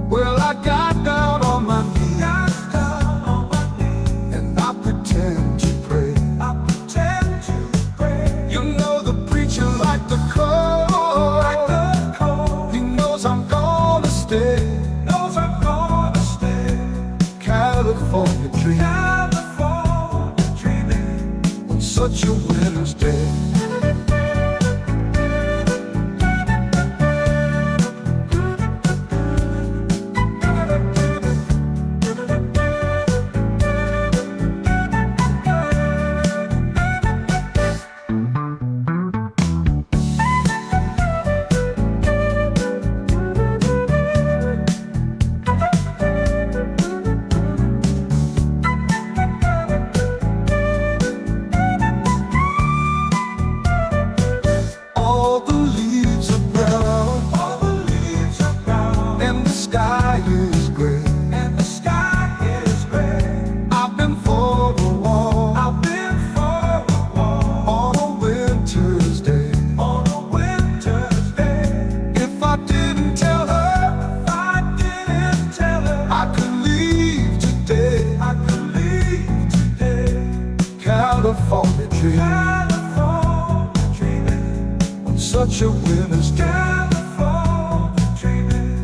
Well, I got down on my knees, and I pretend to pray. You know the preacher like the cold. He knows I'm gonna stay. California dreaming on such a winter's day. Such a winter's day. California dreaming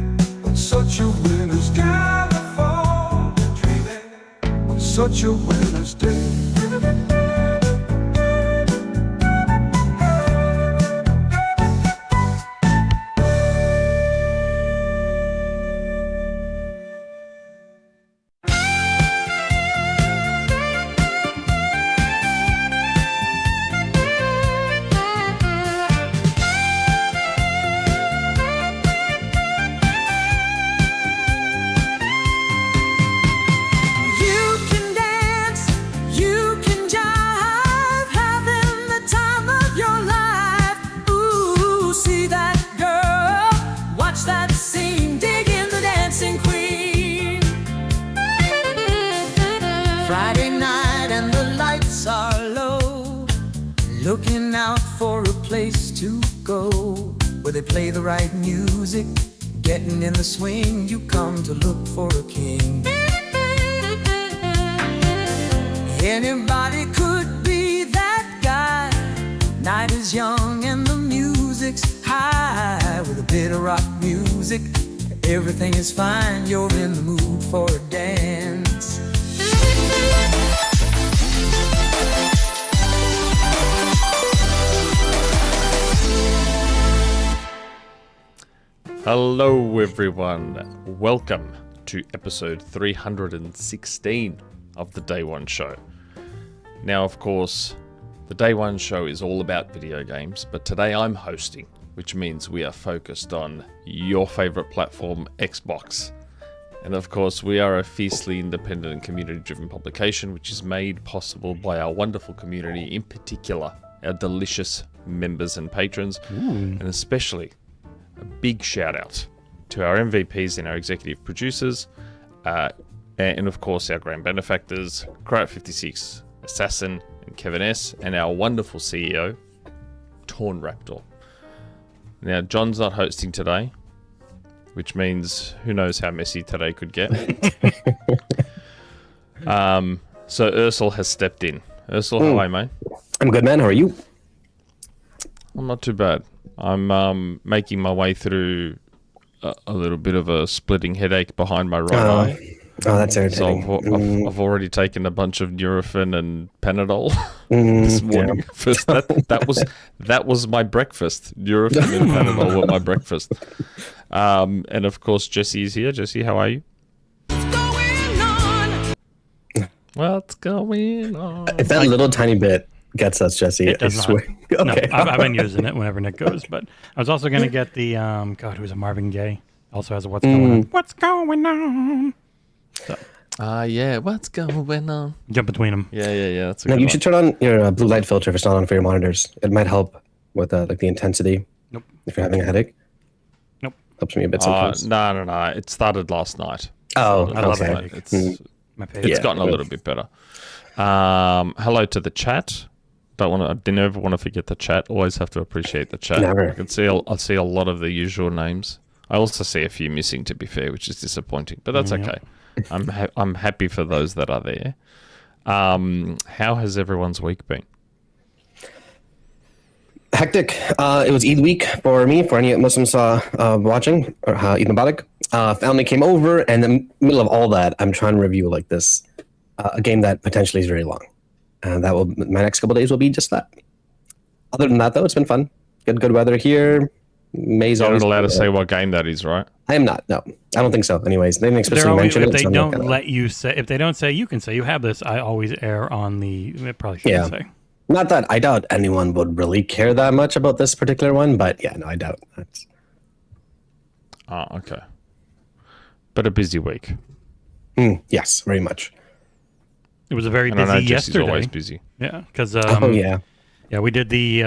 on such a winter's day. California dreaming on such a winter's day. Looking out for a place to go where they play the right music. Getting in the swing, you come to look for a king. Anybody could be that guy. Night is young and the music's high. With a bit of rock music, everything is fine. You're in the mood for a dance. Hello everyone, welcome to episode 316 of the DayOne show. Now of course, the DayOne show is all about video games, but today I'm hosting, which means we are focused on your favorite platform, Xbox. And of course, we are a fiercely independent and community-driven publication, which is made possible by our wonderful community, in particular, our delicious members and patrons, and especially a big shout out to our MVPs and our executive producers, and of course our grand benefactors, Crowd56, Assassin, and Kevin S, and our wonderful CEO, Torn Raptor. Now, John's not hosting today, which means who knows how messy today could get. So Aarsal has stepped in. Aarsal, how are you, mate? I'm good, man. How are you? I'm not too bad. I'm making my way through a little bit of a splitting headache behind my right eye. Oh, that's irritating. So I've already taken a bunch of Nurofen and Panadol this morning. Yeah. First, that was my breakfast. Nurofen and Panadol were my breakfast. And of course, Jesse is here. Jesse, how are you? What's going on? If that little tiny bit gets us, Jesse, it does I swear. Not. Okay. No, I've been using it whenever Nick goes, but I was also going to get the, God, who's a Marvin Gaye? Also has a What's Going On. What's going on? So, yeah, what's going on? Jump between them. Yeah. That's a No, good you one. should turn on your blue light filter if it's not on for your monitors. It might help with like the intensity. Nope. If you're having a headache. Nope. Helps me a bit sometimes. No. It started last night. Oh, I love okay. it. It's gotten a little bit better. Hello to the chat. I didn't ever want to forget the chat. Always have to appreciate the chat. Never. I see a lot of the usual names. I also see a few missing, to be fair, which is disappointing, but that's okay. I'm happy for those that are there. How has everyone's week been? Hectic. It was Eid week for me, for any Muslims watching, or Eid Mubarak. Family came over, and in the middle of all that, I'm trying to review like this, a game that potentially is very long. And my next couple of days will be just that. Other than that, though, it's been fun. Good weather here. May's You're always not allowed to say what game that is, right? I am not. No, I don't think so. Anyways, they didn't explicitly mention if it. they so I'm not don't gonna- let you say, if they don't say you can say you have this, I always err on the. It probably shouldn't say. Not that I doubt anyone would really care that much about this particular one, but yeah, no, I doubt. That's... Okay. But a busy week. Yes, very much. It was a very And I know busy Jesse's yesterday. always busy. Yeah, because Oh yeah. yeah, we did the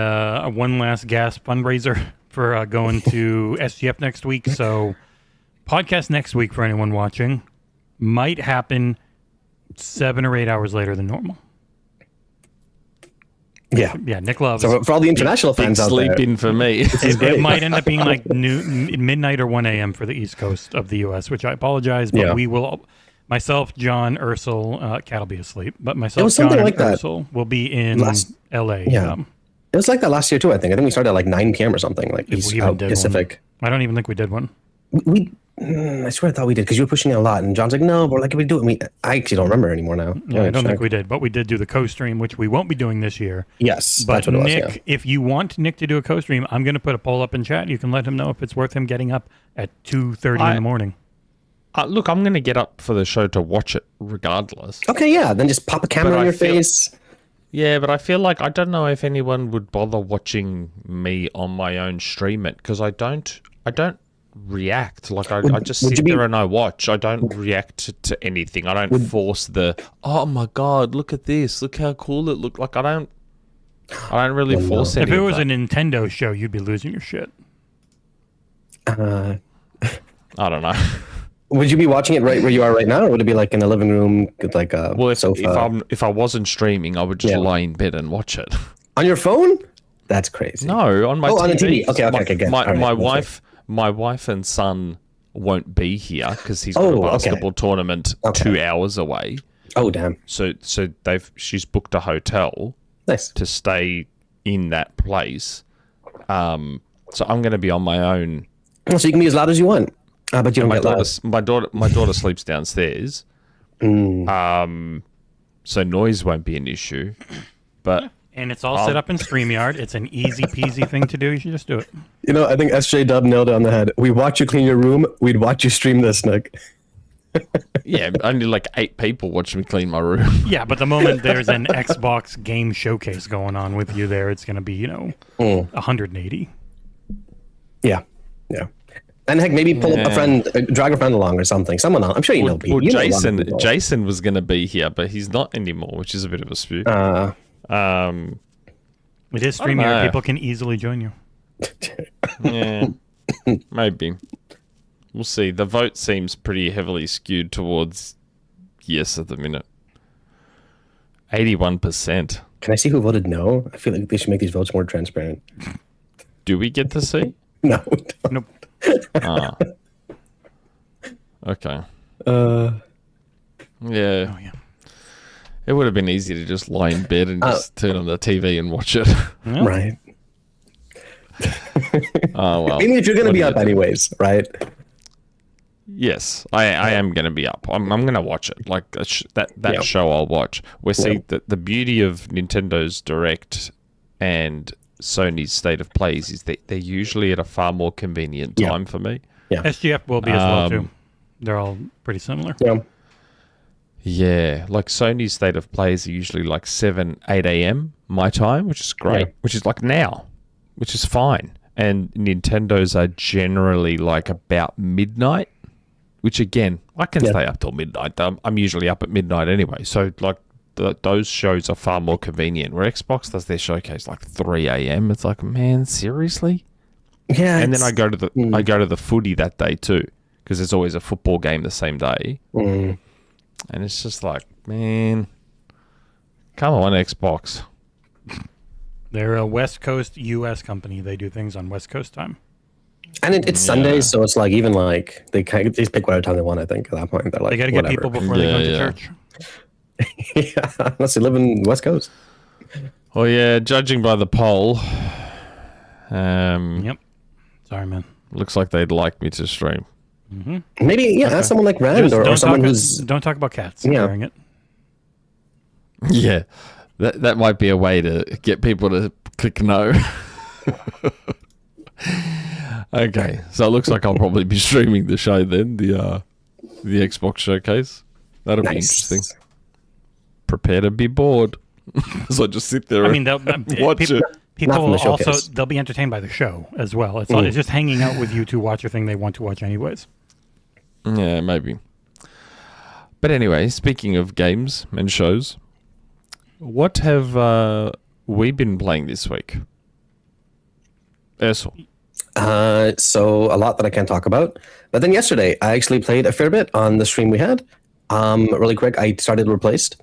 one last gas fundraiser for going to SGF next week. So podcast next week for anyone watching might happen 7 or 8 hours later than normal. Yeah. Yeah, Nick loves. So for all the international Big fans out sleep there, in for me. It might end up being like midnight or 1 a.m. for the East Coast of the U.S., which I apologize, but we will. Myself, John, Aarsal, Cat will be asleep, but myself, was John, something and like that Aarsal will be in L.A. Yeah. It was like that last year too. I think we started at like 9 p.m. or something, like If East we even did Pacific. one. I don't even think we did one. I swear I thought we did because you were pushing it a lot, and John's like, "No, but like if we do it, I actually don't remember anymore now." Yeah, I don't think we did, but we did do the co-stream, which we won't be doing this year. Yes, But that's what it was. Nick, Yeah. if you want Nick to do a co-stream, I'm going to put a poll up in chat. You can let him know if it's worth him getting up at 2:30 in the morning. Look, I'm going to get up for the show to watch it regardless. Okay, yeah. Then just pop a camera But on I your feel- face. Yeah, but I feel like I don't know if anyone would bother watching me on my own stream it because I don't react. Like I just would sit you be- there and I watch. I don't react to anything. I don't force the, oh my god, look at this. Look how cool it looked. Like I don't really force any If it of was that. a Nintendo show, you'd be losing your shit. I don't know. Would you be watching it right where you are right now, or would it be like in a living room with like a Well, sofa? if I wasn't streaming, I would just lie in bed and watch it. On your phone? That's crazy. No, on my TV. on the TV. Okay, good. My, All right, my that's wife and son won't be here because he's got Oh, a okay. basketball tournament 2 hours away. Oh, damn. So she's booked a hotel Nice. to stay in that place. So I'm going to be on my own. So you can be as loud as you want, but you don't get loud. My daughter sleeps downstairs. So noise won't be an issue. But And it's all set up in StreamYard. It's an easy peasy thing to do. You should just do it. You know, I think SJ Dub nailed it on the head. We watch you clean your room. We'd watch you stream this, Nick. yeah, only like 8 people watch me clean my room. Yeah, but the moment there's an Xbox game showcase going on with you there, it's going to be, 180. Yeah. And heck, maybe pull up a friend, drag a friend along or something. Someone else. I'm sure you know people. Well, You know a lot of people. Jason was going to be here, but he's not anymore, which is a bit of a spook. It is I don't StreamYard. know. People can easily join you. Yeah, maybe. We'll see. The vote seems pretty heavily skewed towards yes at the minute. 81%. Can I see who voted no? I feel like they should make these votes more transparent. Do we get to see? No. we don't. Nope. Okay. Oh, Yeah. yeah. It would have been easy to just lie in bed and just turn on the TV and watch it. Right. Oh, well. I mean, if you're going to What be do up you do? anyways, right? Yes, I am going to be up. I'm going to watch it. Like that show I'll watch. The beauty of Nintendo's Direct and Sony's State of Plays is that they're usually at a far more convenient time for me. Yeah. SGF will be as well, too. They're all pretty similar. Yeah. Yeah, like Sony's State of Plays are usually like 7, 8 a.m. my time, which is great, Yeah. which is like now, which is fine. And Nintendo's are generally like about midnight, which again, I can stay up till midnight. I'm usually up at midnight anyway. So like those shows are far more convenient. Where Xbox does their showcase like 3 a.m. It's like, man, seriously? Yeah. And then I go to the footy that day too, because there's always a football game the same day. And it's just like, man, come on, Xbox. They're a West Coast U.S. company. They do things on West Coast time. And it's Sunday, so it's like even like they just pick whatever time they want. I think at that point they're like They got to get people before they go to Yeah. church. Yeah, unless they live in West Coast. Oh yeah, judging by the poll, Yep. Sorry, man. looks like they'd like me to stream. Maybe ask someone like Rand or someone who's Don't talk about cats. Yeah. During it. Yeah, that might be a way to get people to click no. Okay, so it looks like I'll probably be streaming the show then, the Xbox showcase. That'll be interesting. Prepare to be bored. So I just sit there I mean, and watch it. people Not from the will also showcase. they'll be entertained by the show as well. It's just hanging out with you to watch a thing they want to watch anyways. Yeah, maybe. But anyway, speaking of games and shows, what have we been playing this week? Aarsal. So a lot that I can't talk about. But then yesterday, I actually played a fair bit on the stream we had. Really quick, I started Replaced.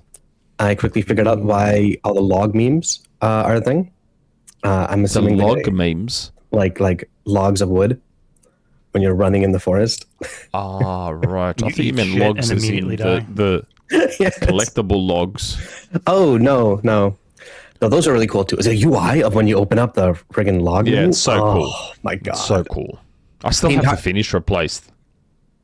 I quickly figured out why all the log memes are a thing. I'm The assuming log memes. like logs of wood when you're running in the forest. Ah, right. I You thought you eat meant shit logs and as in immediately die. the Yes. collectible logs. Oh no. No, those are really cool too. Is it a UI of when you open up the friggin' log? Yeah, menu? it's so cool. Oh my god. So cool. I still mean, have how- to finish Replaced.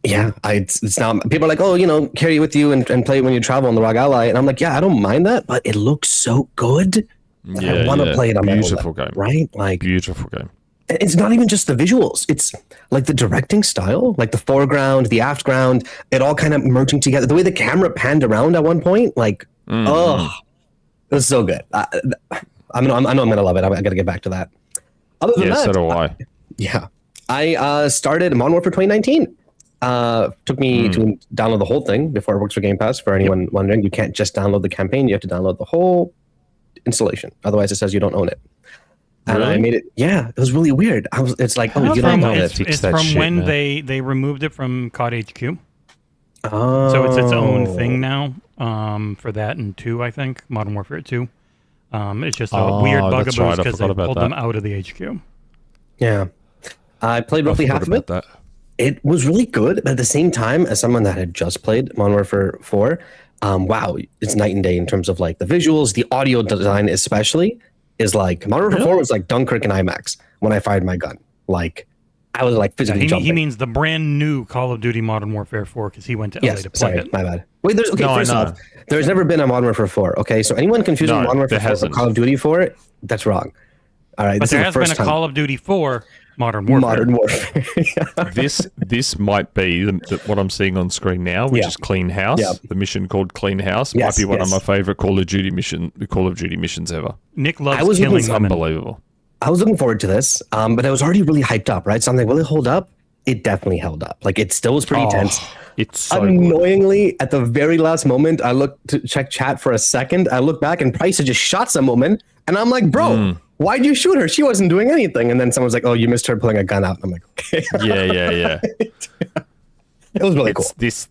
Yeah, it's now people are like, oh, carry it with you and play when you travel on the Rogue Ally, and I'm like, yeah, I don't mind that, but it looks so good. that Yeah, I want to play it on my beautiful OLED, game. right? Like, Beautiful game. it's not even just the visuals; it's like the directing style, like the foreground, the afterground, it all kind of merging together. The way the camera panned around at one point, like, oh, it was so good. I know I'm gonna love it. I got to get back to that. Other than Yeah, that, so do I. yeah, I started Modern Warfare 2019. Took me to download the whole thing before it works for Game Pass. For anyone wondering, you can't just download the campaign; you have to download the whole installation. Otherwise, it says you don't own it. And I Really? made it. Yeah, it was really weird. It's like, oh, It's you don't from, own it's, it. Fix it's that from shit, when man. they removed it from COD HQ. Oh, So it's its own thing now for that and 2, I think. Modern Warfare 2. It's just a Oh, weird that's bugaboos right, I because they forgot about pulled them that. out of the HQ. Yeah, I played roughly half of it. That. It was really good, but at the same time, as someone that had just played Modern Warfare 4, wow, it's night and day in terms of like the visuals, the audio design, especially is like Modern Warfare 4 was like Dunkirk and IMAX when I fired my gun. Like I was like physically jumping. He means the brand new Call of Duty Modern Warfare 4 because he went to LA Yes, to play sorry, it. my bad. Wait, there's okay. No, I First know. off, there's never been a Modern Warfare 4. Okay, so anyone confusing No, Modern Warfare there 4 with hasn't. Call of Duty 4, that's wrong. All right, But this there is has the been first a time. Call of Duty 4 Modern Warfare. Modern Warfare. Yeah. This might be what I'm seeing on screen now, which Yeah. is Clean House. Yeah. The mission called Clean House Yes, might be one yes. of my favorite Call of Duty missions ever. Nick I loves was looking killing for women. Unbelievable. I was looking forward to this, but I was already really hyped up, right? So I'm like, will it hold up? It definitely held up. Like it still was pretty tense. It's so good. Annoyingly, at the very last moment, I looked to check chat for a second. I looked back and Price had just shot some woman. And I'm like, bro, why'd you shoot her? She wasn't doing anything. And then someone's like, oh, you missed her pulling a gun out. And I'm like, okay. Yeah. It was really cool. It's this.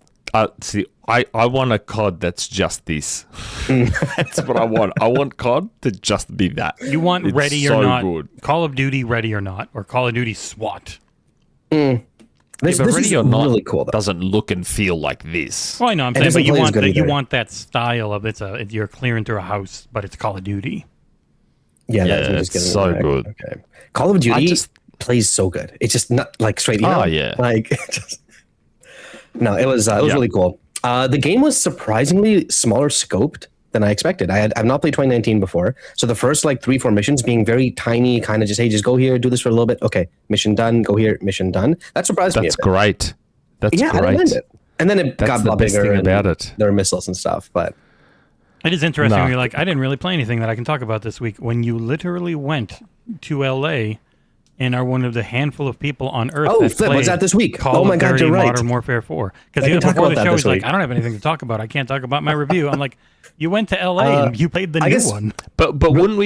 See, I want a COD that's just this. That's what I want. I want COD to just be that. You want It's Ready so or Not, good. Call of Duty Ready or Not, or Call of Duty SWAT. This, But this Ready is or Not really cool, though. doesn't look and feel like this. Well, I know I'm It saying, doesn't but you play as want good that. You either. want that style of you're clearing through a house, but it's Call of Duty. Yeah, Yeah, that's me just it's getting so it back. good. Okay. Call of Duty just- plays so good. It's just not like straight. Oh, yeah. Like, no, it was really cool. The game was surprisingly smaller scoped than I expected. I've not played 2019 before, so the first like 3-4 missions being very tiny, kind of just hey, just go here, do this for a little bit. Okay, mission done. Go here, mission done. That surprised me. That's a bit. great. That's Yeah, I great. didn't mind it. And then it That's got a the lot best bigger. thing and about it. There were missiles and stuff, but It is interesting. Nah. When you're like, I didn't really play anything that I can talk about this week. When you literally went to LA and are one of the handful of people on Earth Oh, that Flip, what's played that this week? Call Oh my of God, Duty you're right. Modern Warfare 4. Because I can talk before about the that show, this he's like, week. I don't have anything to talk about. I can't talk about my review. I'm like, you went to LA and you played the I new guess- one. But wouldn't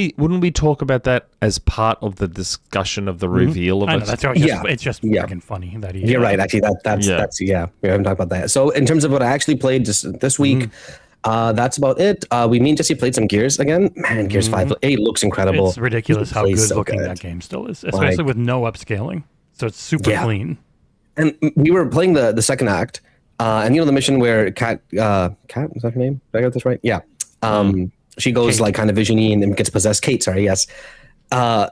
we talk about that as part of the discussion of the reveal of I know it? that's how it's just Yeah. freaking funny that he. you're right. Actually, that's we haven't talked about that. So in terms of what I actually played just this week, that's about it. Me and Jesse played some Gears again. Man, Gears 5 looks incredible. It's ridiculous It how plays good so looking good. that game still is, especially with no upscaling. So it's super Yeah. clean. And we were playing the second act, and the mission where Cat was that her name? Did I get this right? Yeah. She goes Kate. like kind of visiony and then gets possessed. Kate, sorry, yes. I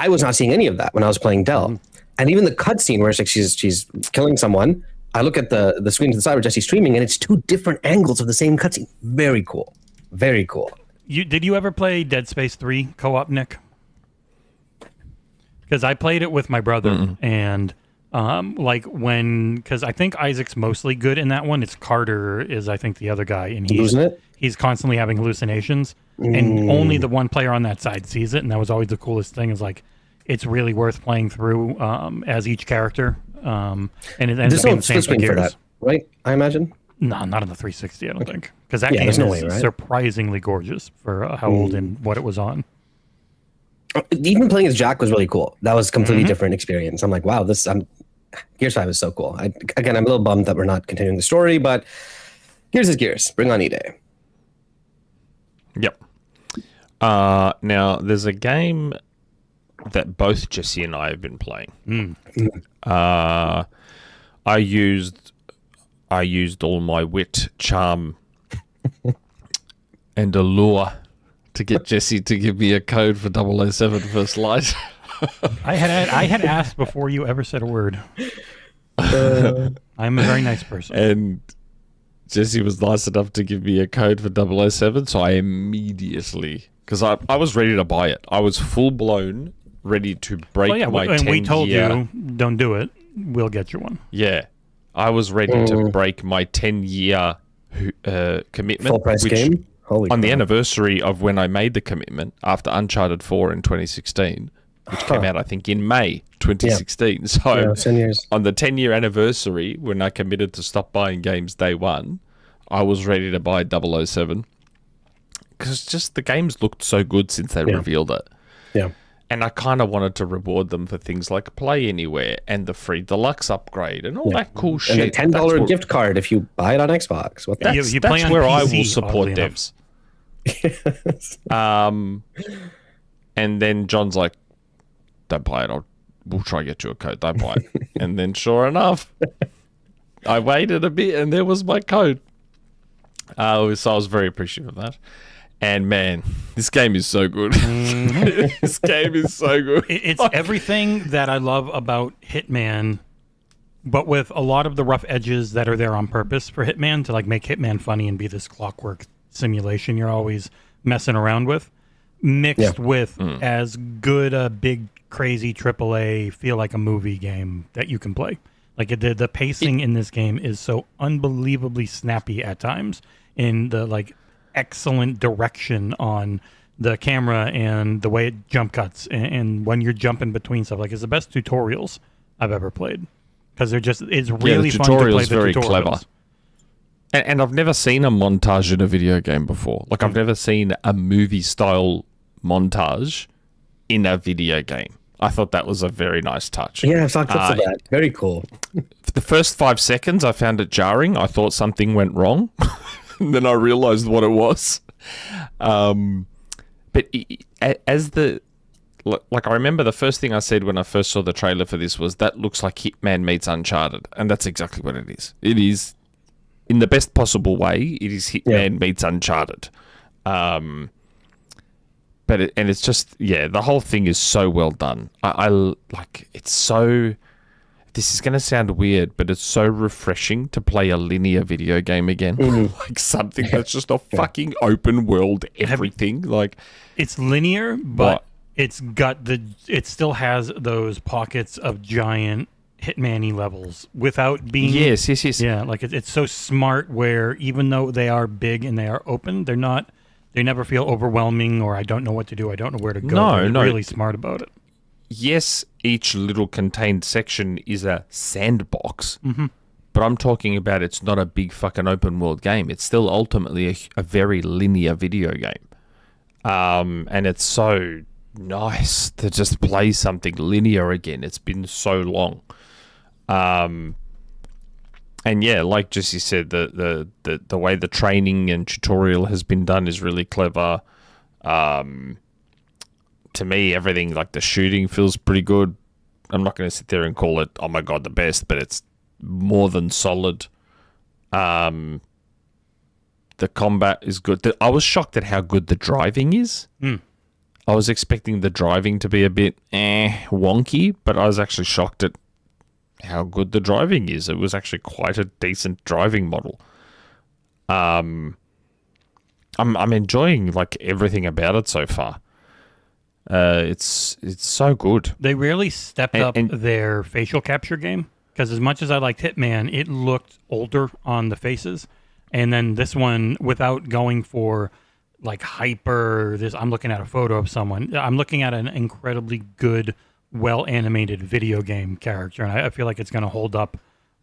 was not seeing any of that when I was playing Dell, and even the cutscene where she's killing someone. I look at the screen to the side where Jesse's streaming, and it's two different angles of the same cutscene. Very cool. Very cool. Did you ever play Dead Space 3 co-op, Nick? Because I played it with my brother, and because I think Isaac's mostly good in that one. It's Carter is I think the other guy, and Losing it? he's constantly having hallucinations, and only the one player on that side sees it, and that was always the coolest thing. Is like it's really worth playing through as each character, and it ends There's up being no the same split screen for that, right? I imagine. No, not on the 360. I don't think because that Yeah, game there's is no way, right? surprisingly gorgeous for how old and what it was on. Even playing as Jack was really cool. That was a completely different experience. I'm like, wow, Gears 5 is so cool. I'm a little bummed that we're not continuing the story, but Gears is Gears. Bring on E-Day. Yep. Now, there's a game that both Jesse and I have been playing. I used all my wit, charm, and allure to get Jesse to give me a code for 007 First Light. I had asked before you ever said a word. I'm a very nice person. And Jesse was nice enough to give me a code for 007, so I immediately, because I was ready to buy it. I was full blown ready to break my 10 and we told year. you don't do it. We'll get you one. Yeah, I was ready to break my 10-year commitment. Full price which, game? Holy on the crap. anniversary of when I made the commitment after Uncharted 4 in 2016, which came out, I think, in May 2016. So Yeah, 10 years. on the 10-year anniversary, when I committed to stop buying games day one, I was ready to buy 007. Because just the games looked so good since they revealed it. Yeah. And I kind of wanted to reward them for things like Play Anywhere and the free deluxe upgrade and all that cool shit. And a $10 That's what- gift card if you buy it on Xbox. What the You play That's on where I PC, will support oddly enough. devs. And then John's like, don't buy it. We'll try to get you a code. Don't buy it. And then sure enough, I waited a bit and there was my code. So I was very appreciative of that. And man, this game is so good. This game is so good. It's everything that I love about Hitman, but with a lot of the rough edges that are there on purpose for Hitman to like make Hitman funny and be this clockwork simulation you're always messing around with, mixed with as good a big crazy AAA feel like a movie game that you can play. Like the pacing in this game is so unbelievably snappy at times in the like excellent direction on the camera and the way it jump cuts and when you're jumping between stuff. Like it's the best tutorials I've ever played because it's really the fun to play tutorial's the very tutorials. clever. And I've never seen a montage in a video game before. Like I've never seen a movie style montage in a video game. I thought that was a very nice touch. Yeah, I saw clips of that. Very cool. For the first 5 seconds, I found it jarring. I thought something went wrong. And then I realized what it was. But as the... Like, I remember the first thing I said when I first saw the trailer for this was, that looks like Hitman meets Uncharted. And that's exactly what it is. It is, in the best possible way, it is Hitman meets Uncharted. It's just, the whole thing is so well done. I like, it's so... This is going to sound weird, but it's so refreshing to play a linear video game again. Like something that's just a fucking open world everything. Like It's linear, but it still has those pockets of giant Hitman-y levels without being... Yes. Yeah, like it's so smart where even though they are big and they are open, they never feel overwhelming or I don't know what to do, I don't know where to go. They're really smart about it. Yes, each little contained section is a sandbox, but I'm talking about it's not a big fucking open world game. It's still ultimately a very linear video game. And it's so nice to just play something linear again. It's been so long. And yeah, like Jesse said, the way the training and tutorial has been done is really clever. To me, everything like the shooting feels pretty good. I'm not going to sit there and call it, oh my god, the best, but it's more than solid. The combat is good. I was shocked at how good the driving is. I was expecting the driving to be a bit wonky, but I was actually shocked at how good the driving is. It was actually quite a decent driving model. I'm enjoying like everything about it so far. It's so good. They really stepped up their facial capture game, because as much as I liked Hitman, it looked older on the faces, and then this one, without going for like hyper, I'm looking at a photo of someone. I'm looking at an incredibly good, well animated video game character, and I feel like it's going to hold up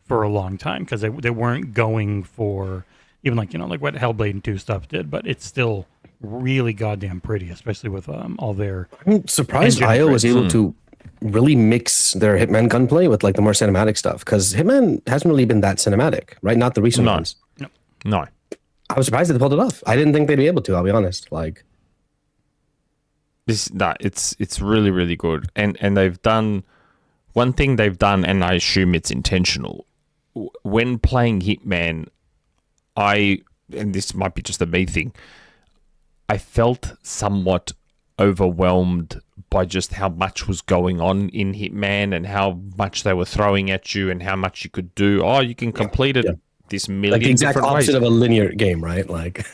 for a long time, because they weren't going for even like what Hellblade and 2 stuff did, but it's still really goddamn pretty, especially with all their. I'm surprised IO was able to really mix their Hitman gunplay with like the more cinematic stuff, because Hitman hasn't really been that cinematic, right? Not the recent ones. No. I was surprised that they pulled it off. I didn't think they'd be able to. I'll be honest. Like this, it's really, really good, and they've done one thing they've done, and I assume it's intentional. When playing Hitman, and this might be just a me thing, I felt somewhat overwhelmed by just how much was going on in Hitman and how much they were throwing at you and how much you could do. Oh, you can complete it this million like the exact different opposite ways. of a linear game, right? Like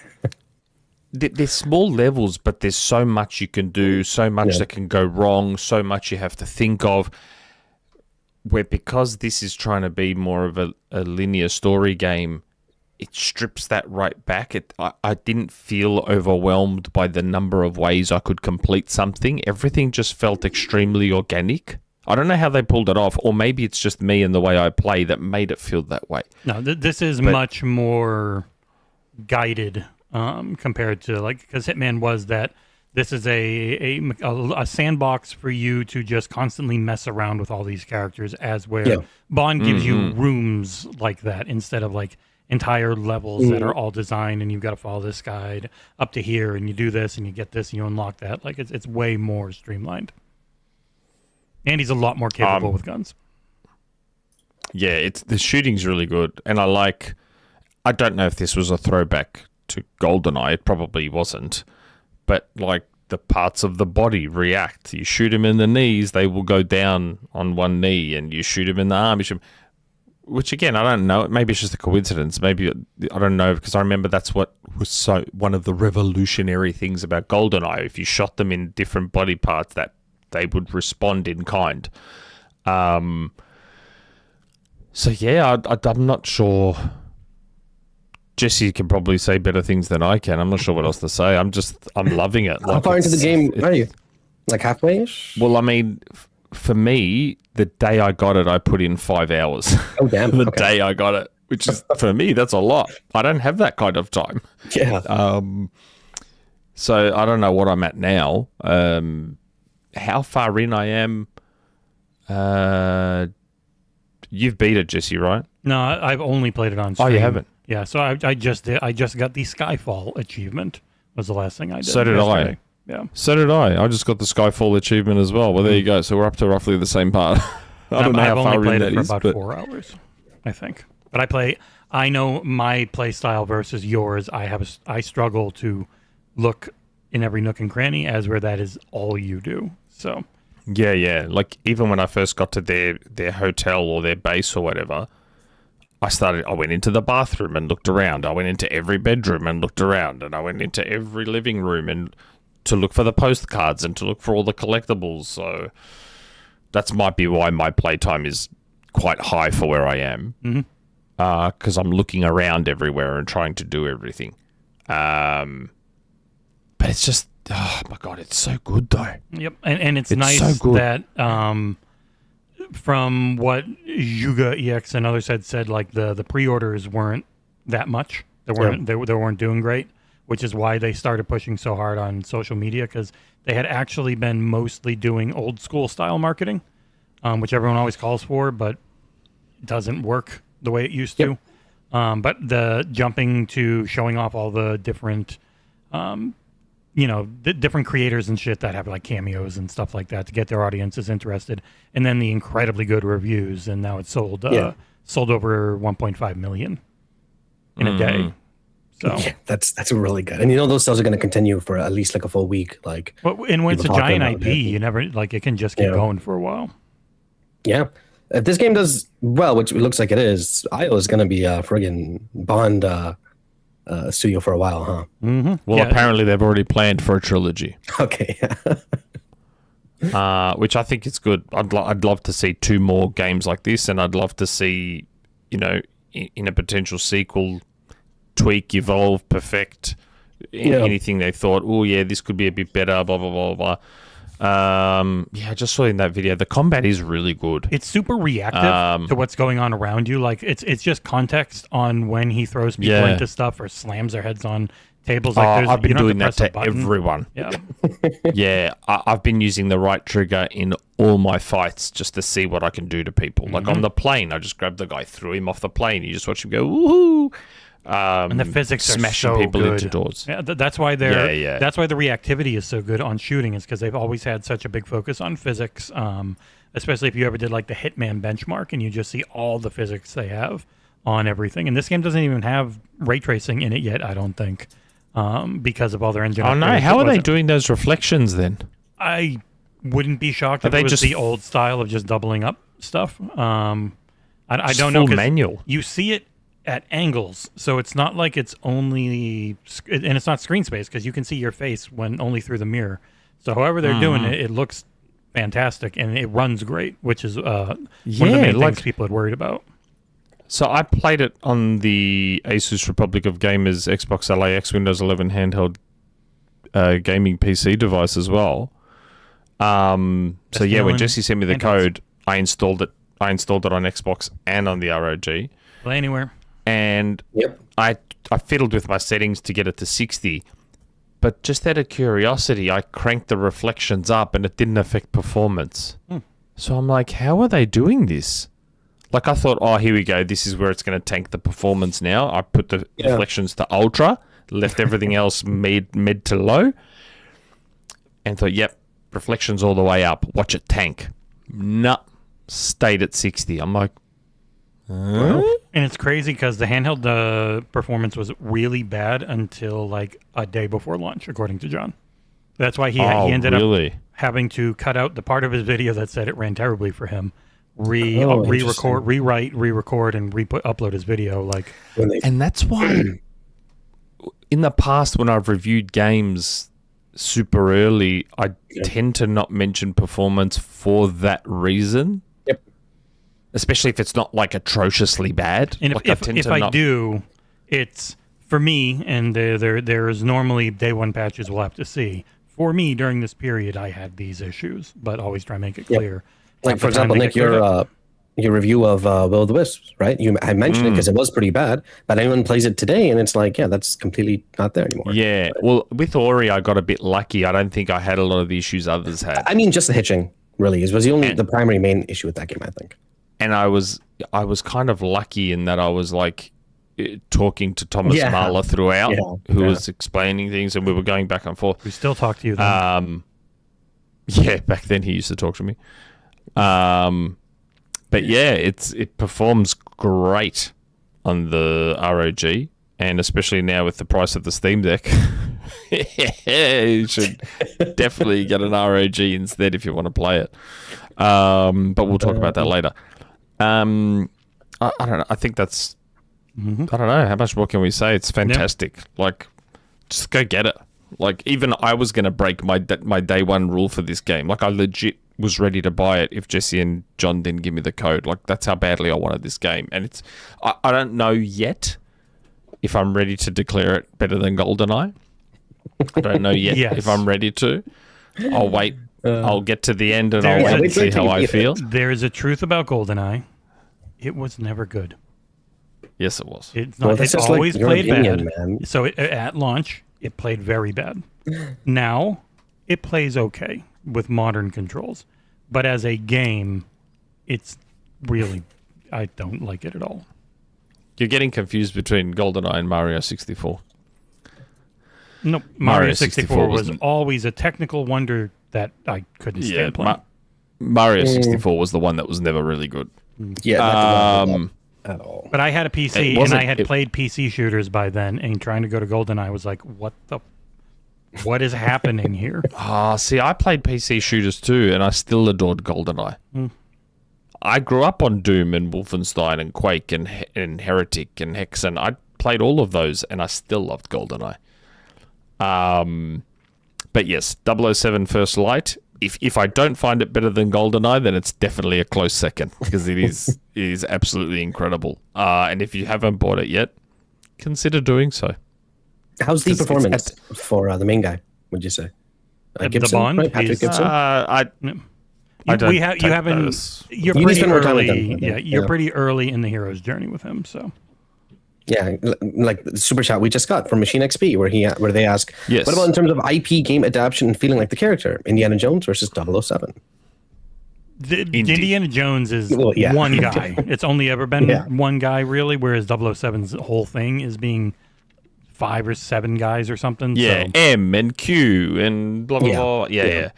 there's small levels, but there's so much you can do, so much that can go wrong, so much you have to think of. Where because this is trying to be more of a linear story game, it strips that right back. I didn't feel overwhelmed by the number of ways I could complete something. Everything just felt extremely organic. I don't know how they pulled it off, or maybe it's just me and the way I play that made it feel that way. No, this is much more guided compared to because Hitman was that. This is a sandbox for you to just constantly mess around with all these characters, as where Bond gives you rooms like that instead of like entire levels that are all designed and you've got to follow this guide up to here and you do this and you get this and you unlock that. Like it's way more streamlined. And he's a lot more capable with guns. Yeah, the shooting's really good, and I don't know if this was a throwback to GoldenEye. It probably wasn't. But like the parts of the body react. You shoot him in the knees, they will go down on one knee, and you shoot him in the arm. Which again, I don't know. Maybe it's just a coincidence. Maybe I don't know, because I remember that's what was one of the revolutionary things about GoldenEye. If you shot them in different body parts, that they would respond in kind. So yeah, I'm not sure. Jesse can probably say better things than I can. I'm not sure what else to say. I'm loving it. How far into the game are you? Like halfway-ish? Well, I mean, for me, the day I got it, I put in 5 hours. Oh, damn. The day I got it, which is, for me, that's a lot. I don't have that kind of time. Yeah. So I don't know what I'm at now. How far in I am. You've beat it, Jesse, right? No, I've only played it on stream. Oh, you haven't? Yeah, so I just got the Skyfall achievement. Was the last thing I did. So did yesterday. I. Yeah. So did I. I just got the Skyfall achievement as well. Well, there you go. So we're up to roughly the same part. I don't know how I've far only played in it that for is, about 4 hours, I think. But I know my play style versus yours. I struggle to look in every nook and cranny, as where that is all you do. So. Yeah. Like even when I first got to their hotel or their base or whatever, I went into the bathroom and looked around. I went into every bedroom and looked around, and I went into every living room and to look for the postcards and to look for all the collectibles. So that might be why my playtime is quite high for where I am, because I'm looking around everywhere and trying to do everything. But it's just, oh my god, it's so good though. Yep, and it's nice so good. that from what Yuga EX and others had said, like the pre-orders weren't that much. They weren't doing great, which is why they started pushing so hard on social media, because they had actually been mostly doing old school style marketing, which everyone always calls for, but doesn't work the way it used to. But the jumping to showing off all the different different creators and shit that have like cameos and stuff like that to get their audiences interested, and then the incredibly good reviews, and now it's sold over 1.5 million in a day. So Yeah, that's really good. And those sales are going to continue for at least like a full week. Like, and when it's a people talking giant about IP, it. you never like it can just keep going for a while. Yeah. If this game does well, which it looks like it is, IO is going to be a friggin' Bond studio for a while, huh? Mm-hmm. Well, apparently they've already planned for a trilogy, Okay. which I think is good. I'd love to see 2 more games like this, and I'd love to see, in a potential sequel, tweak, evolve, perfect anything they thought, oh yeah, this could be a bit better, blah, blah, blah, blah. I just saw in that video, the combat is really good. It's super reactive to what's going on around you. Like it's just context on when he throws people into stuff or slams their heads on tables. Like I've been doing that press a to button. everyone. Yeah. Yeah, I've been using the right trigger in all my fights just to see what I can do to people. Like on the plane, I just grabbed the guy, threw him off the plane. You just watch him go, woohoo! And the physics smashing are so people good. into doors. Yeah, that's why that's why the reactivity is so good on shooting, is because they've always had such a big focus on physics. Especially if you ever did like the Hitman benchmark, and you just see all the physics they have on everything. And this game doesn't even have ray tracing in it yet, I don't think, because of all their engine. Oh no! upgrades. How It are they wasn't- doing those reflections then? I wouldn't be shocked if they it was just the old style of just doubling up stuff. I Just don't know, full 'cause manual. you see it at angles, so it's not like it's only, and it's not screen space because you can see your face when only through the mirror. So however they're doing it, it looks fantastic and it runs great, which is one of the main things people had worried about. So I played it on the Asus Republic of Gamers Xbox LAX Windows 11 handheld gaming PC device as well. So yeah, when Jesse sent me the code, I installed it. I installed it on Xbox and on the ROG. Play anywhere. And I fiddled with my settings to get it to 60. But just out of curiosity, I cranked the reflections up and it didn't affect performance. So I'm like, how are they doing this? Like I thought, oh, here we go. This is where it's going to tank the performance now. I put the reflections to ultra, left everything else mid to low, and thought, yep, reflections all the way up. Watch it tank. Nah, stayed at 60. I'm like, And it's crazy because the handheld performance was really bad until like a day before launch, according to John. That's why he ended up having to cut out the part of his video that said it ran terribly for him. Re-record, rewrite, re-record, and upload his video. Like, and that's why in the past when I've reviewed games super early, I tend to not mention performance for that reason. Yep. Especially if it's not like atrociously bad. And like if I do, it's for me, and there's normally day one patches we'll have to see. For me, during this period, I had these issues, but always try to make it clear. Like, for example, Nick, your review of Will of the Wisps, right? I mentioned it because it was pretty bad, but anyone plays it today, and it's like, yeah, that's completely not there anymore. Yeah, well, with Ori, I got a bit lucky. I don't think I had a lot of the issues others had. I mean, just the hitching, really, was the primary main issue with that game, I think. And I was kind of lucky in that I was like talking to Thomas Mahler throughout, who was explaining things, and we were going back and forth. We still talk to you then. Yeah, back then he used to talk to me. But yeah, it performs great on the ROG, and especially now with the price of the Steam Deck, you should definitely get an ROG instead if you want to play it. But we'll talk about that later. I don't know. I think that's. I don't know how much more can we say. It's fantastic. Like, just go get it. Like, even I was going to break my day one rule for this game. Like, I legit was ready to buy it if Jesse and John didn't give me the code. Like, that's how badly I wanted this game. And it's, I don't know yet if I'm ready to declare it better than GoldenEye. I don't know yet if I'm ready to. I'll wait. I'll get to the end and I'll wait and see how I feel. There is a truth about GoldenEye. It was never good. Yes, it was. It's not. It always played bad. Man. So at launch, it played very bad. Now, it plays okay with modern controls. But as a game, it's really... I don't like it at all. You're getting confused between GoldenEye and Mario 64. Nope. Mario 64 64 was wasn't- always a technical wonder that I couldn't Yeah, stand playing. Mario 64 was the one that was never really good. Yeah, that did not hold up at all. But I had a PC, It and wasn't- I had played PC shooters by then, and trying to go to GoldenEye, I was like, what is happening here? See, I played PC shooters too, and I still adored GoldenEye. I grew up on Doom and Wolfenstein and Quake and Heretic and Hexen. I played all of those, and I still loved GoldenEye. But yes, 007 First Light. If I don't find it better than GoldenEye, then it's definitely a close second, because it is absolutely incredible. And if you haven't bought it yet, consider doing so. How's the It's- performance for the main guy, would you say? The Gibson, Bond? right? Patrick He's- Gibson? I You don't take haven't. those. You're You need to pretty spend more time with early. them, Yeah, you're yeah. pretty early in the hero's journey with him. So Yeah, like the super chat we just got from Machine XP, where they ask, Yes. what about in terms of IP game adaptation and feeling like the character? Indiana Jones versus 007. Indiana Jones is Well, yeah. one guy. It's only ever been Yeah. one guy, really. Whereas 007's whole thing is being 5 or 7 guys or something. Yeah, So. M and Q and blah blah Yeah. blah. Yeah.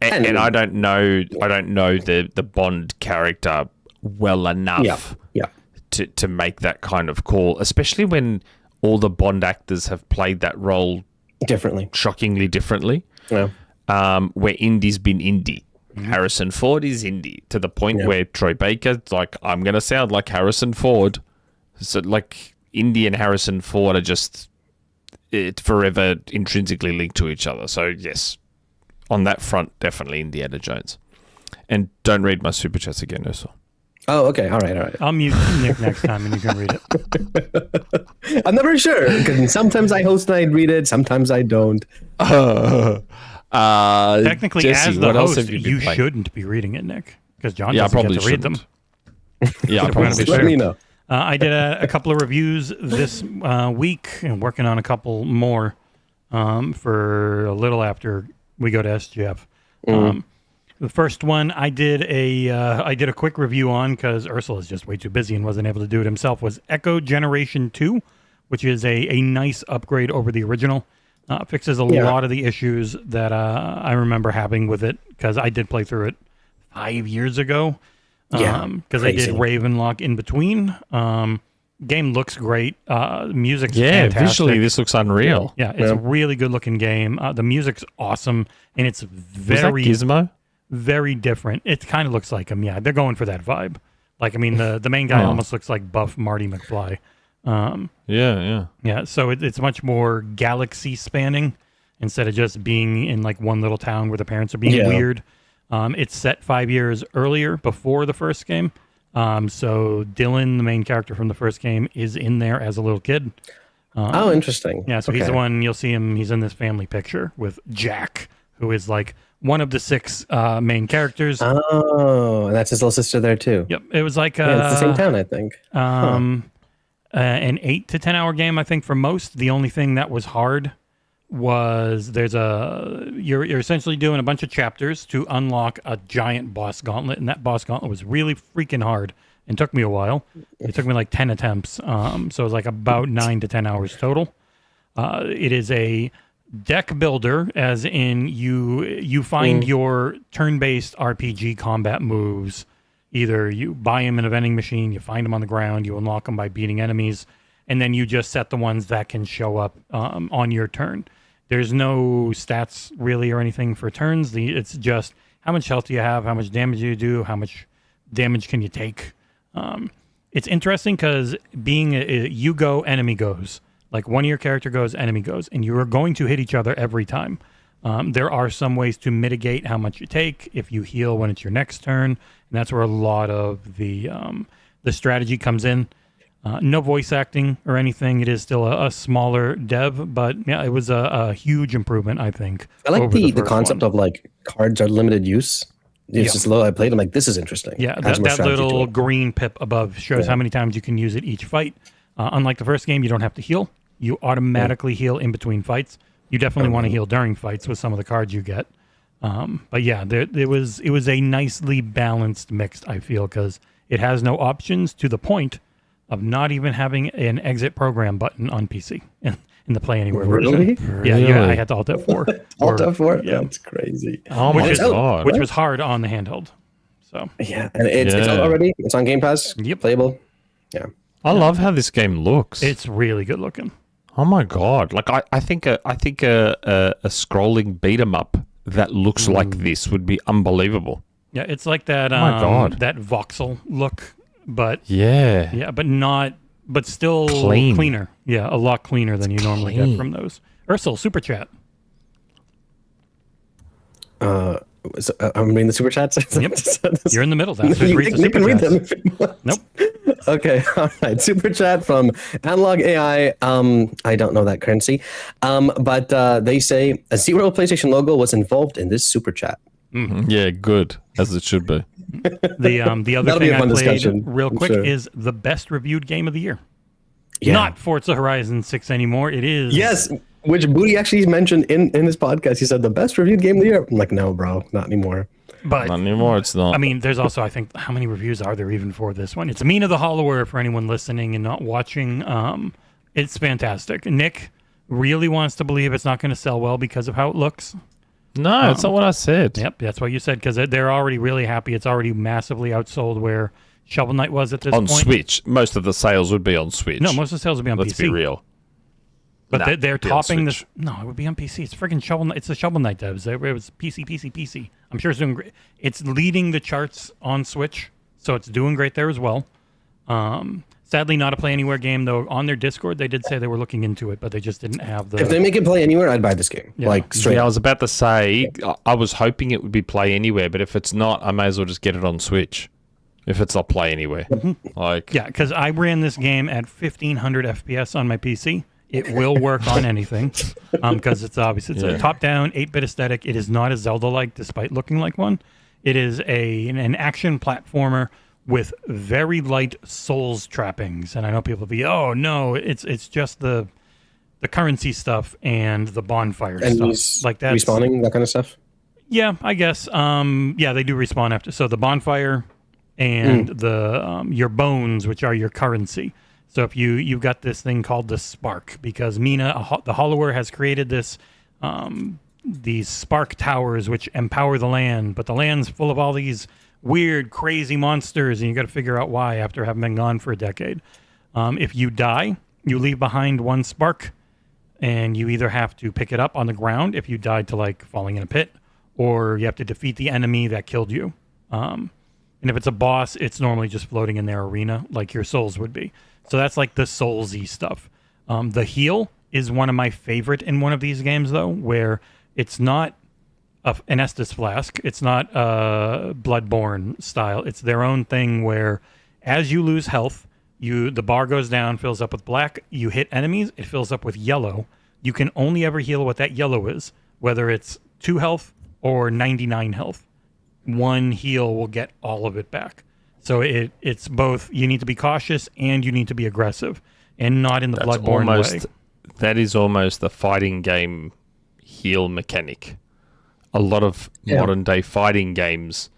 And I don't know the Bond character well enough Yeah. to make that kind of call, especially when all the Bond actors have played that role Differently. shockingly differently. Yeah. Where Indy's been Indy. Harrison Ford is Indy, to the point Yeah. where Troy Baker's like, I'm going to sound like Harrison Ford. So, like, Indy and Harrison Ford are just forever intrinsically linked to each other. So, yes, on that front, definitely Indiana Jones. And don't read my super chats again, Aarsal. Oh, okay. All right. I'll mute Nick next time and you can read it. I'm never sure, because sometimes I host and I read it, sometimes I don't. Technically, Jesse, as the what else host, have you been you playing? shouldn't be reading it, Nick, because John Yeah, I doesn't probably get to read them. shouldn't. Yeah, I We're gonna probably be Let fair. me know. I did a couple of reviews this week and working on a couple more for a little after we go to SGF. The first one I did a quick review on, because Aarsal is just way too busy and wasn't able to do it himself, was Echo Generation 2, which is a nice upgrade over the original. Fixes a lot of the issues that I remember having with it, because I did play through it 5 years ago. Because I did crazy. Ravenlock in between. Game looks great. Music's Yeah, fantastic. visually, this looks unreal. Yeah, it's a really good looking game. The music's awesome, and it's Was that very, Gizmo? very different. It kind of looks like him. Yeah, they're going for that vibe. Like, I mean, the main guy almost looks like buff Marty McFly. Yeah. Yeah, so it's much more galaxy spanning instead of just being in like one little town where the parents are being Yeah. weird. It's set 5 years earlier, before the first game. So Dylan, the main character from the first game, is in there as a little kid. Oh, interesting. Yeah, so he's Okay. the one, you'll see him, he's in this family picture with Jack, who is like one of the 6 main characters. Oh, and that's his little sister there too. Yep, it was like Yeah, it's the same town, I think. an 8 to 10 hour game, I think, for most. The only thing that was hard was you're essentially doing a bunch of chapters to unlock a giant boss gauntlet, and that boss gauntlet was really freaking hard and took me a while. It took me like 10 attempts, so it was like about 9 to 10 hours total. It is a deck builder, as in you find your turn-based RPG combat moves. Either you buy them in a vending machine, you find them on the ground, you unlock them by beating enemies, and then you just set the ones that can show up on your turn. There's no stats really or anything for turns. It's just how much health do you have, how much damage do you do, how much damage can you take. It's interesting because being you go, enemy goes. Like one of your character goes, enemy goes, and you are going to hit each other every time. There are some ways to mitigate how much you take if you heal when it's your next turn, and that's where a lot of the strategy comes in. No voice acting or anything. It is still a smaller dev, but yeah, it was a huge improvement, I think. I like over the first concept one. of like cards are limited use. It's just low. I played. I'm like, this is interesting. Yeah, Has more that strategy to little it. green pip above shows how many times you can use it each fight. Unlike the first game, you don't have to heal. You automatically heal in between fights. You definitely want to heal during fights with some of the cards you get. But yeah, it was a nicely balanced mix, I feel, because it has no options to the point of not even having an exit program button on PC. And in the Play Anywhere Really? version. Yeah, I had to Alt F4. Alt F4? Yeah. That's crazy. Oh my god. Which was hard on the handheld. So Yeah, and it's out Yeah. already. It's on Game Pass. Yep. Playable. Yeah. I love how this game looks. it's really good looking. Oh my god! Like I think a scrolling beat 'em up that looks like this would be unbelievable. Yeah, it's like that. my God. That voxel look, but Yeah. but still Clean. cleaner. Yeah, a lot cleaner than you normally get clean. from those. Aarsal, super chat. So, I'm reading the super chats. Yep. You're in the middle. That's You read the can super read chats. them if you want. Nope. Okay, all right. Super chat from Analog AI. I don't know that currency, but they say a zero PlayStation logo was involved in this super chat. Yeah, good as it should be. The other That'll be thing a I fun played discussion, real I'm quick sure. is the best reviewed game of the year. Yeah. Not Forza Horizon 6 anymore. It is. Yes, which Booty actually mentioned in this podcast. He said the best reviewed game of the year. I'm like, no, bro, not anymore. But Not anymore. It's not. I mean, there's also, I think, how many reviews are there even for this one? It's Mina the Hollower for anyone listening and not watching. It's fantastic. Nick really wants to believe it's not going to sell well because of how it looks. no, that's not what I said. Yep, that's what you said, because they're already really happy. It's already massively outsold where Shovel Knight was at this On point. Switch, most of the sales would be on Switch. No, most of the sales will be on Let's PC. be real. But Nah, they're be on topping this. Switch. No, it would be on PC. It's freaking Shovel Knight. It's the Shovel Knight devs. It was PC. I'm sure it's doing great. It's leading the charts on Switch, so it's doing great there as well. Sadly, not a Play Anywhere game, though. On their Discord, they did say they were looking into it, but they just didn't have the. If they make it play anywhere, I'd buy this game. Yeah. Like straight Yeah, I up. was about to say, I was hoping it would be Play Anywhere, but if it's not, I may as well just get it on Switch. If it's not Play Anywhere. Like, Yeah, because I ran this game at 1500 FPS on my PC. It will work on anything because it's a top-down 8-bit aesthetic. It is not a Zelda-like, despite looking like one. It is an action platformer with very light Souls trappings. And I know people will be, oh no, it's just the currency stuff and the bonfire And stuff. he's Like that's respawning, that kind of stuff. Yeah, I guess. Yeah, they do respawn after. So the bonfire and the your bones, which are your currency. So if you've got this thing called the spark, because Mina the Hollower has created this these spark towers which empower the land, but the land's full of all these weird, crazy monsters, and you got to figure out why after having been gone for a decade. If you die, you leave behind one spark, and you either have to pick it up on the ground if you died to like falling in a pit, or you have to defeat the enemy that killed you. And if it's a boss, it's normally just floating in their arena like your souls would be. So that's like the soulsy stuff. The heal is one of my favorite in one of these games, though, where it's not an Estus flask. It's not Bloodborne style. It's their own thing where as you lose health, the bar goes down, fills up with black. You hit enemies, it fills up with yellow. You can only ever heal what that yellow is, whether it's 2 health or 99 health. One heal will get all of it back. So it's both, you need to be cautious and you need to be aggressive, and not in the Bloodborne way. That is almost the fighting game heal mechanic. A lot of modern day fighting games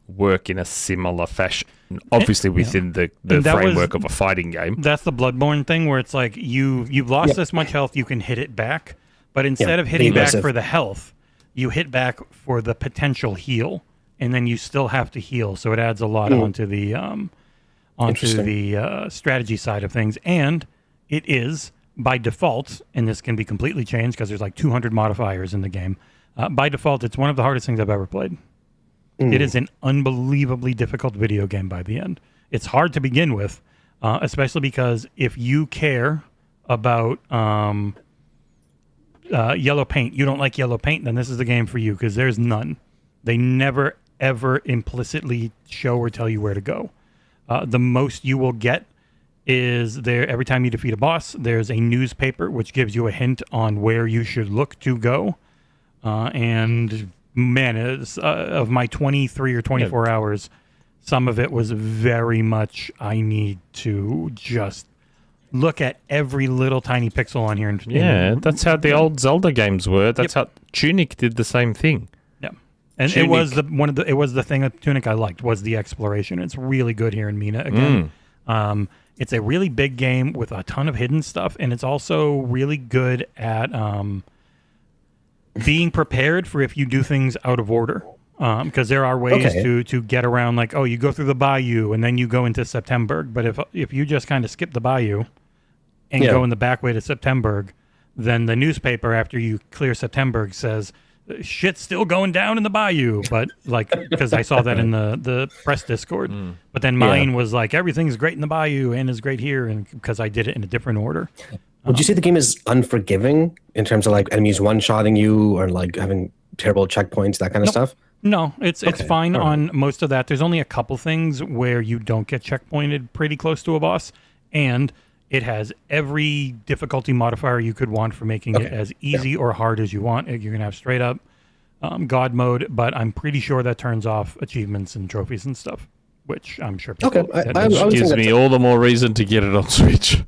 work in a similar fashion, obviously within the framework of a fighting game. That's the Bloodborne thing where it's like you've lost this much health, you can hit it back, but instead of hitting back for the health, you hit back for the potential heal, and then you still have to heal. So it adds a lot onto the strategy side of things, and it is by default, and this can be completely changed because there's like 200 modifiers in the game. By default, it's one of the hardest things I've ever played. It is an unbelievably difficult video game by the end. It's hard to begin with, especially because if you care about yellow paint, you don't like yellow paint, then this is the game for you, because there's none. They never, ever implicitly show or tell you where to go. The most you will get is there every time you defeat a boss, there's a newspaper which gives you a hint on where you should look to go. And man, of my 23 or 24 hours, some of it was very much, I need to just look at every little tiny pixel on here. That's how the old Zelda games were. That's how Tunic did the same thing. Yeah, and Tunic. it was the thing that Tunic I liked was the exploration. It's really good here in Mina again. It's a really big game with a ton of hidden stuff, and it's also really good at being prepared for if you do things out of order. Because there are ways to get around, like, you go through the bayou and then you go into Septemberg. But if you just kind of skip the bayou and go in the back way to Septemberg, then the newspaper after you clear Septemberg says shit's still going down in the bayou. But like, because I saw that in the press Discord. But then mine was like, everything's great in the bayou and is great here, and because I did it in a different order. Would you say the game is unforgiving in terms of like enemies one-shotting you or like having terrible checkpoints, that kind of stuff? No, it's fine on most of that. There's only a couple things where you don't get checkpointed pretty close to a boss, and it has every difficulty modifier you could want for making it as easy or hard as you want. You're going to have straight up God mode, but I'm pretty sure that turns off achievements and trophies and stuff, which I'm sure people... Which gives me all the more reason to get it on Switch.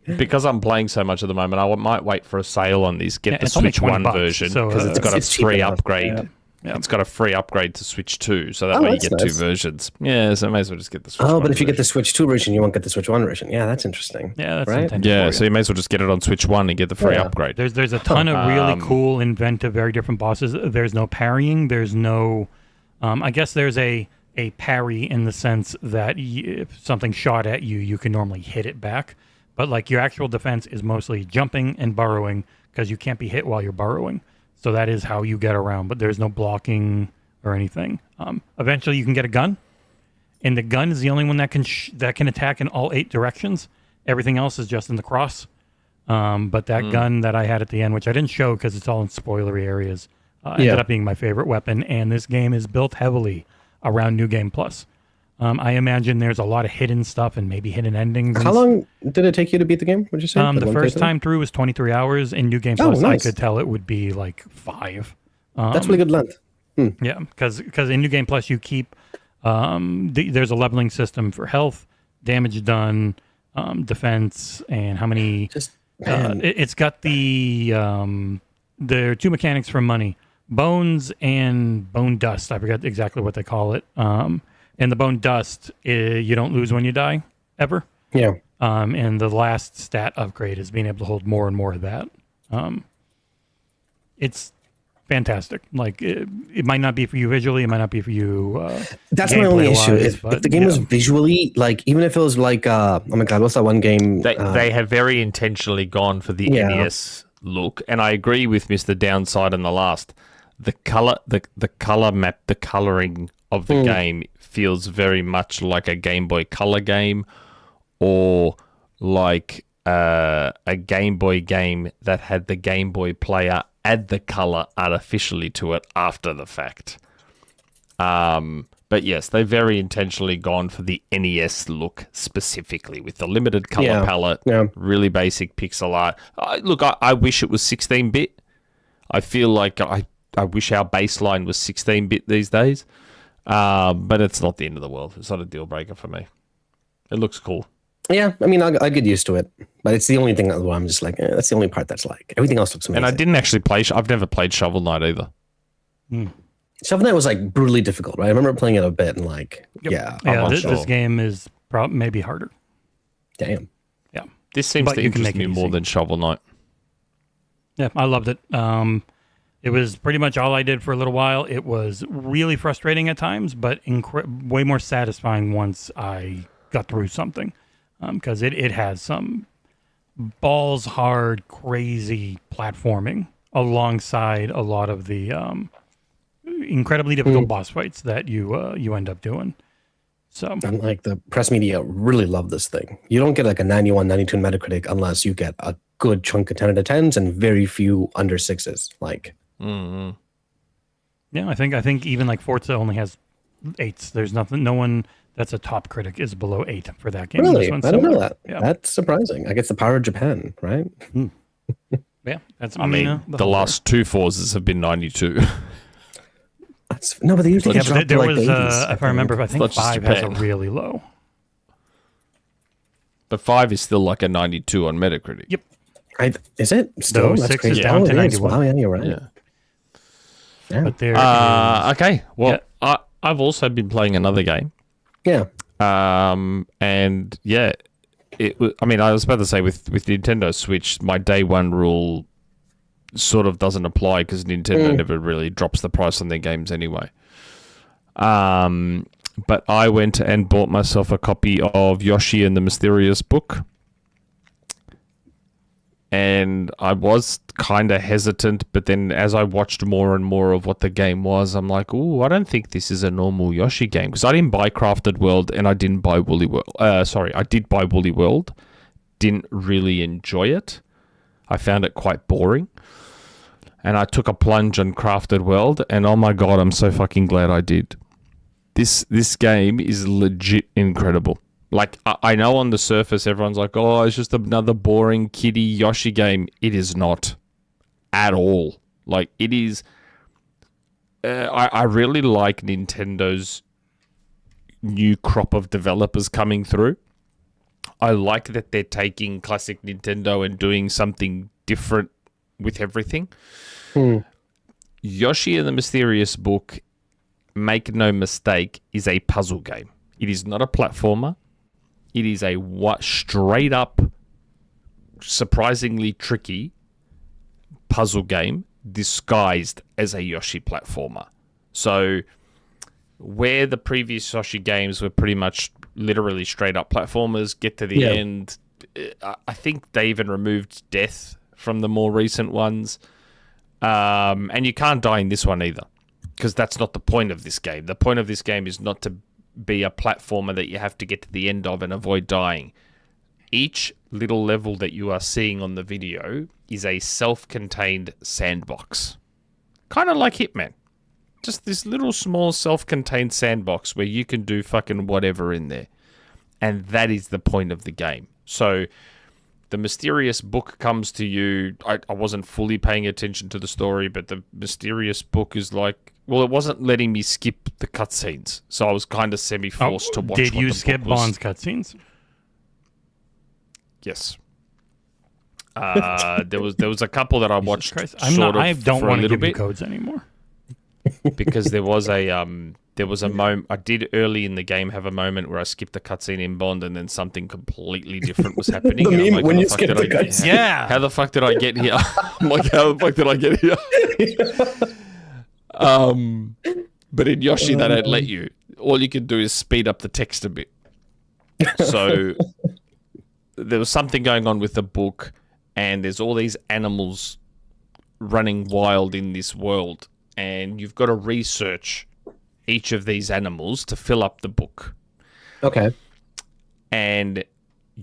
Because I'm playing so much at the moment, I might wait for a sale on this. Get the Switch 1 version, because it's got a free upgrade. Yeah. It's got a free upgrade to Switch 2, so that way you get two versions. Yeah, so I may as well just get the Switch 1 but if you version. get the Switch 2 version, you won't get the Switch 1 version. Yeah, that's interesting. Yeah, that's right? intended Yeah, for so you may as well just get it on Switch 1 and get the free upgrade. There's a ton of really cool, inventive, very different bosses. There's no parrying. There's no... I guess there's a parry in the sense that if something shot at you, you can normally hit it back. But like your actual defense is mostly jumping and burrowing, because you can't be hit while you're burrowing. So that is how you get around. But there's no blocking or anything. Eventually, you can get a gun, and the gun is the only one that can attack in all 8 directions. Everything else is just in the cross. But that gun that I had at the end, which I didn't show because it's all in spoilery areas, ended up being my favorite weapon. And this game is built heavily around New Game Plus. I imagine there's a lot of hidden stuff and maybe hidden endings. How long did it take you to beat the game, would you say? The first time through was 23 hours. In New Game Plus, I could tell it would be like 5. That's really good length. Yeah, because in New Game Plus, you keep... there's a leveling system for health, damage done, defense, and how many... it's got the... there are 2 mechanics for money. Bones and bone dust. I forget exactly what they call it. And the bone dust, you don't lose when you die, ever. Yeah. And the last stat upgrade is being able to hold more and more of that. It's fantastic. Like, it might not be for you visually, it might not be for you that's my only issue. If the game was yeah. visually, like, even if it was like, oh my god, what's that one game? They have very intentionally gone for the NES look, and I agree with Mr. Downside in the last. The color map, the coloring of the game feels very much like a Game Boy Color game, or like a Game Boy game that had the Game Boy player add the color artificially to it after the fact. But yes, they've very intentionally gone for the NES look specifically with the limited color palette, really basic pixel art. I wish it was 16-bit. I feel like I wish our baseline was 16-bit these days. But it's not the end of the world. It's not a deal breaker for me. It looks cool. Yeah, I mean, I get used to it, but it's the only thing that I'm just like, that's the only part that's like, everything else looks amazing. And I didn't actually play, I've never played Shovel Knight either. Shovel Knight was like brutally difficult, right? I remember playing it a bit and like, this game is maybe harder. Damn. Yeah. This seems to interest me more than Shovel Knight. Yeah, I loved it. It was pretty much all I did for a little while. It was really frustrating at times, but way more satisfying once I got through something. Because it has some balls hard, crazy platforming alongside a lot of the incredibly difficult boss fights that you end up doing. So, and like the press media really love this thing. You don't get like a 91, 92 Metacritic unless you get a good chunk of 10 out of 10s and very few under 6s. Like, yeah, I think even like Forza only has 8s. There's no one that's a top critic is below 8 for that game. Really? I don't know that. Yeah. That's surprising. I guess the power of Japan, right? Yeah, that's. I mean, the last 2 Forzas have been 92. No, but they usually get dropped to like was, 80s. if I remember, I think That's just 5 has a Japan. really low. But 5 is still like a 92 on Metacritic. Yep. Is it still? No, That's 6 crazy. is down to it is. 91. Wow, yeah, you're right. Yeah. But there Okay. Well, I've also been playing another game. Yeah. And yeah, I mean, I was about to say with Nintendo Switch, my day one rule sort of doesn't apply because Nintendo never really drops the price on their games anyway. But I went and bought myself a copy of Yoshi and the Mysterious Book. And I was kind of hesitant, but then as I watched more and more of what the game was, I'm like, ooh, I don't think this is a normal Yoshi game. Because I didn't buy Crafted World and I didn't buy Woolly World. I did buy Woolly World. Didn't really enjoy it. I found it quite boring. And I took a plunge on Crafted World, and oh my god, I'm so fucking glad I did. This game is legit incredible. Like, I know on the surface everyone's like, oh, it's just another boring kiddie Yoshi game. It is not. At all. Like, it is... I really like Nintendo's new crop of developers coming through. I like that they're taking classic Nintendo and doing something different with everything. Yoshi and the Mysterious Book, make no mistake, is a puzzle game. It is not a platformer. It is a straight up, surprisingly tricky puzzle game disguised as a Yoshi platformer. So, where the previous Yoshi games were pretty much literally straight up platformers, get to the end. I think they even removed death from the more recent ones. And you can't die in this one either, because that's not the point of this game. The point of this game is not to be a platformer that you have to get to the end of and avoid dying. Each little level that you are seeing on the video is a self-contained sandbox. Kind of like Hitman. Just this little small self-contained sandbox where you can do fucking whatever in there. And that is the point of the game. So the Mysterious Book comes to you. I wasn't fully paying attention to the story, but the Mysterious Book is like, well, it wasn't letting me skip the cutscenes, so I was kind of semi-forced to watch. Did you skip Bond's cutscenes? Yes. There was a couple that I watched. I don't want to give you codes anymore because there was a moment I did early in the game have a moment where I skipped the cutscene in Bond and then something completely different was happening. The meme like, when you skip the cutscene. Yeah. How the fuck did I get here? I'm like, how the fuck did I get here? But in Yoshi, they don't let you. All you can do is speed up the text a bit. So there was something going on with the book, and there's all these animals running wild in this world, and you've got to research each of these animals to fill up the book. Okay. And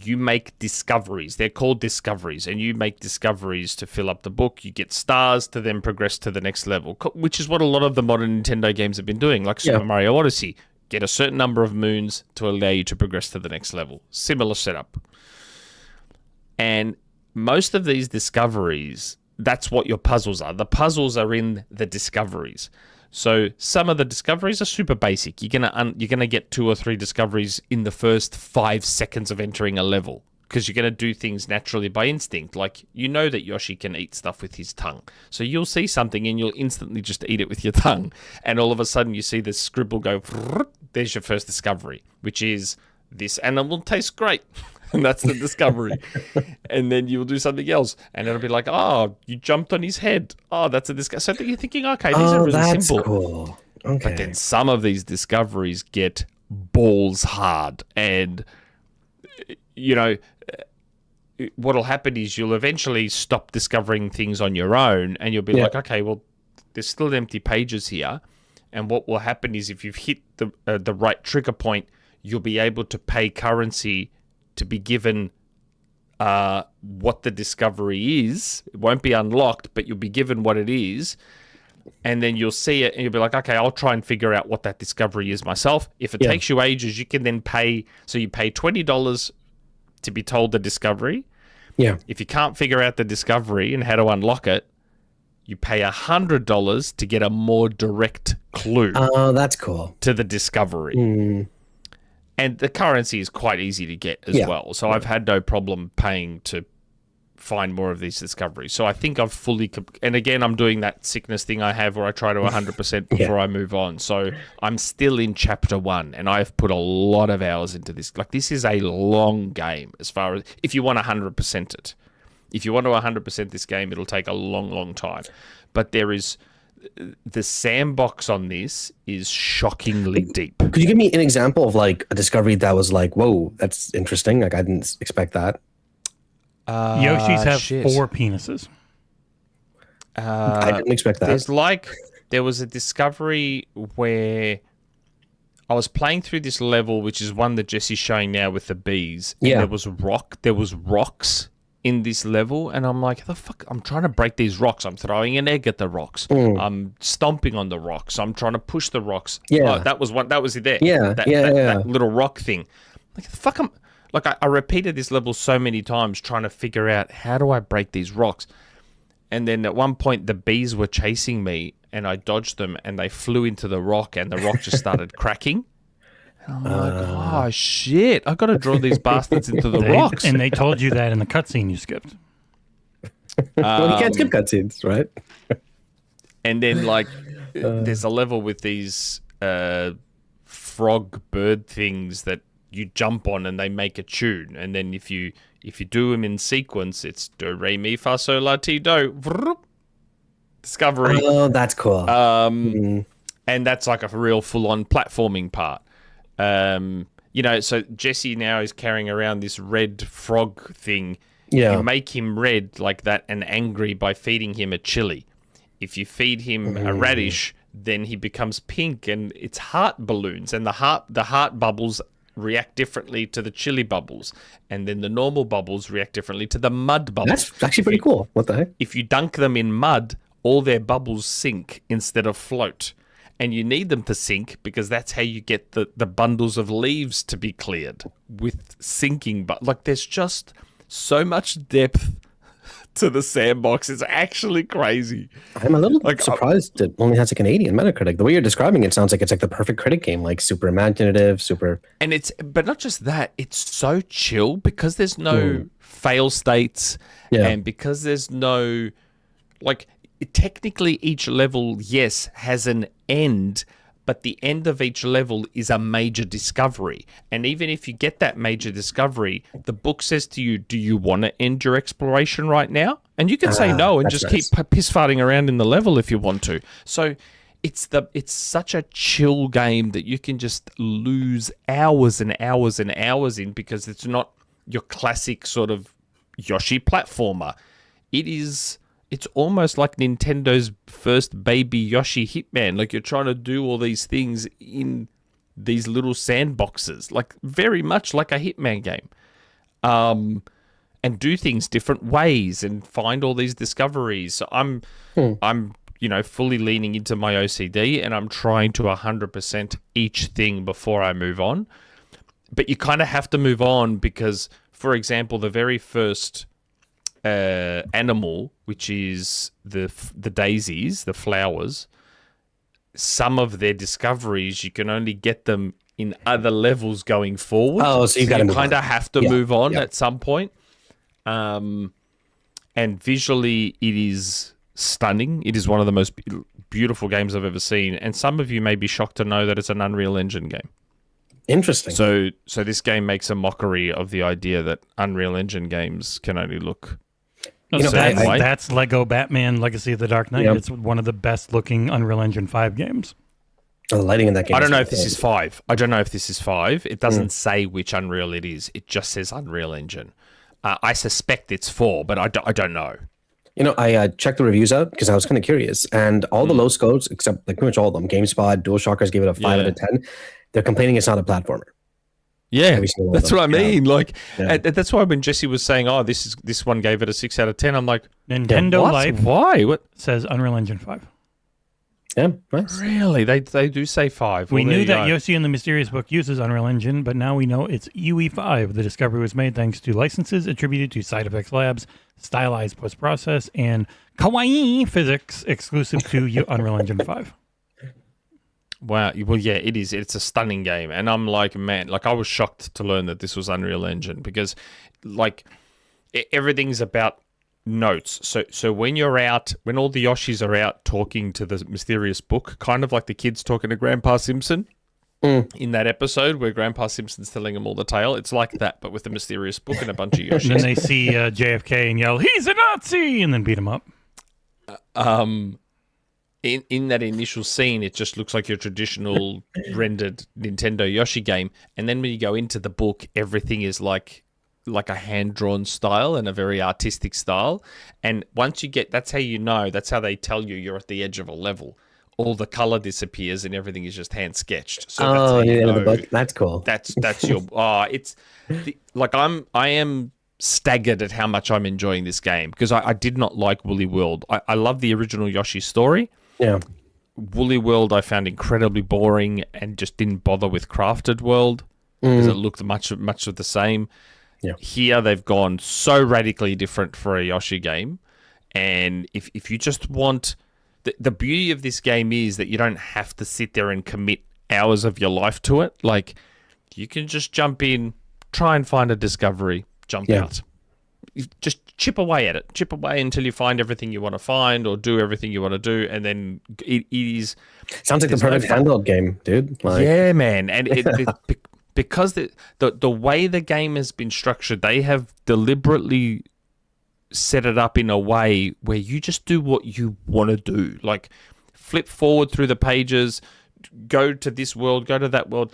you make discoveries. They're called discoveries, and you make discoveries to fill up the book. You get stars to then progress to the next level, which is what a lot of the modern Nintendo games have been doing, like Super Mario Odyssey. Get a certain number of moons to allow you to progress to the next level. Similar setup. And most of these discoveries, that's what your puzzles are. The puzzles are in the discoveries. So some of the discoveries are super basic. You're gonna get 2 or 3 discoveries in the first 5 seconds of entering a level, because you're gonna do things naturally by instinct. Like, you know that Yoshi can eat stuff with his tongue, so you'll see something and you'll instantly just eat it with your tongue, and all of a sudden you see the scribble go. There's your first discovery, which is this animal tastes great. And that's the discovery. And then you'll do something else, and it'll be like, oh, you jumped on his head. Oh, that's a discovery. So you're thinking, okay, these are really simple. Cool. Okay. But then some of these discoveries get balls hard. And, you know, what'll happen is you'll eventually stop discovering things on your own, and you'll be like, okay, well, there's still empty pages here. And what will happen is if you've hit the right trigger point, you'll be able to pay currency to be given what the discovery is. It won't be unlocked, but you'll be given what it is. And then you'll see it and you'll be like, okay, I'll try and figure out what that discovery is myself. If it takes you ages, you can then pay. So you pay $20 to be told the discovery. Yeah. If you can't figure out the discovery and how to unlock it, you pay $100 to get a more direct clue. Oh, that's cool. To the discovery. And the currency is quite easy to get as well. So I've had no problem paying to find more of these discoveries. So I think I've fully... And again, I'm doing that sickness thing I have where I try to 100% before I move on. So I'm still in chapter 1, and I've put a lot of hours into this. Like, this is a long game as far as... If you want 100% it. If you want to 100% this game, it'll take a long, long time. But there is... The sandbox on this is shockingly deep. Could you give me an example of like a discovery that was like, whoa, that's interesting? Like I didn't expect that. Yoshis have 4 penises. I didn't expect that. There was a discovery where I was playing through this level, which is one that Jesse's showing now with the bees. And there was rocks in this level, and I'm like, the fuck, I'm trying to break these rocks. I'm throwing an egg at the rocks. I'm stomping on the rocks. I'm trying to push the rocks. That was it there. That little rock thing. Like, the fuck, I repeated this level so many times trying to figure out, how do I break these rocks? And then at one point the bees were chasing me, and I dodged them, and they flew into the rock, and the rock just started cracking. I'm like, oh shit! I got to draw these bastards into the rocks. And they told you that in the cutscene you skipped. Well, you can't skip cutscenes, right? And then, like, there's a level with these frog bird things that you jump on, and they make a tune. And then if you do them in sequence, it's do re mi fa sol la ti do. Discovery. Oh, that's cool. And that's like a real full-on platforming part. So Jesse now is carrying around this red frog thing. Yeah. You make him red like that and angry by feeding him a chili. If you feed him a radish, then he becomes pink, and it's heart balloons, and the heart bubbles react differently to the chili bubbles, and then the normal bubbles react differently to the mud bubbles. That's actually pretty cool. What the heck? If you dunk them in mud, all their bubbles sink instead of float. And you need them to sink because that's how you get the bundles of leaves to be cleared with sinking. But like, there's just so much depth to the sandbox. It's actually crazy. I'm a little surprised it only has a Canadian Metacritic. The way you're describing it sounds like it's like the perfect critic game, like super imaginative, super. And but not just that, it's so chill because there's no fail states, and because there's no, like, technically each level, yes, has an end, but the end of each level is a major discovery. And even if you get that major discovery, the book says to you, do you want to end your exploration right now? And you can say no and just keep piss farting around in the level if you want to. So it's such a chill game that you can just lose hours and hours and hours in, because it's not your classic sort of Yoshi platformer. It's almost like Nintendo's first baby Yoshi Hitman. Like, you're trying to do all these things in these little sandboxes, like very much like a Hitman game, and do things different ways and find all these discoveries. So I'm fully leaning into my OCD, and I'm trying to 100% each thing before I move on. But you kind of have to move on because, for example, the very first animal, which is the daisies, the flowers, some of their discoveries you can only get them in other levels going forward. Oh, so you kind of have to move on at some point. And visually, it is stunning. It is one of the most beautiful games I've ever seen. And some of you may be shocked to know that it's an Unreal Engine game. Interesting. So this game makes a mockery of the idea that Unreal Engine games can only look. That's Lego Batman Legacy of the Dark Knight. Yep. It's one of the best looking Unreal Engine 5 games. Oh, the lighting in that game. I don't know if this is 5. It doesn't say which Unreal it is. It just says Unreal Engine. I suspect it's 4, but I don't know. I checked the reviews out because I was kind of curious, and all the low scores, except like pretty much all of them, GameSpot, DualShockers gave it a 5 out of 10. They're complaining it's not a platformer. Yeah, that's what I mean. That's why when Jesse was saying, "Oh, this one gave it a 6 out of 10," I'm like, Nintendo Life. Why? What says Unreal Engine 5? Yeah, nice. Really? They do say 5. We knew that Yoshi in the Mysterious Book uses Unreal Engine, but now we know it's UE5. The discovery was made thanks to licenses attributed to Side Effects Labs, stylized post-process, and kawaii physics exclusive to Unreal Engine 5. Wow. Well, yeah, it is. It's a stunning game. And I'm like, man, I was shocked to learn that this was Unreal Engine because, everything's about notes. So when you're out, when all the Yoshis are out talking to the mysterious book, kind of like the kids talking to Grandpa Simpson in that episode where Grandpa Simpson's telling them all the tale, it's like that, but with the mysterious book and a bunch of Yoshis. And then they see JFK and yell, "He's a Nazi!" and then beat him up. In that initial scene, it just looks like your traditional rendered Nintendo Yoshi game, and then when you go into the book, everything is like a hand-drawn style and a very artistic style. And once you get, that's how you know, that's how they tell you you're at the edge of a level. All the color disappears and everything is just hand-sketched. So that's how you know, the book. That's cool. That's your I am staggered at how much I'm enjoying this game because I did not like Woolly World. I love the original Yoshi story. Yeah. Woolly World I found incredibly boring and just didn't bother with Crafted World because it looked much of the same. Yeah. Here they've gone so radically different for a Yoshi game, and if you just want the beauty of this game is that you don't have to sit there and commit hours of your life to it. Like you can just jump in, try and find a discovery, jump out. You just chip away at it. Chip away until you find everything you want to find or do everything you want to do, and then it is... Sounds like the perfect handheld game, dude. Like... Yeah, man. And because the way the game has been structured, they have deliberately set it up in a way where you just do what you want to do. Like, flip forward through the pages, go to this world, go to that world,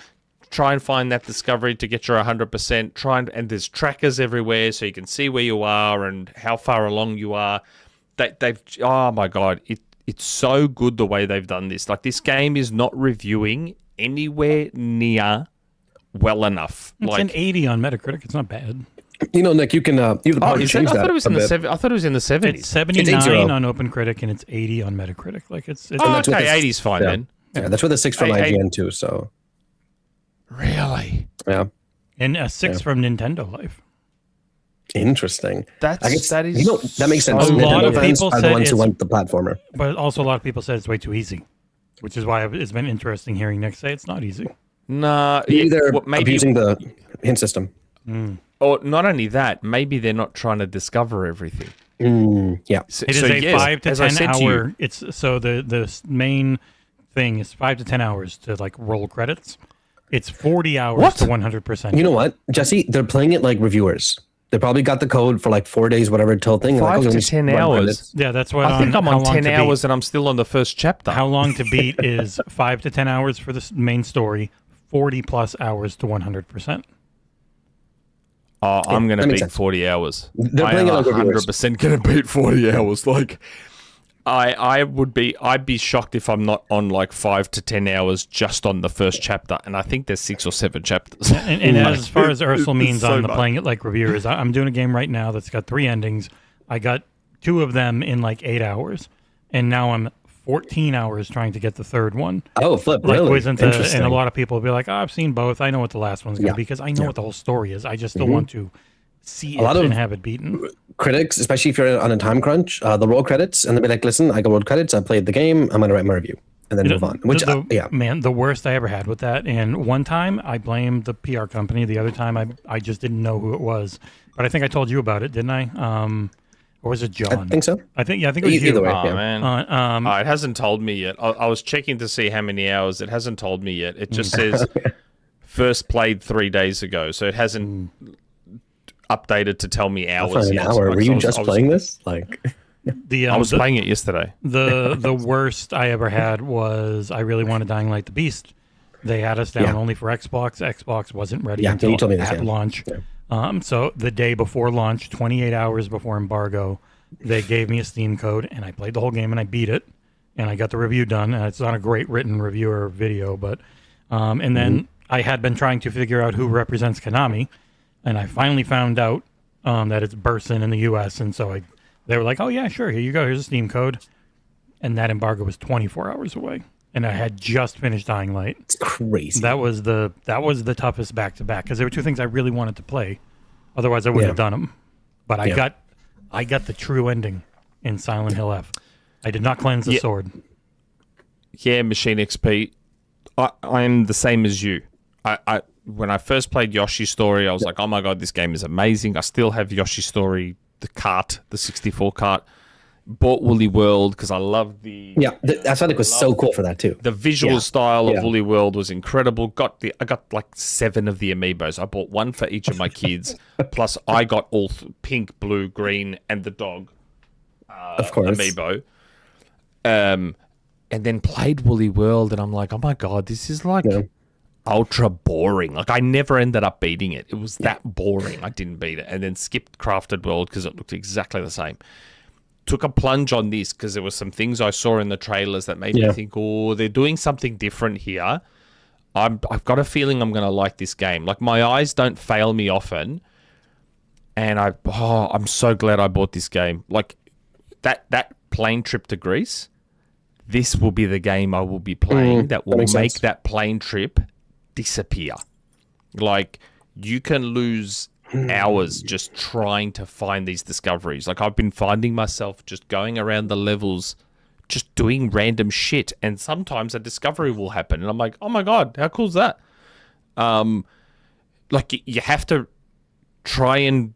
try and find that discovery to get your 100%. And there's trackers everywhere so you can see where you are and how far along you are. Oh my god, it's so good the way they've done this. Like, this game is not reviewing anywhere near well enough. It's like an 80 on Metacritic. It's not bad. You know, Nick, you can you I thought it was in the 70s. It's 79 on OpenCritic and it's 80 on Metacritic. Like it's okay, 80's fine then. Yeah, that's with a 6 from IGN too. So really, yeah, and a 6 from Nintendo Life. Interesting. That is that makes sense. A lot Nintendo of fans people are said the ones who it's- want the platformer. But also a lot of people said it's way too easy, which is why it's been interesting hearing Nick say it's not easy. nah. Maybe they're maybe abusing the hint system. or not only that, maybe they're not trying to discover everything. Yeah. So, It is a yes, 5 to as I 10 said to you, hour. It's so the main thing is 5 to 10 hours to like roll credits. It's 40 hours to 100%. You know what, Jesse? They're playing it like reviewers. They probably got the code for like 4 days, whatever, till thing. 5 like, to 10 run hours. credits. Yeah, that's what I think I'm how on long 10 to beat. hours and I'm still on the first chapter. How long to beat is 5 to 10 hours for the main story, 40 plus hours to 100%. Oh, I'm going to that makes beat sense. 40 hours. They're I playing am it like reviewers. 100% going to beat 40 hours. Like, I'd be shocked if I'm not on like 5 to 10 hours just on the first chapter. And I think there's 6 or 7 chapters. And as far as Aarsal means so on the much. playing it like reviewers, I'm doing a game right now that's got 3 endings. I got 2 of them in like 8 hours, and now I'm 14 hours trying to get the third one. Oh, flip! Like, Really? was into, Interesting. and a lot of people will be like, "Oh, I've seen both. I know what the last one's going to Yeah. be because I know what the whole story is. I just still want to see it lot of- and have it beaten." Critics, especially if you're on a time crunch, they'll roll credits and they'll be like, "Listen, I got rolled credits. I played the game. I'm going to write my review and then move on." Which, yeah, Man, the worst I ever had with that. And one time I blamed the PR company. The other time I just didn't know who it was. But I think I told you about it, didn't I? Or was it John? I think so. I think it was you. Either way, Oh, yeah. man. It hasn't told me yet. I was checking to see how many hours. It hasn't told me yet. It just says first played 3 days ago. So it hasn't updated to tell me hours For an yet. hour. Like, Were so you I was- just I was- playing this? Like, I was playing it yesterday. The worst I ever had was I really wanted Dying Light the Beast. They had us down Yeah. only for Xbox. Xbox wasn't ready Yeah, until you told me this, at yeah. launch. So the day before launch, 28 hours before embargo, they gave me a Steam code, and I played the whole game, and I beat it, and I got the review done. And it's not a great written review or video, but and then I had been trying to figure out who represents Konami, and I finally found out that it's Burson in the U.S. And so they were like, "Oh yeah, sure, here you go. Here's a Steam code," and that embargo was 24 hours away, and I had just finished Dying Light. it's crazy. That was the toughest back to back because there were 2 things I really wanted to play. Otherwise, I wouldn't have done them. But I got the true ending in Silent Hill F. I did not cleanse the sword. Yeah, Machine XP. I'm the same as you. When I first played Yoshi's Story, I was like, "Oh my god, this game is amazing." I still have Yoshi's Story cart, the 64 cart. Bought Woolly World because I love the aesthetic was so cool for that too. The visual style of Yeah. Woolly World was incredible. I got like 7 of the amiibos. I bought one for each of my kids. Plus, I got all pink, blue, green, and the dog. Of course. Amiibo. And then played Woolly World, and I'm like, oh my god, this is like ultra boring. Like I never ended up beating it. It was that boring. I didn't beat it, and then skipped Crafted World because it looked exactly the same. Took a plunge on this because there were some things I saw in the trailers that made me think, oh, they're doing something different here. I've got a feeling I'm going to like this game. Like, my eyes don't fail me often, and I'm so glad I bought this game. Like, that plane trip to Greece, this will be the game I will be playing that will make that plane trip disappear. Like, you can lose hours just trying to find these discoveries. Like, I've been finding myself just going around the levels, just doing random shit, and sometimes a discovery will happen, and I'm like, oh my god, how cool is that? Like, you have to try and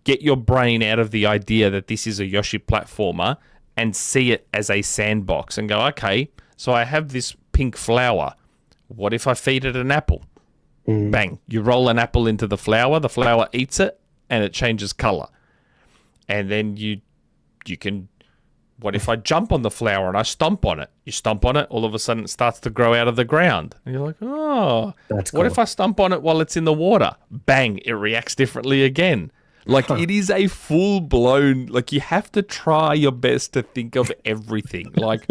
get your brain out of the idea that this is a Yoshi platformer and see it as a sandbox and go, okay, so I have this pink flower. What if I feed it an apple? Bang. You roll an apple into the flower eats it, and it changes color. And then you can, what if I jump on the flower and I stomp on it? You stomp on it, all of a sudden it starts to grow out of the ground. And you're like, oh, that's cool. What if I stomp on it while it's in the water? Bang, it reacts differently again. Like, it is a full-blown, like, you have to try your best to think of everything. Like,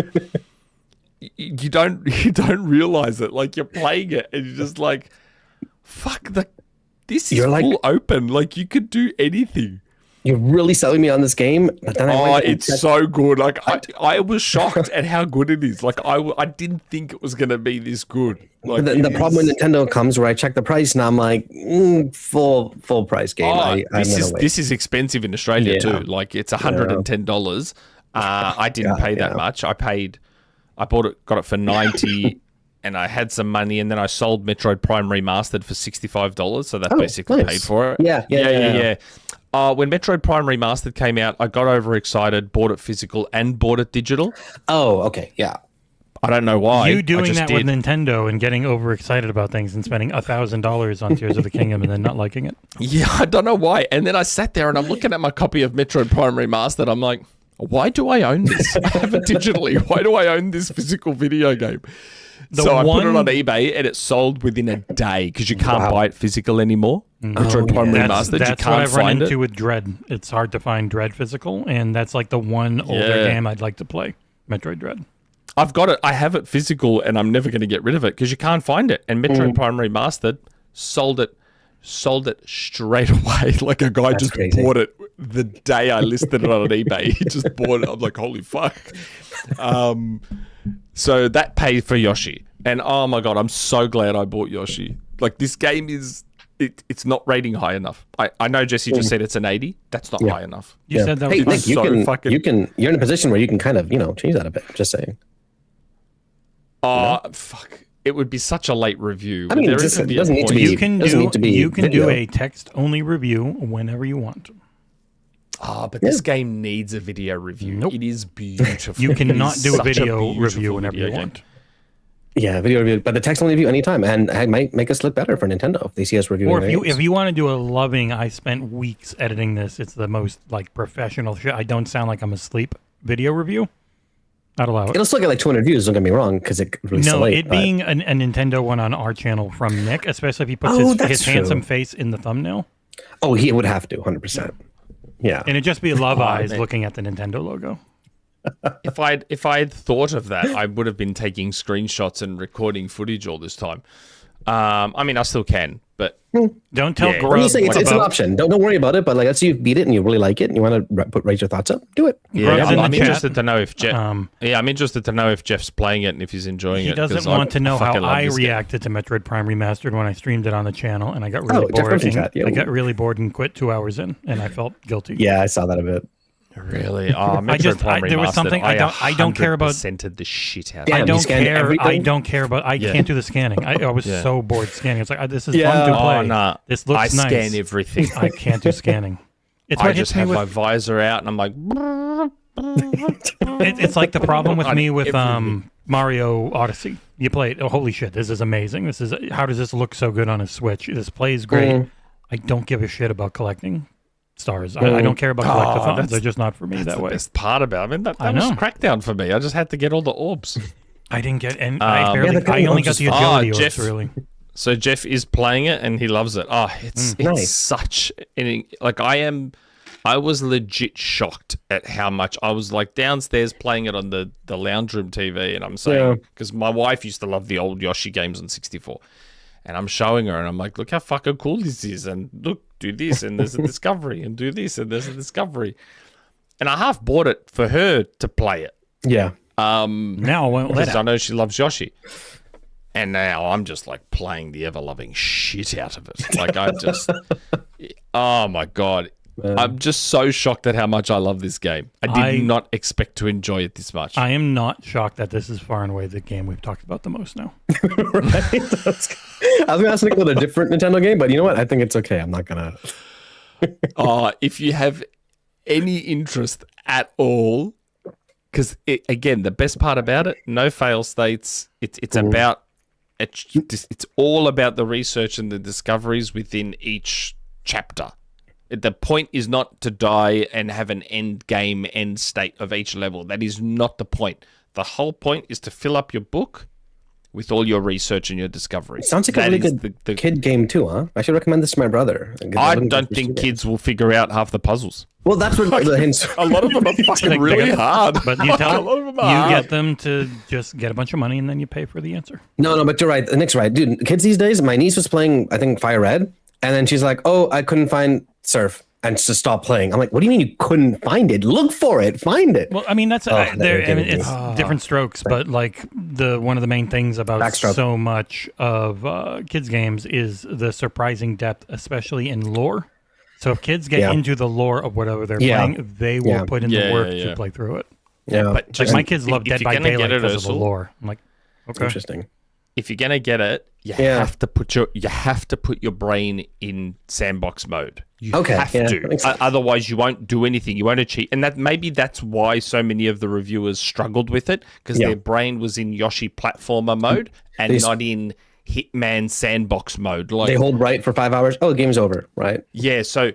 you don't realize it. Like, you're playing it and you're just like, fuck, this is full open. Like, you could do anything. You're really selling me on this game. But then it's so good. Like, I was shocked at how good it is. Like, I didn't think it was going to be this good. Like, the problem with Nintendo comes where I check the price and I'm like, full price game. This is expensive in Australia too. Like, it's $110. I didn't pay that much. I got it for $90. And I had some money, and then I sold Metroid Prime Remastered for $65, so that basically paid for it. Yeah. When Metroid Prime Remastered came out, I got overexcited, bought it physical, and bought it digital. Oh, okay, yeah. I don't know why. You doing that with Nintendo and getting overexcited about things and spending $1,000 on Tears of the Kingdom and then not liking it. Yeah, I don't know why. And then I sat there and I'm looking at my copy of Metroid Prime Remastered. I'm like, why do I own this? I have it digitally. Why do I own this physical video game? I put it on eBay and it sold within a day because you can't buy it physical anymore. Metroid Prime Remastered, you can't find it. That's what I've run into with Dread. It's hard to find Dread physical, and that's like the one older game I'd like to play, Metroid Dread. I've got it. I have it physical, and I'm never going to get rid of it because you can't find it. And Metroid Prime Remastered sold it straight away. Like, a guy just bought it the day I listed it on eBay. He just bought it. I'm like, holy fuck. So that paid for Yoshi. And oh my god, I'm so glad I bought Yoshi. Like, this game is... It's not rating high enough. I know Jesse just said it's an 80. That's not high enough. You said that was Nick, you're in a position where you can kind of, change that a bit. Just saying. Fuck. It would be such a late review. I mean, it doesn't need to be. You can do a text-only review whenever you want. But this game needs a video review. Nope. It is beautiful. You cannot do a video review whenever you want. Yeah, video review, but the text only review anytime, and it might make us look better for Nintendo if they see us reviewing. Or if you want to do a loving, I spent weeks editing this. It's the most like professional shit. I don't sound like I'm asleep. Video review, I'd allow it. It'll still get like 200 views. Don't get me wrong, because it released so late. Being a Nintendo one on our channel from Nick, especially if he puts his handsome face in the thumbnail. Oh, he would have to 100%. Yeah, and it'd just be love eyes looking at the Nintendo logo. If I'd thought of that, I would have been taking screenshots and recording footage all this time. I mean, I still can, but don't tell Grub. It's an option. Don't worry about it. But like, let's say you beat it and you really like it and you want to write your thoughts up. Do it. Yeah, I'm interested to know if Jeff. I'm interested to know if Jeff's playing it and if he's enjoying it. He doesn't want to know how I reacted to Metroid Prime Remastered when I streamed it on the channel, and I got really bored. I got really bored and quit 2 hours in, and I felt guilty. Yeah, I saw that a bit. Really? Oh, Metroid Prime Remastered. There was something I don't care about. Centered the shit out. I don't care about. I can't do the scanning. I was so bored scanning. It's like this is fun to play. Nah. This looks nice. I scan everything. I can't do scanning. It's I what just hits me have with my visor out and I'm like, it's like the problem with me with everything. Mario Odyssey. You play it. Oh, holy shit! This is amazing. How does this look so good on a Switch? This plays great. I don't give a shit about collecting stars. I don't care about collectathons. They're just not for me that the way. best part about it. I mean, that I was know. Crackdown for me. I just had to get all the orbs. I didn't get, and yeah, I only got the agility orbs, really. So Jeff is playing it and he loves it. Oh, it's Nice. such like I was legit shocked at how much I was like downstairs playing it on the lounge room TV, and I'm saying because my wife used to love the old Yoshi games on 64, and I'm showing her and I'm like, look how fucking cool this is, and look, do this and there's a discovery, and do this and there's a discovery, and I half bought it for her to play it. Yeah. Now I won't let Because I it. know she loves Yoshi. And now I'm just like playing the ever-loving shit out of it. Like I just, oh my God. I'm just so shocked at how much I love this game. I did not expect to enjoy it this much. I am not shocked that this is far and away the game we've talked about the most now. Right? I was going to ask Nick with a different Nintendo game, but you know what? I think it's okay. I'm not going to. If you have any interest at all, because again, the best part about it, no fail states. It's about, it's all about the research and the discoveries within each chapter. The point is not to die and have an end game, end state of each level. That is not the point. The whole point is to fill up your book with all your research and your discoveries. Sounds like a really good kid game too, huh? I should recommend this to my brother. I don't think kids will figure out half the puzzles. Well, that's what the hints. A lot of them are fucking really hard. But you tell A lot of them are hard. get them to just get a bunch of money and then you pay for the answer. No, but you're right. Nick's right. Dude, kids these days, my niece was playing, I think, Fire Red, and then she's like, oh, I couldn't find Surf, and just stop playing. I'm like, what do you mean you couldn't find it? Look for it. Find it. Well, I mean, that's it's Ah. different strokes, but like one of the main things about Backstroke. so much of kids games is the surprising depth, especially in lore. So if kids get into the lore of whatever they're playing, they will put in the work to play through it. Yeah. But Like my kids love if Dead you're by gonna Daylight get it, because of the Aarsal, lore. I'm like, okay. Interesting. if you're gonna get it, you have to put your brain in sandbox mode. You have to. Otherwise, you won't do anything. You won't achieve. And that's why so many of the reviewers struggled with it, because their brain was in Yoshi platformer mode and not in Hitman sandbox mode. Like they hold right for 5 hours. Oh, the game's over, right? Yeah. So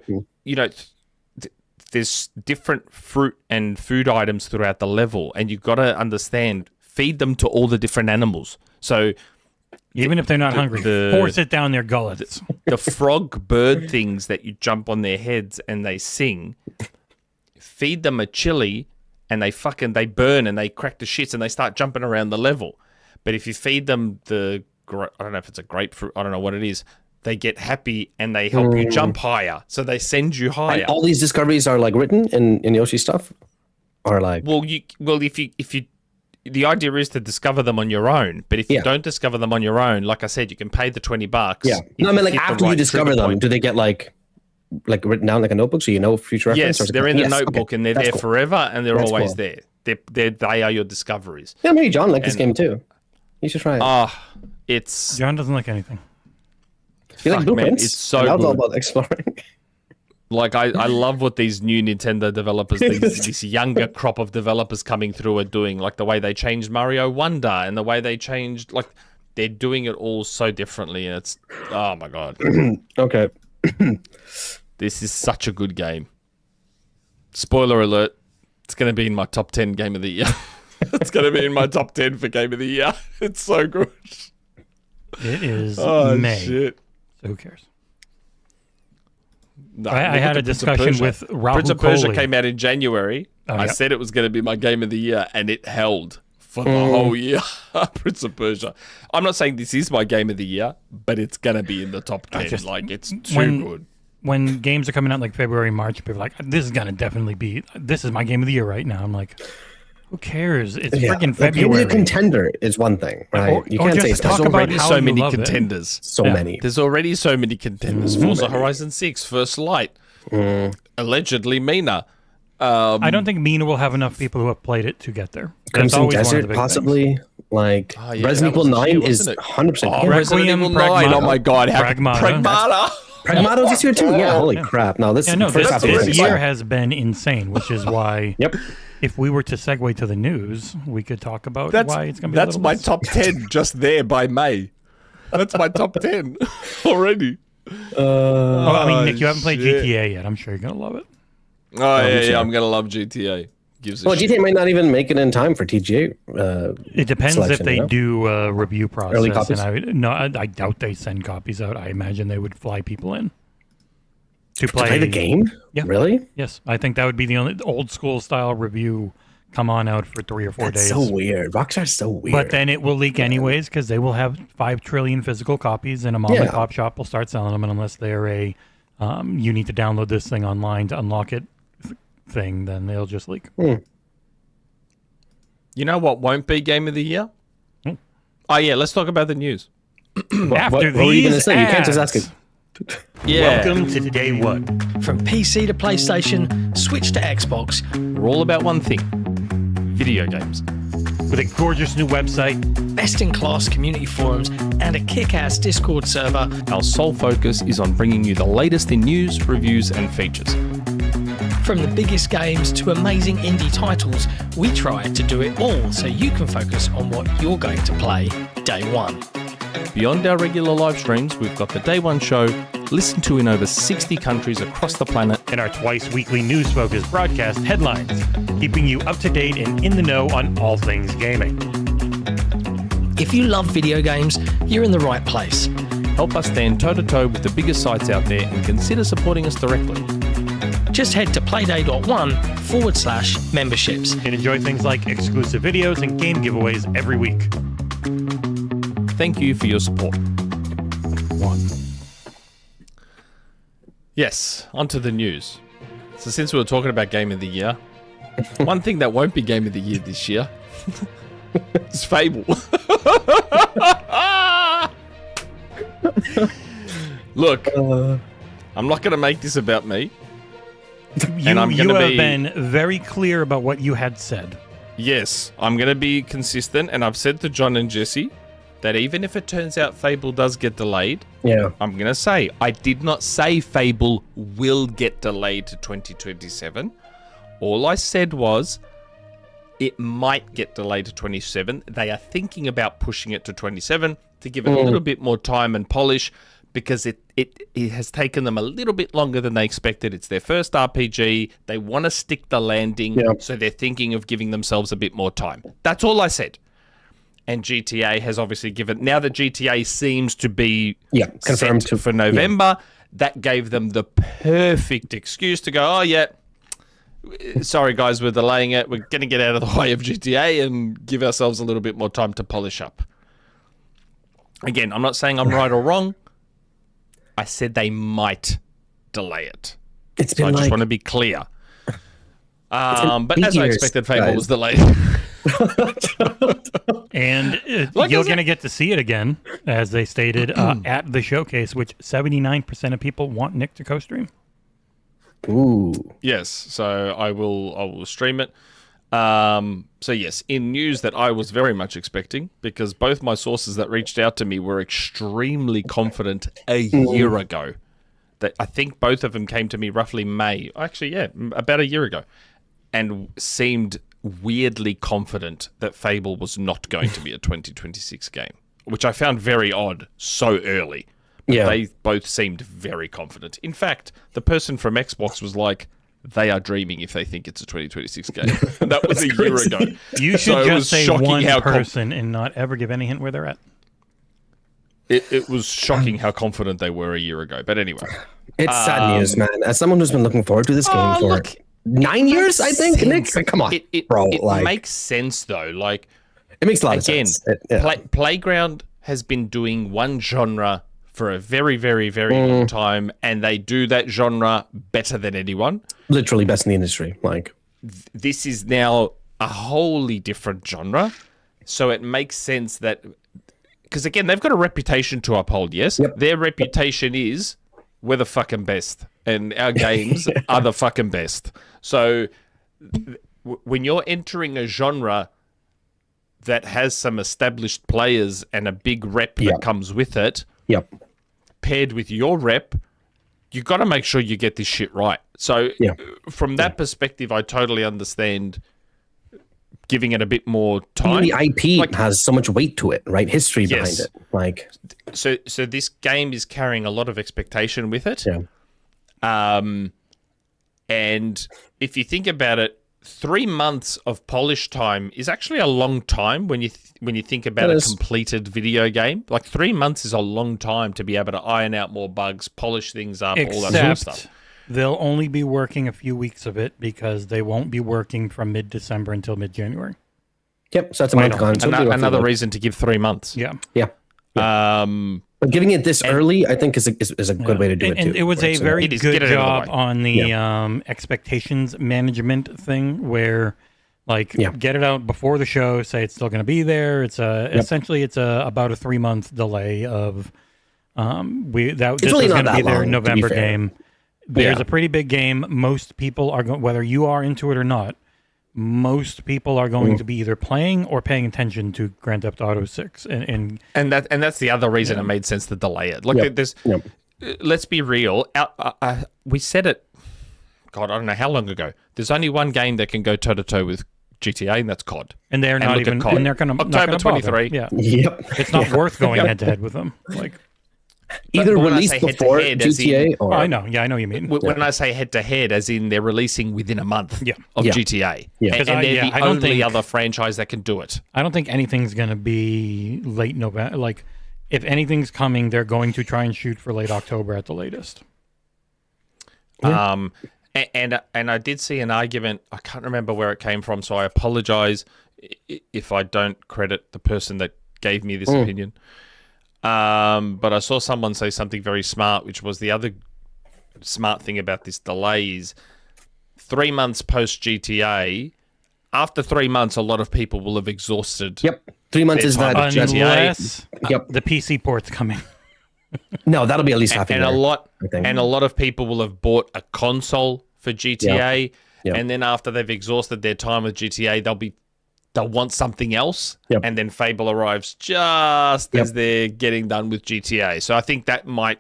there's different fruit and food items throughout the level, and you've got to understand, feed them to all the different animals. So even if they're not hungry, force it down their gullets. The frog bird things that you jump on their heads and they sing, feed them a chili and they burn and they crack the shits and they start jumping around the level. But if you feed them I don't know if it's a grapefruit, I don't know what it is, they get happy and they help you jump higher. So they send you higher. And all these discoveries are like written in Yoshi stuff? Or like if you the idea is to discover them on your own, but if you don't discover them on your own, like I said, you can pay the $20. Yeah. No, I mean, like after you discover them, do they get like written down like a notebook so you know future reference? Yes, they're in the notebook and they're That's there cool. forever and they're That's always cool. there. They are your discoveries. Yeah, maybe John liked this game too. You should try it. It's John doesn't like anything. You like blueprints? it's so that was all good. about exploring. Like I love what these new Nintendo developers, this younger crop of developers coming through are doing. Like the way they changed Mario Wonder and the way they changed, like they're doing it all so differently. And it's, oh my God, Okay. this is such a good game. Spoiler alert, it's going to be in my top 10 game of the year. It's going to be in my top 10 for game of the year. It's so good. It is Oh May. shit. So who cares? No, I look had at a Prince of discussion Persia. with Rahul Prince of Persia Kohli. came out in January. I yeah. said it was going to be my game of the year, and it held for the whole year. Prince of Persia. I'm not saying this is my game of the year, but it's going to be in the top 10. It's too good. When games are coming out like February, March, people are like, this is going to definitely be, this is my game of the year right now. I'm like, who cares? It's freaking February. Maybe a contender is one thing, right? You or can't say just talk there's about already how So you many love it. contenders. so many. There's already so many contenders. Forza Horizon 6, First Light, allegedly Mina. I don't think Mina will have enough people who have played it to get there. That's Crimson always one of the Desert, big possibly. Like yeah, Resident that Evil was 9 new, is wasn't it? 100%. Oh, yeah. Resident Requiem, Evil 9. Pragmata. Oh my God. Pragmata. Pragmata. Pragmatos this year too. Yeah, holy crap! No, this Yeah, no, first half of the this year. year has been insane, which is why Yep. if we were to segue to the news, we could talk about That's why it's going to be a little my bit- top 10 just there by May. That's my top 10 already. Oh, I mean, Nick, you haven't played shit. GTA yet. I'm sure you're going to love it. Oh, yeah, sure. I'm going to love GTA. Gives a Well, shit. GTA might not even make it in time for TGA. It depends selection, if they you know? do a review process. Early copies? And I doubt they send copies out. I imagine they would fly people in to To play the game. Yeah. Really? Yes, I think that would be the only old school style review. Come on out for 3 or 4 That's days. so weird. Rockstar's so weird. But then it will leak anyways because they will have 5 trillion physical copies, and a mom and pop shop will start selling them. And unless they're a you need to download this thing online to unlock it thing, then they'll just leak. You know what won't be Game of the Year? Hmm. Oh, yeah, let's talk about the news. After what were you going to these say? You can't just ask ads, it. Yeah. Welcome to Day One. From PC to PlayStation, Switch to Xbox, We're all about one thing. Video games. With a gorgeous new website, best-in-class community forums, and a kick-ass Discord server, Our sole focus is on bringing you the latest in news, reviews, and features. from the biggest games to amazing indie titles, we try to do it all so you can focus on what you're going to play day one. Beyond our regular live streams, we've got the Day One show, listened to in over 60 countries across the planet. and our twice weekly news-focused broadcast headlines, keeping you up to date and in the know on all things gaming. If you love video games, you're in the right place. Help us stand toe-to-toe with the biggest sites out there and consider supporting us directly. Just head to playday.one/memberships. And enjoy things like exclusive videos and game giveaways every week. Thank you for your support. One. Yes, onto the news. So since we were talking about Game of the Year, one thing that won't be Game of the Year this year is Fable. Look, I'm not going to make this about me. And I'm You gonna have be- been very clear about what you had said. Yes, I'm going to be consistent, and I've said to John and Jesse that even if it turns out Fable does get delayed, Yeah. I'm going to say, I did not say Fable will get delayed to 2027. All I said was it might get delayed to 27. They are thinking about pushing it to 27 to give it a little bit more time and polish because it has taken them a little bit longer than they expected. It's their first RPG. They want to stick the landing, Yep. so they're thinking of giving themselves a bit more time. That's all I said. And GTA has obviously given, now that GTA seems to be Yeah, confirmed set for November, that gave them the perfect excuse to go, oh yeah, sorry guys, we're delaying it. We're going to get out of the way of GTA and give ourselves a little bit more time to polish up. Again, I'm not saying I'm right or wrong. I said they might delay it. It's So I been just like want to be clear. been But as I years, expected, Fable guys. was delayed. And Like I you're said- going to get to see it again, as they stated, at the showcase, which 79% of people want Nick to co-stream. ooh. Yes, so I will stream it. So yes, in news that I was very much expecting, because both my sources that reached out to me were extremely confident a year ago. That I think both of them came to me roughly May. Actually, yeah, about a year ago, and seemed weirdly confident that Fable was not going to be a 2026 game, which I found very odd so early. Yeah. They both seemed very confident. In fact, the person from Xbox was like, they are dreaming if they think it's a 2026 game. And that was a year ago. You should So it was just say shocking one how person and not ever give any hint where they're at. It was shocking how confident they were a year ago. But anyway. It's sad news, man. As someone who's been looking forward to this game for look, 9 years, I think, Nick. Like, come on, It bro. it like, makes sense, though. Like, it makes a lot again, of sense. Yeah. Playground has been doing one genre for a very, very, very long time, and they do that genre better than anyone. Literally best in the industry. Like, This is now a wholly different genre, so it makes sense that, because again, they've got a reputation to uphold. Yes, Yep. Their reputation is we're the fucking best, and our games are the fucking best. So when you're entering a genre that has some established players and a big rep Yeah. that comes with it, yep. paired with your rep, you got to make sure you get this shit right. So Yeah. from that perspective, I totally understand giving it a bit more I time. mean, the IP Like- has so much weight to it, right? History Yes. behind it. Like, So this game is carrying a lot of expectation with it. yeah. And if you think about it, 3 months of polish time is actually a long time when you think about It a is. completed video game. Like 3 months is a long time to be able to iron out more bugs, polish things up, all that sort of Except stuff. they'll only be working a few weeks of it because they won't be working from mid-December until mid-January. Yep. So that's a month gone. So it'll be roughly Another like- reason to give 3 months. Yeah. Yeah. But giving it this early, I think, is a good way to do it, And too. it was right? a So- very It is, good get it out of job the way. on the expectations management thing where, like, Yeah. get it out before the show, say it's still going to be there. It's essentially about a 3-month delay of this really was not going to be that their long, to be November fair. game. There's Yeah. a pretty big game. Most people are going, whether you are into it or not, most people are going to be either playing or paying attention to Grand Theft Auto 6. And And that's the other reason it made sense to delay it. Like Yep. there's, Yep. let's be real. We said it. God, I don't know how long ago. There's only one game that can go toe to toe with GTA, and that's COD. and they're not look at even, COD. and they're going to October 23. Yeah. Yep. It's not worth going head to head with them. Like, Either but when I released say head to before head, as GTA in- or... I know. Yeah, I know what you mean. When I say head to head, as in they're releasing within a month Yeah. of Yeah. GTA. Yeah. And, 'Cause and I- they're yeah, the I don't only think- other franchise that can do it. I don't think anything's going to be late November. Like, if anything's coming, they're going to try and shoot for late October at the latest. And I did see an argument. I can't remember where it came from, so I apologize if I don't credit the person that gave me this opinion. But I saw someone say something very smart, which was the other smart thing about this delay is 3 months post GTA. After 3 months, a lot of people will have exhausted. Yep. 3 months is Their that... time on GTA. Unless Yep. the PC port's coming. No, that'll be at least half a And year. I think. a lot of people will have bought a console for GTA, Yeah. and then after they've exhausted their time with GTA, they'll want something else, Yep. and then Fable arrives just Yep. as they're getting done with GTA. So I think that might.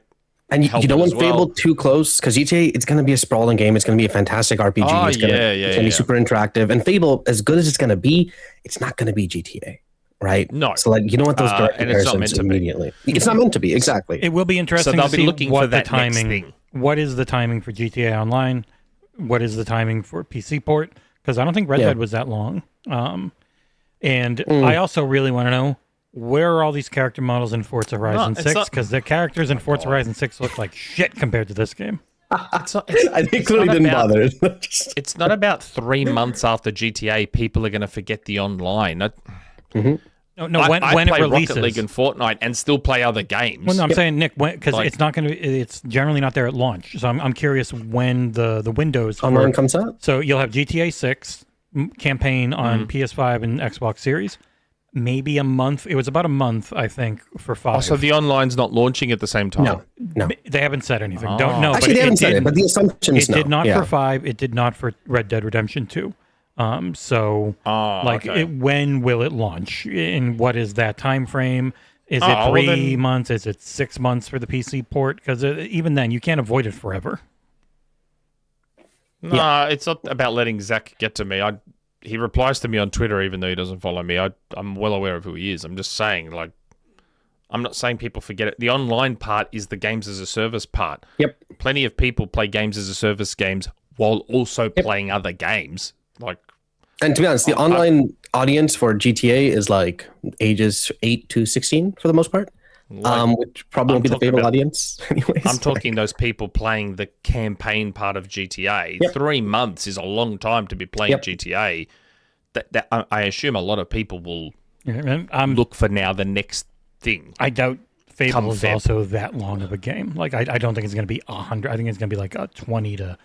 And you help don't it want as well. Fable too close because GTA, it's going to be a sprawling game. It's going to be a fantastic RPG. Oh, it's going yeah, to be super interactive. And Fable, as good as it's going to be, it's not going to be GTA, right? No. So like, you don't want those direct and it's not comparisons meant to be. immediately. It's not meant to be, exactly. It will be interesting they'll to be see looking what for the that next timing. thing. What is the timing for GTA Online? What is the timing for PC port? Because I don't think Red Yeah. Dead was that long. And I also really want to know, where are all these character models in Forza Horizon it's 6? not- Because the characters in Forza Horizon 6 look like shit compared to this game. It's not, it's, I think it's clearly not didn't about- bother. It's not about 3 months after GTA. People are going to forget the online. No, I when play it releases. Rocket League and Fortnite and still play other games. Well, no, I'm saying, Nick, because Like- it's not going to. It's generally not there at launch. So I'm curious when the windows Online comes out? So you'll have GTA 6 campaign on Mm-hmm. PS5 and Xbox Series. Maybe a month. It was about a month, I think, for 5. Oh, so the online's not launching at the same time. No. They haven't said anything. Oh. Don't know. Actually, they haven't said it, but the assumptions It did not yeah. for 5. It did not for Red Dead Redemption 2. So, okay. when will it launch? And what is that time frame? Is Oh, it well 3 then- months? Is it 6 months for the PC port? Because even then, you can't avoid it forever. No, it's not about letting Zach get to me. He replies to me on Twitter, even though he doesn't follow me. I'm well aware of who he is. I'm just saying, like, I'm not saying people forget it. The online part is the games as a service part. Yep. Plenty of people play games as a service games while also playing other games. Like, And to be honest, the online audience for GTA is like ages 8 to 16 for the most part, which probably I'm won't be the talking Fable about- audience anyways. I'm talking those people playing the campaign part of GTA. Yep. 3 months is a long time to be playing Yep. GTA. That I assume a lot of people will I'm look for now the next thing. I doubt Fable Come is Feb. also that long of a game. Like, I don't think it's going to be 100. I think it's going to be like a 20 to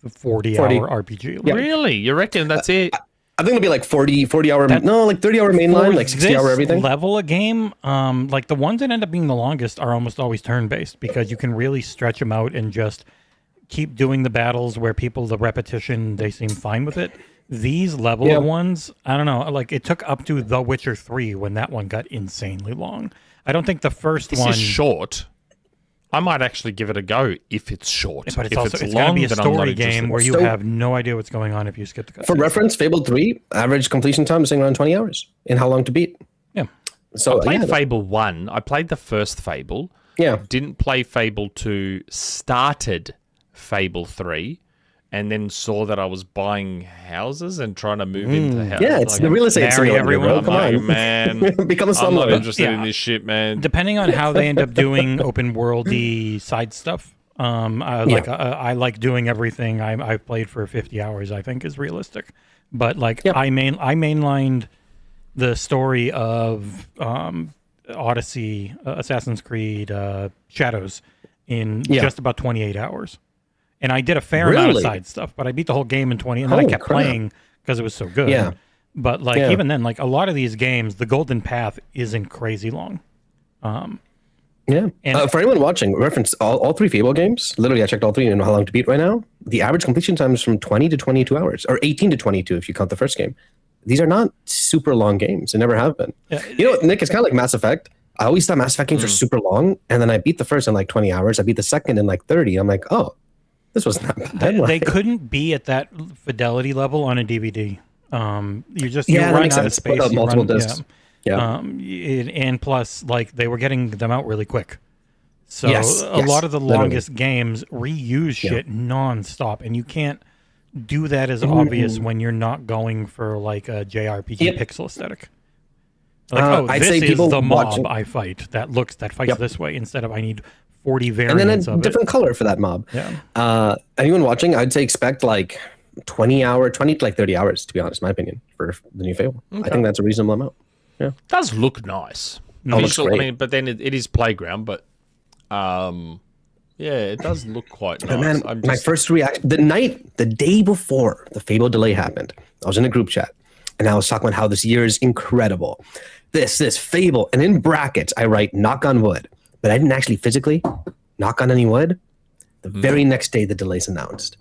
40 hour RPG. Yeah. Really? You reckon that's it? I think it'll be like 40 hour, no, like 30 hour mainline, For like 60 hour this everything. level of game, like the ones that end up being the longest are almost always turn based because you can really stretch them out and just keep doing the battles where the repetition, they seem fine with it. These level Yeah. ones, I don't know, like it took up to The Witcher 3 when that one got insanely long. I don't think the first This one is short. I might actually give it a go if it's short. But it's if also it's it's long, going to be a then I'm not story interested. game where you So- have no idea what's going on if you skip the cutscenes. For reference, Fable 3, average completion time is saying around 20 hours in how long to beat. Yeah. So I played yeah, Fable 1. I played the first Fable. yeah. Didn't play Fable 2. Started Fable 3. And then saw that I was buying houses and trying to move into houses. Yeah, it's the real estate marry simulator, everyone. bro. I'm Come like, on. man, Become a I'm not slumlord. interested in Yeah. this shit, man. Depending on how they end up doing open worldy side stuff, I like doing everything I've played for 50 hours. I think is realistic, but like I mainlined the story of Odyssey, Assassin's Creed, Shadows in just about 28 hours, and I did a fair amount of Really? side stuff, but I beat the whole game in 20, and then I Holy kept crap. playing because it was so good. Yeah. But like Yeah. even then, like a lot of these games, the golden path isn't crazy long. Yeah. And- For anyone watching, reference all 3 Fable games. Literally, I checked all 3 and know how long to beat right now. The average completion time is from 20 to 22 hours, or 18 to 22 if you count the first game. These are not super long games. They never have been. You know what, Nick? It's kind of like Mass Effect. I always thought Mass Effect games were super long, and then I beat the first in like 20 hours. I beat the second in like 30. I'm like, oh, this wasn't that bad. They couldn't be at that fidelity level on a DVD. You just Yeah, you that run makes out of sense. space. you Multiple run- discs. Yeah. And plus, like they were getting them out really quick. So Yes, a yes, lot of the literally. longest games reuse shit nonstop, and you can't do that as obvious when you're not going for like a JRPG Yep. pixel aesthetic. Like, I'd this say is people the mob watching- I fight that fights Yep. this way instead of I need 40 and variants then a of different color for that mob. Yeah. Anyone watching, I'd say expect like 20 to like 30 hours, to be honest, in my opinion, for the new Fable. I think that's a reasonable amount. It does look nice. Oh, it looks Visual- great. I mean, but then it is Playground, but yeah, it does look quite nice. But man, I'm my just, first reaction, the day before the Fable delay happened, I was in a group chat and I was talking about how this year is incredible. This Fable, and in brackets, I write knock on wood, but I didn't actually physically knock on any wood. The very next day, the delay's announced.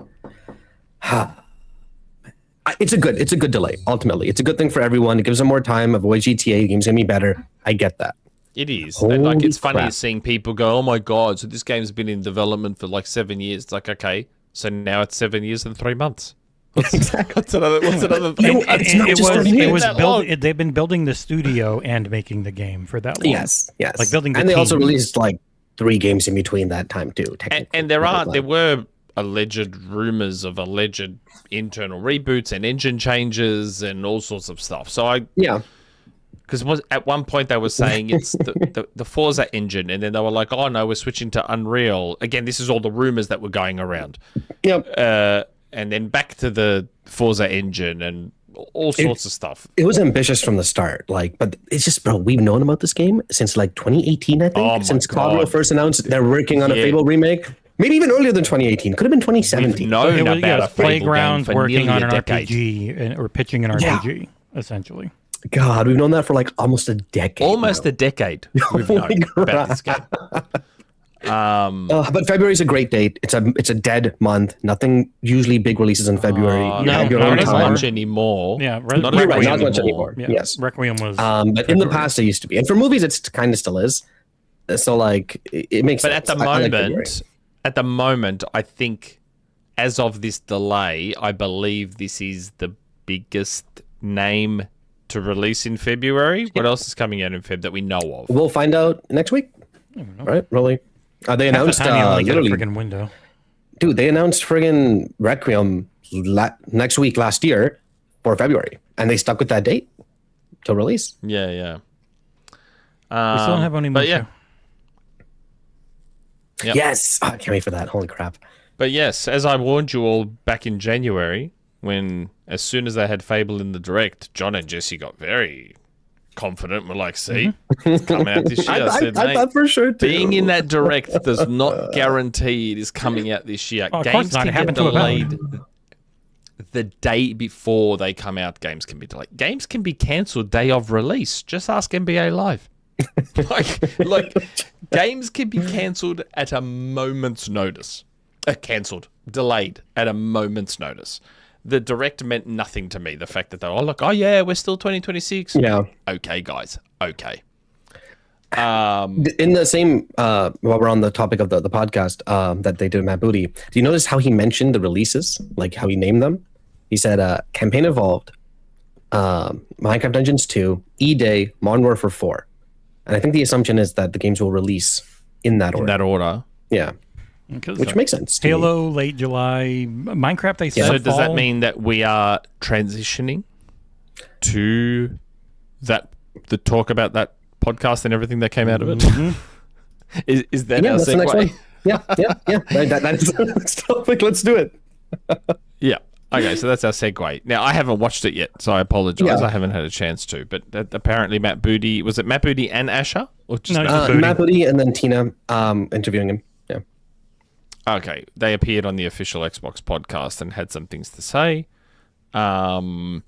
It's a good delay. Ultimately, it's a good thing for everyone. It gives them more time. Avoid GTA. The game's gonna be better. I get that. it is. Holy Like, it's funny crap. seeing people go, oh my God, so this game's been in development for like 7 years. It's like, okay, so now it's 7 years and 3 months. What's another thing? It's not just a year. that long. They've been building the studio and making the game for that long. Yes. Like building the and they also team. released like 3 games in between that time too. Technically, And there were alleged rumors of alleged internal reboots and engine changes and all sorts of stuff. So because at one point they were saying it's the Forza engine, and then they were like, oh no, we're switching to Unreal. Again, this is all the rumors that were going around. Yep. And then back to the Forza engine and all sorts of stuff. It was ambitious from the start, like, but it's just, bro, we've known about this game since like 2018, I think. Oh my since COD God. first announced they're working on a Yeah. Fable remake. Maybe even earlier than 2018. Could have been 2017. known It was, about a Fable Playground game for working nearly on a an decade. RPG or pitching an RPG, essentially. God, we've known that for like almost a decade. Almost now. a decade we've Holy known about this game. But February's a great date. It's a dead month. Nothing usually big releases in February. You no, have your not own Not as time. much anymore. Yeah, not You're right, as not much much anymore. Yeah, Yes. Requiem was. But in the past, it used to be. And for movies, it's kind of still is. So like, it makes But sense. at the I like February. moment, I think as of this delay, I believe this is the biggest name to release in February. What else is coming out in Feb that we know of? We'll find out next week. Right? Really? They half the announced time you only get a literally, friggin' window. dude. They announced friggin' Requiem next week last year for February, and they stuck with that date till release. Yeah, yeah. We still don't have any But yeah, Yep. Yes, oh, I can't wait for that. Holy crap! but yes, as I warned you all back in January, when as soon as they had Fable in the direct, John and Jesse got very confident. We're like, see, it's coming out this year. I said, I mate, thought for sure too. being in that direct does not guarantee it is coming out this year. Oh, of Games course not. can It get happened to a delayed the day before they come out. Games can be delayed. Games can be cancelled day of release. Just ask NBA Live. like games can be cancelled at a moment's notice. Cancelled, delayed at a moment's notice. The direct meant nothing to me. The fact that they're all like, oh yeah, we're still 2026. Yeah. Okay, guys. Okay. In the same, while we're on the topic of the podcast that they did with Matt Booty, do you notice how he mentioned the releases, like how he named them? He said Campaign Evolved, Minecraft Dungeons 2, E-Day, Modern Warfare 4. And I think the assumption is that the games will release in that order. In that order. Yeah. Which makes sense. To Halo, me. late July. Minecraft, they said So does that fall. mean that we are transitioning to the talk about that podcast and everything that came out of it? Is that our that's the next segue? one. Yeah. That is let's do it. Yeah. Okay, so that's our segue. Now, I haven't watched it yet, so I apologize. Yeah. I haven't had a chance to. But apparently Matt Booty... Was it Matt Booty and Asha? Or just No, Matt just Booty? Booty. Matt Booty and then Tina interviewing him. Yeah. Okay, they appeared on the official Xbox podcast and had some things to say. And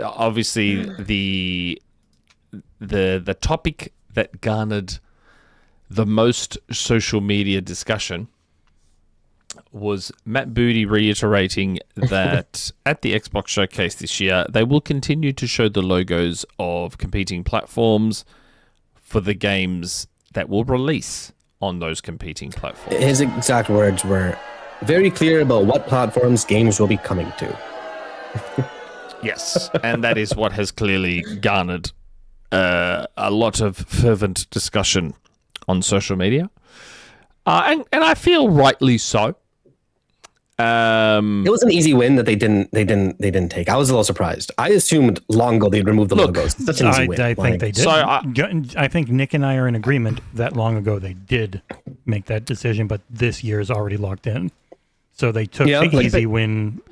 obviously the topic that garnered the most social media discussion was Matt Booty reiterating that at the Xbox Showcase this year, they will continue to show the logos of competing platforms for the games that will release on those competing platforms. His exact words were very clear about what platforms games will be coming to. Yes, and that is what has clearly garnered a lot of fervent discussion on social media, and I feel rightly so. It was an easy win that they didn't take. I was a little surprised. I assumed long ago they'd remove the logos. It's such an easy win. I think they did. So I think Nick and I are in agreement that long ago they did make that decision, but this year is already locked in. So they took the easy win.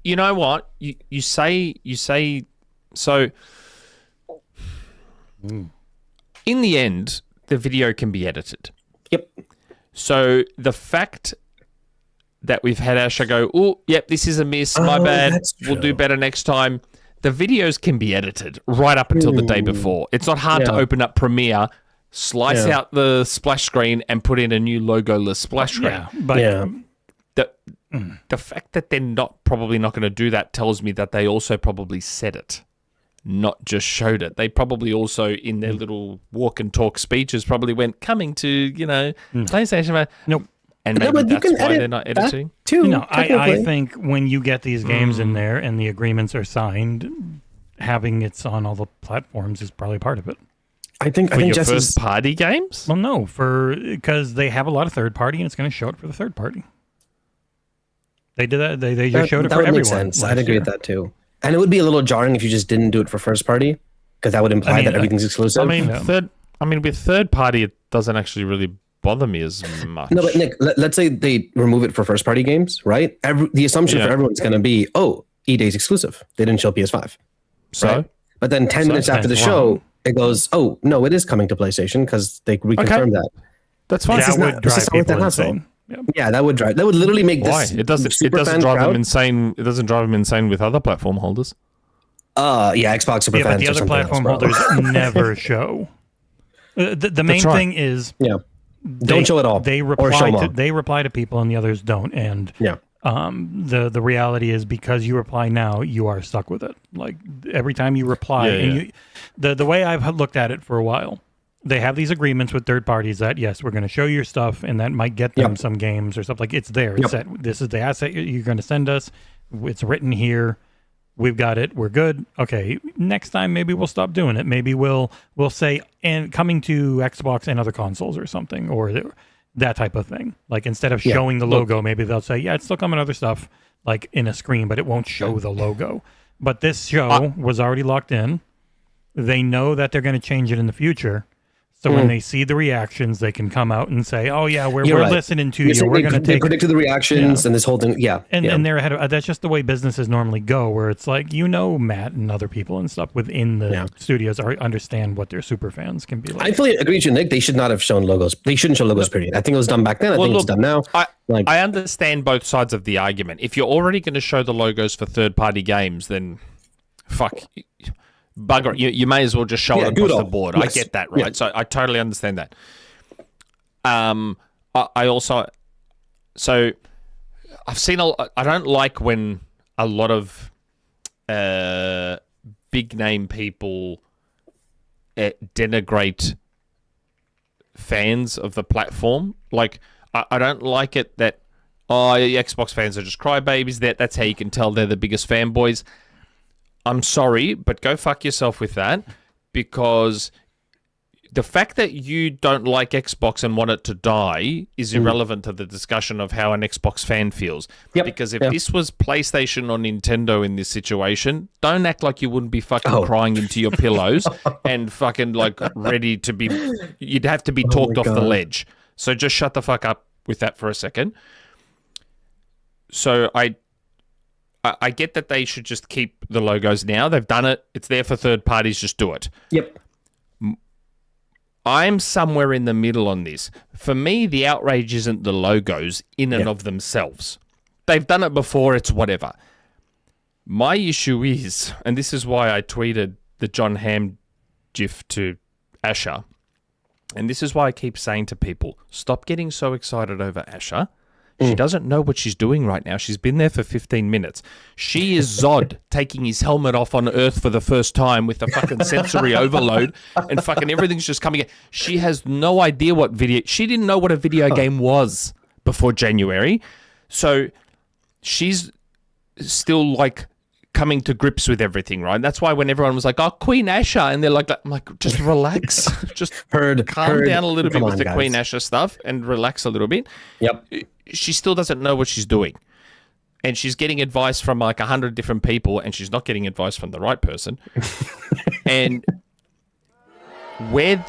You know what? You say so. In the end, the video can be edited. Yep. So the fact that we've had Asha go, oh, yep, this is a miss, my bad, we'll do better next time. The videos can be edited right up until the day before. It's not hard to open up Premiere, slice out the splash screen, and put in a new logo-less splash screen. Yeah, but The fact that they're probably not going to do that tells me that they also probably said it, not just showed it. They probably also, in their little walk and talk speeches, probably went, coming to, PlayStation. Nope. And maybe that's why they're not editing. Too. No, I think when you get these games in there and the agreements are signed, having it on all the platforms is probably part of it. I think Your Jesse's first-party games? Well, no, because they have a lot of third party and it's going to show it for the third party. They did that. They just showed it that for would everyone. make sense. last I'd agree year. with that too. And it would be a little jarring if you just didn't do it for first party, because that would imply that everything's exclusive. I mean, with third-party, it doesn't actually really bother me as much. No, but Nick, let's say they remove it for first party games, right? The assumption for everyone's going to be, E-Day's exclusive. They didn't show PS5. So? Right? But then 10 minutes after the show, it goes, oh, no, it is coming to PlayStation because they reconfirmed that. That's fine. That would drive people insane. Yep. Yeah, that would literally make Why? this. It doesn't drive them insane. It doesn't drive them insane with other platform holders. Yeah, Xbox super Yeah, but fans the or other something platform else, bro. holders never show. The main thing is don't show it all. They or show them all. reply to people and the others don't. And the reality is because you reply now, you are stuck with it. Like every time you reply, the way I've looked at it for a while, they have these agreements with third parties that yes, we're going to show your stuff, and that might get them some games or stuff. Like it's there. It's set. This is the asset you're going to send us. It's written here. We've got it. We're good. Okay. Next time, maybe we'll stop doing it. Maybe we'll say and coming to Xbox and other consoles or something, or that type of thing. Like instead of showing the logo, maybe they'll say, yeah, it's still coming other stuff like in a screen, but it won't show the logo. But this show was already locked in. They know that they're going to change it in the future. So when they see the reactions, they can come out and say, "Oh yeah, we're listening to you. We're going to take." They predicted the reactions and this whole thing. Yeah, and they're ahead of. That's just the way businesses normally go, where it's like Matt and other people and stuff within the studios understand what their super fans can be like. I fully agree with you, Nick. They should not have shown logos. They shouldn't show logos. Period. I think it was done back then. I think it's done now. I understand both sides of the argument. If you're already going to show the logos for third-party games, then fuck. Bugger, you may as well just show it across the board. Yes. I get that, right? So I totally understand that. I also, I've seen I don't like when a lot of big name people denigrate fans of the platform. Like, I don't like it that Xbox fans are just crybabies. That's how you can tell they're the biggest fanboys. I'm sorry, but go fuck yourself with that, because the fact that you don't like Xbox and want it to die is irrelevant to the discussion of how an Xbox fan feels. Yep. Because if this was PlayStation or Nintendo in this situation, don't act like you wouldn't be fucking crying into your pillows and fucking like ready to be... You'd have to be talked off the ledge. So just shut the fuck up with that for a second. So I get that they should just keep the logos now. They've done it. It's there for third parties. Just do it. Yep. I'm somewhere in the middle on this. For me, the outrage isn't the logos in and of themselves. They've done it before. It's whatever. My issue is, and this is why I tweeted the John Hamm gif to Asha, and this is why I keep saying to people, stop getting so excited over Asha. She doesn't know what she's doing right now. She's been there for 15 minutes. She is Zod taking his helmet off on Earth for the first time with the fucking sensory overload and fucking everything's just coming in. She has no idea what video... She didn't know what a video game was before January. So she's still like coming to grips with everything, right? That's why when everyone was like, oh, Queen Asha, and they're like, I'm like, just relax. Just calm down a little bit with the guys. Queen Asha stuff and relax a little bit. Yep. She still doesn't know what she's doing. And she's getting advice from like 100 different people, and she's not getting advice from the right person. And where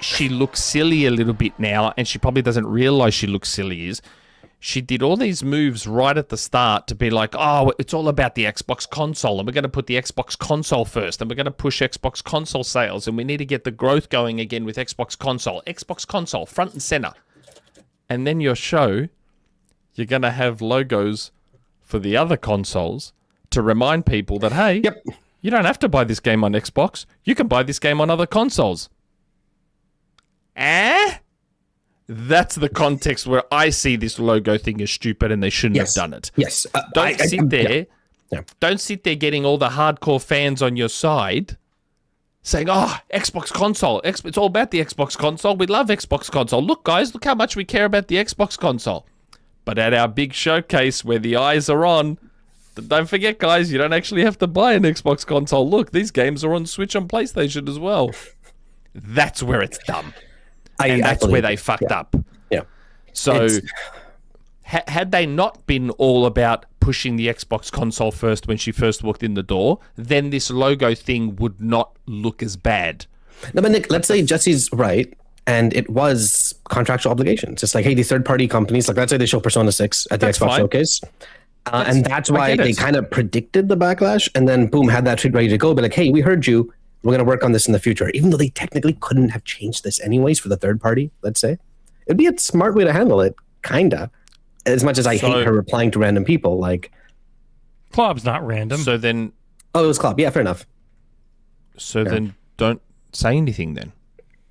she looks silly a little bit now, and she probably doesn't realize she looks silly, is she did all these moves right at the start to be like, oh, it's all about the Xbox console, and we're going to put the Xbox console first, and we're going to push Xbox console sales, and we need to get the growth going again with Xbox console, front and center. And then your show, you're going to have logos for the other consoles to remind people that, hey, you don't have to buy this game on Xbox. You can buy this game on other consoles. That's the context where I see this logo thing is stupid and they shouldn't have done it. Yes. Don't sit there. Don't sit there getting all the hardcore fans on your side saying, oh, Xbox console. It's all about the Xbox console. We love Xbox console. Look, guys, look how much we care about the Xbox console. But at our big showcase where the eyes are on, don't forget, guys, you don't actually have to buy an Xbox console. Look, these games are on Switch and PlayStation as well. That's where it's dumb. And that's where they fucked up. Yeah. So had they not been all about pushing the Xbox console first when she first walked in the door, then this logo thing would not look as bad. No, but Nick, let's say Jesse's right, and it was contractual obligations. Just like, hey, these third-party companies, like let's say they show Persona 6 at the Xbox Showcase, and that's why they kind of predicted the backlash, and then boom, had that tweet ready to go, be like, hey, we heard you, we're going to work on this in the future, even though they technically couldn't have changed this anyways for the third party, let's say. It'd be a smart way to handle it, kinda. As much as I hate her replying to random people, like... Club's not random. So then... Oh, it was Club. Yeah, fair enough. So then don't say anything then.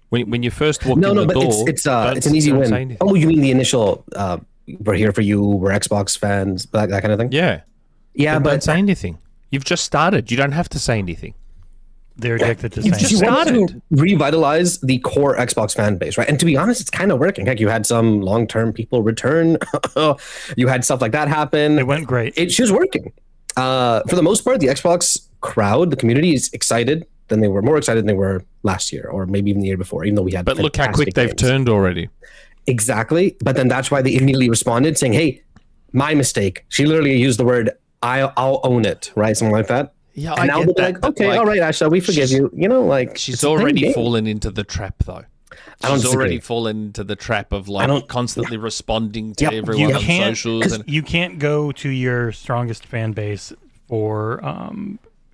When you first walk in the door... No, but it's an easy win. Oh, you mean the initial, we're here for you, we're Xbox fans, that kind of thing? Yeah. Yeah, but... Don't say anything. You've just started. You don't have to say anything. They're addicted to saying just started to revitalize the core Xbox fan base, right? And to be honest, it's kind of working. Heck, you had some long-term people return. You had stuff like that happen. It went great. She was working. For the most part, the Xbox crowd, the community is excited than they were, more excited than they were last year, or maybe even the year before, even though we had. But look how quick they've turned already. Exactly. But then that's why they immediately responded saying, hey, my mistake. She literally used the word, I'll own it, right? Something like that. Yeah, and now they'll be like, okay, all right, Asha, we forgive you. You know, like she's already fallen into the trap, though. She's already fallen into the trap of like constantly responding to everyone on socials. And you can't go to your strongest fan base for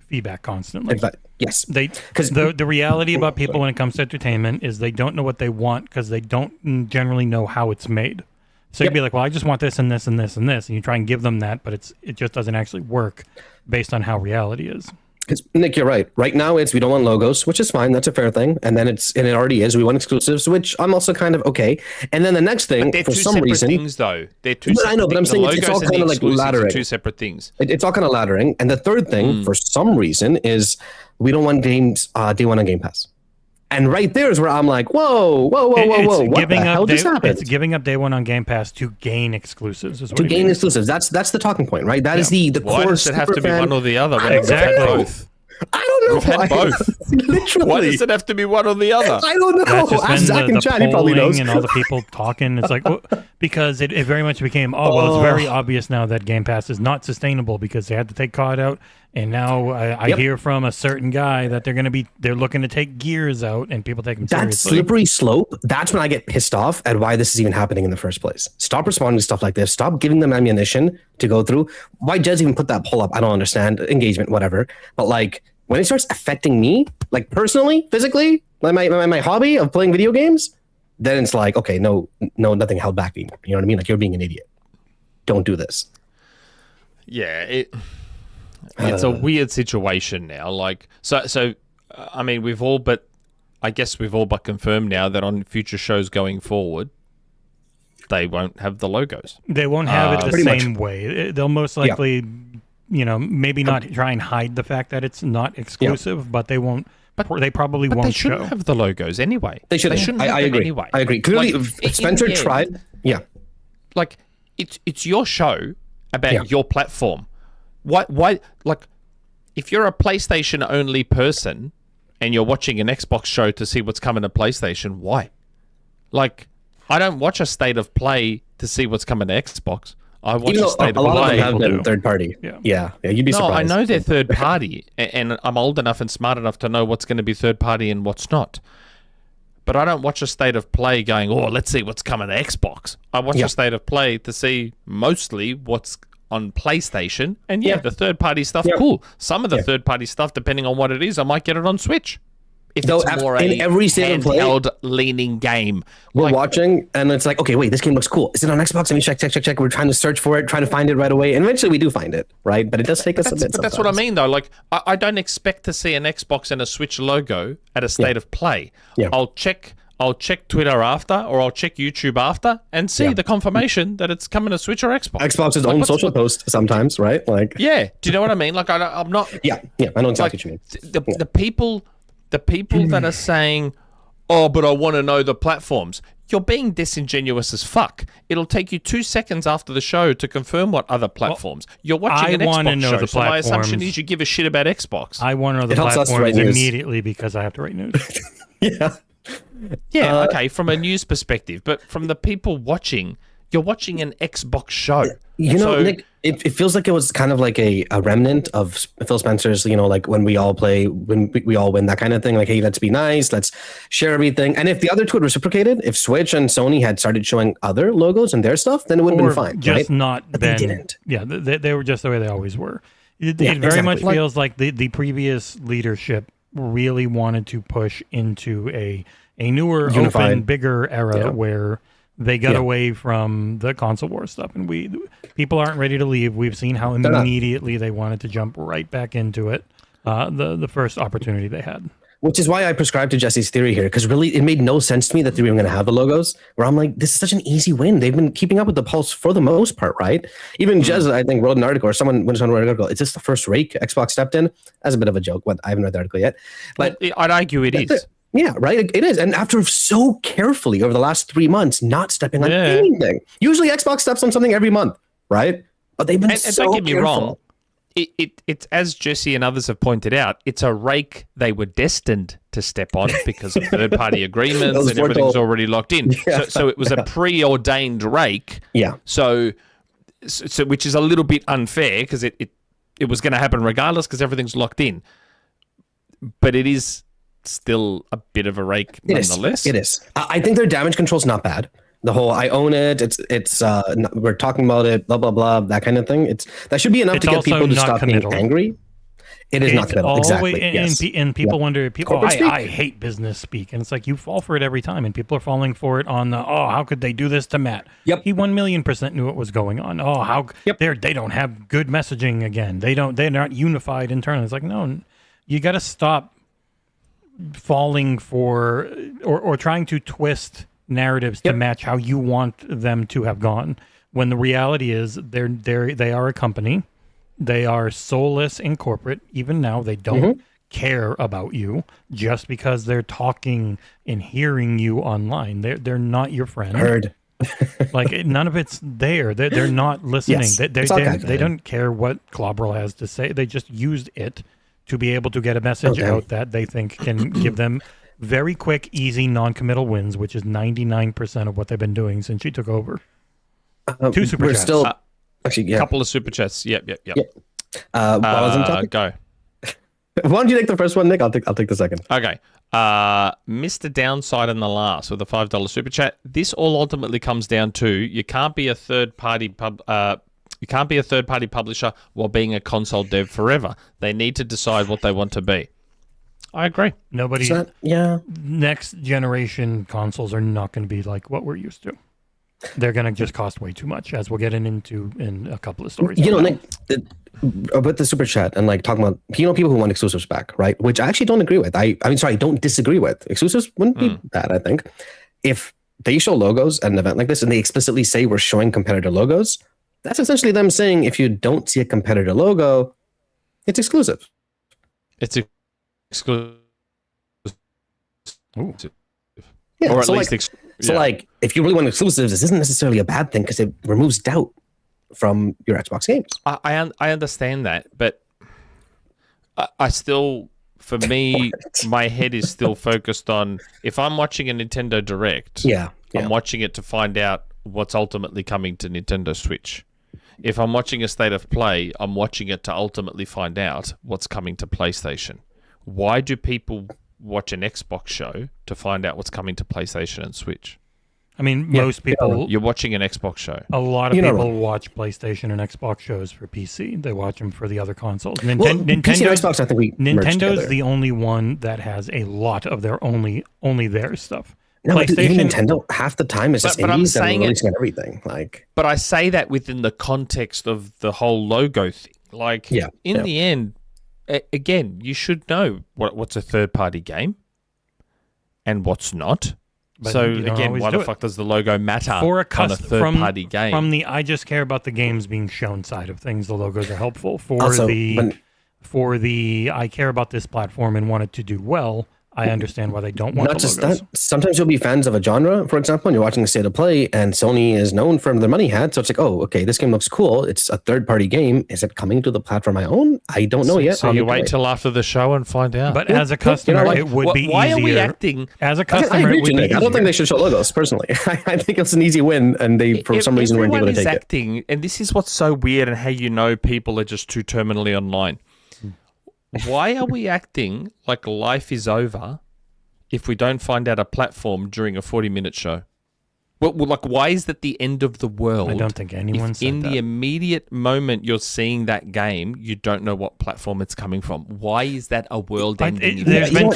feedback constantly. Yes, because the reality about people when it comes to entertainment is they don't know what they want because they don't generally know how it's made. So you'd be like, well, I just want this and this and this and this, and you try and give them that, but it just doesn't actually work based on how reality is. 'Cause, Nick, you're right. Right now, it's we don't want logos, which is fine. That's a fair thing. And then it already is. We want exclusives, which I'm also kind of okay. And then the next thing, They're for two some separate reason, things, though. They're two. But I know, but I'm saying it's all kind kind of like laddering. Two separate things. It's all kind of laddering. And the third thing, for some reason, is we don't want games day one on Game Pass. And right there is where I'm like, whoa. What the hell just happened? It's giving up day one on Game Pass to gain exclusives. Is what To it gain means. exclusives. That's the talking point, right? That is the Why core. does it have to be superfan- one or the other? When Exactly. we've had both. I don't know. We've had both. Literally. Why does it have to be one or the other? I don't know. That's just Ask Zach been and the Chad. He probably knows. polling and all the people talking. It's like, because it very much became, it's very obvious now that Game Pass is not sustainable because they had to take COD out. And now I hear from a certain guy that they're looking to take Gears out, and people take them That seriously. slippery slope, that's when I get pissed off at why this is even happening in the first place. Stop responding to stuff like this. Stop giving them ammunition to go through. Why Jez even put that poll up, I don't understand. Engagement, whatever. But like, when it starts affecting me, like personally, physically, my hobby of playing video games, then it's like, okay, no, nothing held back anymore. You know what I mean? Like, you're being an idiot. Don't do this. Yeah, it's a weird situation now. Like, so I mean, I guess we've all but confirmed now that on future shows going forward, they won't have the logos. They won't have it the Pretty same way. They'll most likely, maybe not try and hide the fact that it's not exclusive, but they won't. They probably won't They shouldn't show. have the logos anyway. They shouldn't. have I them agree. anyway. I agree. Clearly, Like, if Spencer in the end, tried. Yeah. Like, it's your show about Yeah. your platform. Why? Like, if you're a PlayStation only person and you're watching an Xbox show to see what's coming to PlayStation, why? Like, I don't watch a state of play to see what's coming to Xbox. I watch Even a though state a of lot of play. them have People been do. third party. Yeah. You'd be No, surprised. I know they're third party, and I'm old enough and smart enough to know what's going to be third party and what's not. But I don't watch a state of play going, let's see what's coming to Xbox. I watch a state of play to see mostly what's on PlayStation. And the third party stuff, cool. Some of the third party stuff, depending on what it is, I might get it on Switch. If Though it's more in a every state of play, handheld leaning game. we're watching, and it's like, okay, wait, this game looks cool. Is it on Xbox? Let me check. We're trying to search for it, trying to find it right away, and eventually we do find it, right? But it does take us a bit. But that's what I mean, though. Like, I don't expect to see an Xbox and a Switch logo at a state of play. Yeah. I'll check Twitter after, or I'll check YouTube after, and see the confirmation that it's coming to Switch or Xbox. Xbox's own social post sometimes, right? Like, Yeah. Do you know what I mean? Like, I'm not. yeah, I know exactly Like, what you mean. the people that are saying, but I want to know the platforms. You're being disingenuous as fuck. It'll take you 2 seconds after the show to confirm what other platforms. You're watching an wanna Xbox know show, the so my assumption platforms. is you give a shit about Xbox. I want to know the It helps us to platforms write news. immediately because I have to write news. Yeah, okay, from a news perspective, but from the people watching, you're watching an Xbox show. You know, So- Nick, it feels like it was kind of like a remnant of Phil Spencer's, like when we all play, when we all win, that kind of thing. Like, hey, let's be nice, let's share everything. And if the other two had reciprocated, if Switch and Sony had started showing other logos and their stuff, then it would have Or been fine. just right? not But been. they didn't. Yeah, they were just the way they always were. It Yeah, very much exactly. feels like the previous leadership really wanted to push into a newer, Unified. open, bigger era where they got Yeah. away from the console war stuff, and people aren't ready to leave. We've seen how not. immediately they wanted to jump right back into it. The first opportunity they had. Which is why I prescribed to Jesse's theory here, because really it made no sense to me that they were going to have the logos. Where I'm like, this is such an easy win. They've been keeping up with the pulse for the most part, right? Even Jez, I think, wrote an article, or someone wrote an article. Is this the first rake Xbox stepped in? As a bit of a joke. I haven't read the article yet. But I'd argue it is. yeah, right. It is. And after so carefully over the last 3 months, not stepping on anything. Usually Xbox steps on something every month, right? But they've been And so don't get me careful. wrong, it's as Jesse and others have pointed out, it's a rake they were destined to step on because of third-party agreements was and everything's foretold. already locked in. Yeah. So it was a preordained rake. Yeah. So which is a little bit unfair because it was going to happen regardless because everything's locked in. But it is still a bit of a rake nonetheless. It is. I think their damage control's not bad. The whole I own it. It's we're talking about it. Blah blah blah. That kind of thing. That should be enough It's to get also people to not stop committal. being angry. It is not committal. Exactly. And people wonder, Corporate speak. I hate business speak. And it's like, you fall for it every time. And people are falling for it on the, how could they do this to Matt? Yep. He 1,000,000% knew what was going on. They don't have good messaging again. They're not unified internally. It's like, no, you got to stop falling for or trying to twist narratives to match how you want them to have gone. When the reality is they are a company. They are soulless in corporate. Even now, they don't care about you just because they're talking and hearing you online. They're not your friend. Heard. Like none of it's there. They're not listening. Yes, They don't care what Clobberl has to say. They just used it to be able to get a message out that they think can give them very quick, easy, non-committal wins, which is 99% of what they've been doing since she took over. 2 super We're chats. still actually Couple of super chats. Yep. While I was on topic, Go. why don't you take the first one, Nick? I'll take the second. Okay. Mr. Downside in the last with a $5 super chat. This all ultimately comes down to you can't be a third party publisher while being a console dev forever. They need to decide what they want to be. I agree. Nobody. Yeah. Next generation consoles are not going to be like what we're used to. They're going to just cost way too much, as we'll get into in a couple of stories. You know, Nick, about the super chat and like talking about, people who want exclusives back, right? Which I actually don't agree with. Don't disagree with. Exclusives wouldn't be bad, I think. If they show logos at an event like this and they explicitly say we're showing competitor logos, that's essentially them saying if you don't see a competitor logo, it's exclusive. It's exclusive. Yeah, Or at so least... like, if you really want exclusives, this isn't necessarily a bad thing because it removes doubt from your Xbox games. I understand that, but I still, for me, my head is still focused on if I'm watching a Nintendo Direct, I'm watching it to find out what's ultimately coming to Nintendo Switch. If I'm watching a State of Play, I'm watching it to ultimately find out what's coming to PlayStation. Why do people watch an Xbox show to find out what's coming to PlayStation and Switch? I mean, most people... You're watching an Xbox show. A lot of people watch PlayStation and Xbox shows for PC. They watch them for the other consoles. PC and Xbox, I think we Nintendo's the only one that has a lot of their only their stuff. No, PlayStation, even Nintendo, half the time is just but I'm indies that are saying releasing everything. Like, but I say that within the context of the whole logo thing. Like, in the end, again, you should know what's a third-party game and what's not. But so again, why the fuck does the logo matter for on a third-party game? From the I just care about the games being shown side of things, the logos are helpful. For the I care about this platform and want it to do well, I understand why they don't want not the just logos. that. Sometimes you'll be fans of a genre, for example, and you're watching a State of Play, and Sony is known for their money hat. So it's like, oh, okay, this game looks cool. It's a third-party game. Is it coming to the platform I own? I don't know yet. So you wait till after the show and find out. But as a customer, it would be easier. Why are we acting? As a customer, it would be easier. I don't think they should show logos, personally. I think it's an easy win, and they, for some reason, weren't able to take acting, and this is what's so weird and how you know people are just too terminally online. Why are we acting like life is over if we don't find out a platform during a 40-minute show? Well, like, why is that the end of the world? I don't think anyone said in that. the immediate moment you're seeing that game, you don't know what platform it's coming from. Why is that a world-ending event?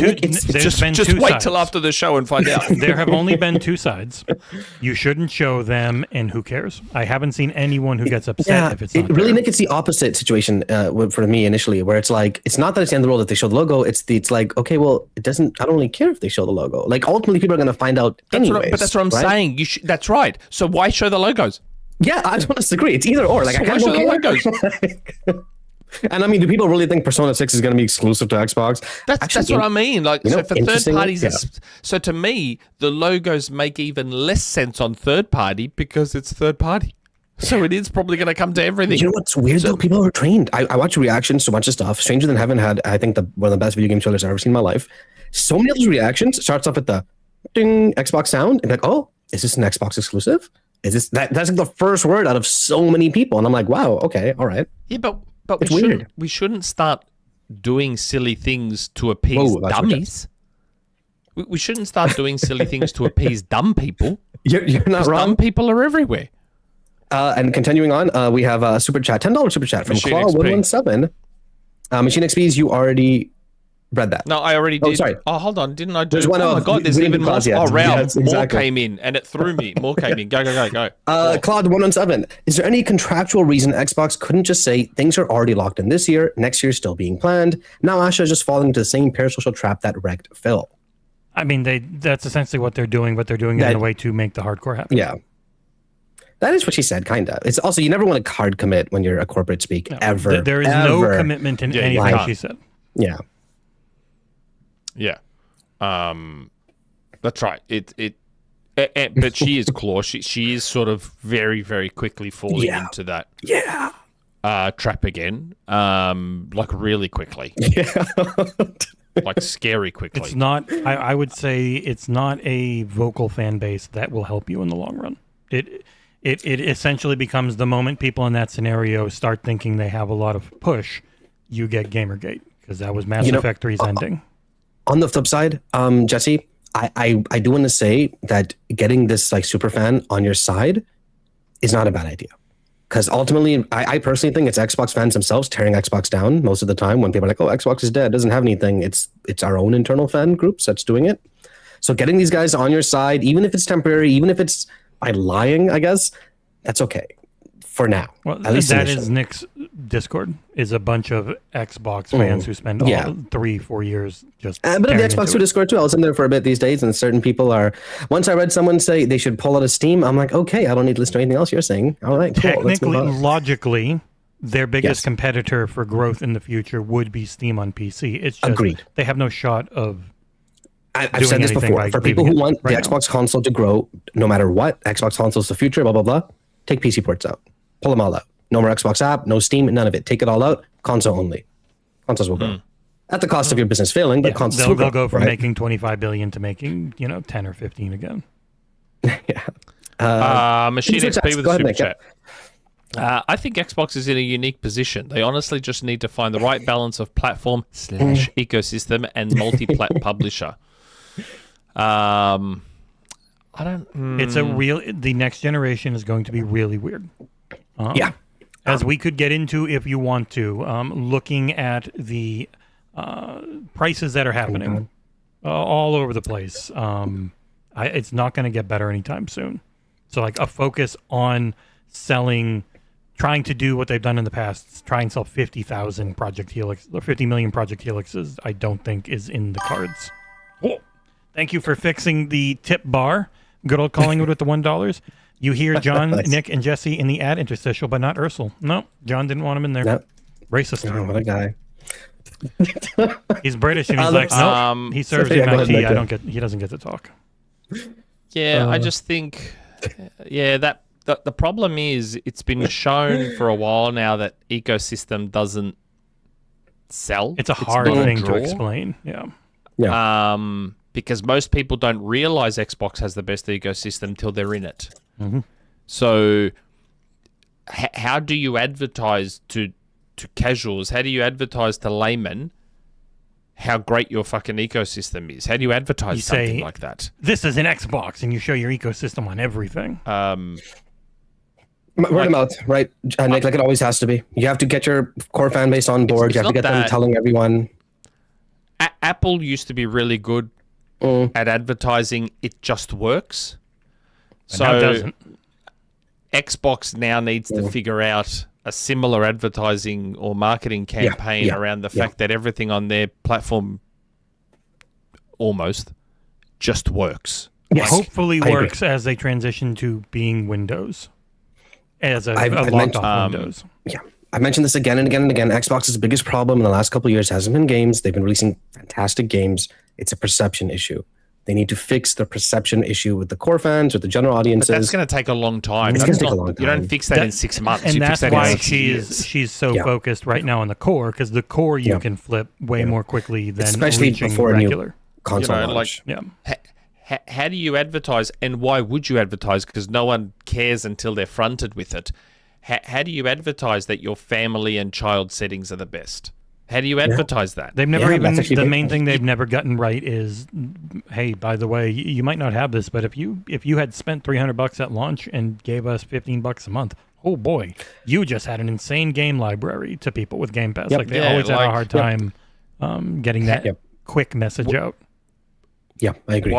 Just wait till after the show and find out. There have only been two sides. You shouldn't show them, and who cares? I haven't seen anyone who gets upset if it's not really, there. Nick, it's the opposite situation for me initially, where it's like, it's not that it's the end of the world if they show the logo. It's like, okay, well, I don't really care if they show the logo. Like, ultimately, people are going to find out anyways. But that's what I'm saying. That's right. So why show the logos? Yeah, I don't disagree. It's either or. Like, so I can't show the logos. And I mean, do people really think Persona 6 is going to be exclusive to Xbox? That's what I mean. Like, so for third parties, so to me, the logos make even less sense on third party because it's third party. So it is probably going to come to everything. You know what's weird though? People are trained. I watch reactions to a bunch of stuff. Stranger Than Heaven had, I think, one of the best video game trailers I've ever seen in my life. So many of those reactions starts off with the ding Xbox sound and like, oh, is this an Xbox exclusive? Is this that's like the first word out of so many people, and I'm like, wow, okay, all right. Yeah, but we shouldn't start doing silly things to appease dummies. We shouldn't start doing silly things to appease dumb people. You're not wrong. Dumb people are everywhere. And continuing on, we have a super chat, $10 super chat from Claw117. Machine XP's you already read that. No, I already did. Oh, sorry. Oh, hold on. Didn't I do There's it? one Oh my of- God, there's we even didn't more. pause yet. Oh, Ralph, Yes, more exactly. came in and it threw me. More came in. Go. Claude 117. Is there any contractual reason Xbox couldn't just say things are already locked in this year, next year still being planned? Now Asha is just falling into the same parasocial trap that wrecked Phil. I mean, that's essentially what they're doing, but they're doing it in a way to make the hardcore happen. Yeah. That is what she said, kind of. It's also, you never want to hard commit when you're a corporate speak, ever. There is no commitment in anything Like- she said. Yeah. Yeah. That's right. But she is Claw. She is sort of very, very quickly falling into that trap again. Like really quickly. Yeah. Like scary quickly. It's not. I would say it's not a vocal fan base that will help you in the long run. It essentially becomes the moment people in that scenario start thinking they have a lot of push, you get Gamergate, because that was Mass Effect 3's ending. On the flip side, Jesse, I do want to say that getting this like super fan on your side is not a bad idea. Because ultimately, I personally think it's Xbox fans themselves tearing Xbox down most of the time when people are like, oh, Xbox is dead, doesn't have anything. It's our own internal fan groups that's doing it. So getting these guys on your side, even if it's temporary, even if it's by lying, I guess, that's okay for now. Well, at least that initially. is Nick's Discord, is a bunch of Xbox fans who spend all 3-4 years just But in the tearing Xbox into 2 it. Discord too, I was in there for a bit these days, and certain people are. Once I read someone say they should pull out of Steam, I'm like, okay, I don't need to listen to anything else you're saying. All right, cool. Let's move Technically, on. logically, their biggest Yes. competitor for growth in the future would be Steam on PC. It's just Agreed. they have no shot of. I've doing said this anything before. by For people leaving who it want right the now. Xbox console to grow, no matter what, Xbox console's the future, blah, blah, blah, take PC ports out. Pull them all out. No more Xbox app, no Steam, none of it. Take it all out. Console only. Consoles will grow. At the cost of your business failing, but consoles will They'll grow. go from right? making 25 billion to making 10 or 15 again. Machine Super XP chats. with Go a ahead, super Nick, chat. I think Xbox is in a unique position. They honestly just need to find the right balance of platform / ecosystem and multi-plat publisher. I don't. It's a real. The next generation is going to be really weird. Yeah. As we could get into if you want to, looking at the prices that are happening all over the place. It's not going to get better anytime soon. So like a focus on selling, trying to do what they've done in the past, try and sell 50,000 Project Helix or 50 million Project Helixes, I don't think is in the cards. Oh, thank you for fixing the tip bar. Good old Collingwood with the $1. You hear John, Nice. Nick, and Jesse in the ad interstitial, but not Aarsal. No, John didn't want him in there. No. Racist. Oh, what a guy. He's British, and he's Look, like, no, he serves yeah, in go IT. ahead, Nick. He doesn't get to talk. Yeah, I just think, that the problem is it's been shown for a while now that ecosystem doesn't sell. It's a hard not a thing to draw. explain. Yeah. Because most people don't realize Xbox has the best ecosystem till they're in it. Mm-hmm. So, how do you advertise to casuals? How do you advertise to laymen how great your fucking ecosystem is? How do you advertise You something say, like that? This is an Xbox, and you show your ecosystem on everything. Word of mouth, right? Nick, like it always has to be. You have to get your core fan base on board. it's You have to not get them that- telling everyone. Apple used to be really good at advertising. It just works. But now it doesn't. Xbox now needs to figure out a similar advertising or marketing campaign around the fact that everything on their platform almost just works. Yes. Hopefully I agree. works as they transition to being Windows. As a I've locked mentioned- off Windows. Yeah. I mentioned this again and again and again. Xbox's biggest problem in the last couple of years hasn't been games. They've been releasing fantastic games. It's a perception issue. They need to fix the perception issue with the core fans, with the general But audiences. that's going to take a long time. It's That's gonna take a not- long You don't time. fix that in 6 months. And you that's fix that why in 6 years. she's so Yeah. focused right now on the core, because the core you Yeah. can flip way more quickly than Especially reaching before regular. new console You know, launch. Yeah. How do you advertise, and why would you advertise? Because no one cares until they're fronted with it. How do you advertise that your family and child settings are the best? How do you advertise that? They've never Yeah, even, that's actually the big. main thing they've never gotten right is, hey, by the way, you might not have this, but if you had spent $300 at launch and gave us $15 a month, oh boy, you just had an insane game library to people with Game Pass. Yep. Like they Yeah, always had a like- hard time getting that Yep. quick message out. Yeah, I agree.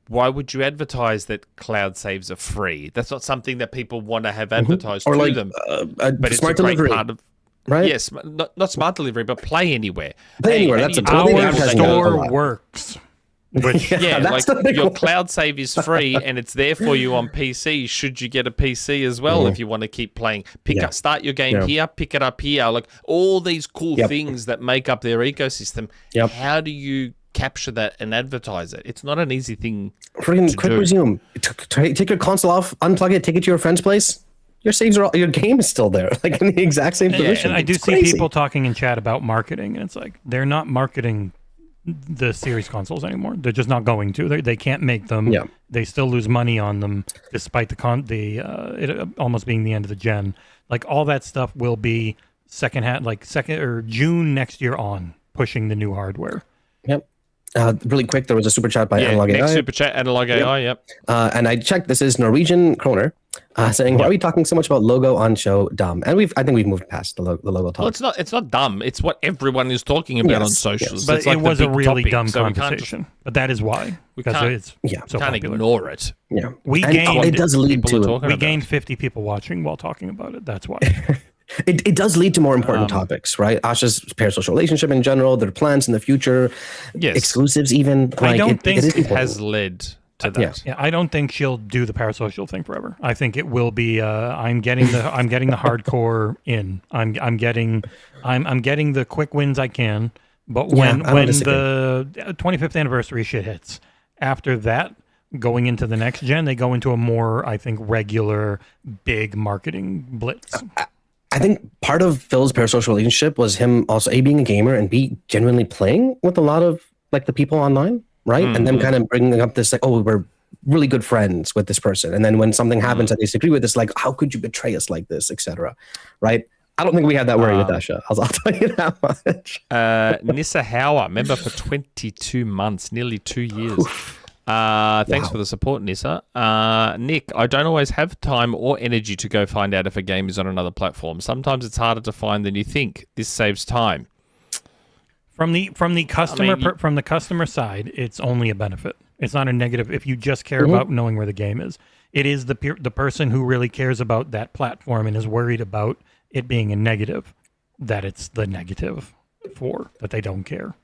Why would you advertise that cloud saves are free? That's not something that people want to have advertised Or to like them. a But it's smart a great delivery, part of right? yes, not smart delivery, but play anywhere. Play anywhere, how that's do a you totally tell Our people advertising they go- store lot. works. Which, Yeah, that's like the big your one. cloud save is free and it's there for you on PC. Should you get a PC as well if you want to keep playing? Start your game here, pick it up here. Like all these cool things that make up their ecosystem. Yep. How do you capture that and advertise it? It's not an easy thing. Freaking quick do. resume. Take your console off, unplug it, take it to your friend's place. Your saves are all, your game is still there, like in the exact same position. and I do It's see crazy. people talking in chat about marketing, and it's like they're not marketing the series consoles anymore. They're just not going to. They can't make them. Yeah. They still lose money on them, despite it almost being the end of the gen. Like all that stuff will be second or June next year on pushing the new hardware. Yep. Really quick, there was a super chat by Yeah, Analog next AI. super chat, Analog AI. Yep. And I checked. This is Norwegian Kroner saying, "Why are we talking so much about logo on show? Dumb." And I think we've moved past the logo talk. Well, it's not dumb. It's what everyone is talking about Yes, on socials. But It's like it the was a big really topic, dumb so we can't conversation. But that is why. Because can't- it's Yeah. so can't popular. ignore it. Yeah, We And gained- it does lead People are to talking We about. gained 50 people watching while talking about it. That's why. it does lead to more important topics, right? Asha's parasocial relationship in general, their plans in the future, Yes. exclusives even. I don't it think is It important. has led to that. Yes. Yeah, I don't think she'll do the parasocial thing forever. I think it will be. I'm getting the hardcore in. I'm getting the quick wins I can. But when I don't disagree. the 25th anniversary shit hits, after that, going into the next gen, they go into a more, I think, regular big marketing blitz. I think part of Phil's parasocial relationship was him also A, being a gamer, and B, genuinely playing with a lot of like the people online, right? And then kind of bringing up this like, oh, we're really good friends with this person. And then when something happens that they disagree with, it's like, how could you betray us like this, etc. Right? I don't think we had that worry with Asha. I'll tell you that much. Nissa Hauer, member for 22 months, nearly 2 years. Thanks for the support, Nissa. Nick, I don't always have time or energy to go find out if a game is on another platform. Sometimes it's harder to find than you think. This saves time. From the customer from the customer side, it's only a benefit. It's not a negative. If you just care about knowing where the game is, it is the person who really cares about that platform and is worried about it being a negative, that it's the negative for that they don't care.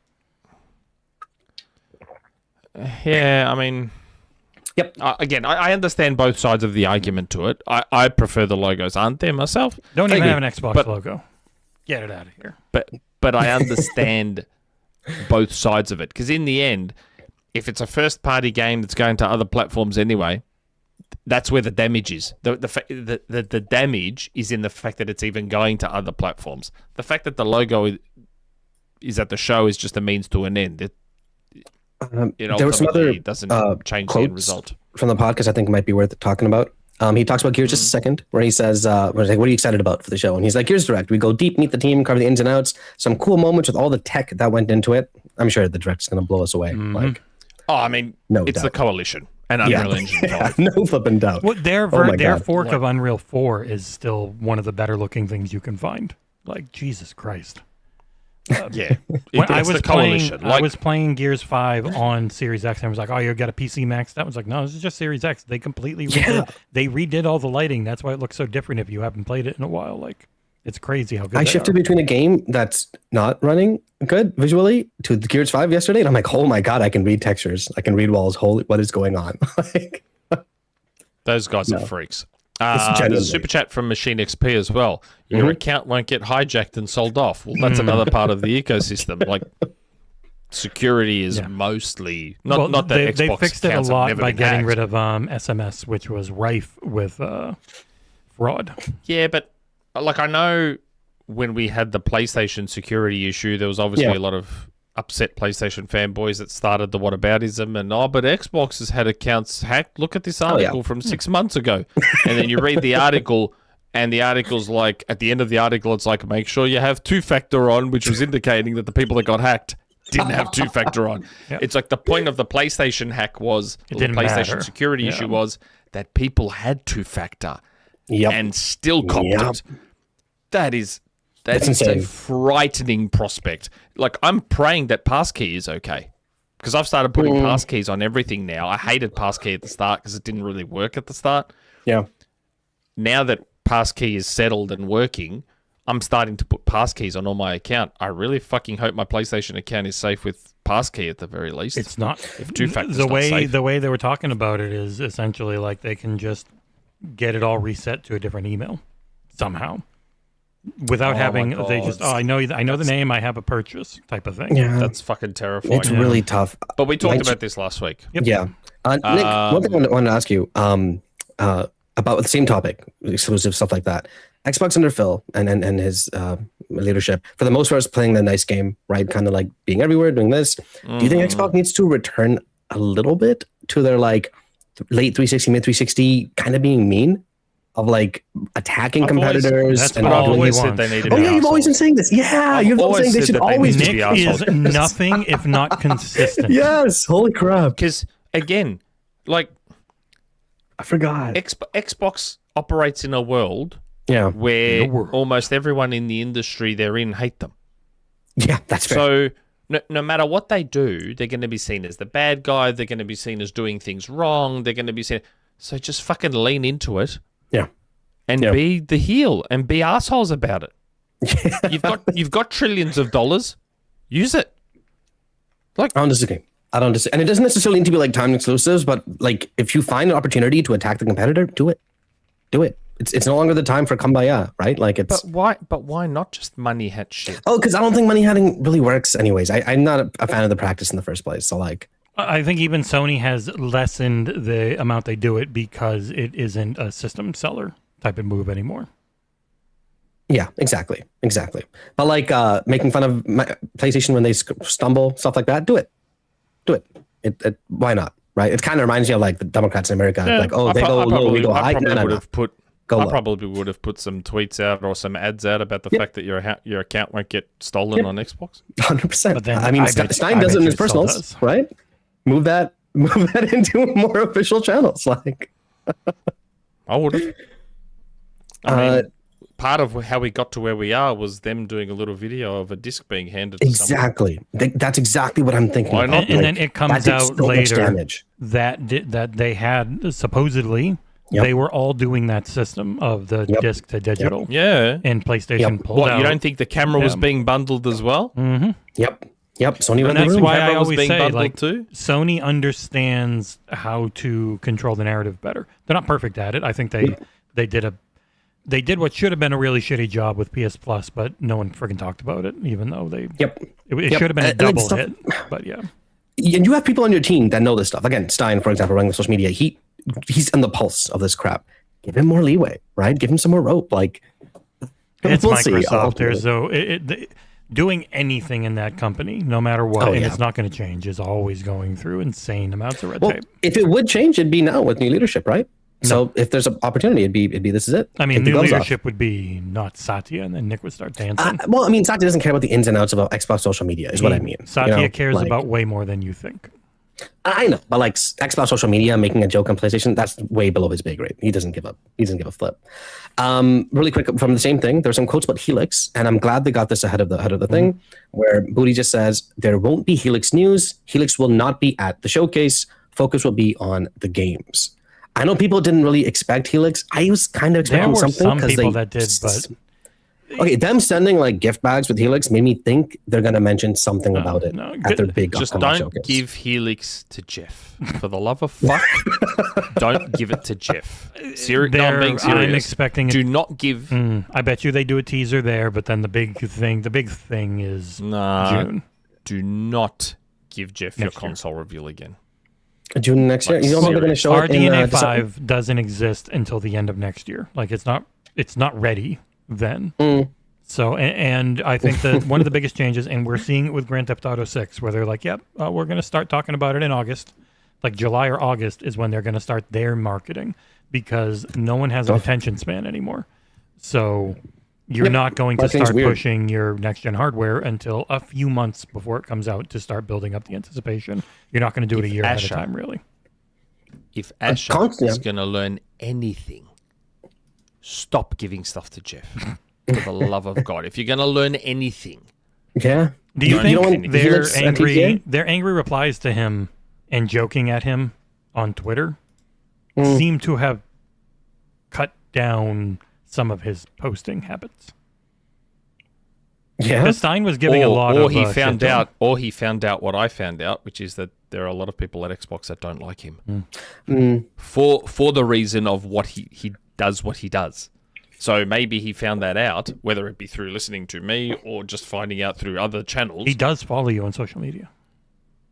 Yeah, I mean... Yep. Again, I understand both sides of the argument to it. I prefer the logos aren't there myself. Don't even agree. have an Xbox But- logo. Get it out of here. But I understand both sides of it. Because in the end, if it's a first-party game that's going to other platforms anyway, that's where the damage is. The damage is in the fact that it's even going to other platforms. The fact that the logo is at the show is just a means to an end. It There were some other ultimately doesn't change the end quotes result. from the podcast I think might be worth talking about. He talks about Gears just a second, where he says, what are you excited about for the show? And he's like, Gears Direct. We go deep, meet the team, cover the ins and outs, some cool moments with all the tech that went into it. I'm sure the Direct's going to blow us away. Like, Oh, I mean, No it's doubt. the Coalition and Unreal Engine 5. no flipping doubt. Well, their my their God. fork of Unreal 4 is still one of the better looking things you can find. Like, Jesus Christ. Yeah. When I It's was the playing, Coalition. I was playing Gears 5 on Series X, and I was like, "Oh, you got a PC Max?" That was like, "No, this is just Series X." They completely redid all the lighting. That's why it looks so different if you haven't played it in a while. Like, it's crazy how good. I they shifted are. between a game that's not running good visually to the Gears 5 yesterday, and I'm like, oh my God, I can read textures. I can read walls. Holy, what is going on? Like, Those guys are freaks. It's There's genuinely. a super chat from Machine XP as well. Your account won't get hijacked and sold off. Well, that's another part of the ecosystem. Like, security is mostly not that they Xbox fixed it a accounts have lot never by been getting hacked. rid of SMS, which was rife with fraud. Yeah, but like I know when we had the PlayStation security issue, there was obviously a lot of upset PlayStation fanboys that started the whataboutism and but Xbox has had accounts hacked. Look at this article from 6 months ago. And then you read the article and the article's like at the end of the article it's like make sure you have two-factor on, which was indicating that the people that got hacked didn't have two-factor on. It's like the point of the PlayStation hack was the didn't PlayStation matter. security issue was that people had two-factor yep. and still copped Yep. it. That is That's a insane. frightening prospect. Like, I'm praying that passkey is okay. Because I've started putting passkeys on everything now. I hated passkey at the start because it didn't really work at the start. Yeah. Now that passkey is settled and working, I'm starting to put passkeys on all my account. I really fucking hope my PlayStation account is safe with passkey at the very least. It's not. If two-factor's the not way safe. the way they were talking about it is essentially like they can just get it all reset to a different email somehow without having. my They God. just I know the name. I have a purchase type of thing. Yeah. That's fucking terrifying. It's really tough. But we talked Like- about this last week. Yeah. Nick, one thing I wanted to ask you about the same topic, exclusive stuff like that. Xbox under Phil and his leadership, for the most part, is playing the nice game, right? Kind of like being everywhere, doing this. Do you think Xbox needs to return a little bit to their like late 360, mid 360 kind of being mean? Of like attacking competitors that's But what I've all he always said wants. they needed Oh to yeah, be you've always been arseholes. saying this. Yeah, I've you've always always saying they said should that they always need be. to be Nick arseholes. is nothing if not consistent. Yes, holy crap! Because, again, like, I forgot. Xbox operates in a world Yeah, where The world. almost everyone in the industry they're in hate them. yeah, that's fair. So no matter what they do, they're going to be seen as the bad guy. They're going to be seen as doing things wrong. They're going to be seen. So just fucking lean into it Yeah, and Yeah. be the heel and be assholes about it. You've got trillions of dollars. Use it. I don't disagree. And it doesn't necessarily need to be like timed exclusives, but like if you find an opportunity to attack the competitor, do it. Do it. It's no longer the time for kumbaya, right? Like it's. But why not just money hat shit? Oh, because I don't think money hatting really works, anyways. I'm not a fan of the practice in the first place. So like, I think even Sony has lessened the amount they do it because it isn't a system seller type of move anymore. yeah, exactly. But like making fun of PlayStation when they stumble, stuff like that, do it. Why not? Right? It kind of reminds me of like the Democrats in America. Like, oh, they go low, we go high. No, no, no. Go I low. probably would have put some tweets out or some ads out about the fact that your account won't get stolen on Xbox. 100%. But then I mean, I bet- Stein I does it bet in you his it still personals, does. right? Move that into more official channels. Like, I would have. I mean, part of how we got to where we are was them doing a little video of a disc being handed to someone. exactly. That's exactly what I'm thinking. Why of. not? And then it comes that did out so much later damage. that they had supposedly they were all doing that system of the disc to digital. Yeah. And PlayStation pulled What, out. you don't think the camera was Yeah. being bundled as well? Yep. Sony And went the that's room. why I Camera was always being say, bundled like, too? Sony understands how to control the narrative better. They're not perfect at it. I think they did what should have been a really shitty job with PS Plus, but no one freaking talked about it, even though it Yep. should have been a And it's double stuff- hit. But yeah. And you have people on your team that know this stuff. Again, Stein, for example, running the social media, he's on the pulse of this crap. Give him more leeway, right? Give him some more rope. Like, It's we'll see. Microsoft. There's doing anything in that company, no matter what, and it's not going to change, is always going through insane amounts of red Well, tape. if it would change, it'd be now with new leadership, right? So if there's an opportunity, it'd be this is it. I mean, Take the new gloves off. leadership would be not Satya, and then Nick would start dancing. Well, I mean, Satya doesn't care about the ins and outs of Xbox social media, is what I mean. Satya You know, cares like- about way more than you think. I know, but like Xbox social media making a joke on PlayStation, that's way below his pay grade. He doesn't give up. He doesn't give a flip. Really quick from the same thing, there's some quotes about Helix, and I'm glad they got this ahead of the thing, where Booty just says there won't be Helix news. Helix will not be at the showcase. Focus will be on the games. I know people didn't really expect Helix. I was kind of There expecting were something some because people they that did, but okay, them sending like gift bags with Helix made me think they're gonna mention something about it no, at their big Just upcoming don't showcase. give Helix to Jeff. For the love of fuck, don't give it to Jeff. No, I'm being serious. I'm expecting. Do not give. I bet you they do a teaser there, but then the big thing is June. Do not give Jeff your Next year. console reveal again. June next year. You don't think they're gonna show it in RDNA December? 5 doesn't exist until the end of next year. Like it's not ready then. So, and I think that one of the biggest changes, and we're seeing it with Grand Theft Auto 6, where they're like, yep, we're going to start talking about it in August. Like July or August is when they're going to start their marketing because no one has an attention span anymore. So you're not going to Marketing's start weird. pushing your next-gen hardware until a few months before it comes out to start building up the anticipation. You're not going to do it a year at a Asha- time, really. If Asha is going to learn anything, stop giving stuff to Jeff. For the love of God. If you're going to learn anything. Yeah. Do you You don't think want their Felix at angry TTA? their angry replies to him and joking at him on Twitter Mm. seem to have cut down some of his posting habits? Yeah. Because Stein was giving a lot of he shit found to him. out, or he found out what I found out, which is that there are a lot of people at Xbox that don't like him for the reason of what he does what he does. So maybe he found that out, whether it be through listening to me or just finding out through other channels. He does follow you on social media.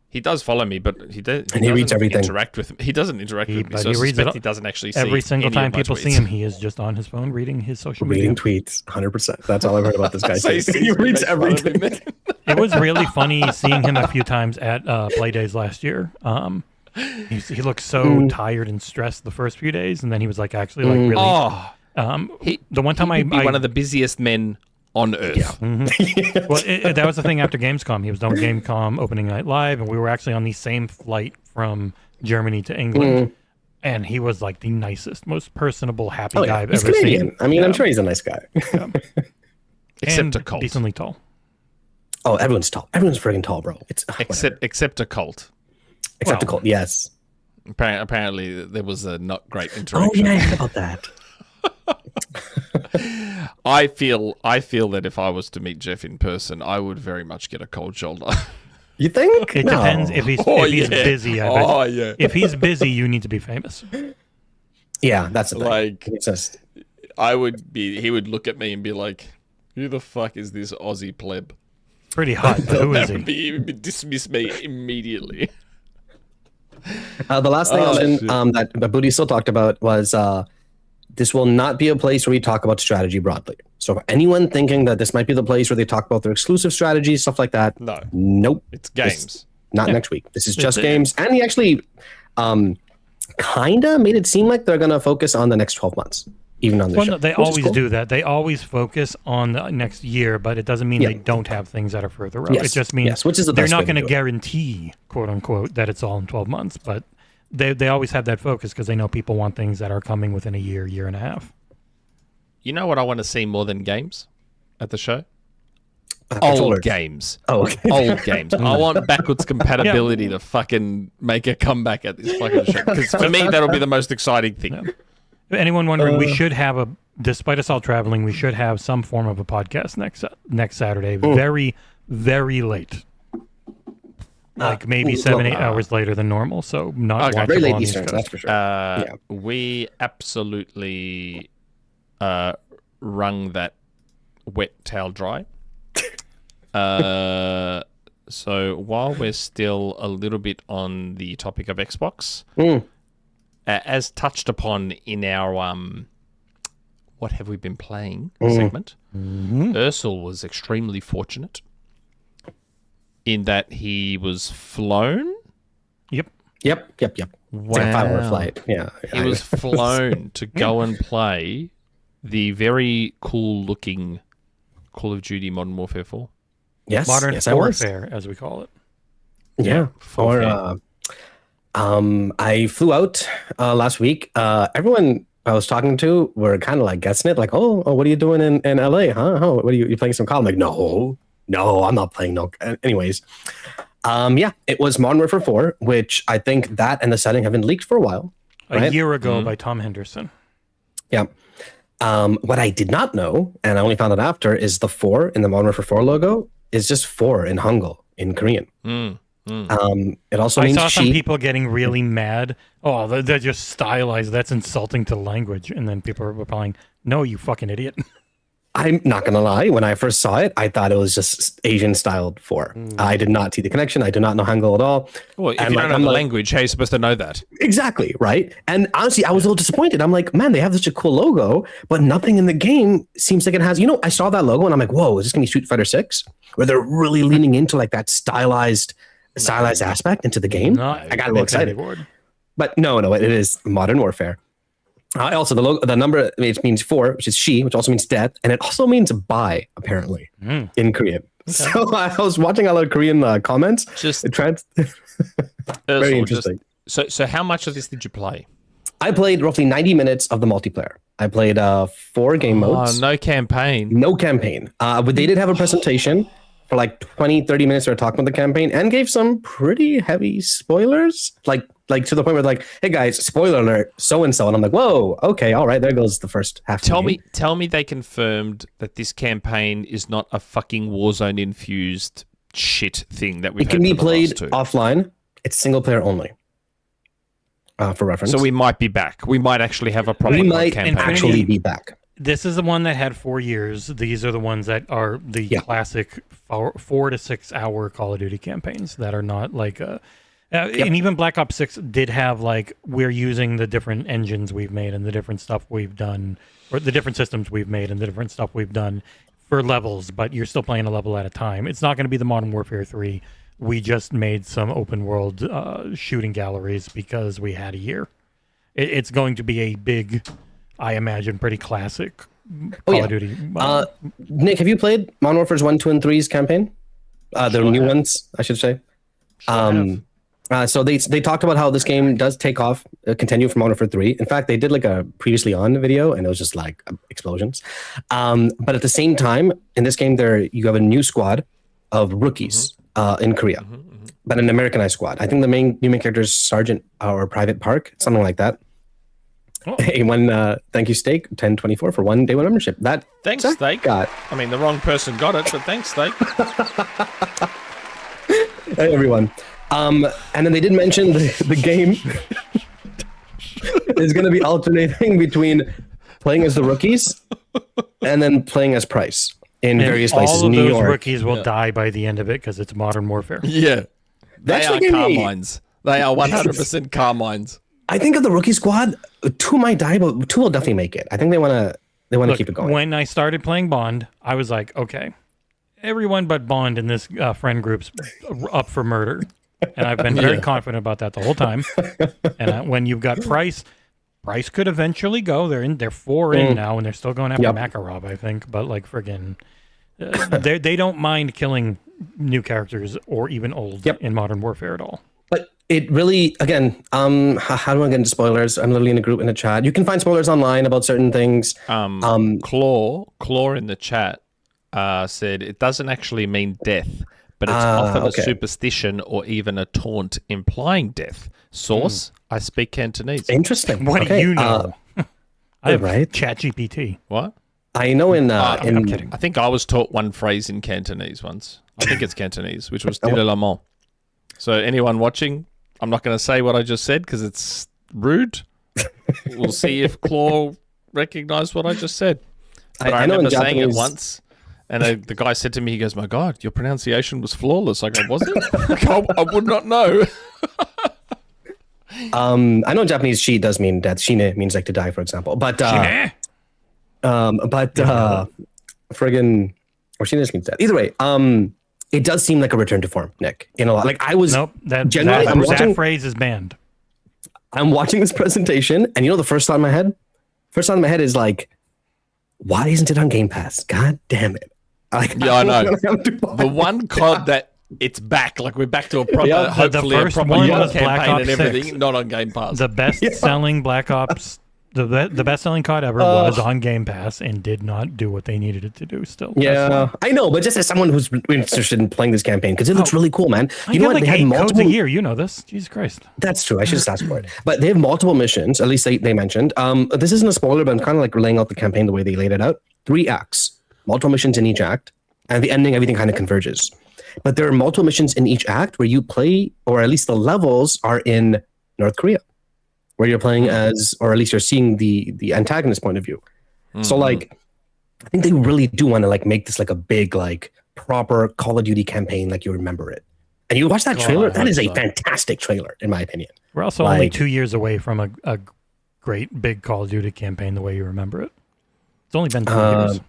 He does follow me, but he doesn't reads everything. interact with me. He doesn't interact with me, but so I he reads suspect it he doesn't actually see Every single any of time my people tweets. see him, he is just on his phone reading his social media. Reading tweets, 100%. That's all I've heard about this guy. So he sees He me, reads makes fun of him. everything. It was really funny seeing him a few times at Play Days last year. He looked so tired and stressed the first few days, and then he was like actually like really. Oh, The one time he'd be one of the busiest men on earth. Well, that was the thing after Gamescom. He was on Gamescom opening night live, and we were actually on the same flight from Germany to England. And he was like the nicest, most personable, happy Oh, guy yeah. I've He's ever Canadian. seen. I mean, I'm sure he's a nice guy. Except And a cult. decently tall. Oh, everyone's tall. Everyone's friggin' tall, bro. It's Except a cult. except the cult. Yes. Apparently, there was a not great Oh interaction. yeah, I heard about that. I feel that if I was to meet Jeff in person, I would very much get a cold shoulder. You think? It No. depends if he's busy. I bet. yeah. If he's busy, you need to be famous. Yeah, that's the thing. Like, It's just he would look at me and be like, "Who the fuck is this Aussie pleb?" Pretty hot. But who is He he? would dismiss me immediately. the last thing Oh, shit. that Booty still talked about was this will not be a place where we talk about strategy broadly. So for anyone thinking that this might be the place where they talk about their exclusive strategies, stuff like that, No, nope. it's games. Not next week. This is just it. games. And he actually kind of made it seem like they're going to focus on the next 12 months, even on the Well, show. no, they which is always cool. do that. They always focus on the next year, but it doesn't mean Yeah. they don't have things that are further out. Yes, It just means yes, which is the they're best not way to going to do it. guarantee, quote unquote, that it's all in 12 months. But they always have that focus because they know people want things that are coming within a year, year and a half. You know what I want to see more than games at the show? Controllers. Old games. Oh, okay. Old games. I want backwards compatibility to fucking make a comeback at this fucking show. Because for me, that'll be the most exciting thing. If anyone wondering, we should have despite us all traveling, we should have some form of a podcast next Saturday. Very, very late. Like maybe 7-8 hours later than normal. So not Okay. Very watchable late on the Eastern, East that's Coast. for sure. We absolutely wrung that wet towel dry. So while we're still a little bit on the topic of Xbox, as touched upon in our what have we been playing segment, Aarsal was extremely fortunate in that he was flown. Yep. Yep. It's like a 5-hour flight. Yeah. He was flown to go and play the very cool-looking Call of Duty Modern Warfare 4. Yes. Modern yes, I was. Warfare, as we call it. Yeah. full Or I flew out last week. Everyone I was talking to were kind of like guessing it, like, oh, what are you doing in LA? Huh? Oh, what are you playing some COD? I'm like, no, I'm not playing no. Anyways, yeah, it was Modern Warfare 4, which I think that and the setting have been leaked for a while. A Right? year ago by Tom Henderson. Yeah. What I did not know, and I only found out after, is the 4 in the Modern Warfare 4 logo is just 4 in Hangul in Korean. It also I means saw some she. people getting really mad. Oh, they're just stylized. That's insulting to language. And then people are replying, no, you fucking idiot. I'm not gonna lie. When I first saw it, I thought it was just Asian styled 4. I did not see the connection. I do not know Hangul at all. Well, if And, you like, don't know I'm the like- language, how are you supposed to know that? Exactly, right? And honestly, I was a little disappointed. I'm like, man, they have such a cool logo, but nothing in the game seems like it has. I saw that logo and I'm like, whoa, is this gonna be Street Fighter 6? Where they're really leaning into like that stylized aspect into the game. I got a little excited. But no, it is Modern Warfare. Also, the number, it means 4, which is she, which also means death, and it also means bye, apparently, in Korean. So I was watching a lot of Korean comments. Just Very interesting. So how much of this did you play? I played roughly 90 minutes of the multiplayer. I played 4 game modes. no campaign. No campaign. But they did have a presentation for like 20, 30 minutes. They were talking about the campaign and gave some pretty heavy spoilers. Like to the point where like, hey guys, spoiler alert, so-and-so. And I'm like, whoa, okay, all right, there goes the first half. Tell me they confirmed that this campaign is not a fucking Warzone infused shit thing that we've It can be played offline. It's single player only. For reference. So we might be back. We might actually have a proper campaign. Actually be back. This is the one that had 4 years. These are the ones that are the classic 4 to 6 hour Call of Duty campaigns that are not like and even Black Ops 6 did have like, we're using the different engines we've made and the different stuff we've done, or the different systems we've made and the different stuff we've done for levels, but you're still playing a level at a time. It's not going to be the Modern Warfare 3. We just made some open world shooting galleries because we had a year. It's going to be a big, I imagine, pretty classic Call of Duty. Nick, have you played Modern Warfare 1, 2, and 3's campaign? The new ones, I should say. So they talked about how this game does take off, continue from Modern Warfare 3. In fact, they did like a previously on video, and it was just like explosions. But at the same time, in this game, you have a new squad of rookies in Korea, but an Americanized squad. I think the new main character is Sergeant or Private Park, something like that. Oh. Thank you, Steak 1024 for 1 day 1 membership. Thanks, Steak. I mean, the wrong person got it, but thanks, Steak. Hey, everyone. And then they did mention the game is going to be alternating between playing as the rookies and then playing as Price in various places. All of New those York. rookies will die by the end of it because it's Modern Warfare. Yeah. That's they are Carmines. They are 100% Carmines. I think of the rookie squad, 2 might die, but 2 will definitely make it. I think they want to keep it going. When I started playing Bond, I was like, okay, everyone but Bond in this friend group's up for murder. And I've been very confident about that the whole time. And when you've got Price could eventually go. They're 4 in now, and they're still going after Makarov, I think. But like friggin', they don't mind killing new characters or even old in Modern Warfare at all. But it really, again, how do I get into spoilers? I'm literally in a group in the chat. You can find spoilers online about certain things. Claw in the chat said it doesn't actually mean death, but it's often a superstition or even a taunt implying death. Source, I speak Cantonese. Interesting. What do you know? I have right? ChatGPT. What? I know I'm kidding. I think I was taught one phrase in Cantonese once. I think it's Cantonese, which was "Tire la main." So anyone watching, I'm not going to say what I just said because it's rude. We'll see if Claw recognized what I just said. But I remember saying it once, and the guy said to me, he goes, "My God, your pronunciation was flawless." I go, "Was it?" I would not know. I know in Japanese "shi" does mean death. "Shine" means like to die, for example. But friggin' or "shine" just means death. Either way, it does seem like a return to form, Nick. In a lot, like I was. Nope, that phrase is banned. I'm watching this presentation, and the first thought in my head is like, why isn't it on Game Pass? God damn it! Like, yeah, I know. The one COD that it's back, like we're back to a proper, hopefully the a proper one was campaign Black Ops and everything, 6. not on Game Pass. The best-selling Black Ops, the best-selling COD ever was on Game Pass and did not do what they needed it to do. Still, yeah, I know, but just as someone who's interested in playing this campaign, because it looks really cool, man. You know what? Like they had multiple codes a year. You know this, Jesus Christ. That's true. I should just ask for it. But they have multiple missions. At least they mentioned. This isn't a spoiler, but I'm kind of like laying out the campaign the way they laid it out. 3 acts, multiple missions in each act, and at the ending, everything kind of converges. But there are multiple missions in each act where you play, or at least the levels are in North Korea, where you're playing as, or at least you're seeing the antagonist point of view. So like, I think they really do want to like make this like a big, like proper Call of Duty campaign, like you remember it. And you watch that trailer, that is a fantastic trailer, in my opinion. We're also only 2 years away from a great big Call of Duty campaign the way you remember it. It's only been 2 years.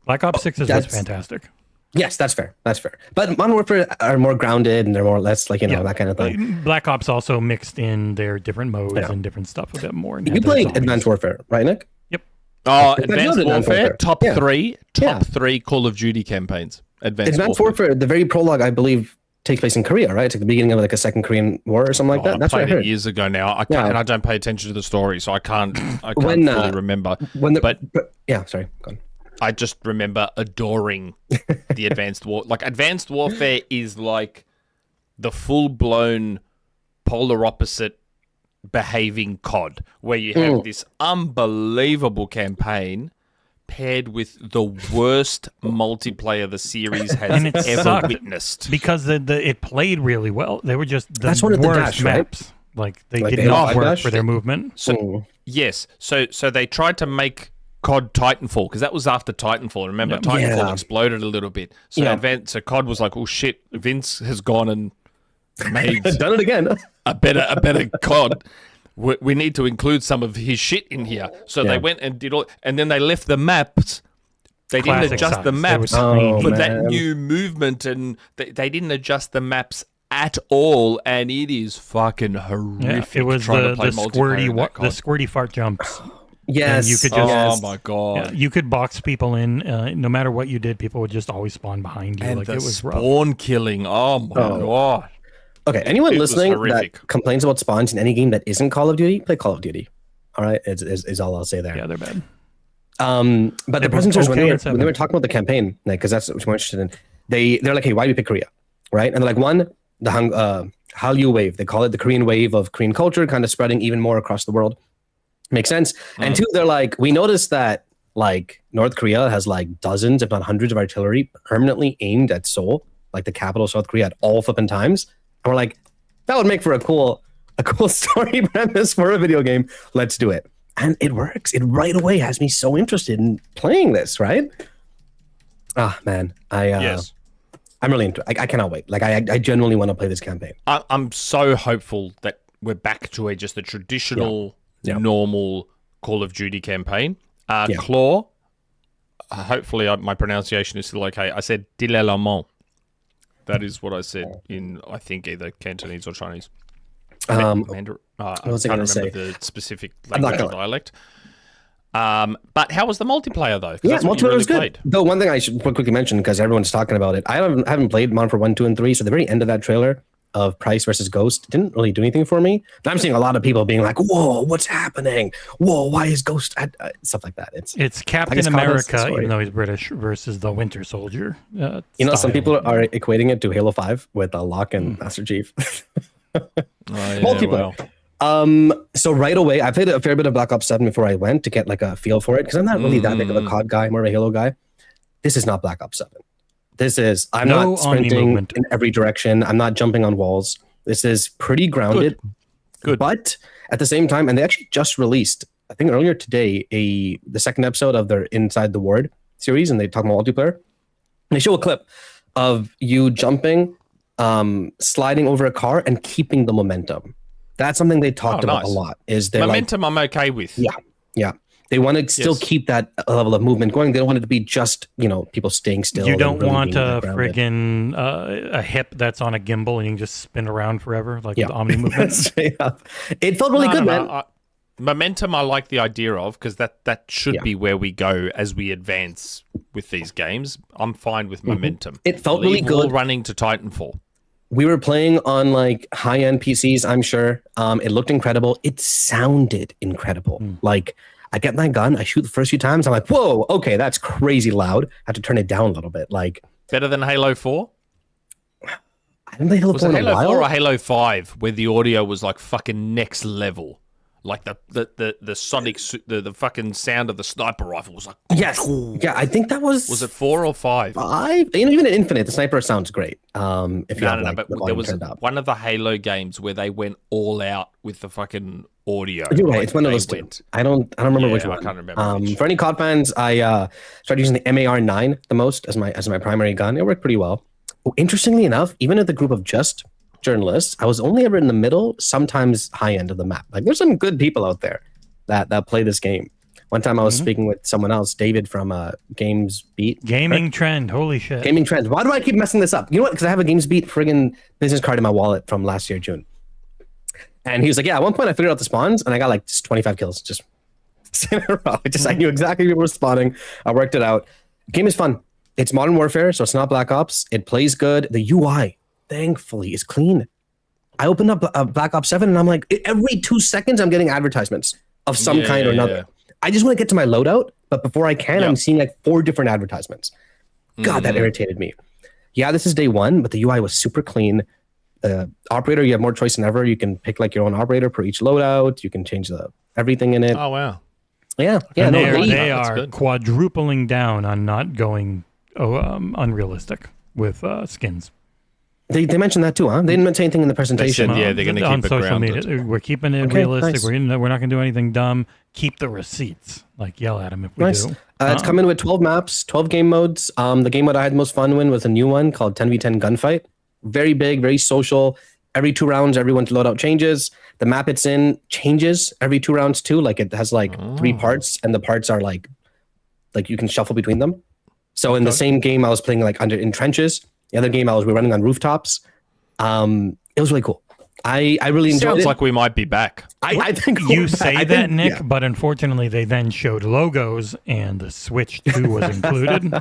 Black Ops 6 was fantastic. Yes, that's fair. But Modern Warfare are more grounded and they're more or less like, that kind of thing. Black Ops also mixed in their different modes and different stuff a bit more. You played Advanced Warfare, right, Nick? Yep. Oh, Advanced Warfare, top three Call of Duty campaigns. Advanced Warfare, the very prologue, I believe, takes place in Korea, right? It's like the beginning of like a second Korean War or something like that. I That's what I played it heard. years ago now. I can't, Yeah. and I don't pay attention to the story, so I can't When, fully remember. But yeah, sorry. Go on. I just remember adoring the Advanced War. Like, Advanced Warfare is like the full-blown polar opposite behaving COD, where you have this unbelievable campaign paired with the worst multiplayer the series has And it ever sucked. witnessed. Because it played really well. They were just the That's one of the worst dash, right? maps. Like they Like did the not Halo work dash? for their movement. So yes, so they tried to make COD Titanfall, because that was after Titanfall. Remember, Yep. Titanfall Yeah. exploded a little bit. So Yeah. so COD was like, oh shit, Vince has gone and made Done it again. a better COD. We need to include some of his shit in here. So they went and did all, and then they left the maps. They didn't Classic adjust size. the They maps were tiny. for that man. new movement, and they didn't adjust the maps at all. And it is fucking Yeah, horrific. it was trying the to play multiplayer in that COD. squirty fart jumps. Yes. you could just- Oh yes. my god! Yeah, you could box people in. No matter what you did, people would just always spawn behind you. And like the it was rough. spawn killing. Oh my god! Okay, anyone It was listening horrific. that complains about spawns in any game that isn't Call of Duty, play Call of Duty. All right, is all I'll say there. Yeah, they're bad. But the was presenters, okay when at they were talking about the campaign, because that's what we're interested in, they're like, hey, why do we pick Korea, right? And they're like, one, the Hallyu wave. They call it the Korean wave of Korean culture, kind of spreading even more across the world. Makes sense. And two, they're like, we noticed that like North Korea has like dozens, if not hundreds, of artillery permanently aimed at Seoul, like the capital of South Korea, at all flipping times. And we're like, that would make for a cool story premise for a video game. Let's do it. And it works. It right away has me so interested in playing this, right? Ah, man. Yes, I'm really into it. I cannot wait. Like, I genuinely want to play this campaign. I'm so hopeful that we're back to just a traditional, normal Call of Duty campaign. Claw. Hopefully, my pronunciation is still okay. I said Dilemma. That is what I said in, I think, either Cantonese or Chinese. Mandarin. I was I can't gonna remember say? the specific I'm not language or gonna- dialect. But how was the multiplayer, though? 'Cause Yeah, that's what you multiplayer really was good. played. Though one thing I should quickly mention, because everyone's talking about it, I haven't played Modern Warfare 1, 2, and 3, so the very end of that trailer of Price versus Ghost didn't really do anything for me. And I'm seeing a lot of people being like, whoa, what's happening? Whoa, why is Ghost at stuff like that? It's Captain guess COD is the America, story. even though he's British, versus the Winter Soldier. You know, some style. people are equating it to Halo 5 with Locke and Master Chief. Oh, yeah, Multiplayer. well. So right away, I played a fair bit of Black Ops 7 before I went to get like a feel for it, because I'm not really that big of a COD guy, more of a Halo guy. This is not Black Ops 7. I'm No not sprinting omni-movement. in every direction. I'm not jumping on walls. This is pretty grounded. Good. But at the same time, and they actually just released, I think earlier today, the second episode of their Inside the Ward series, and they talk about multiplayer. And they show a clip of you jumping, sliding over a car, and keeping the momentum. That's something they talked about nice. a lot. Is they're like, Momentum, I'm okay with. yeah. They want to still Yes. keep that level of movement going. They don't want it to be just, people staying still. You and don't really want being a grounded. friggin' a hip that's on a gimbal and you can just spin around forever, like Yeah. the Omni movement. Straight up. It felt really good, man. Momentum, I like the idea of, because that should be where we go as we advance with these games. I'm fine with momentum. It felt really Leave all good. running to Titanfall. We were playing on like high-end PCs, I'm sure. It looked incredible. It sounded incredible. Like, I get my gun, I shoot the first few times, I'm like, whoa, okay, that's crazy loud. I have to turn it down a little bit. Like, Better than Halo 4? I haven't played Halo Was 4 it in a Halo while. 4 or Halo 5 where the audio was like fucking next level? Like the sonic, the fucking sound of the sniper rifle was like... Yes. Yeah, I think that was... Was it 4 or 5? 5? Even in Infinite, the sniper sounds great. If you have, like, but the there volume was turned up. one of the Halo games where they went all out with the fucking audio. You're right. Like, It's one of they those two. went- I don't remember Yeah, which I one. can't remember which. For any COD fans, I started using the MAR9 the most as my primary gun. It worked pretty well. Oh, interestingly enough, even at the group of just journalists, I was only ever in the middle, sometimes high end of the map. Like, there's some good people out there that play this game. One time I was speaking with someone else, David from Games Beat. Gaming Trend, holy shit. Gaming Trends. Why do I keep messing this up? You know what? Because I have a Games Beat friggin' business card in my wallet from last year, June. And he was like, yeah, at one point I figured out the spawns and I got like just 25 kills. Just in a row. I knew exactly where we were spawning. I worked it out. Game is fun. It's Modern Warfare, so it's not Black Ops. It plays good. The UI thankfully is clean. I opened up Black Ops 7 and I'm like, every 2 seconds I'm getting advertisements of some kind or another. I just want to get to my loadout, but before I can, I'm seeing like 4 different advertisements. God, that irritated me. Yeah, this is day one, but the UI was super clean. Operator, you have more choice than ever. You can pick like your own operator per each loadout. You can change everything in it. Oh, wow. Yeah. And No, they are quadrupling down on not going unrealistic with skins. They mentioned that too, huh? They didn't say anything in the presentation. They said, they're going to keep it social grounded. media. We're keeping it Okay, realistic. nice. We're not going to do anything dumb. Keep the receipts. Like, yell at them if we Nice. do. It's coming with 12 maps, 12 game modes. The game mode I had the most fun with was a new one called 10v10 Gunfight. Very big, very social. Every 2 rounds, everyone's loadout changes. The map it's in changes every 2 rounds too. Like it has like 3 parts, and the parts are like you can shuffle between them. So in the same game, I was playing like in trenches. The other game, we were running on rooftops. It was really cool. I really enjoyed it. Sounds like we might be back. I think You say that, Nick, yeah. but unfortunately they then showed logos and the Switch 2 was included.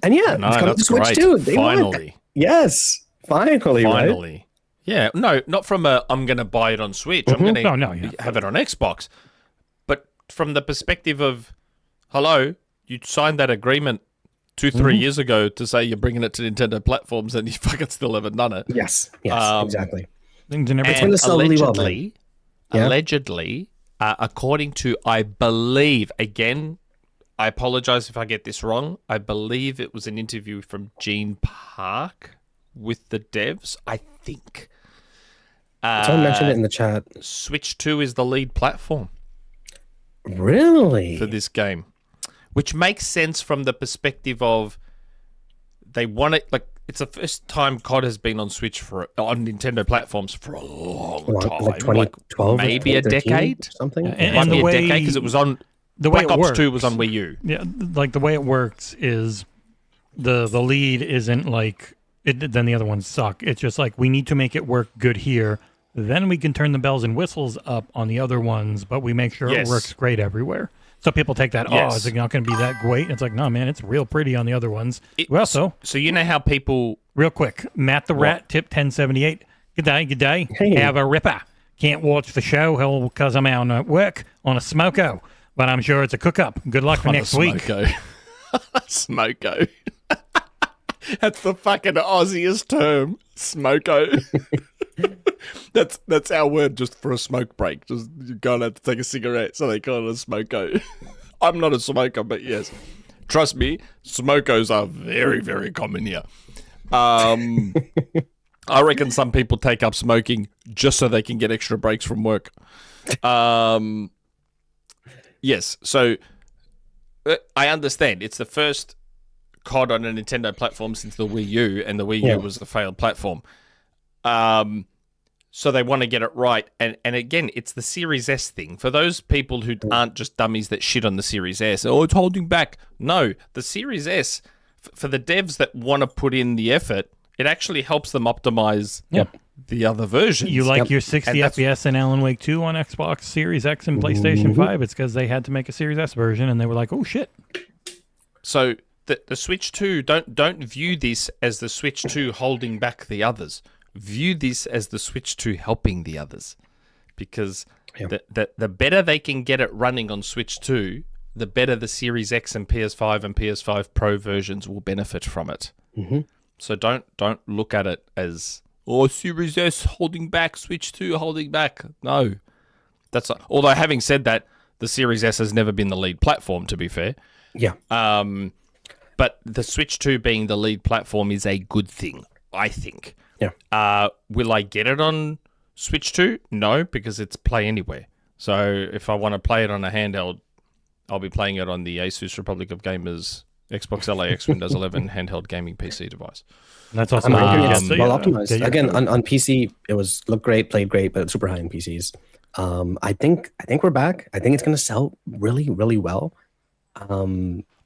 And yeah, No, it's coming to that's Switch great. too. They want it. Finally. Yes, finally, right? Finally. Yeah, no, not from I'm going to buy it on Switch. I'm going to have it on Xbox. But from the perspective of, hello, you signed that agreement 2-3 years ago to say you're bringing it to Nintendo platforms and you fucking still haven't done it. Yes, exactly. Things are never It's gonna sell really well, man. Yeah. Allegedly, according to, I believe, again, I apologize if I get this wrong, I believe it was an interview from Gene Park with the devs, I think. Someone mentioned it in the chat. Switch 2 is the lead platform Really? for this game, which makes sense from the perspective of they want it, like, it's the first time COD has been on Switch on Nintendo platforms for a long time, Like 2012, maybe a 2013 decade, or something. And might the be a way- decade because it was on. the way Black it Ops 2 works- was on Wii U. Yeah, like the way it works is the lead isn't like then the other ones suck. It's just like we need to make it work good here. Then we can turn the bells and whistles up on the other ones, but we make sure Yes. it works great everywhere. So people take that, Yes. oh, is it not going to be that great? It's like, no, man, it's real pretty on the other ones. So you know how people. real quick, Matt the Rat, tip 1078. Good day. Hey. Have a ripper. Can't watch the show because I'm out at work on a smoko, but I'm sure it's a cook-up. Good luck for On a next week. smoko. Smoko. That's the fucking Aussiest term. Smoko. That's our word just for a smoke break. Just you're gonna have to take a cigarette, so they call it a smoko. I'm not a smoker, but yes. Trust me, smokos are very, very common here. I reckon some people take up smoking just so they can get extra breaks from work. Yes, so I understand. It's the first COD on a Nintendo platform since the Wii U, and the Wii U was the failed platform. So they want to get it right. And again, it's the Series S thing. For those people who aren't just dummies that shit on the Series S, oh, it's holding back. No, the Series S, for the devs that want to put in the effort, it actually helps them optimize the other versions. You like your 60 And that's- FPS in Alan Wake 2 on Xbox Series X and PlayStation 5? It's because they had to make a Series S version, and they were like, oh, shit. So the Switch 2, don't view this as the Switch 2 holding back the others. View this as the Switch 2 helping the others. Because the better they can get it running on Switch 2, the better the Series X and PS5 Pro versions will benefit from it. Mm-hmm. So don't look at it as, oh, Series S holding back, Switch 2 holding back. No. Although having said that, the Series S has never been the lead platform, to be fair. Yeah. But the Switch 2 being the lead platform is a good thing, I think. Yeah. Will I get it on Switch 2? No, because it's Play Anywhere. So if I want to play it on a handheld, I'll be playing it on the Asus Republic of Gamers Xbox LAX Windows 11 handheld gaming PC device. That's also I'm where you it's get well the, optimized. get your Again, code. on PC, it looked great, played great, but it's super high in PCs. I think we're back. I think it's going to sell really, really well. I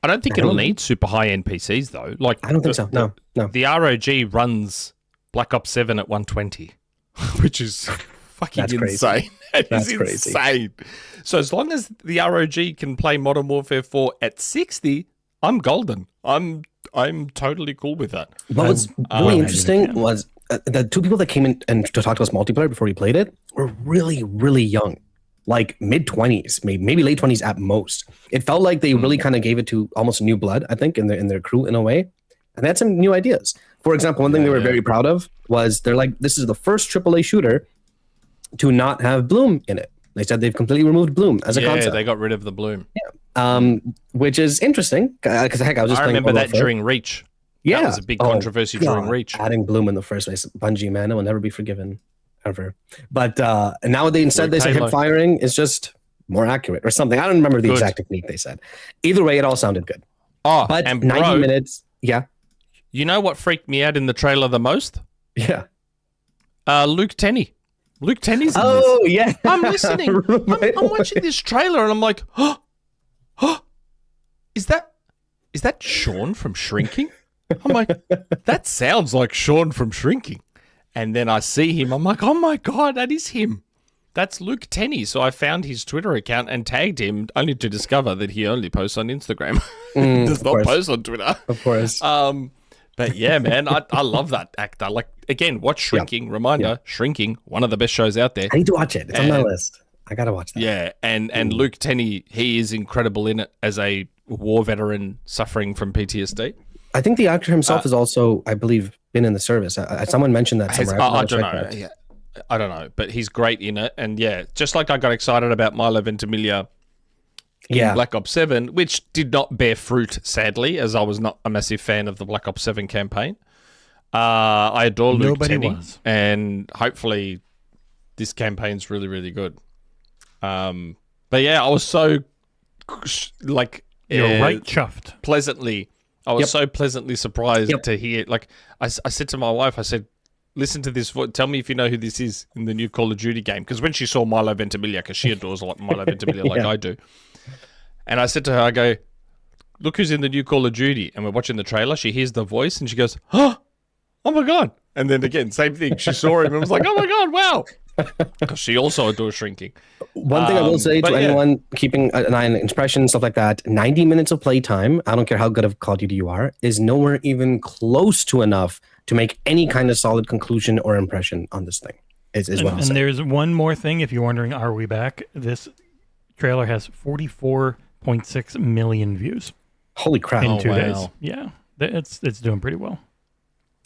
don't think it'll need super high-end PCs, though. Like, I don't think so. No. The ROG runs Black Ops 7 at 120, which is fucking That's crazy. insane. That That's is crazy. insane. So as long as the ROG can play Modern Warfare 4 at 60, I'm golden. I'm totally cool with that. What was really interesting was the two people that came in and to talk to us multiplayer before we played it were really, really young, like mid-20s, maybe late 20s at most. It felt like they really kind of gave it to almost new blood, I think, in their crew in a way. And they had some new ideas. For example, one thing they were very proud of was they're like, this is the first AAA shooter to not have Bloom in it. They said they've completely removed Bloom as a concept. Yeah, they got rid of the Bloom. Yeah. Which is interesting because heck, I was just playing remember that Modern Warfare. during Reach. Yeah, that was a big controversy during Reach. Adding Bloom in the first place, Bungie, man, it will never be forgiven, ever. But now they say hip firing is just more accurate or something. I don't remember the exact technique they said. Either way, it all sounded good. Oh, but and 90 minutes, yeah. You know what freaked me out in the trailer the most? Yeah. Luke Tenney. Luke Tenney's in this. Yeah. I'm listening. I'm watching this trailer and I'm like, oh, is that Sean from Shrinking? I'm like, that sounds like Sean from Shrinking. And then I see him. I'm like, oh my God, that is him. That's Luke Tenney. So I found his Twitter account and tagged him only to discover that he only posts on Instagram. Does not post on Twitter. Of course. But yeah, man, I love that actor. Like, again, watch Shrinking. Reminder, Shrinking, one of the best shows out there. I need to watch it. It's on my list. I got to watch that. Yeah, and Luke Tenney, he is incredible in it as a war veteran suffering from PTSD. I think the actor himself has also, I believe, been in the service. Someone mentioned that somewhere. I don't know. Yeah, I don't know, but he's great in it. And yeah, just like I got excited about Milo Ventimiglia in Black Ops 7, which did not bear fruit, sadly, as I was not a massive fan of the Black Ops 7 campaign. I adore Luke Tenney, and hopefully this campaign's really, really good. But yeah, I was so like you're right chuffed. I was so pleasantly surprised to hear. Like I said to my wife, I said, "Listen to this. Tell me if you know who this is in the new Call of Duty game." Because when she saw Milo Ventimiglia, because she adores Milo Ventimiglia like I do, and I said to her, "I go, look who's in the new Call of Duty." And we're watching the trailer. She hears the voice and she goes, "Oh my God!" And then again, same thing. She saw him and was like, "Oh my God, wow!" Because she also adores Shrinking. One thing I will say to anyone keeping an eye on expression, stuff like that, 90 minutes of playtime, I don't care how good of Call of Duty you are, is nowhere even close to enough to make any kind of solid conclusion or impression on this thing, is what I'm saying. And there's one more thing, if you're wondering, are we back? This trailer has 44.6 million views. Holy crap. In 2 days. Yeah, it's doing pretty well.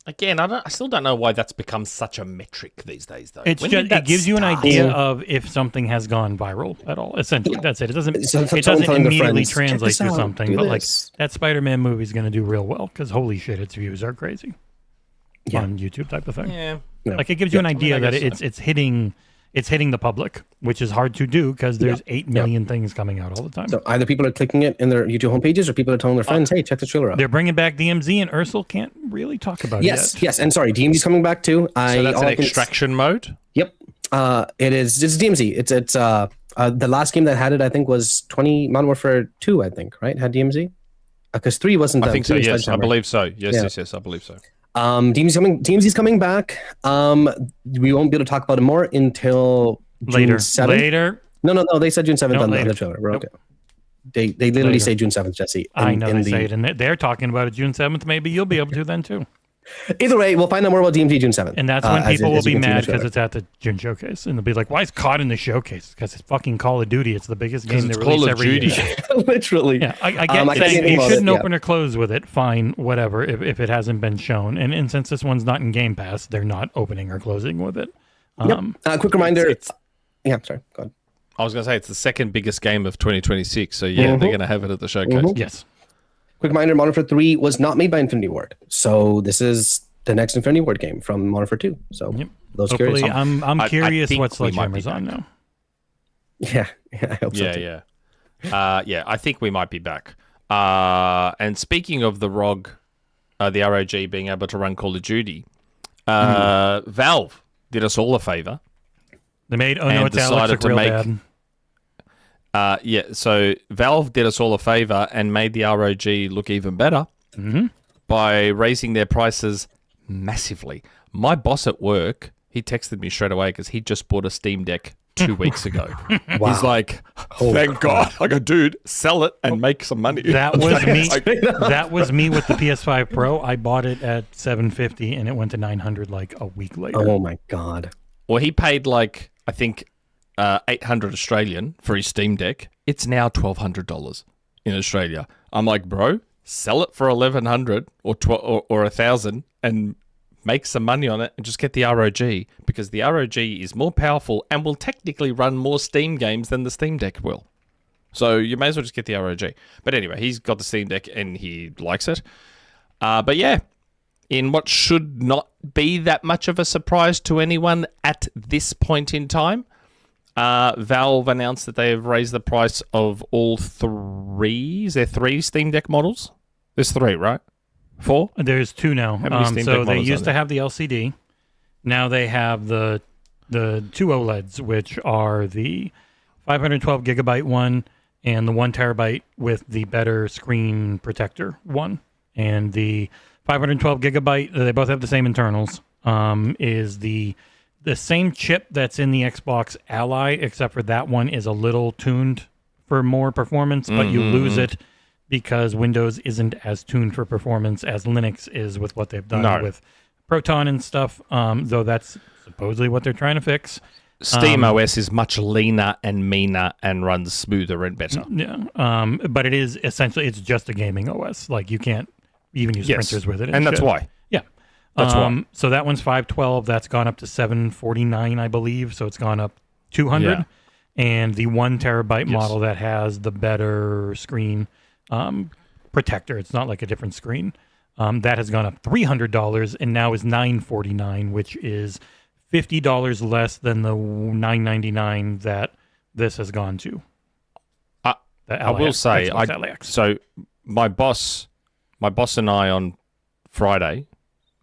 Again, I still don't know why that's become such a metric these days, though. It gives you an idea of if something has gone viral at all. Essentially, that's it. It doesn't immediately translate to something, but like that Spider-Man movie is going to do real well because holy shit, its views are crazy on YouTube type of thing. Yeah, like it gives you an idea that it's hitting the public, which is hard to do because there's 8 million things coming out all the time. So either people are clicking it in their YouTube homepages or people are telling their friends, hey, check the trailer out. They're bringing back DMZ and Aarsal can't really talk about it yet. Yes, and sorry, DMZ's coming back too. So that's an extraction mode? Yep. It's DMZ. It's the last game that had it, I think, was Modern Warfare 2, I think, right? Had DMZ? Because 3 wasn't I think so, yes. I believe so. Yes, I believe so. DMZ's coming back. We won't be able to talk about it more until June 7th. Later. No. They said June 7th on the trailer. We're okay. They literally say June 7th, Jesse. I know they say it, and they're talking about it June 7th. Maybe you'll be able to then too. Either way, we'll find out more about DMZ June 7th. And that's when people will be mad because it's at the June showcase. And they'll be like, why is COD in the showcase? Because it's fucking Call of Duty. It's the biggest game they release every year. Literally. Yeah, I get saying you shouldn't open or close with it. Fine, whatever, if it hasn't been shown. And since this one's not in Game Pass, they're not opening or closing with it. Quick reminder. Sorry, go ahead. I was going to say it's the second biggest game of 2026. So they're going to have it at the showcase. Yes. Quick reminder, Modern Warfare 3 was not made by Infinity Ward. So this is the next Infinity Ward game from Modern Warfare 2. So those curious. I'm curious what Sledgehammer's on now. Yeah, I hope so too. I think we might be back. And speaking of the ROG, the ROG being able to run Call of Duty, Valve did us all a favor. They made decided to make so Valve did us all a favor and made the ROG look even better by raising their prices massively. My boss at work, he texted me straight away because he just bought a Steam Deck 2 weeks ago. Wow. He's like, Holy thank crap. God. I go, dude, sell it and make some money. That was me. Like, That was me with the PS5 Pro. I bought it at $750 and it went to $900 like a week later. Oh my god. well, he paid like, I think, 800 Australian for his Steam Deck. It's now $1,200 in Australia. I'm like, bro, sell it for 1,100 or 1,000 and make some money on it and just get the ROG, because the ROG is more powerful and will technically run more Steam games than the Steam Deck will. So you may as well just get the ROG. But anyway, he's got the Steam Deck and he likes it. But yeah, in what should not be that much of a surprise to anyone at this point in time, Valve announced that they have raised the price of all three. Is there 3 Steam Deck models? There's 3, right? 4? There's 2 now. many Steam So Deck they models used are to there? have the LCD. Now they have the 2 OLEDs, which are the 512 gigabyte one and the 1 terabyte with the better screen protector one. And the 512 gigabyte, they both have the same internals, is the same chip that's in the Xbox Ally, except for that one is a little tuned for more performance, but you lose it because Windows isn't as tuned for performance as Linux is with what they've done with Proton and stuff, though that's supposedly what they're trying to fix. Steam OS is much leaner and meaner and runs smoother and better. Yeah, but it is essentially, it's just a gaming OS. Like, you can't even use printers with it. And that's shit. why. Yeah. That's why. So that one's 512. That's gone up to 749, I believe. So it's gone up 200. Yeah. And the 1 terabyte model that has the better screen protector, it's not like a different screen, that has gone up $300 and now is $949, which is $50 less than the $999 that this has gone to. I will say, so my boss and I on Friday,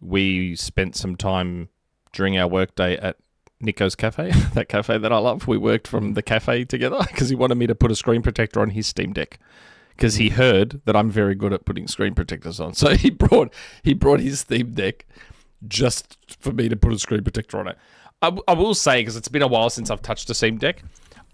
we spent some time during our workday at Nico's Cafe, that cafe that I love. We worked from the cafe together because he wanted me to put a screen protector on his Steam Deck because he heard that I'm very good at putting screen protectors on. So he brought his Steam Deck just for me to put a screen protector on it. I will say, because it's been a while since I've touched a Steam Deck,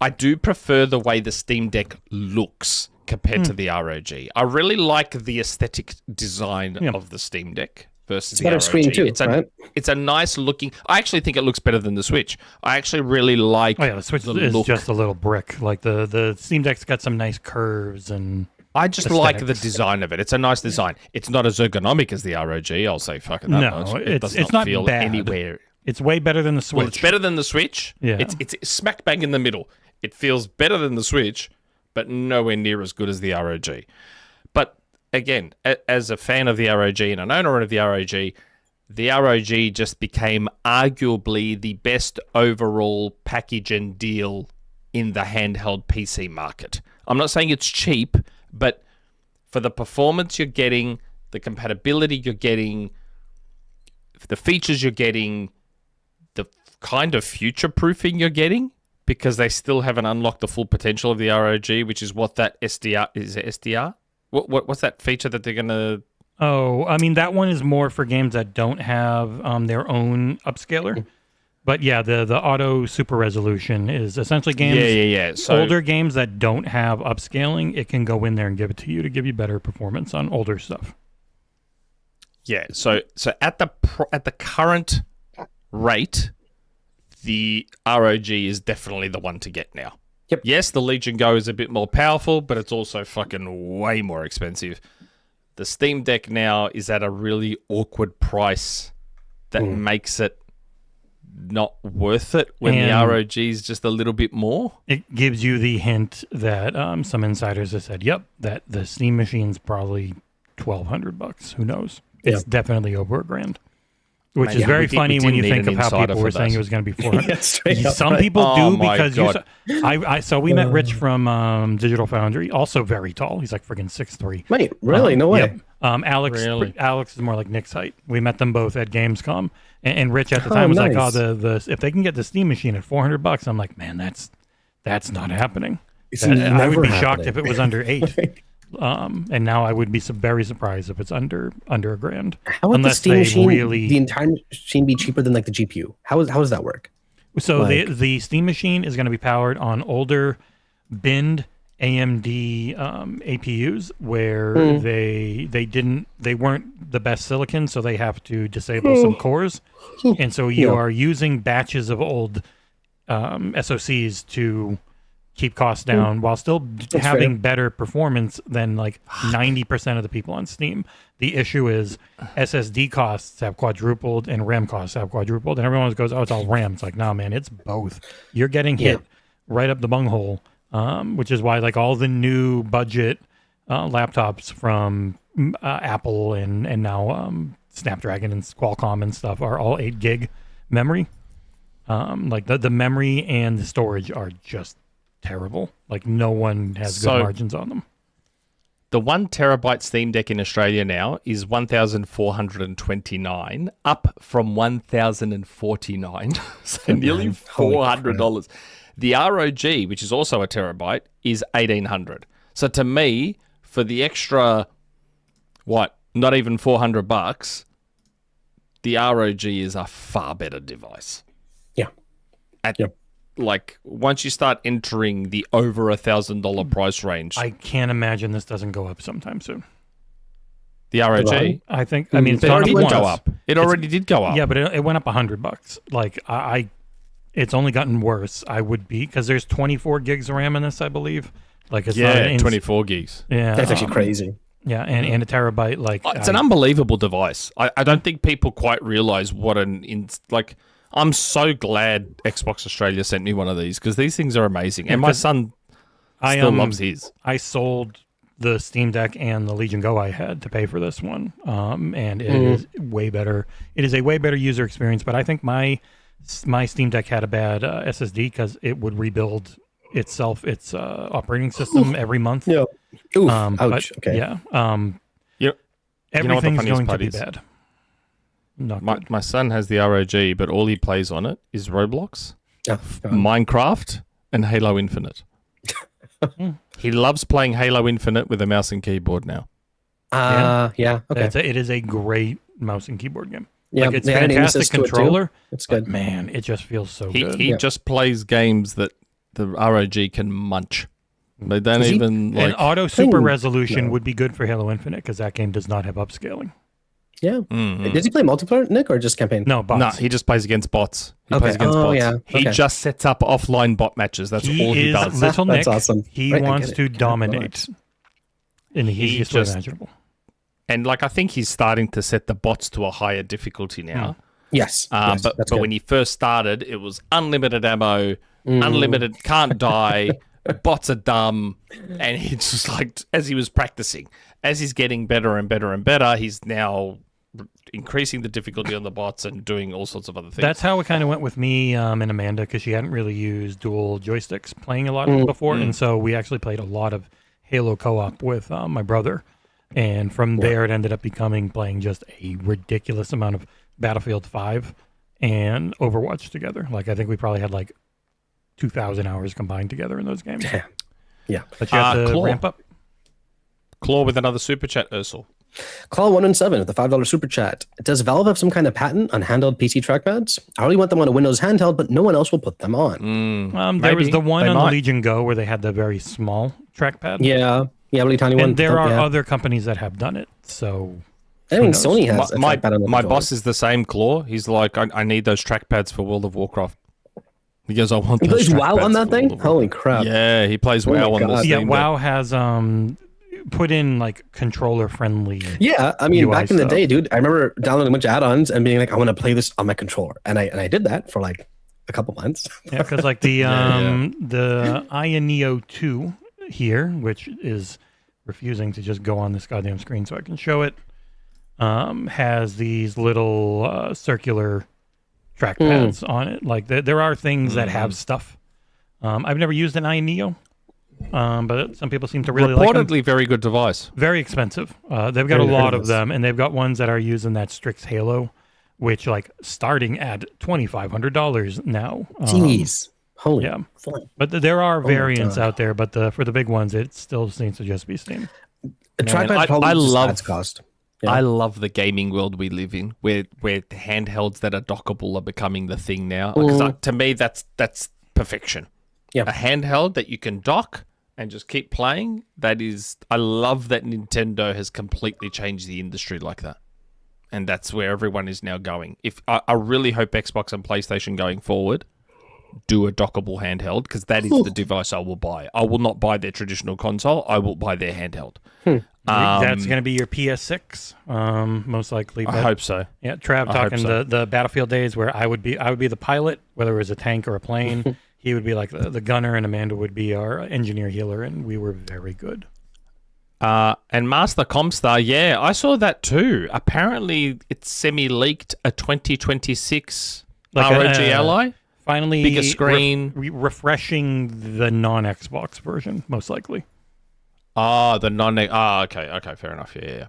I do prefer the way the Steam Deck looks compared to the ROG. I really like the aesthetic design of the Steam Deck versus the better ROG. screen too, right? It's a nice looking. I actually think it looks better than the Switch. I actually really like. Oh yeah, the Switch is look. just a little brick. Like the Steam Deck's got some nice curves and. I just like the aesthetics. design of it. It's a nice design. It's not as ergonomic as the ROG. I'll say fucking that No, much. it's not feel bad. anywhere. It's way better than the Switch. Well, it's better than the Switch. Yeah. It's smack bang in the middle. It feels better than the Switch, but nowhere near as good as the ROG. But again, as a fan of the ROG and an owner of the ROG just became arguably the best overall package and deal in the handheld PC market. I'm not saying it's cheap, but for the performance you're getting, the compatibility you're getting, the features you're getting, the kind of future-proofing you're getting, because they still haven't unlocked the full potential of the ROG, which is what that SDR is. It SDR? What's that feature that they're gonna? Oh, I mean, that one is more for games that don't have their own upscaler. But yeah, the auto super resolution is essentially games. Yeah. So older games that don't have upscaling, it can go in there and give it to you to give you better performance on older stuff. yeah, so at the current rate, the ROG is definitely the one to get now. Yep. Yes, the Legion Go is a bit more powerful, but it's also fucking way more expensive. The Steam Deck now is at a really awkward price that makes it not worth it when the And- ROG is just a little bit more. It gives you the hint that some insiders have said, "Yep, that the Steam machine's probably $1,200. Who knows? It's definitely over $1,000." Which Man, is yeah, very we did- funny we when you didn't need think of an how insider people for were saying that. it was going to be $400. Yeah, straight up, Some right? people Oh do my because God. so we met Rich from Digital Foundry, also very tall. He's like friggin' 6'3". Wait, really? No way. Yep. Alex is more like Nick's height. We met them both at Gamescom, and Rich at the time was like, nice. "Oh, the if they can get the Steam machine at $400," I'm like, "Man, that's not happening." It's I would never be shocked happening. if it was under $8. And now I would be very surprised if it's under $1,000. How would the unless Steam they machine, really- the entire machine be cheaper than like the GPU? How does that work? So Like- the Steam machine is going to be powered on older binned AMD APUs where they weren't the best silicon, so they have to disable some cores, and so you are using batches of old SoCs to keep costs down while still having fair. better performance than like 90% of the people on Steam. The issue is SSD costs have quadrupled and RAM costs have quadrupled, and everyone goes, "Oh, it's all RAM." It's like, nah, man, it's both. You're getting hit right up the bunghole, which is why like all the new budget laptops from Apple and now Snapdragon and Qualcomm and stuff are all 8 gig memory. Like the memory and the storage are just terrible. Like no one has good margins on them. The 1 terabyte Steam Deck in Australia now is $1,429, up from $1,049, so nearly $400. The ROG, which is also a terabyte, is $1,800. So to me, for the extra, not even $400, the ROG is a far better device. Yeah. Like, once you start entering the over $1,000 price range, I can't imagine this doesn't go up sometime soon. the ROG, I think. I mean, it's it gone up did once. go up. It already did go up. Yeah, but it went up $100. Like it's only gotten worse. I would be because there's 24 gigs of RAM in this, I believe. Like it's not an 24 gigs. Yeah, That's actually crazy. Yeah, and a terabyte. Like It's an unbelievable device. I don't think people quite realize what I'm so glad Xbox Australia sent me one of these because these things are amazing. And my son still loves his. I sold the Steam Deck and the Legion Go I had to pay for this one, and it is way better. It is a way better user experience. But I think my Steam Deck had a bad SSD because it would rebuild its operating system every month. Yeah. Oof. Ouch. But, Okay. Yeah. You know what the Everything's funniest going to part be is? bad. Not good. My son has the ROG, but all he plays on it is Roblox, Oh, God. Minecraft, and Halo Infinite. He loves playing Halo Infinite with a mouse and keyboard now. Yeah. Okay. It is a great mouse and keyboard game. Yeah, Like it's they added aim fantastic assist to it, too. controller. It's but good. man, it just feels so He good. just plays games that the ROG can munch. They don't Is he- even And like. auto super Thing- resolution no. would be good for Halo Infinite because that game does not have upscaling. Yeah. Does he play multiplayer, Nick, or just campaign? No, bots. No, he just plays against bots. He Okay. plays against Oh, bots. yeah. He Okay. just sets up offline bot matches. That's all he is does. Little Nick. That's awesome. He Right, I wants get to it. dominate in the He easiest way just- imaginable. And like I think he's starting to set the bots to a higher difficulty now. Yes. Yes, But that's good. when he first started, it was unlimited ammo, unlimited, can't die, bots are dumb. And he's just like, as he was practicing, as he's getting better and better and better, he's now increasing the difficulty on the bots and doing all sorts of other things. That's how it kind of went with me and Amanda because she hadn't really used dual joysticks playing a lot of it before. And so we actually played a lot of Halo co-op with my brother. And from there, it ended up playing just a ridiculous amount of Battlefield 5 and Overwatch together. Like, I think we probably had like 2,000 hours combined together in those games. Yeah. But you have to Claw. ramp up. Claw with another super chat, Aarsal. Call 117 with the $5 super chat. Does Valve have some kind of patent on handheld PC trackpads? I only want them on a Windows handheld, but no one else will put them on. There was Maybe. the one They on the might. Legion Go where they had the very small trackpad. Yeah. Yeah, really tiny one. And there are Yeah. other companies that have done it. So I think knows? Sony has a My trackpad on the my controller. boss is the same, Claw. He's like, I need those trackpads for World of Warcraft. He goes, I want He those plays WoW on trackpads that for thing? World of Holy crap. Warcraft. Yeah, he plays Oh my WoW on the God. yeah, Steam WoW has put in like controller friendly. Yeah, I mean, UI back in the stuff. day, dude, I remember downloading a bunch of add-ons and being like, I want to play this on my controller. And I did that for like a couple months. Yeah, because like the Aya Neo 2 here, which is refusing to just go on this goddamn screen so I can show it, has these little circular trackpads on it. Like there are things that have stuff. I've never used an Aya Neo, but some people seem to really like them. Reportedly very good device. Very expensive. They've got a Very lot of nice. them, and they've got ones that are using that Strix Halo, which like starting at $2,500 now. Jeez. Holy yeah. fuck. But there are variants God. out there, but for the big ones, it still seems to just be Steam. A trackpad I probably just love- adds cost. I love the gaming world we live in, where handhelds that are dockable are becoming the thing now. Because to me, that's perfection. Yeah. A handheld that you can dock and just keep playing. I love that Nintendo has completely changed the industry like that, and that's where everyone is now going. I really hope Xbox and PlayStation going forward do a dockable handheld, because that is the device I will buy. I will not buy their traditional console. I will buy their handheld. That's going to be your PS6, most likely. I hope so. Yeah, Trav talking the Battlefield days where I would be the pilot, whether it was a tank or a plane. He would be like the gunner, and Amanda would be our engineer healer, and we were very good. And Master Comstar, yeah, I saw that too. Apparently, it's semi-leaked a 2026 ROG Ally. Finally, bigger screen, refreshing the non-Xbox version, most likely. The non. Okay, fair enough. Yeah.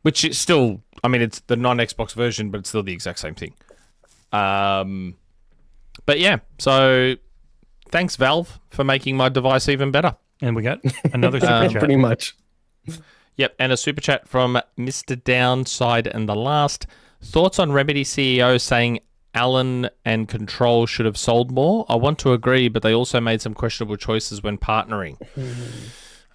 Which is still, I mean, it's the non-Xbox version, but it's still the exact same thing. But yeah, so thanks Valve for making my device even better. And we got another super chat. Pretty much. Yep, and a super chat from Mr. Downside and the last. Thoughts on Remedy CEO saying Alan and Control should have sold more? I want to agree, but they also made some questionable choices when partnering.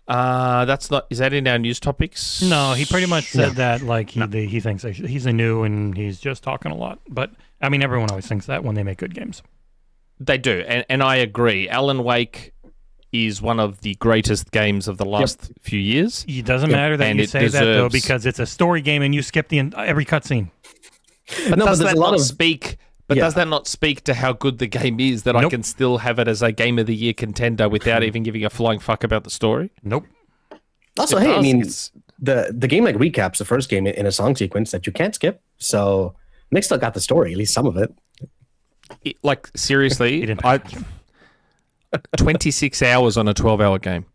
That's not. Is that in our news topics? No, he pretty much said that like he thinks he's a new and he's just talking a lot. But I mean, everyone always thinks that when they make good games. They do, and I agree. Alan Wake is one of the greatest games of the last few years. It doesn't matter that you say that though, because it's a story game and you skip every cutscene. But does that not speak? But does that not speak to how good the game is that I can still have it as a Game of the Year contender without even giving a flying fuck about the story? Nope. Also, I mean, the game like recaps the first game in a song sequence that you can't skip. So Nick still got the story, at least some of it. Like seriously, 26 hours on a 12-hour game.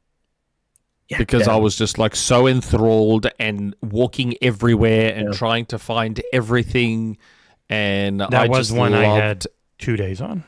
Yeah, because I was just like so enthralled and walking everywhere and trying to find everything. And that was one I had 2 days on.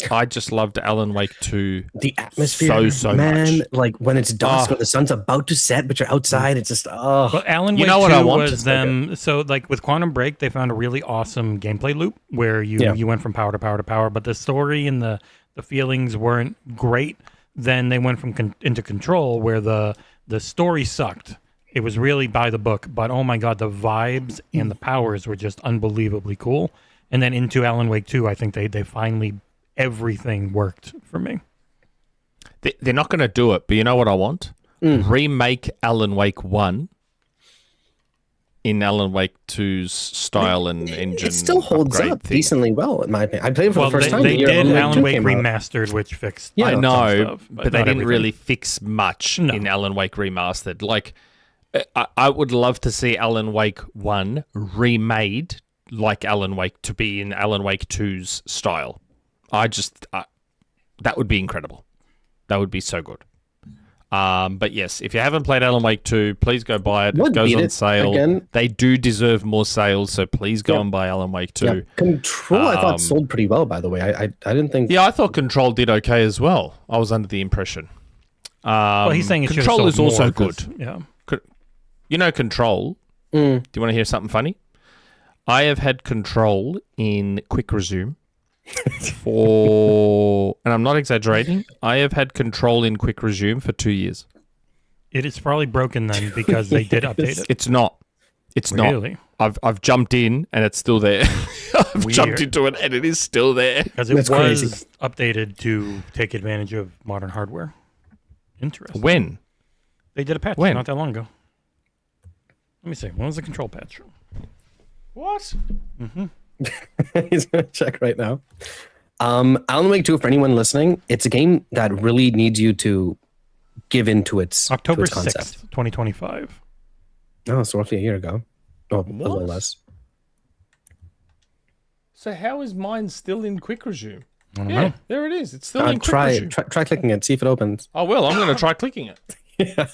I just loved Alan Wake 2. The atmosphere, so man, much. like when it's dusk, when the sun's about to set, but you're outside, it's just Well, Alan Wake 2 was them. So like with Quantum Break, they found a really awesome gameplay loop where you went from power to power to power, but the story and the feelings weren't great. Then they went from into Control, where the story sucked. It was really by the book, but oh my god, the vibes and the powers were just unbelievably cool. And then into Alan Wake 2, I think they finally, everything worked for me. They're not going to do it, but you know what I want? Remake Alan Wake 1 in Alan Wake 2's style and engine. It still holds up decently well, in my opinion. I played it for the first time. They did Alan Wake Remastered, which fixed. I know, stuff, but they didn't really fix much in Alan Wake Remastered. Like, I would love to see Alan Wake 1 remade like Alan Wake to be in Alan Wake 2's style. That would be incredible. That would be so good. But yes, if you haven't played Alan Wake 2, please go buy it. It goes on sale. Again. They do deserve more sales, so please go and buy Alan Wake 2. Yeah. Control, I thought, sold pretty well, by the way. I didn't think... Yeah, I thought Control did okay as well. I was under the impression. Well, he's saying Control is also good. Yeah. You know Control. Do you want to hear something funny? I have had Control in Quick Resume for, and I'm not exaggerating, I have had Control in Quick Resume for 2 years. It is probably broken then because they did update it. It's not. It's really? not. I've jumped in and it's still there. I've jumped into it and it is still there. Because it was crazy. Updated to take advantage of modern hardware. Interesting. When? They did a patch not that long ago. Let me see. When was the Control patch? What? He's going to check right now. Alan Wake 2, for anyone listening, it's a game that really needs you to give into its October to its concept. 6th, 2025. Oh, so roughly a year ago. Oh, a little less. So how is mine still in Quick Resume? I don't know. There it is. It's still in Quick Resume. Try clicking it, see if it opens. Oh, well, I'm going to try clicking it. Yeah.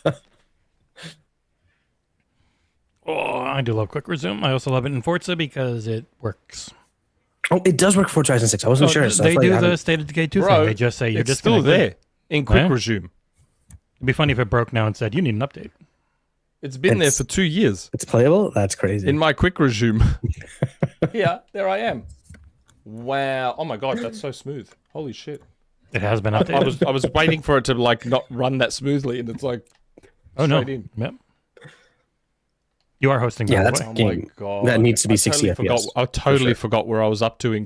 Oh, I do love Quick Resume. I also love it in Forza because it works. Oh, it does work for Forza Horizon 6. I wasn't sure. So they do the State of Decay 2 thing. They just say you're just still there in Quick Resume. It'd be funny if it broke now and said, you need an update. It's been there It's- for 2 years. It's playable. That's crazy. In my quick resume. Yeah, there I am. Wow. Oh my god, that's so smooth. Holy shit. It has been updated. I was waiting for it to like not run that smoothly, and it's like straight in. Yep. You are hosting. Yeah, by the that's way. Oh game. my god. That needs to be I 60 totally FPS. I totally sure. forgot where I was up to in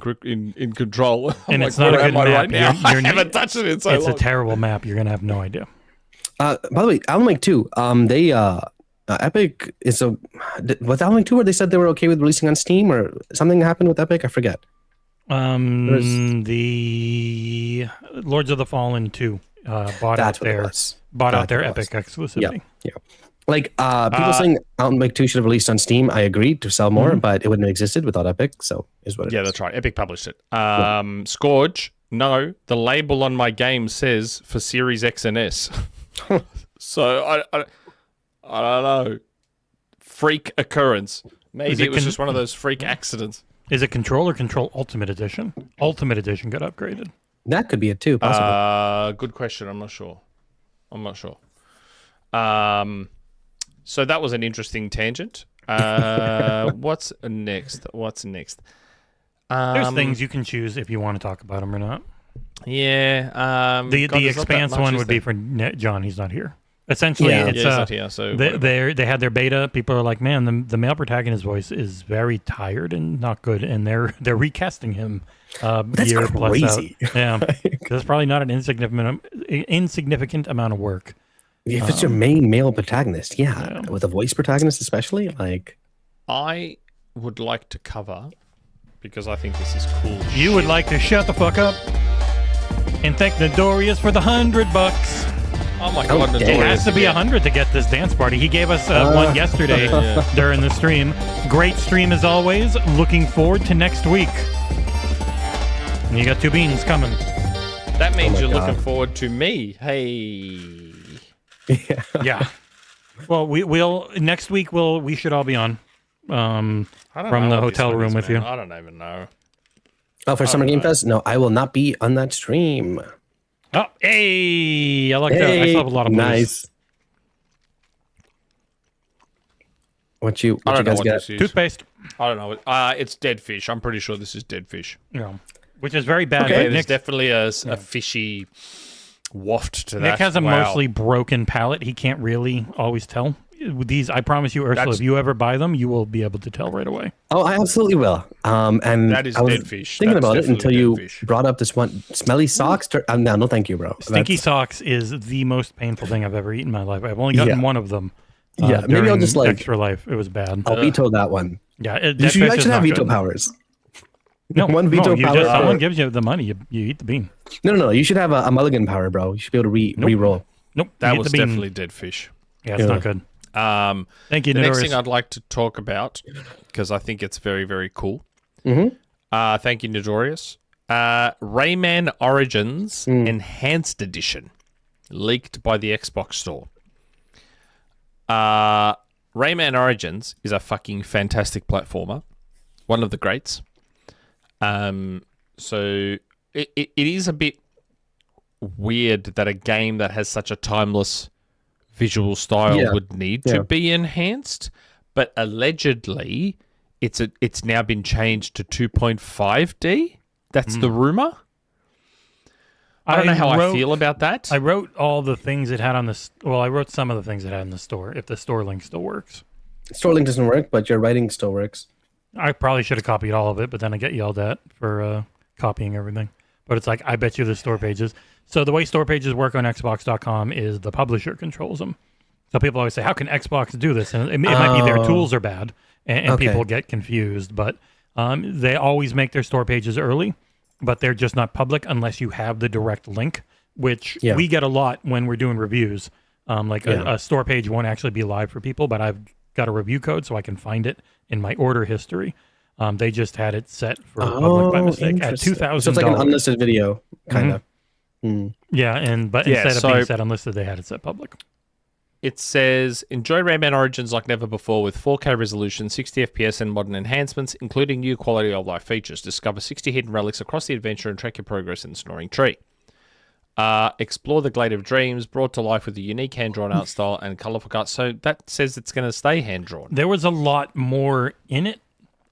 control. I'm And like, it's not a where good am I map. right now? I You're- haven't touched it in so It's long. a terrible map. You're gonna have no idea. By the way, Alan Wake 2, they Epic is a with Alan Wake 2 where they said they were okay with releasing on Steam or something happened with Epic. I forget. The Lords of the Fallen 2 bought out That's what it their was. Epic exclusivity. Yeah. Like people saying Alan Wake 2 should have released on Steam. I agree to sell more, but it wouldn't have existed without Epic. So is what it is. Yeah, that's right. Epic published it. Scourge, no, the label on my game says for Series X and S. So I don't know. Freak occurrence. Maybe it was just one of those freak accidents. Is it Control or Control Ultimate Edition? Ultimate Edition got upgraded. That could be it too. Possibly. Good question. I'm not sure. So that was an interesting tangent. What's next? There's things you can choose if you want to talk about them or not. Yeah. The God, there's not that Expanse much, one is would be there? for John. He's not here. Essentially, Yeah. it's Yeah, he's not here, so they had their beta. People are like, man, the male protagonist voice is very tired and not good, and they're recasting him. That's year plus crazy. out. Yeah, because it's probably not an insignificant amount of work. If it's your main male protagonist, with a voice protagonist especially, like I would like to cover, because I think this is cool. You would like to shut the fuck up and thank Nadorius for the $100. Oh my god, dang. It Nadorius has to be again. 100 to get this dance party. He gave us one yesterday during the stream. Great stream as always. Looking forward to next week. And you got 2 beans coming. That means Oh my you're God. looking forward to me. Hey. Yeah. Well, we'll next week. We should all be on I don't from know the what this hotel one room is, with man. you. I don't even know. oh, for Summer Game Fest? No, I will not be on that stream. Oh, hey! I like that. I still have a lot of blues. nice. What you I don't know guys what get? this is. Toothpaste. I don't know. It's dead fish. I'm pretty sure this is dead fish. Yeah. Which is very bad. Okay. There's Nick, definitely a fishy waft to that. Nick has a Wow. mostly broken palate. He can't really always tell. These, I promise you, Ursula, That's- if you ever buy them, you will be able to tell right away. Oh, I absolutely will. And That is I was dead fish. thinking That's about it definitely until you dead fish. brought up this one smelly socks. No, thank you, bro. Stinky That's- socks is the most painful thing I've ever eaten in my life. I've only gotten Yeah. one of them. Yeah, maybe I'll during just, like- Extra Life. It was bad. I'll veto that one. Yeah, You that should, fish I is should have not veto good. powers. No, one veto no, you power just, for- someone gives you the money, you eat the bean. No. You should have a mulligan power, bro. You should be able to re-roll. Nope, you That eat was the bean. definitely dead fish. Yeah, it's Yeah. not good. Thank you, The next Nadorius. thing I'd like to talk about, because I think it's very, very cool. Mhm. Thank you, Nadorius. Rayman Origins Enhanced Edition, leaked by the Xbox Store. Rayman Origins is a fucking fantastic platformer, one of the greats. So it is a bit weird that a game that has such a timeless visual style Yeah. would need Yeah. to be enhanced, but allegedly it's now been changed to 2.5D. That's the rumor. I don't know how I feel about that. I wrote all the things it had on this. Well, I wrote some of the things it had in the store. If the store link still works, Store link doesn't work, but your writing still works. I probably should have copied all of it, but then I get yelled at for copying everything. But it's like, I bet you the store pages. So the way store pages work on Xbox.com is the publisher controls them. So people always say, how can Xbox do this? And it might be their tools are bad, and Okay. people get confused. But they always make their store pages early, but they're just not public unless you have the direct link, which Yeah. we get a lot when we're doing reviews. A store page won't actually be live for people, but I've got a review code so I can find it in my order history. They just had it set for public by mistake at interesting. $2,000. So it's like an unlisted video, kind of. Yeah, but Yeah, instead of so- being set unlisted, they had it set public. It says, enjoy Rayman Origins like never before with 4K resolution, 60 FPS, and modern enhancements, including new quality of life features. Discover 60 hidden relics across the adventure and track your progress in the Snoring Tree. Explore the Glade of Dreams, brought to life with a unique hand-drawn art style and colourful cards. So that says it's going to stay hand-drawn. There was a lot more in it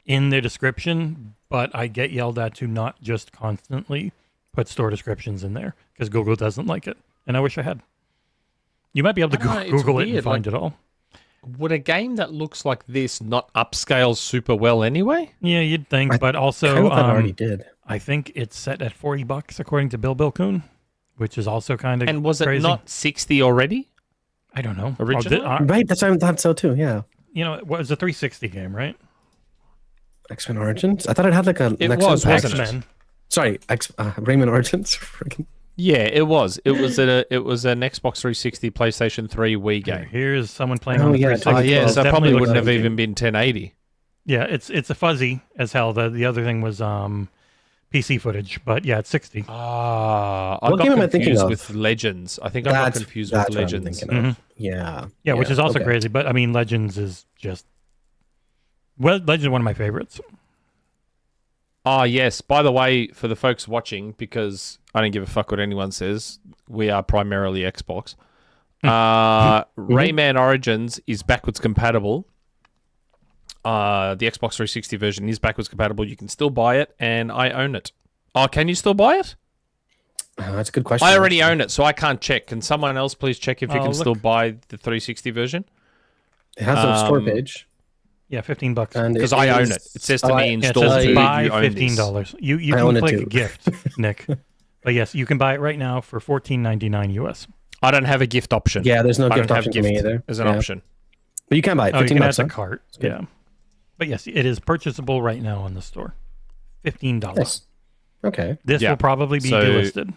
in the description, but I get yelled at to not just constantly put store descriptions in there because Google doesn't like it, and I wish I had. You might be able to Google it and find it all. Would a game that looks like this not upscale super well anyway? Yeah, you'd think, but also I thought I already did. I think it's set at $40 according to Bill Coon, which is also kind of And was it crazy. not 60 already? I don't know. Originally? Right, that's what I thought so too. Yeah. You know, it was a 360 game, right? X-Men Origins. I thought it had like a. It next was, gen wasn't package. it? Sorry, Rayman Origins. Friggin- Yeah, it was. It was an Xbox 360, PlayStation 3, Wii game. Here's someone playing Oh, on the yeah, 360. Oh yeah, It so it definitely probably looks wouldn't have like- even been 1080. Yeah, it's a fuzzy as hell. The other thing was PC footage, but yeah, it's 60. Ah, I What game am I got thinking confused of? with Legends. I think I got confused with that's what I'm Legends. thinking of. Yeah. Yeah, which is also okay. crazy. But I mean, Legends is just Legends is one of my favorites. Ah, yes. By the way, for the folks watching, because I don't give a fuck what anyone says, we are primarily Xbox. Rayman Origins is backwards compatible. The Xbox 360 version is backwards compatible. You can still buy it, and I own it. Oh, can you still buy it? That's a good question. I already own it, so I can't check. Can someone else please check if you can Look. still buy the 360 version? It has a store page. Yeah, $15. And Because I own is- it. It says to Oh, me Yeah, it installed says to buy you own this. $15. You I can own it click too. gift, Nick. But yes, you can buy it right now for $14.99 US. I don't have a gift option. Yeah, there's no I gift don't have option for me gift either. as an Yeah. option. But you can buy it. Oh, you 15 can add bucks. the huh? cart. good. Yeah. But yes, it is purchasable right now on the store. $15. Nice. Okay. This Yeah. will probably be So- delisted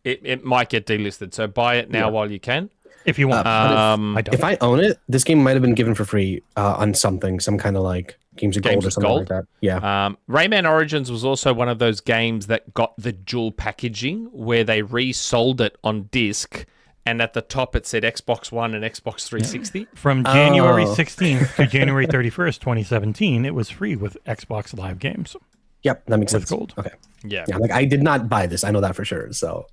It might get delisted, so buy it now while you can. if you want. I don't. If I own it, this game might have been given for free on something, some kind of like Games of Gold Games or of something Gold? like that. Yeah. Rayman Origins was also one of those games that got the dual packaging where they resold it on disc, and at the top it said Xbox One and Xbox 360. From January Oh. 16th to January 31st, 2017, it was free with Xbox Live Games. Yep, that makes with sense. gold. Okay. Yeah. Yeah, like I did not buy this. I know that for sure. So,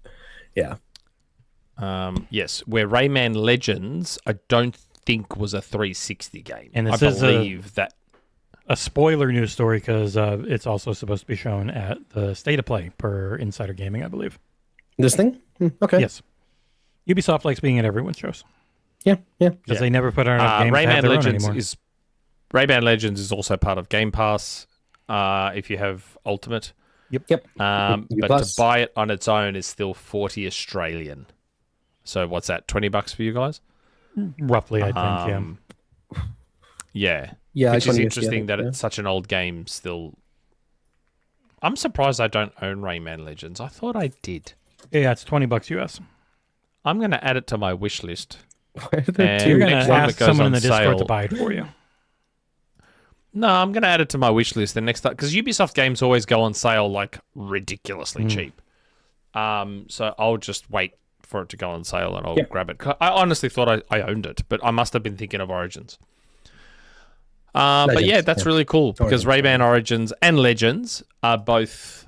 yeah. Yes, where Rayman Legends, I don't think was a 360 game. And I this is believe that. A spoiler news story because it's also supposed to be shown at the State of Play per Insider Gaming, I believe. This thing? Okay. Yes. Ubisoft likes being at everyone's shows Yeah. Yeah. because they never put out enough games to have Rayman their own Legends anymore. Rayman Legends is also part of Game Pass. If you have Ultimate, Yep. but Plus. to buy it on its own is still 40 Australian. So what's that? $20 for you guys? Roughly, I think, Yeah. Yeah, Which I is couldn't interesting see it, that yeah. it's such an old game still. I'm surprised I don't own Rayman Legends. I thought I did. Yeah, it's $20 US. I'm going to add it to my wish list. Why are there And two? You're going next to time it ask goes someone in on the Discord to sale- buy it for you. No, I'm going to add it to my wish list the next time because Ubisoft games always go on sale like ridiculously cheap. So I'll just wait for it to go on sale and I'll grab it. I honestly thought I owned it, but I must have been thinking of Origins. But yeah, Legends, that's really cool because Rayman Origins and Legends are both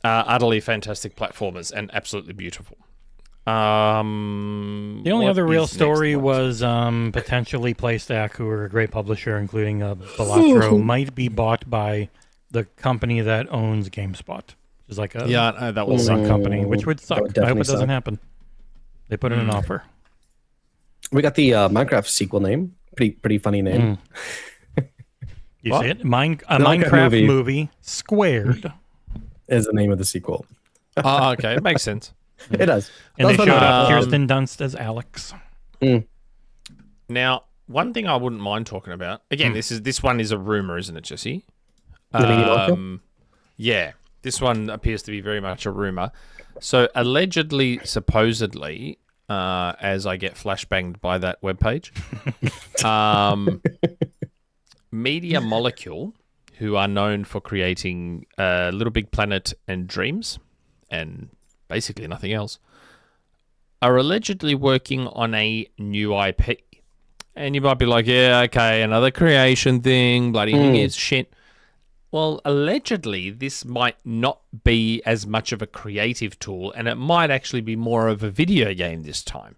utterly fantastic platformers and absolutely beautiful. The only other real story was potentially PlayStack, who are a great publisher, including Balatro, might be bought by the company that owns GameSpot, which is like a that was sub company, which would suck. would I hope definitely it doesn't suck. happen. They put in an offer. We got the Minecraft sequel name. Pretty funny name. You What? see it? Minecraft Minecraft movie squared. Is the name of the sequel. Oh, okay, it makes sense. It does. And they That's showed funny. up Kirsten Dunst as Alex. Now, one thing I wouldn't mind talking about again. This one is a rumor, isn't it, Jesse? The Mini Loco? Yeah, this one appears to be very much a rumor. So allegedly, supposedly, as I get flashbanged by that webpage, Media Molecule, who are known for creating Little Big Planet and Dreams, and basically nothing else, are allegedly working on a new IP. And you might be like, yeah, okay, another creation thing, bloody thing is shit. well, allegedly, this might not be as much of a creative tool, and it might actually be more of a video game this time.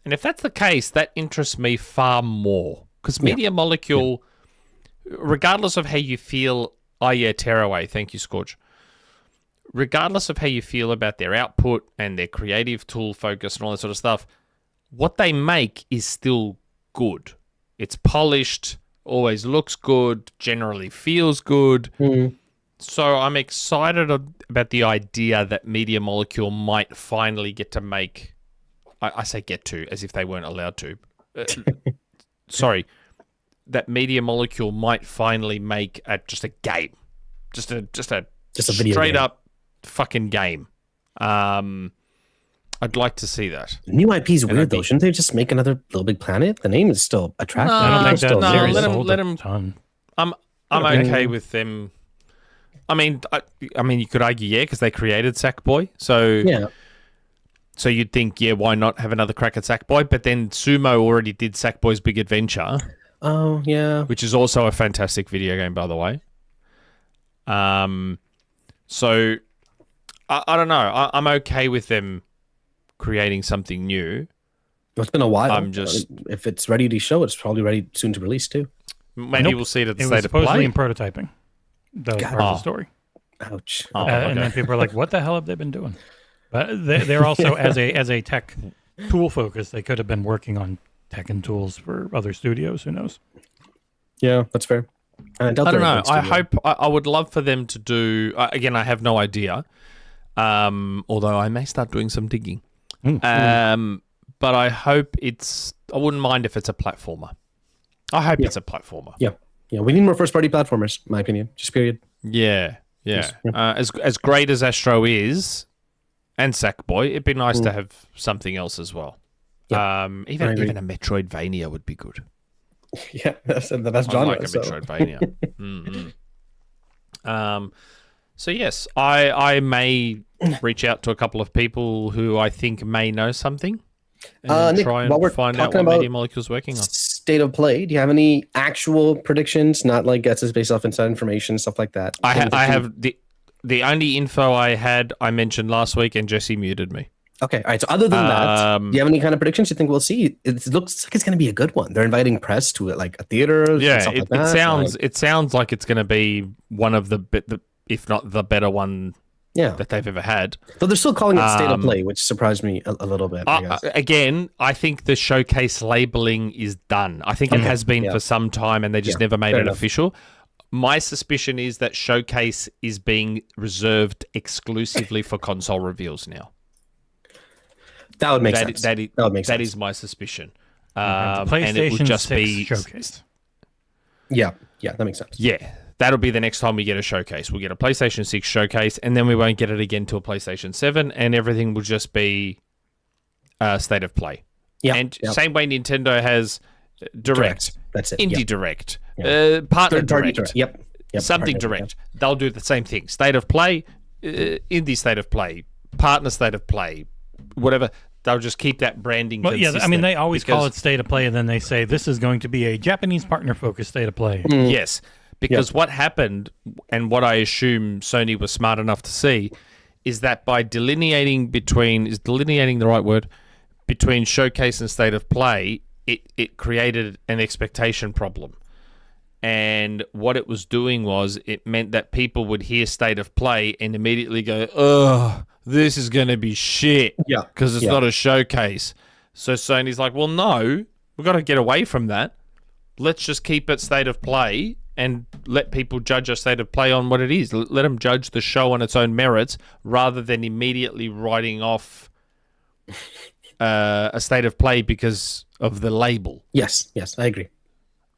And if that's the case, that interests me far more. Because Media Molecule, regardless of how you feel... Oh, yeah, Tearaway. Thank you, Scorch. Regardless of how you feel about their output and their creative tool focus and all that sort of stuff, what they make is still good. It's polished, always looks good, generally feels good. So I'm excited about the idea that Media Molecule might finally get to make... I say get to, as if they weren't allowed to. Sorry. That Media Molecule might finally make just a game. Just a video straight game. up fucking game. I'd like to see that. New IP is weird though. Shouldn't they just make another Little Big Planet? The name is still attractive. I don't think that no, series let 'em- sold let a 'em- ton. I'm okay with them. I mean, you could argue, yeah, because they created Sackboy. So Yeah. So you'd think, yeah, why not have another crack at Sackboy? But then Sumo already did Sackboy's Big Adventure, Oh, yeah. which is also a fantastic video game, by the way. So I don't know. I'm okay with them creating something new. It's been a while. I'm just- If it's ready to show, it's probably ready soon to release too. Maybe we'll see it at the It was state of supposedly play. in prototyping. That was part of the story. Ouch. Oh, And then people are like, "What the hell have they been doing?" But they're also as a tech tool focus. They could have been working on tech and tools for other studios. Who knows? Yeah, that's fair. I don't know. I would love for them to do. Again, I have no idea. Although I may start doing some digging. But I hope it's. I wouldn't mind if it's a platformer. I hope it's a platformer. Yeah. Yeah. We need more first party platformers, in my opinion. Just period. Yeah. As great as Astro is, and Sackboy, it'd be nice to have something else as well. Yeah, Even a Metroidvania would be good. Yeah, that's genre. I like a Metroidvania. So yes, I may reach out to a couple of people who I think may know something and Nick, try while we're and find out talking what about Media Molecule's working on. State of play. Do you have any actual predictions? Not like guesses based off inside information, stuff like that. I have the only info I had I mentioned last week, and Jesse muted me. Okay, all right. So other than that, do you have any kind of predictions you think we'll see? It looks like it's going to be a good one. They're inviting press to it, like a theater. Yeah, stuff like it that. sounds it sounds like it's going to be one of the if not the better one that they've ever had. But they're still calling it state of play, which surprised me a little bit. I guess. Again, I think the showcase labeling is done. I think it has been for some time, and they just never made it official. My suspicion is that showcase is being reserved exclusively for console reveals now. That would make sense. That would make sense. That is my suspicion. PlayStation And it would just 6 be showcased. Yeah, that makes sense. Yeah, that'll be the next time we get a showcase. We'll get a PlayStation 6 showcase, and then we won't get it again till PlayStation 7, and everything will just be state of play. Yeah, and same way Nintendo has Direct. That's it. Indie Direct. Partner Direct. Yep. Something Direct. They'll do the same thing. State of play, indie state of play, partner state of play, whatever. They'll just keep that branding consistent. I mean, they always call it state of play, and then they say this is going to be a Japanese partner-focused state of play. Yes, because what happened, and what I assume Sony was smart enough to see, is that by delineating the right word, between showcase and state of play, it created an expectation problem. And what it was doing was it meant that people would hear state of play and immediately go, "Ugh, this is going to be shit." Yeah, because it's not a showcase. So Sony's like, "Well, no, we've got to get away from that. Let's just keep it state of play and let people judge a state of play on what it is. Let them judge the show on its own merits rather than immediately writing off a state of play because of the label." Yes, I agree.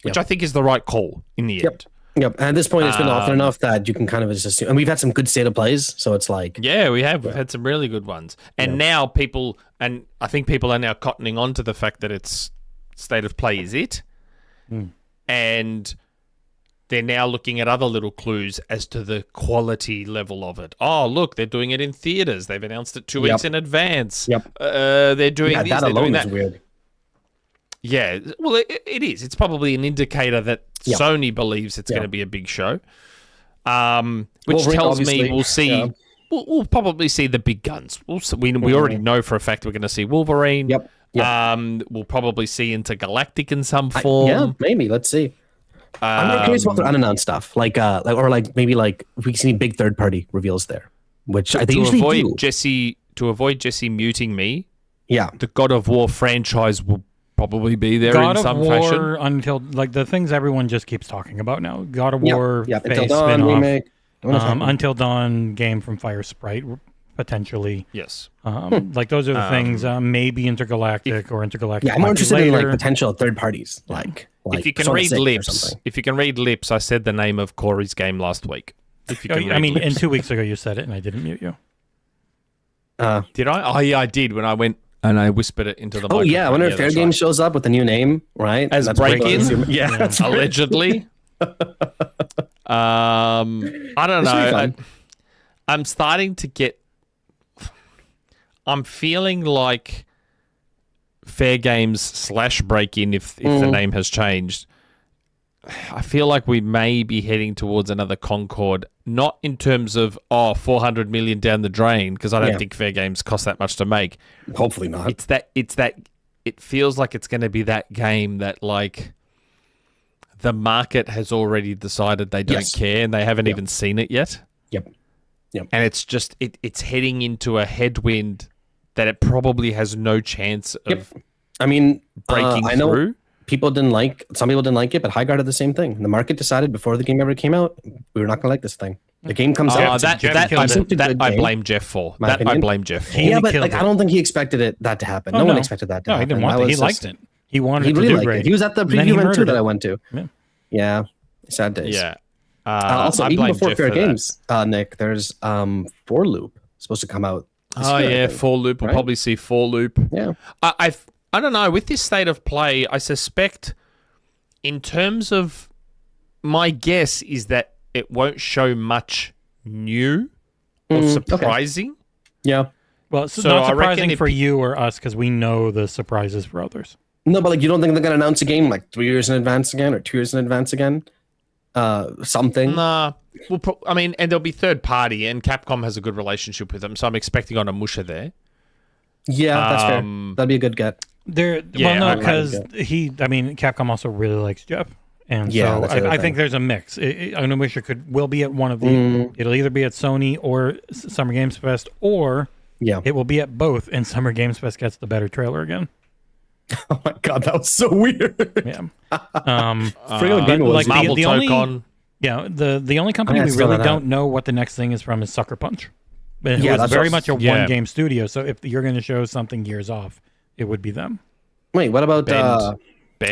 Which I think is the right call in the end. Yep. And at this point, it's been often enough that you can kind of just assume. And we've had some good state of plays, so it's like... Yeah, we have. We've had some really good ones. And now people... And I think people are now cottoning on to the fact that it's state of play is it. And they're now looking at other little clues as to the quality level of it. Oh, look, they're doing it in theaters. They've announced it 2 weeks in advance. Yep. They're doing this, that they're doing alone that. is weird. Yeah, well, it is. It's probably an indicator that Sony believes it's going to be a big show. Which Wolverine, tells me obviously, we'll see. yeah. We'll probably see the big guns. We already know for a fact we're going to see Wolverine. Yep. We'll probably see Intergalactic in some form. Yeah, maybe. Let's see. I'm very curious about their unannounced stuff, like maybe if we can see big third party reveals there, which they usually do. To avoid Jesse muting me, Yeah, the God of War franchise will probably be there in some fashion. Until the things everyone just keeps talking about now. God of yeah, War, yeah. Faye Until Dawn spin-off, remake. Until Dawn game from Fire Sprite potentially. Yes. Those are the things. Maybe Intergalactic or Intergalactic. Yeah, I'm more interested in later. potential third parties, like if you can Persona read 6 or lips, something. if you can read lips, I said the name of Corey's game last week. If you can read lips. and 2 weeks ago you said it, and I didn't mute you. Did I? Oh yeah, I did when I went and I whispered it into the Oh microphone. yeah, whenever Fair that's Game right. shows up with a new name, right? As That's break-in? Yeah, that's right. Allegedly. I don't This will be know. fun. I'm starting to get. I'm feeling like Fair Games / Break-In, if the name has changed. I feel like we may be heading towards another Concord, not in terms of 400 million down the drain, because I don't think Fair Games cost that much to make. Hopefully not. It's that it feels like it's going to be that game that the market has already decided they don't care and they haven't even seen it yet. Yep. And it's just it's heading into a headwind that it probably has no chance of I mean, breaking I know through. Some people didn't like it, but Highguard did the same thing. The market decided before the game ever came out, we were not going to like this thing. The game comes out. That I blame Jeff for. My I opinion. blame Jeff for. Yeah, but killed I don't think he expected that to happen. Oh, no one no. expected that to No, happen. he didn't want That it. He was liked just- it. He wanted He it to really do liked great. it. He was at the And then he preview event too murdered that it. I went to. Yeah. Yeah. Sad days. Yeah. Also, I even blame before Jeff Fair for that. Games, Nick, there's 4 Loop supposed to come out. this Oh year, I yeah, think. 4 Loop. We'll right? probably see 4 Loop. Yeah. I don't know. With this state of play, I suspect, in terms of my guess, is that it won't show much new or surprising. Yeah. Well, it's So not I reckon surprising if for pe- you or us because we know the surprises for others. No, but you don't think they're going to announce a game 3 years in advance again or 2 years in advance again? Something. Nah. And there'll be third party, and Capcom has a good relationship with them, so I'm expecting on a musher there. Yeah, that's fair. That'd be a good get. Yeah, Capcom also really likes Jeff, and Yeah, so that's the other I think thing. there's a mix. I know Wisher will be at one of the. It'll either be at Sony or Summer Games Fest, or Yeah. it will be at both, and Summer Games Fest gets the better trailer again. Oh my god, that was so weird. Yeah. Forget Game Awards. like, Marvel the only- Tokon. Yeah, the only company I we gotta spell really that don't know what the next thing is from is Sucker Punch. But it Yeah, was that's very what- much a yeah. one-game studio, so if you're going to show something years off, it would be them. Wait, what about Bend.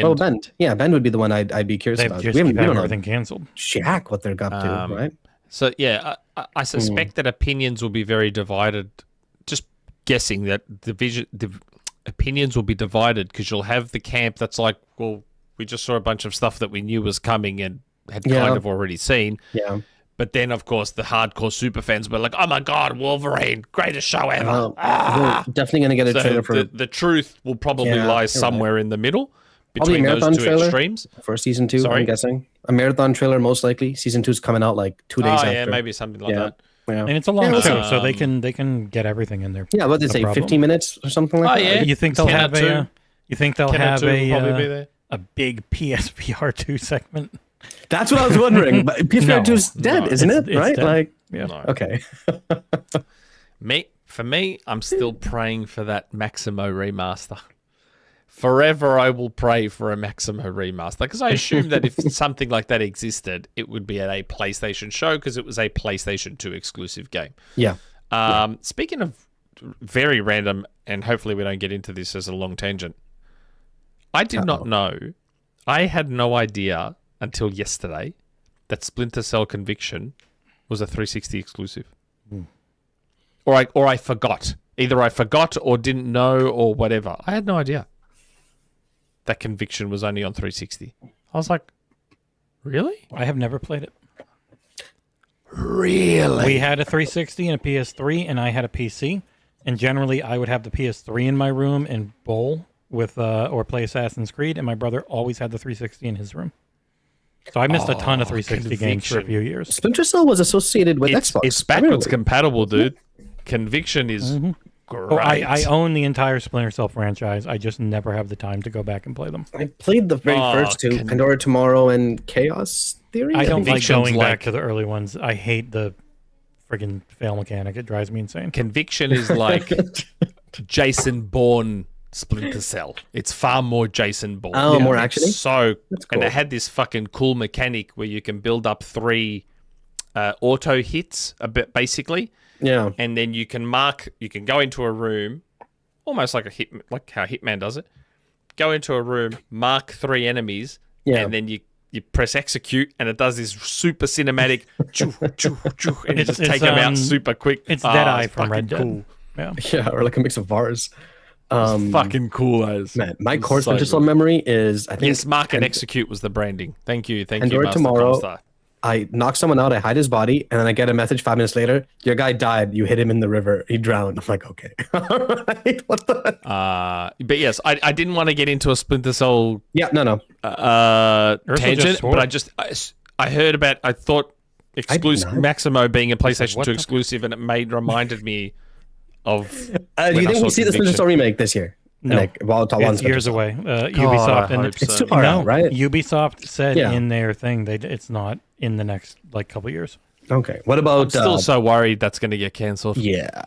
Oh, Bend. Yeah, Bend would be the one I'd be curious They've about. just We keep don't having know everything canceled. jack what they're up to, right? So yeah, I suspect that opinions will be very divided. Just guessing that the opinions will be divided because you'll have the camp that's like, well, we just saw a bunch of stuff that we knew was coming and had kind of already seen. Yeah. But then, of course, the hardcore super fans were like, "Oh my god, Wolverine, greatest show ever!" We're definitely gonna get a So trailer for the truth will probably Yeah, lie you're somewhere in the middle Probably a between those marathon two trailer. extremes. season 2. Sorry? I'm guessing a marathon trailer most likely. Season 2's coming out 2 days after. Yeah, maybe something like Yeah. that. Yeah. And it's a long Yeah, show, so they can get everything in there. Yeah, what did they No say? problem. 15 minutes or something like that? Yeah. You think they'll 10 or have 2. a? You think they'll 10 or have 2 will probably be a there. a big PSVR2 segment? That's what I was wondering. But PS2's dead, isn't it? it's Right? dead. Yeah. No. Okay. For me, I'm still praying for that Maximo remaster. Forever, I will pray for a Maximo remaster because I assume that if something like that existed, it would be at a PlayStation show because it was a PlayStation 2 exclusive game. Yeah. Speaking of very random, and hopefully we don't get into this as a long tangent, I did not know. I had no idea until yesterday that Splinter Cell Conviction was a 360 exclusive. Or I forgot. Either I forgot or didn't know or whatever. I had no idea that Conviction was only on 360. I was like, really? I have never played it. Really? We had a 360 and a PS3, and I had a PC. And generally, I would have the PS3 in my room and bowl with or play Assassin's Creed. And my brother always had the 360 in his room. So I missed a ton of 360 games for a Conviction. few years. Splinter Cell was associated with Xbox. It's backwards primarily. compatible, dude. Conviction is great. Oh, I own the entire Splinter Cell franchise. I just never have the time to go back and play them. I played the very first two, Pandora Tomorrow and Chaos Theory. I don't like Conviction's going back like- to the early ones. I hate the friggin' fail mechanic. It drives me insane. Conviction is like Jason Bourne Splinter Cell. It's far more Jason Bourne. Oh, more It's actiony? So, That's and cool. it had this fucking cool mechanic where you can build up 3 auto hits, a bit basically, Yeah. and then you can go into a room, almost like like how Hitman does it. Go into a room, mark 3 enemies, Yeah. and then you press execute, and it does this super cinematic, choo, choo, choo, and you It's- just take it's, them out um, super quick. It's Ah, Deadeye it's from Red fucking Dead. cool. Yeah. Yeah, or like a mix of VARs. Fucking cool as. Man, my It's core so Splinter Cell good. memory is, I think, Yes, mark and execute was the branding. Thank you, Pandora Master Tomorrow. Comstar. I knock someone out, I hide his body, and then I get a message 5 minutes later. Your guy died. You hit him in the river. He drowned. I'm like, okay. Alright, what the? But yes, I didn't want to get into a Splinter Cell Yeah, no. just tangent, swore. but I heard about. I thought exclusive not. Maximo being a PlayStation what 2 the- exclusive, and it reminded me of. Do when you I think saw we see the Splinter Conviction. Cell remake this year? No. Like, well, one It's Splinter years Cell. away. Ubisoft and hope It's so. too far no, out, right? Ubisoft said Yeah. in their thing it's not in the next couple years. Okay. What about I'm still so worried that's going to get cancelled. yeah?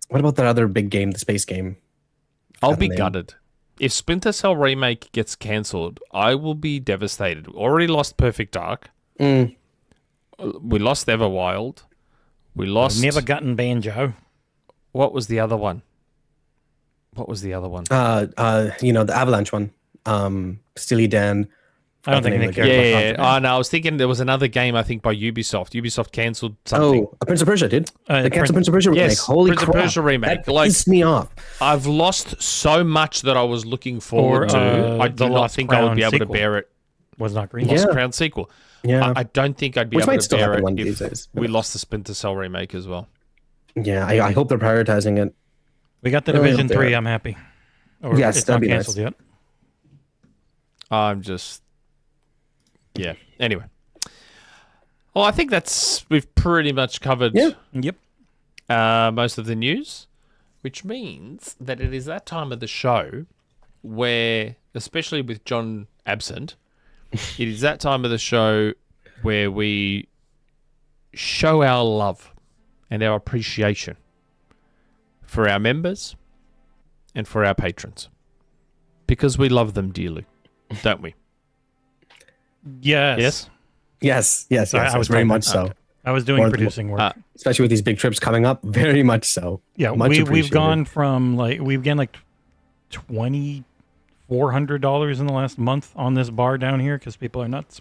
What about that other big game, the space game? I'll be name. gutted. If Splinter Cell Remake gets cancelled, I will be devastated. We already lost Perfect Dark. Mm. We lost Everwild. We lost. I've never gotten Banjo. What was the other one? What was the other one? The Avalanche one. Steely Dan. I don't think name they of the care. game. Yeah, about yeah. Oh, no, I was thinking there was another game, I think, by Ubisoft. Ubisoft cancelled something. Oh, a Prince of Persia, dude. Uh, The cancel Prince- Prince of Persia remake. Yes, Holy Prince of crap. Persia remake. That Like- pissed me off. I've lost so much that I was looking forward Or, to. I the do not Lost think I would Crown be able sequel. to bear it. Was not green. Lost Yeah. Crown sequel. Yeah. I don't think I'd be Which able might to still bear happen it one of if these days. we lost the Splinter Cell remake as well. Yeah, I hope they're prioritizing it. We got the Really Division hope they 3. are. I'm happy. Or Yes, it's that'd not be canceled nice. yet. I'm just, yeah. Anyway, well, I think we've pretty much covered Yeah. Yep. most of the news, which means that it is that time of the show where, especially with John absent, it is that time of the show where we show our love and our appreciation for our members and for our patrons, because we love them dearly, don't we? Yes. Yes? Yes. I was very typing. much so. Okay. I was doing More than- producing work. Especially with these big trips coming up, very much so. Yeah, Much we've appreciated. gone from we've gained $2,400 in the last month on this bar down here because people are nuts.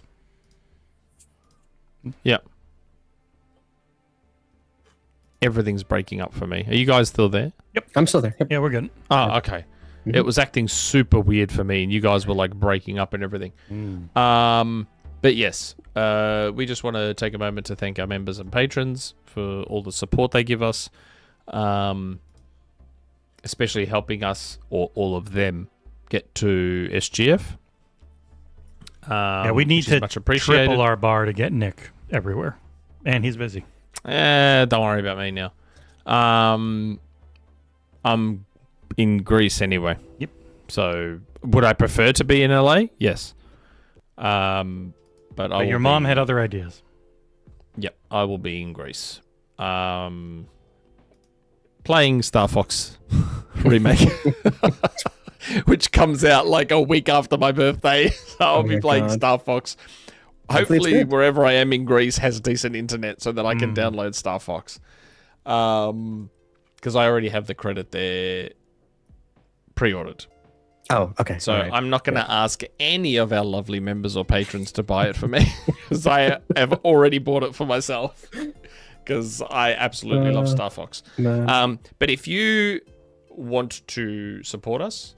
Yeah. Everything's breaking up for me. Are you guys still there? I'm still there. Yep. Yeah, we're good. Oh, okay. Mm-hmm. It was acting super weird for me, and you guys were like breaking up and everything. But yes, we just want to take a moment to thank our members and patrons for all the support they give us, especially helping us, or all of them, get to SGF. Yeah, we need which is to much appreciated. triple our bar to get Nick everywhere, and he's busy. Don't worry about me now. I'm in Greece anyway. Yep. So would I prefer to be in LA? Yes. But But your mom had other ideas. Yep, I will be in Greece. Playing Star Fox remake, which comes out like a week after my birthday. So I'll be my playing God. Star Fox. Hopefully it's Hopefully, good. wherever I am in Greece has decent internet so that I can download Star Fox. Because I already have the credit there pre-ordered. Oh, okay. So All right. I'm not going to ask any of our lovely members or patrons to buy it for me, because I have already bought it for myself, because I absolutely love Star Fox. Man. But if you want to support us,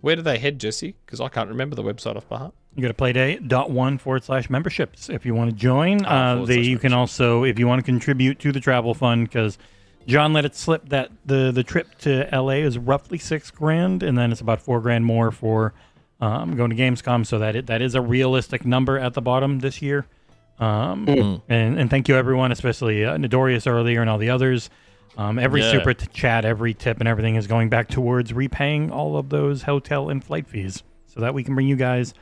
where do they head, Jesse? Because I can't remember the website off by heart. You go to playday.one/memberships if you want to join. /memberships. You can also, if you want to contribute to the travel fund, because John let it slip that the trip to LA is roughly $6,000, and then it's about $4,000 more for going to Gamescom, so that is a realistic number at the bottom this year. And thank you everyone, especially Nadorius earlier and all the others. Every super chat, every tip, and everything is going back towards repaying all of those hotel and flight fees, so that we can bring you guys.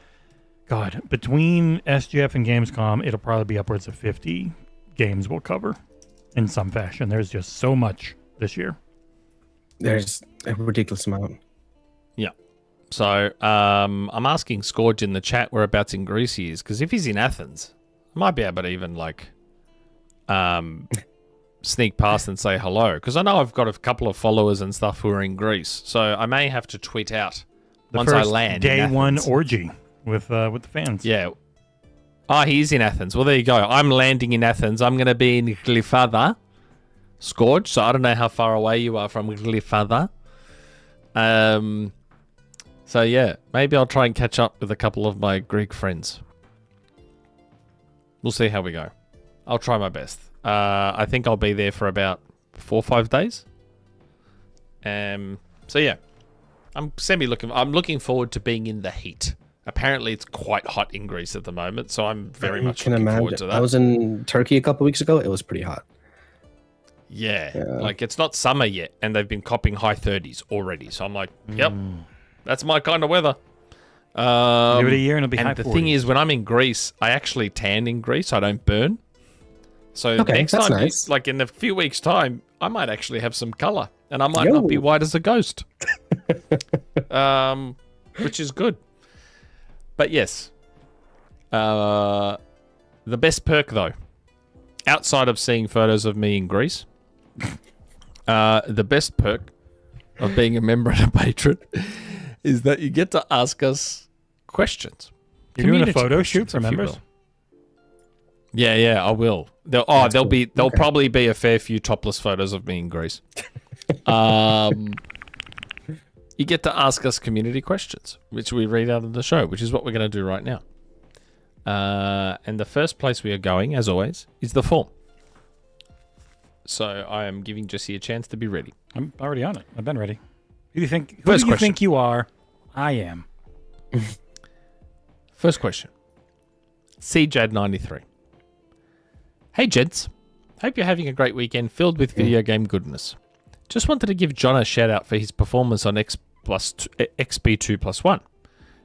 God, between SGF and Gamescom, it'll probably be upwards of 50 games we'll cover in some fashion. There's just so much this year. There's a ridiculous amount. Yeah. So I'm asking Scourge in the chat whereabouts in Greece he is, because if he's in Athens, I might be able to even sneak past and say hello, because I know I've got a couple of followers and stuff who are in Greece, so I may have to tweet out once I land. Day in one Athens. orgy with the fans. Yeah. Oh, he's in Athens. Well, there you go. I'm landing in Athens. I'm going to be in Glyfada, Scourge. So I don't know how far away you are from Glyfada. So yeah, maybe I'll try and catch up with a couple of my Greek friends. We'll see how we go. I'll try my best. I think I'll be there for about 4 or 5 days. So yeah, I'm looking forward to being in the heat. Apparently, it's quite hot in Greece at the moment, so I'm very much looking forward to that. I was in Turkey a couple weeks ago. It was pretty hot. Yeah, like it's not summer yet, and they've been copping high 30s already. So I'm like, yep, that's my kind of weather. Give it a year and it'll be high 40s. And the thing is, when I'm in Greece, I actually tan in Greece. I don't burn. So next time, nice. like in a few weeks' time, I might actually have some color, and I might not be white as a ghost, which is good. But yes, the best perk though, outside of seeing photos of me in Greece, the best perk of being a member and a patron is that you get to ask us questions. You're doing a photo shoot for members? Yeah, I will. There'll probably be a fair few topless photos of me in Greece. You get to ask us community questions, which we read out of the show, which is what we're going to do right now. And the first place we are going, as always, is the form. So I am giving Jesse a chance to be ready. I'm already on it. I've been ready. Who do you think you are? I am. First question. CJAD93. Hey, gents. Hope you're having a great weekend filled with video game goodness. Just wanted to give John a shout out for his performance on XP2+1.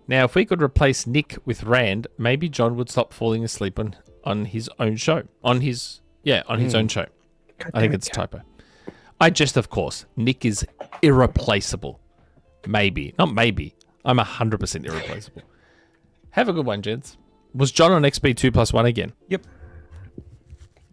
Now, if we could replace Nick with Rand, maybe John would stop falling asleep on his own show. On his own show. I think it's a typo. Of course. Nick is irreplaceable. Maybe. Not maybe. I'm 100% irreplaceable. Have a good one, gents. Was John on XP2+1 again? Yep.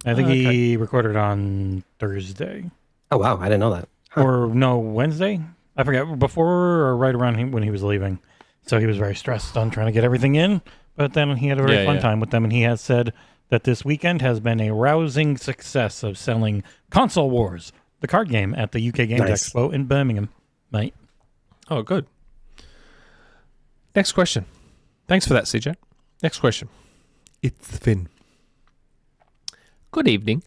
I think he recorded on Thursday. Oh, wow. I didn't know that. Huh. Or no, Wednesday? I forget. Before or right around when he was leaving. So he was very stressed on trying to get everything in. But then he had a very fun time with them. And he has said that this weekend has been a rousing success of selling Console Wars, the card game, at the UK Games Expo in Birmingham, mate. Oh, good. Next question. Thanks for that, CJ. Next question. itzFinn. Good evening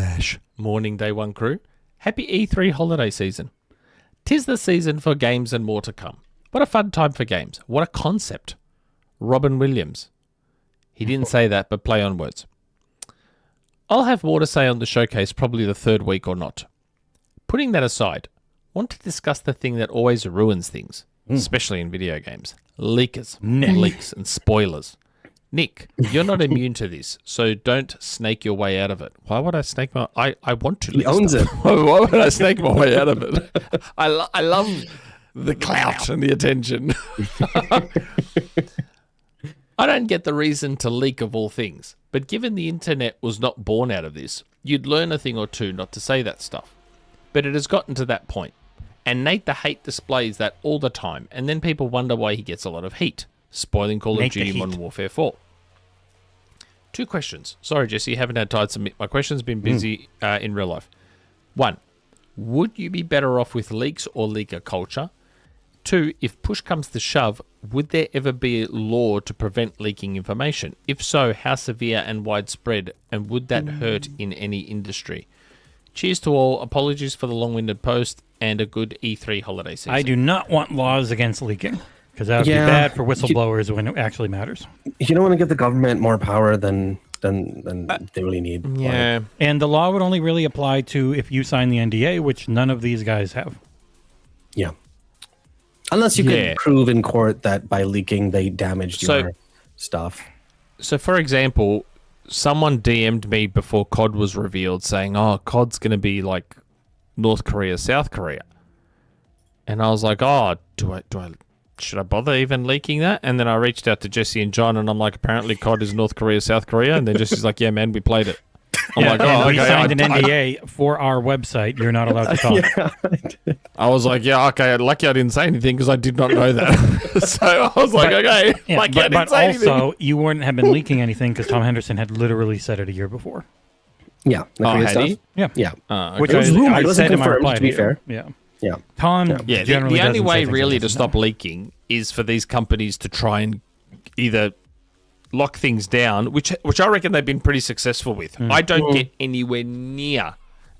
/ morning, DayOne crew. Happy E3 holiday season. 'Tis the season for games and more to come. What a fun time for games. What a concept. Robin Williams. He didn't say that, but play on words. I'll have more to say on the showcase probably the third week or not. Putting that aside, want to discuss the thing that always ruins things, especially in video games. Leakers, leaks, and spoilers. Nick, you're not immune to this, so don't snake your way out of it. Why would I snake my... I want to leak He owns stuff. it. Why would I snake my way out of it? I love the clout and the attention. I don't get the reason to leak of all things, but given the internet was not born out of this, you'd learn a thing or two not to say that stuff. But it has gotten to that point, and Nate the Hate displays that all the time, and then people wonder why he gets a lot of heat. Spoiling Call of Duty Modern Warfare 4. 2 questions. Sorry, Jesse, haven't had time to submit. My question's been busy in real life. 1. Would you be better off with leaks or leaker culture? 2. If push comes to shove, would there ever be a law to prevent leaking information? If so, how severe and widespread, and would that hurt in any industry? Cheers to all. Apologies for the long-winded post, and a good E3 holiday season. I do not want laws against leaking. because that would be Yeah. bad for whistleblowers when it actually matters. You don't want to give the government more power than they really need. Yeah. And the law would only really apply to if you sign the NDA, which none of these guys have. Yeah. Unless you Yeah. could prove in court that by leaking they damaged So- your stuff. So, for example, someone DM'd me before COD was revealed saying, oh, COD's going to be like North Korea, South Korea. And I was like, oh, should I bother even leaking that? And then I reached out to Jesse and John, and I'm like, apparently COD is North Korea, South Korea. And then Jesse's like, yeah, man, we played it. I'm like, and oh, we okay. signed an NDA for our website. You're not allowed to talk. I was like, yeah, okay. Lucky I didn't say anything because I did not know that. So I was like, okay. Yeah, lucky I but didn't say anything. also, you wouldn't have been leaking anything because Tom Henderson had literally said it a year before. Yeah. the Oh, Korea had stuff. he? Yeah. Yeah. Which It was I rumored. It wasn't said in my confirmed, reply to be you. fair. Yeah. Yeah. Tom Yeah, generally the only doesn't say way things really he to doesn't stop know. leaking is for these companies to try and either lock things down, which I reckon they've been pretty successful with. I don't get anywhere near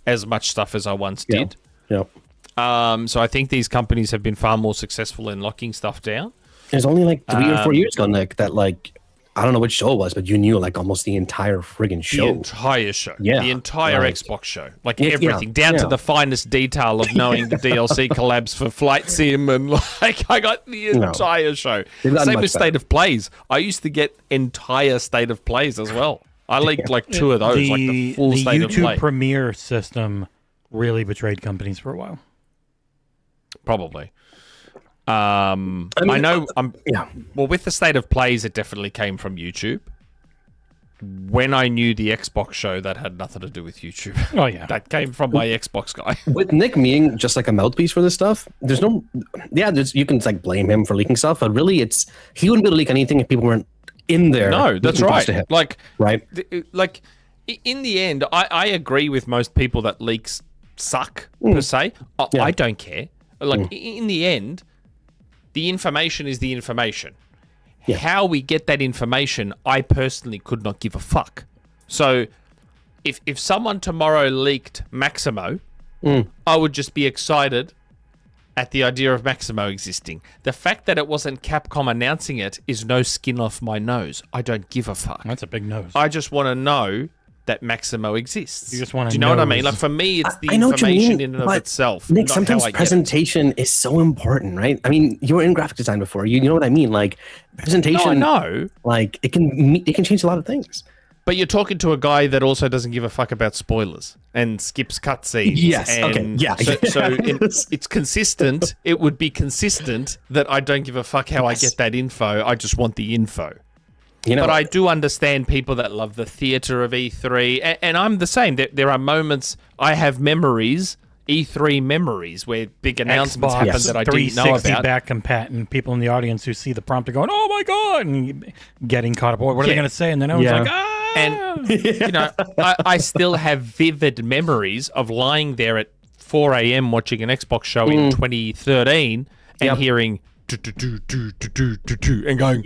as much stuff as I once Yeah. did. Yeah. So I think these companies have been far more successful in locking stuff down. There's only like 3 or 4 years ago, Nick, that like, I don't know which show it was, but you knew like almost the entire friggin' show. The entire show. Yeah, The entire like- Xbox show. Like Yeah, everything, down to yeah. the finest detail of knowing the DLC collabs for Flight Sim and like I got the No. entire show. They've gotten Same much with State of Plays. I used to get entire State of Plays as well. I leaked like 2 of those, like the full State of YouTube Play. Premiere system really betrayed companies for a while. Probably. I know. Yeah. Well, with the State of Plays, it definitely came from YouTube. When I knew the Xbox show, that had nothing to do with YouTube. Oh yeah. That came from my Xbox guy. With Nick being just like a mouthpiece for this stuff, there's no, you can like blame him for leaking stuff, but really he wouldn't be able to leak anything if people weren't in there. No, that's leaking right. stuff to him, Like, right? In the end, I agree with most people that leaks suck per se. Yeah. I don't care. Like in the end, the information is the information. Yeah. How we get that information, I personally could not give a fuck. So, if someone tomorrow leaked Maximo, I would just be excited at the idea of Maximo existing. The fact that it wasn't Capcom announcing it is no skin off my nose. I don't give a fuck. That's a big nose. I just want to know that Maximo exists. You just wanna Do you know what I mean? nose. Like for me, it's the I know what you information mean, in and of but itself. Nick, not sometimes how I get it. presentation is so important, right? I mean, you were in graphic design before. You know what I mean? Like presentation, No, I know. like it can change a lot of things. But you're talking to a guy that also doesn't give a fuck about spoilers and skips cutscenes. Yes, And okay, yeah. So it's consistent. It would be consistent that I don't give a fuck how I get that info. I just want the info. You know, But I do understand people that love the theatre of E3, and I'm the same. There are moments, I have memories, E3 memories, where big announcements Xbox happen that I didn't know 360 about. back compat, and people in the audience who see the prompt are going, "Oh my god!" and getting caught up. What are they Yeah. going to say? And then I was Yeah. like, "Ah!" And, you know, I still have vivid memories of lying there at 4 a.m. watching an Xbox show in 2013 and Yep. hearing do, and going,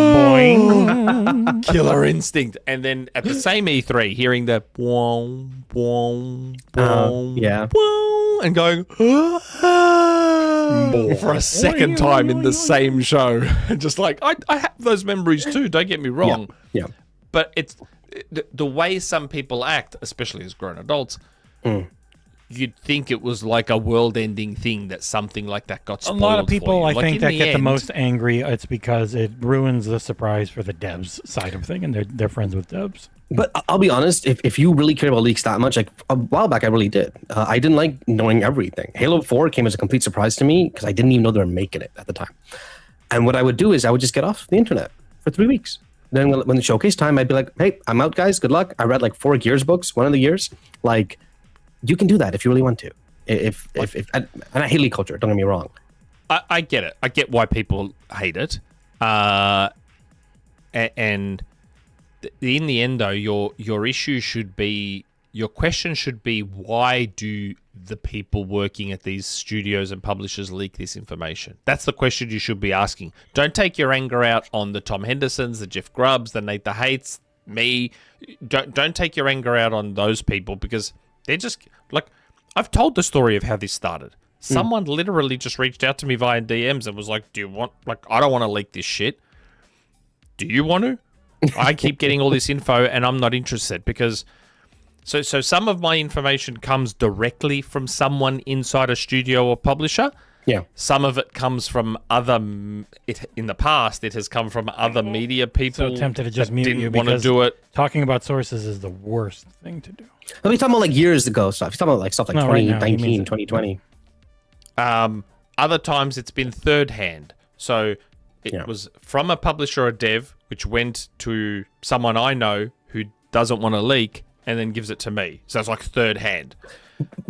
Boing. Killer Instinct. And then at the same E3, hearing the boom, boom, boom, yeah. boom, and going for a second time in the same show. And just like, I have those memories too, don't get me wrong. Yeah. But it's the way some people act, especially as grown adults, you'd think it was like a world-ending thing that something like that got A spoiled lot of people, for you. I Like, think, in that get the end- most angry. It's because it ruins the surprise for the devs side of thing, and they're friends with devs. But I'll be honest, if you really care about leaks that much, like a while back, I really did. I didn't like knowing everything. Halo 4 came as a complete surprise to me because I didn't even know they were making it at the time. And what I would do is I would just get off the internet for 3 weeks. Then when the showcase time, I'd be like, hey, I'm out, guys. Good luck. I read like 4 Gears books, one of the years. Like, you can do that if you really want to. If and I hate leak culture, don't get me wrong. I get it. I get why people hate it. And in the end, though, your issue should be, your question should be, why do the people working at these studios and publishers leak this information? That's the question you should be asking. Don't take your anger out on the Tom Hendersons, the Jeff Grubbs, the Nate the Hates, me. Don't take your anger out on those people because they're just like, I've told the story of how this started. Someone literally just reached out to me via DMs and was like, "Do you want? Like, I don't want to leak this shit. Do you want to?" I keep getting all this info, and I'm not interested because. So some of my information comes directly from someone inside a studio or publisher. Yeah. Some of it comes from in the past, it has come from other media people. So tempted to just that mute didn't you want to because do it. talking about sources is the worst thing to do. Are we talking about like years ago stuff? He's talking about like stuff like No, right now, he 2019, means it. 2020. Other times it's been third hand. So it was from a publisher or dev, which went to someone I know who doesn't want to leak, and then gives it to me. So it's like third hand.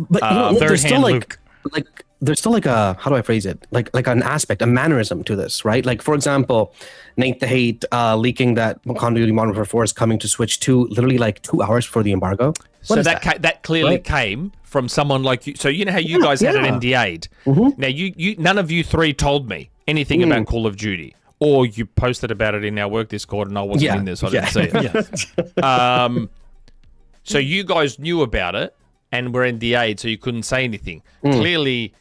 But you know, third there's still hand like there's still like a, how do I phrase it? Like an aspect, a mannerism to this, right? Like for example, Nate the Hate leaking that Call of Duty Modern Warfare 4 is coming to Switch 2 literally like 2 hours before the embargo. So that clearly came from someone like you. So you know how you guys had an NDA'd. Now you none of you three told me anything about Call of Duty, or you posted about it in our work Discord, and I wasn't in there, so I didn't see it. So you guys knew about it and were NDA'd, so you couldn't say anything. Clearly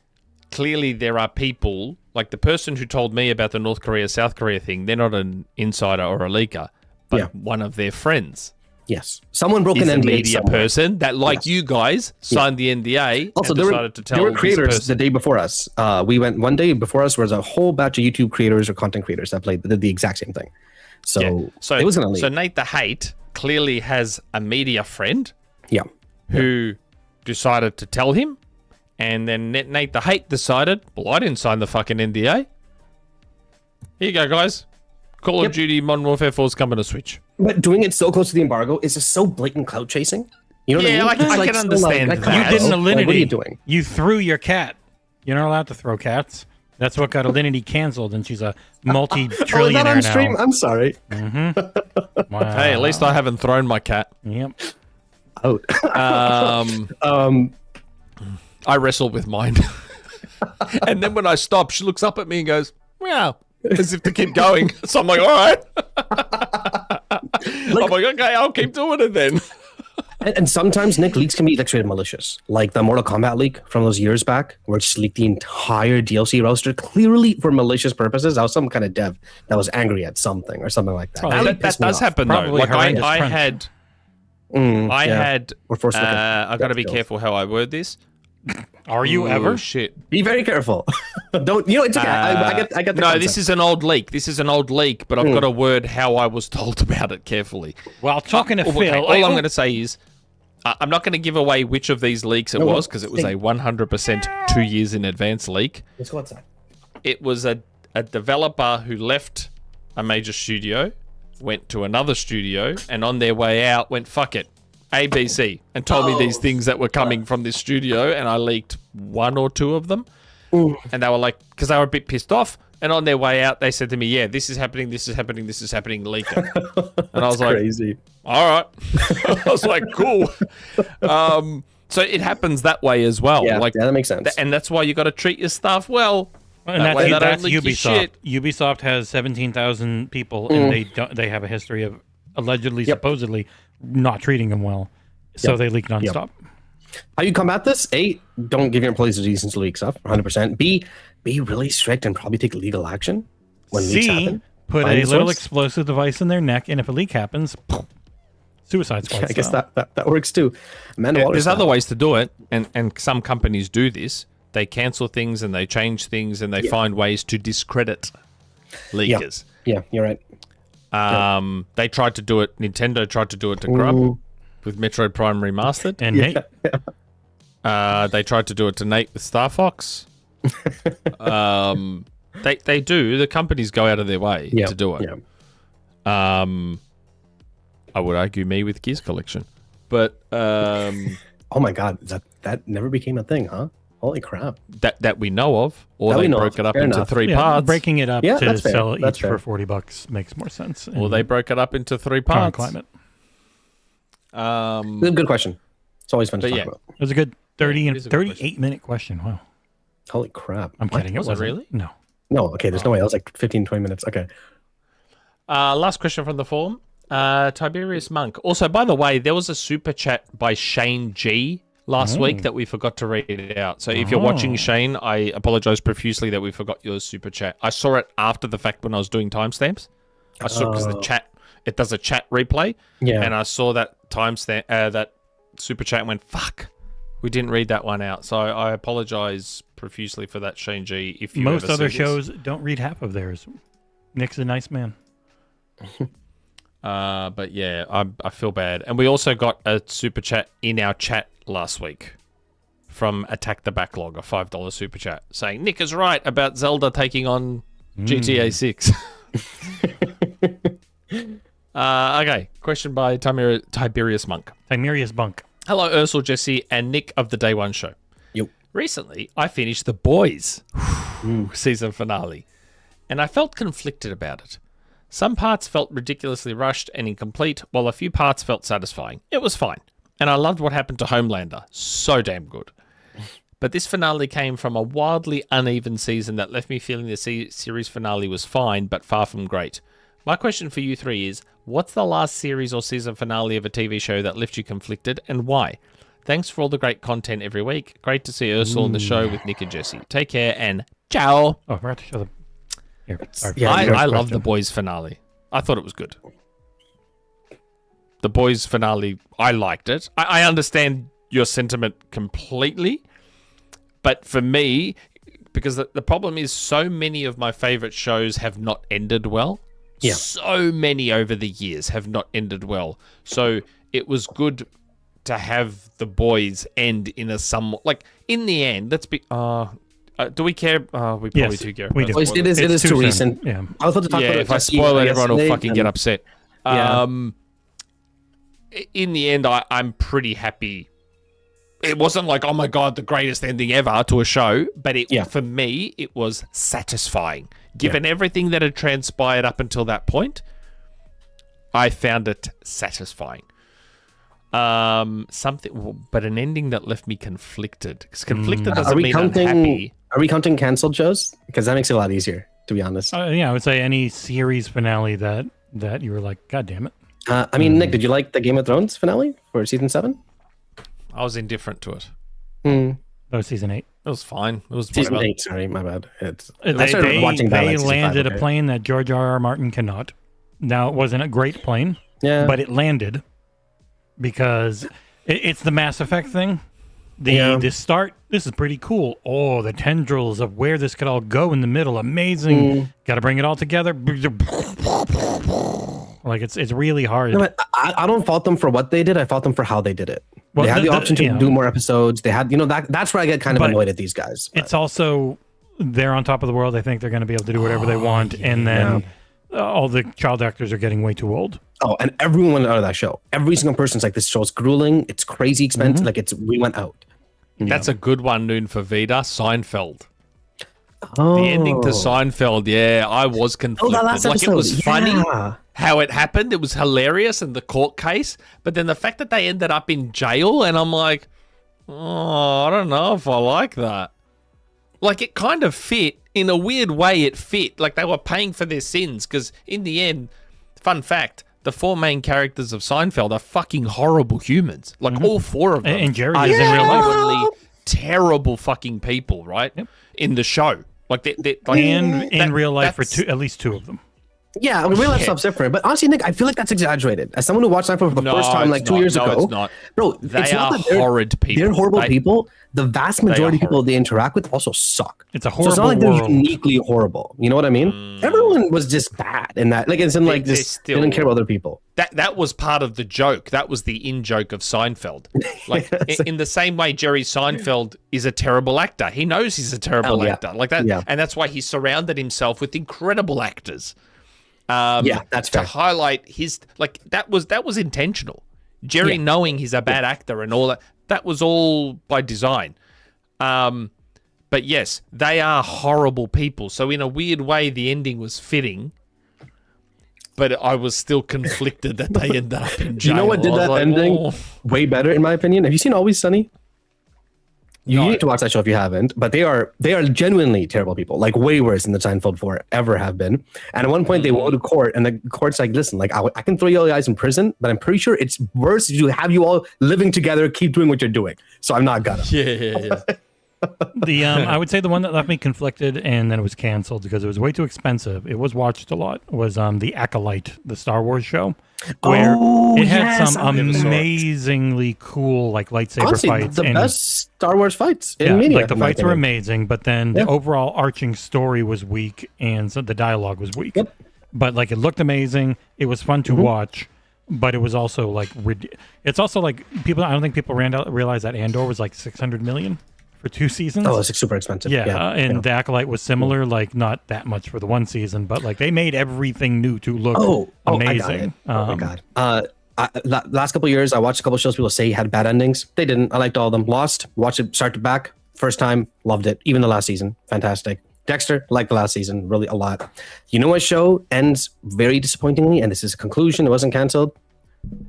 there are people, like the person who told me about the North Korea, South Korea thing, they're not an insider or a leaker, but one of their friends. Yes. Someone broke Is an a NDA media somewhere. person that, like you guys, signed the NDA Also, and decided to tell there were this creators person. the day before us. We went one day before us was a whole batch of YouTube creators or content creators that did the exact same thing. So, it was going to leak. So Nate the Hate clearly has a media friend Yeah. who decided to tell him, and then Nate the Hate decided, well, I didn't sign the fucking NDA. Here you go, guys. Call of Duty Modern Warfare 4 is coming to Switch. But doing it so close to the embargo is just so blatant clout chasing. You know what I mean? Yeah, I can understand like, that. You did an Like, Alinity. what are you doing? You threw your cat. You're not allowed to throw cats. That's what got Alinity canceled, and she's a multi-trillionaire that on stream? now. I'm sorry. Wow. Hey, at least I haven't thrown my cat. Yep. Out. I wrestle with mine. And then when I stop, she looks up at me and goes, meow, as if to keep going. So I'm like, all right. I'm like, okay, I'll keep doing it then. And sometimes, Nick, leaks can be like straight malicious. Like the Mortal Kombat leak from those years back, where it just leaked the entire DLC roster, clearly for malicious purposes. That was some kind of dev that was angry at something or something like that. Probably. leak That pissed me does off. happen, though. Probably Like, horrendous I crunch. had... We're forced to look at I got to be skills. careful how I word this. Are you Oh, ever? shit. Be very careful. Don't, you know, it's okay. I get the No, concept. this is an old leak. This is an old leak, but I've got to word how I was told about it carefully. Well, talking to Okay, Phil, all I'm going to say is I'm not going to give away which of these leaks it was because it was a 100% 2 years in advance leak. Let's go outside. It was a developer who left a major studio, went to another studio, and on their way out went, fuck it, ABC, and told me these things that were coming from this studio, and I leaked one or two of them. And they were like, because they were a bit pissed off, and on their way out, they said to me, yeah, this is happening, this is happening, this is happening, leak it. And I was like, Crazy. all right. I was like, cool. So it happens that way as well. Yeah, like, that makes sense. and that's why you got to treat your stuff well. and That way they that's don't leak your Ubisoft. shit. Ubisoft has 17,000 people, and they have a history of allegedly, supposedly, not treating them well. So they leak nonstop. How you combat this? A, don't give your employees a reason to leak stuff, 100%. B, be really strict and probably take legal action when leaks C, happen. put Find a the little source. explosive device in their neck, and if a leak happens, suicide squad. I guess style. that works too. Amanda Waller There's style. other ways to do it, and some companies do this. They cancel things and they change things and they find ways to discredit leakers. Yeah, you're right. They tried to do it. Nintendo tried to do it to Grub with Metroid Prime Remastered. And Nate, They tried to do it to Nate with Star Fox. They do. The companies go out of their way to do it. Yeah. I would argue me with Gears Collection, but Oh my God, that never became a thing, huh? Holy crap! that we know of, or That we they know broke of. it up Fair into enough. three yeah, parts. breaking it up Yeah, to that's fair. sell That's each fair. for $40 makes more sense. Or they broke it up into three current parts. climate. Good question. It's always fun to But talk yeah. about. It was a good 30 it and is a good 38-minute question. Wow. Holy crap! I'm kidding. Was it wasn't. really? No. No, okay. There's no way. I was like 15, 20 minutes. Okay. Last question from the forum. TiberiusMonk. Also, by the way, there was a super chat by Shane G last week that we forgot to read it out. So if you're watching, Shane, I apologize profusely that we forgot your super chat. I saw it after the fact when I was doing timestamps. I saw because the chat, it does a chat replay. Yeah. And I saw that timestamp, that super chat and went, fuck, we didn't read that one out. So I apologize profusely for that, Shane G. If you Most ever other see this. shows don't read half of theirs. Nick's a nice man. But yeah, I feel bad. And we also got a super chat in our chat last week from Attack the Backlog, a $5 super chat, saying Nick is right about Zelda taking on GTA 6. Okay, question by TiberiusMonk. Tiberius Bunk. Hello, Aarsal, Jesse, and Nick of the Day One Show. Yo. Recently, I finished The Boys season finale, and I felt conflicted about it. Some parts felt ridiculously rushed and incomplete, while a few parts felt satisfying. It was fine, and I loved what happened to Homelander. So damn good. But this finale came from a wildly uneven season that left me feeling the series finale was fine, but far from great. My question for you three is, what's the last series or season finale of a TV show that left you conflicted, and why? Thanks for all the great content every week. Great to see Aarsal on the show with Nick and Jesse. Take care, and ciao. Oh, I forgot to show the... Here, Yeah, I love The Boys finale. I thought it was good. The Boys finale, I liked it. I understand your sentiment completely, but for me, because the problem is so many of my favorite shows have not ended well. Yeah. So many over the years have not ended well. So it was good to have The Boys end in a somewhat... Like, in the end, let's be... do we care? We probably Yes, do care. we do. It is It's too too soon. recent. Yeah. I was about to talk Yeah, about if I Jesse spoil it, everyone will yesterday, fucking get and- upset. Yeah. In the end, I'm pretty happy. It wasn't like, oh my God, the greatest ending ever to a show, but for me, it was satisfying. Given everything that had transpired up until that point, I found it satisfying. But an ending that left me conflicted. Because conflicted doesn't mean unhappy. Are we counting canceled shows? Because that makes it a lot easier, to be honest. Yeah, I would say any series finale that you were like, God damn it. I mean, Nick, did you like the Game of Thrones finale for season 7? I was indifferent to it. That was season 8. It was fine. It was Season whatever. 8, sorry, my bad. They Twilight landed season 5, a plane that George R.R. Martin cannot. Now, it wasn't a great plane, but it landed because it's the Mass Effect thing. The start, this is pretty cool. Oh, the tendrils of where this could all go in the middle. Amazing. Got to bring it all together. Like, it's really hard. No, but I don't fault them for what they did. I fault them for how they did it. Well, they had the option to do more episodes. They had, that's where I get kind of annoyed at these guys. It's also, they're on top of the world. I think they're going to be able to do whatever they want. And then all the child actors are getting way too old. Oh, and everyone went out of that show. Every single person's like, this show's grueling. It's crazy expensive. Like, we went out. That's a good one, Noon, for Vida. Seinfeld. Oh. The ending to Seinfeld, I was conflicted. that last like, episode. it was funny Yeah. how it happened. It was hilarious, and the court case. But then the fact that they ended up in jail, and I'm like, oh, I don't know if I like that. Like, it kind of fit. In a weird way, it fit. Like, they were paying for their sins. Because in the end, fun fact, the 4 main characters of Seinfeld are fucking horrible humans. Like, all 4 of them And Jerry are is in real life. genuinely terrible fucking people, right? Yep. In the show. Like, like And in real life for that's- at least 2 of them. Yeah, I mean, real life stuff's different. But honestly, Nick, I feel like that's exaggerated. As someone who watched Seinfeld for the No, first time like it's 2 not. years No, ago, it's not. bro, They it's not are that they're horrid people. They're horrible They- people. The vast majority of people horrible. they interact with also suck. It's a So it's not horrible like they're world. uniquely horrible. You know what I mean? Everyone was just bad in that. Like, it's in like They're just still- didn't care about other people. That was part of the joke. That was the in-joke of Seinfeld. Like, in the same way Jerry Seinfeld is a terrible actor. He knows he's a terrible actor. Like that. Yeah. And that's why he surrounded himself with incredible actors. Yeah, that's fair. To highlight his... Like, that was intentional. Jerry knowing he's a bad actor and all that, that was all by design. But yes, they are horrible people. So in a weird way, the ending was fitting. But I was still conflicted that they ended up in jail. You know what did I was that like, ending oh. way better, in my opinion? Have you seen Always Sunny? You need to watch that show if you haven't. But they are genuinely terrible people, like way worse than the Seinfeld 4 ever have been. And at one point they will go to court, and the court's like, listen, like I can throw you guys in prison, but I'm pretty sure it's worse if you have you all living together, keep doing what you're doing. So I'm not gonna. Yeah. I would say the one that left me conflicted and then it was canceled because it was way too expensive. It was watched a lot. Was The Acolyte, the Star Wars show, where it had some amazingly cool like lightsaber Honestly, fights. the best Star Wars fights in yeah, media. like the fights were amazing, but then the Yeah. overall arching story was weak and so the dialogue was weak. Yep. But like it looked amazing. It was fun to watch. But it was also like it's also like people. I don't think people realize that Andor was like 600 million for 2 seasons. Oh, it's super expensive. And The Acolyte was similar, like not that much for the 1 season, but like they made everything new to look amazing. Oh my god. Last couple of years, I watched a couple of shows people say had bad endings. They didn't. I liked all of them. Lost, watched it start to back. First time, loved it. Even the last season, fantastic. Dexter, liked the last season, really a lot. You know what show ends very disappointingly, and this is a conclusion, it wasn't canceled?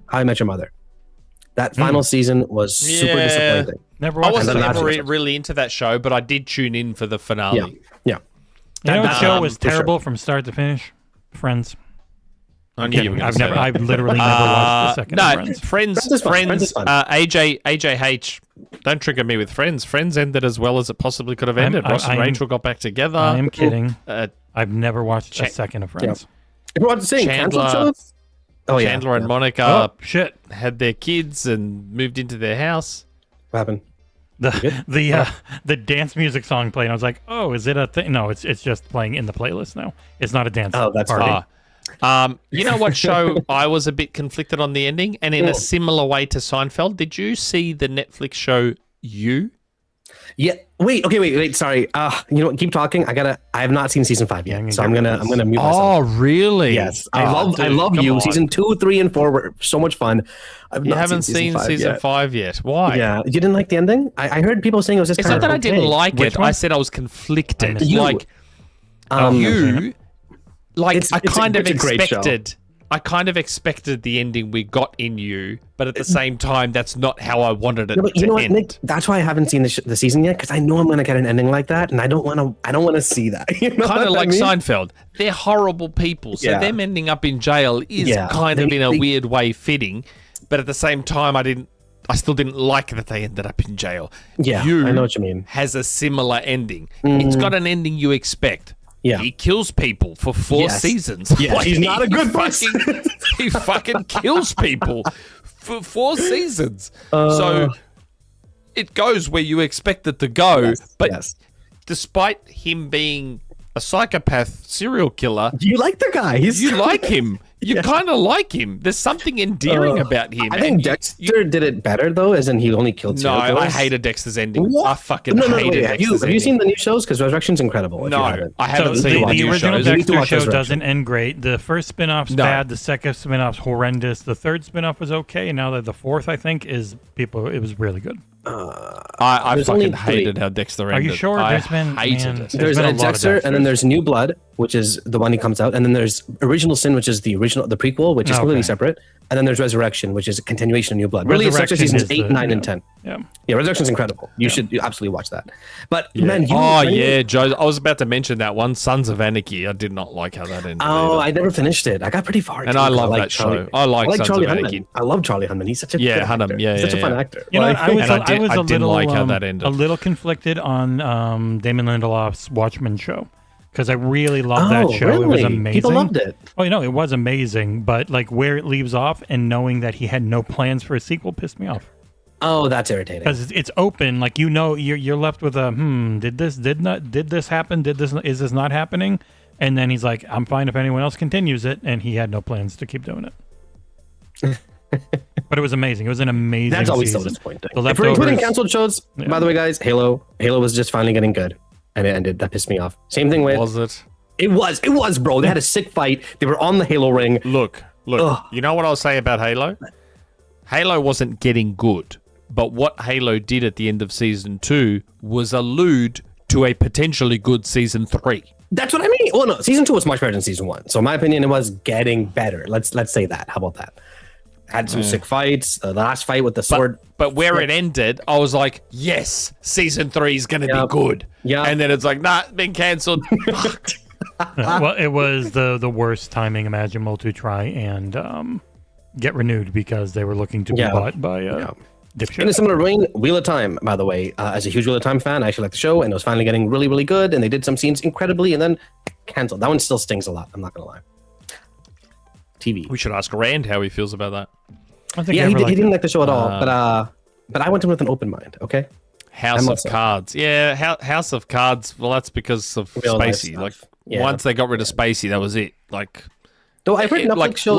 How I Met Your Mother. That final season was super disappointing. Never I watched wasn't it. ever really into that show, but I did tune in for the finale. Yeah. You know what show was for sure. terrible from start to finish? Friends. I knew you were gonna say that. I've literally never watched the second No, Friends. Friends is fun. AJH, don't trigger me with Friends. Friends ended as well as it possibly could have ended. Ross and Rachel got back together. I am kidding. Uh, I've never watched a second of Friends. Everyone's saying canceled Chandler- shows? Oh, yeah. Chandler and Monica Oh, shit. had their kids and moved into their house. What happened? The dance music song played. I was like, oh, is it a thing? No, it's just playing in the playlist now. It's not a dance that's party. You know what show I was a bit conflicted on the ending? And in a similar way to Seinfeld, did you see the Netflix show You? Yeah. Wait. Sorry. You know what? Keep talking. I have not seen season 5 yet, so I'm gonna mute myself. Oh, really? Yes. I love you. On. Season 2, 3, and 4 were so much fun. You haven't seen season 5 yet. Why? Yeah. You didn't like the ending? I heard people saying it was just It's kind not of that I didn't like Which it. one? I said I was conflicted. You. Like, It's I kind of a great show. expected. I kind of expected the ending we got in You, but at the same time, that's not how I wanted it No, but you to know what, end. Nick? That's why I haven't seen the season yet, because I know I'm gonna get an ending like that, and I don't want to see that. You know Kind of what I like mean? Seinfeld. They're horrible people, so Yeah. them ending up in jail is kind of in a weird way fitting. But at the same time, I still didn't like that they ended up in jail. Yeah, You I know what you mean. has a similar ending. It's got an ending you expect. Yeah. He kills people for 4 seasons. Yeah, he's not a good person. He fucking kills people for 4 seasons. So it goes where you expect it to go. But despite him being a psychopath serial killer, You like the guy? you like him. You kind of like him. There's something endearing about him. I think Dexter did it better though, as in he only killed No, serial killers. I hated Dexter's ending. What? I fucking No, hated wait, Dexter's have you seen ending. the new shows? Because Resurrection's incredible. If you No, haven't. I haven't So seen the new original shows. You need to Dexter watch show Resurrection. doesn't end great. The first spin-off's No. bad. The second spin-off's horrendous. The third spin-off was okay. And now that the fourth, I think, it was really good. I There's only fucking hated 3. how Dexter ended. Are you sure? I There's been- hated man, it. there's There's been a lot of Dexter, and then Dexters. there's New Blood, which is the one he comes out, and then there's Original Sin, which is the prequel, which is Okay. completely separate, and then there's Resurrection, which is a continuation of New Blood. Really, it's Dexter Resurrection seasons is 8, 9, and 10. Yeah. Yeah, Resurrection's incredible. You should absolutely watch that. But man, Oh yeah, Joe. I was about to mention that one, Sons of Anarchy. I did not like how that ended. Oh, either. I never finished it. I got pretty far. And into I it. love like that Charlie. show. I like Sons Charlie of Hunnam. Anarchy. I love Charlie Hunnam. He's such a good Hunnam. actor. Yeah, He's such a yeah, fun yeah. actor. You know, Like- I was And I a didn't little like how that ended. a little conflicted on Damon Lindelof's Watchmen show because I really loved that show. It was really? amazing. People loved it. Oh, you know, it was amazing, but like where it leaves off and knowing that he had no plans for a sequel pissed me off. Oh, that's irritating. Because it's open, like you're left with a did this happen? Is this not happening? And then he's like, I'm fine if anyone else continues it, and he had no plans to keep doing it. But it was amazing. It was an amazing. That's always so season. disappointing. The If we're including Leftovers- canceled shows, by the way, guys, Halo was just finally getting good, and it ended. That pissed me off. Same thing with Was it? it was, bro. They had a sick fight. They were on the Halo ring. Look. Ugh. You know what I'll say about Halo? Halo wasn't getting good, but what Halo did at the end of season 2 was allude to a potentially good season 3. That's what I mean. Oh no, season 2 was much better than season 1. So in my opinion, it was getting better. Let's say that. How about that? Had some sick fights. The last fight with the sword. But where it ended, I was like, yes, season 3 is going to be good. Yeah. And then it's like, nah, been cancelled. Well, it was the worst timing imaginable to try and get renewed because they were looking to be bought by dipshit. In a similar vein, Wheel of Time, by the way, as a huge Wheel of Time fan, I actually like the show, and it was finally getting really, really good, and they did some scenes incredibly, and then canceled. That one still stings a lot, I'm not going to lie. TV. We should ask Rand how he feels about that. I think Yeah, he didn't like the show at all, but I went in with an open mind, okay? House of Cards. Yeah, House of Cards, well, that's because of Real life Spacey. stuff. Like, Yeah. once they got rid of Spacey, that was it. Like, Though I've heard Netflix shows...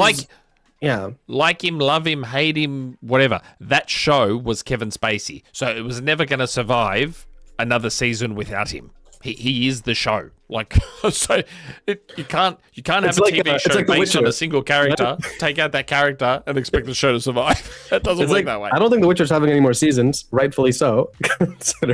like him, love him, hate him, whatever. That show was Kevin Spacey, so it was never going to survive another season without him. He is the show. Like, so you can't have a TV show based on a single character, take out that character, and expect the show to survive. It doesn't work that way. I don't think The Witcher's having any more seasons, rightfully so.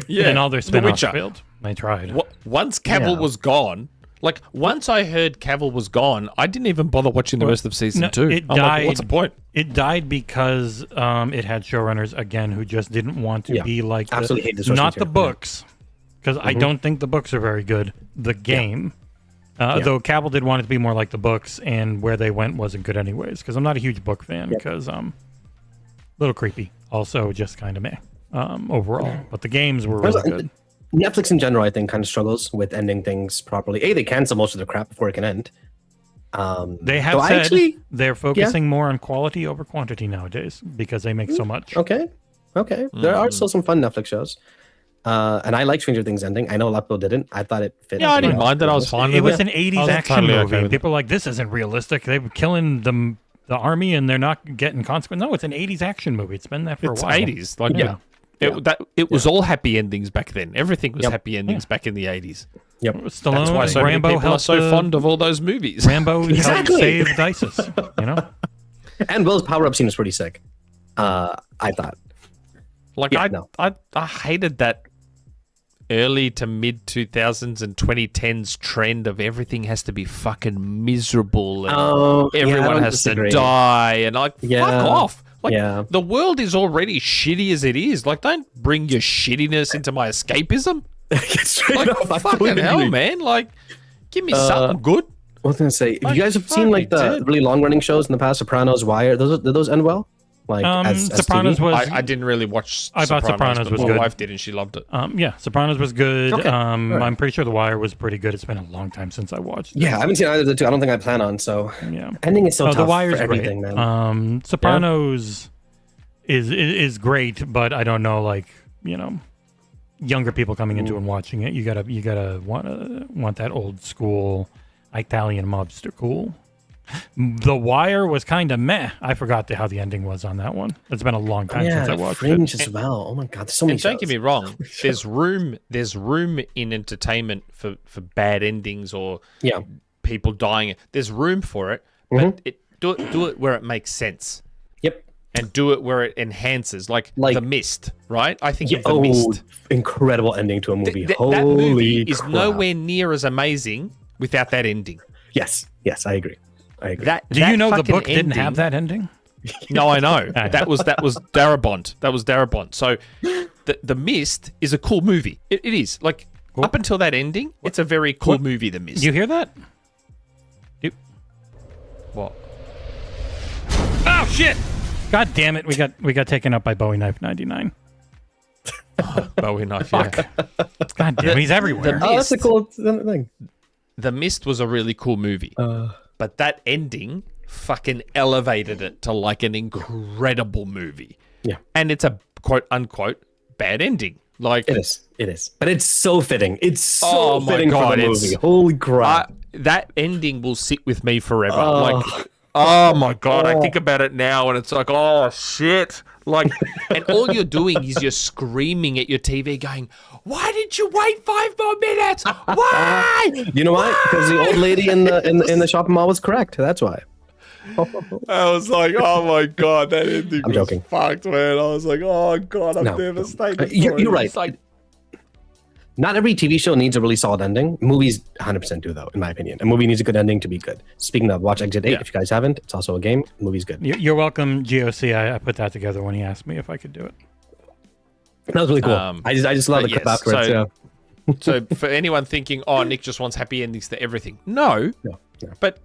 Yeah, and all their spin-offs Witcher. failed. They tried. Once Cavill was gone, like once I heard Cavill was gone, I didn't even bother watching the rest of season 2. It I'm died. like, what's the point? It died because it had showrunners again who just didn't want to be like Absolutely hate this source not the material. books, because I don't think the books are very good. The game, though, Cavill did want it to be more like the books, and where they went wasn't good anyways. Because I'm not a huge book fan. Because little creepy. Also, just kind of meh overall. But the games were really good. Netflix in general, I think, kind of struggles with ending things properly. They cancel most of their crap before it can end. They have said they're focusing more on quality over quantity nowadays because they make so much. Okay. There are still some fun Netflix shows. And I like Stranger Things ending. I know a lot of people didn't. I thought it fit. Yeah, I didn't mind that. I was fine with it. It was an 80s was action totally movie. okay with it. People are like, this isn't realistic. They were killing the army and they're not getting consequences. No, it's an 80s action movie. It's been there for It's a while. 80s. Like, Yeah. It was all happy endings back then. Everything was happy endings back in the 80s. Yep. Stallone, That's why so Rambo many people are helped so fond of all those movies. Rambo Exactly. helped save ISIS, you know? And Will's power-up scene was pretty sick. I thought. Like, I hated that early to mid 2000s and 2010s trend of everything has to be fucking miserable and everyone has to die and like fuck off. Like the world is already shitty as it is. Like, don't bring your shittiness into my escapism. Straight Like, up, fucking hell, man. Like, give me something good. I was gonna say, if you guys have fuck seen me like the dead. really long-running shows in the past, Sopranos, Wire, did those end well? Like as Sopranos TV? was. I didn't really watch I thought Sopranos but was my good. wife did and she loved it. Yeah, Sopranos was good. Okay. I'm pretty sure The Wire was pretty good. It's been a long time since I watched it. Yeah, I haven't seen either of the two. I don't think I plan on. So Yeah. ending is so tough The Wire's for everything, great. man. Sopranos is great, but I don't know, like, you know, younger people coming into and watching it. You gotta want that old school Italian mobster cool. The Wire was kind of meh. I forgot how the ending was on that one. It's been a long time since I watched Fringe it. as well. Oh my god, there's so many. And don't get shows. me wrong, there's room in entertainment for bad endings or people dying. There's room for it, but do it where it makes sense. Yep. And do it where it enhances, like The Mist, right? I think of The Oh, Mist. incredible ending to a movie. That Holy movie is crap. nowhere near as amazing without that ending. Yes, I agree. Do you know the fucking book didn't ending- have that ending? No, I know. That was Darabont. That was Darabont. So the Mist is a cool movie. It is. Like, up until that ending, it's a very cool movie, The Mist. You hear that? What? Oh shit! God damn it! We got taken up by Bowie Knife 99. Bowie knife, yeah. God damn, he's everywhere. Oh, that's a cool thing. The Mist was a really cool movie. But that ending fucking elevated it to like an incredible movie. Yeah. And it's a quote unquote bad ending. Like, It is. But it's so fitting. It's so fitting for the movie. it's- Holy crap. that ending will sit with me forever. Like, oh my god, I think about it now and it's like, oh shit. Like, and all you're doing is you're screaming at your TV going, why did you wait 5 more minutes? Why? You know why? Because the old lady in the shopping mall was correct. That's why. I was like, oh my god, that ending I'm was joking. fucked, man. I was like, oh god, I'm No. devastated. You're right. It's like, Not every TV show needs a really solid ending. Movies 100% do, though, in my opinion. A movie needs a good ending to be good. Speaking of, watch Exit 8 if you guys haven't. It's also a game. The movie's good. You're welcome, GOC. I put that together when he asked me if I could do it. That was really cool. I just love the clip afterwards. So for anyone thinking, oh, Nick just wants happy endings to everything. No. But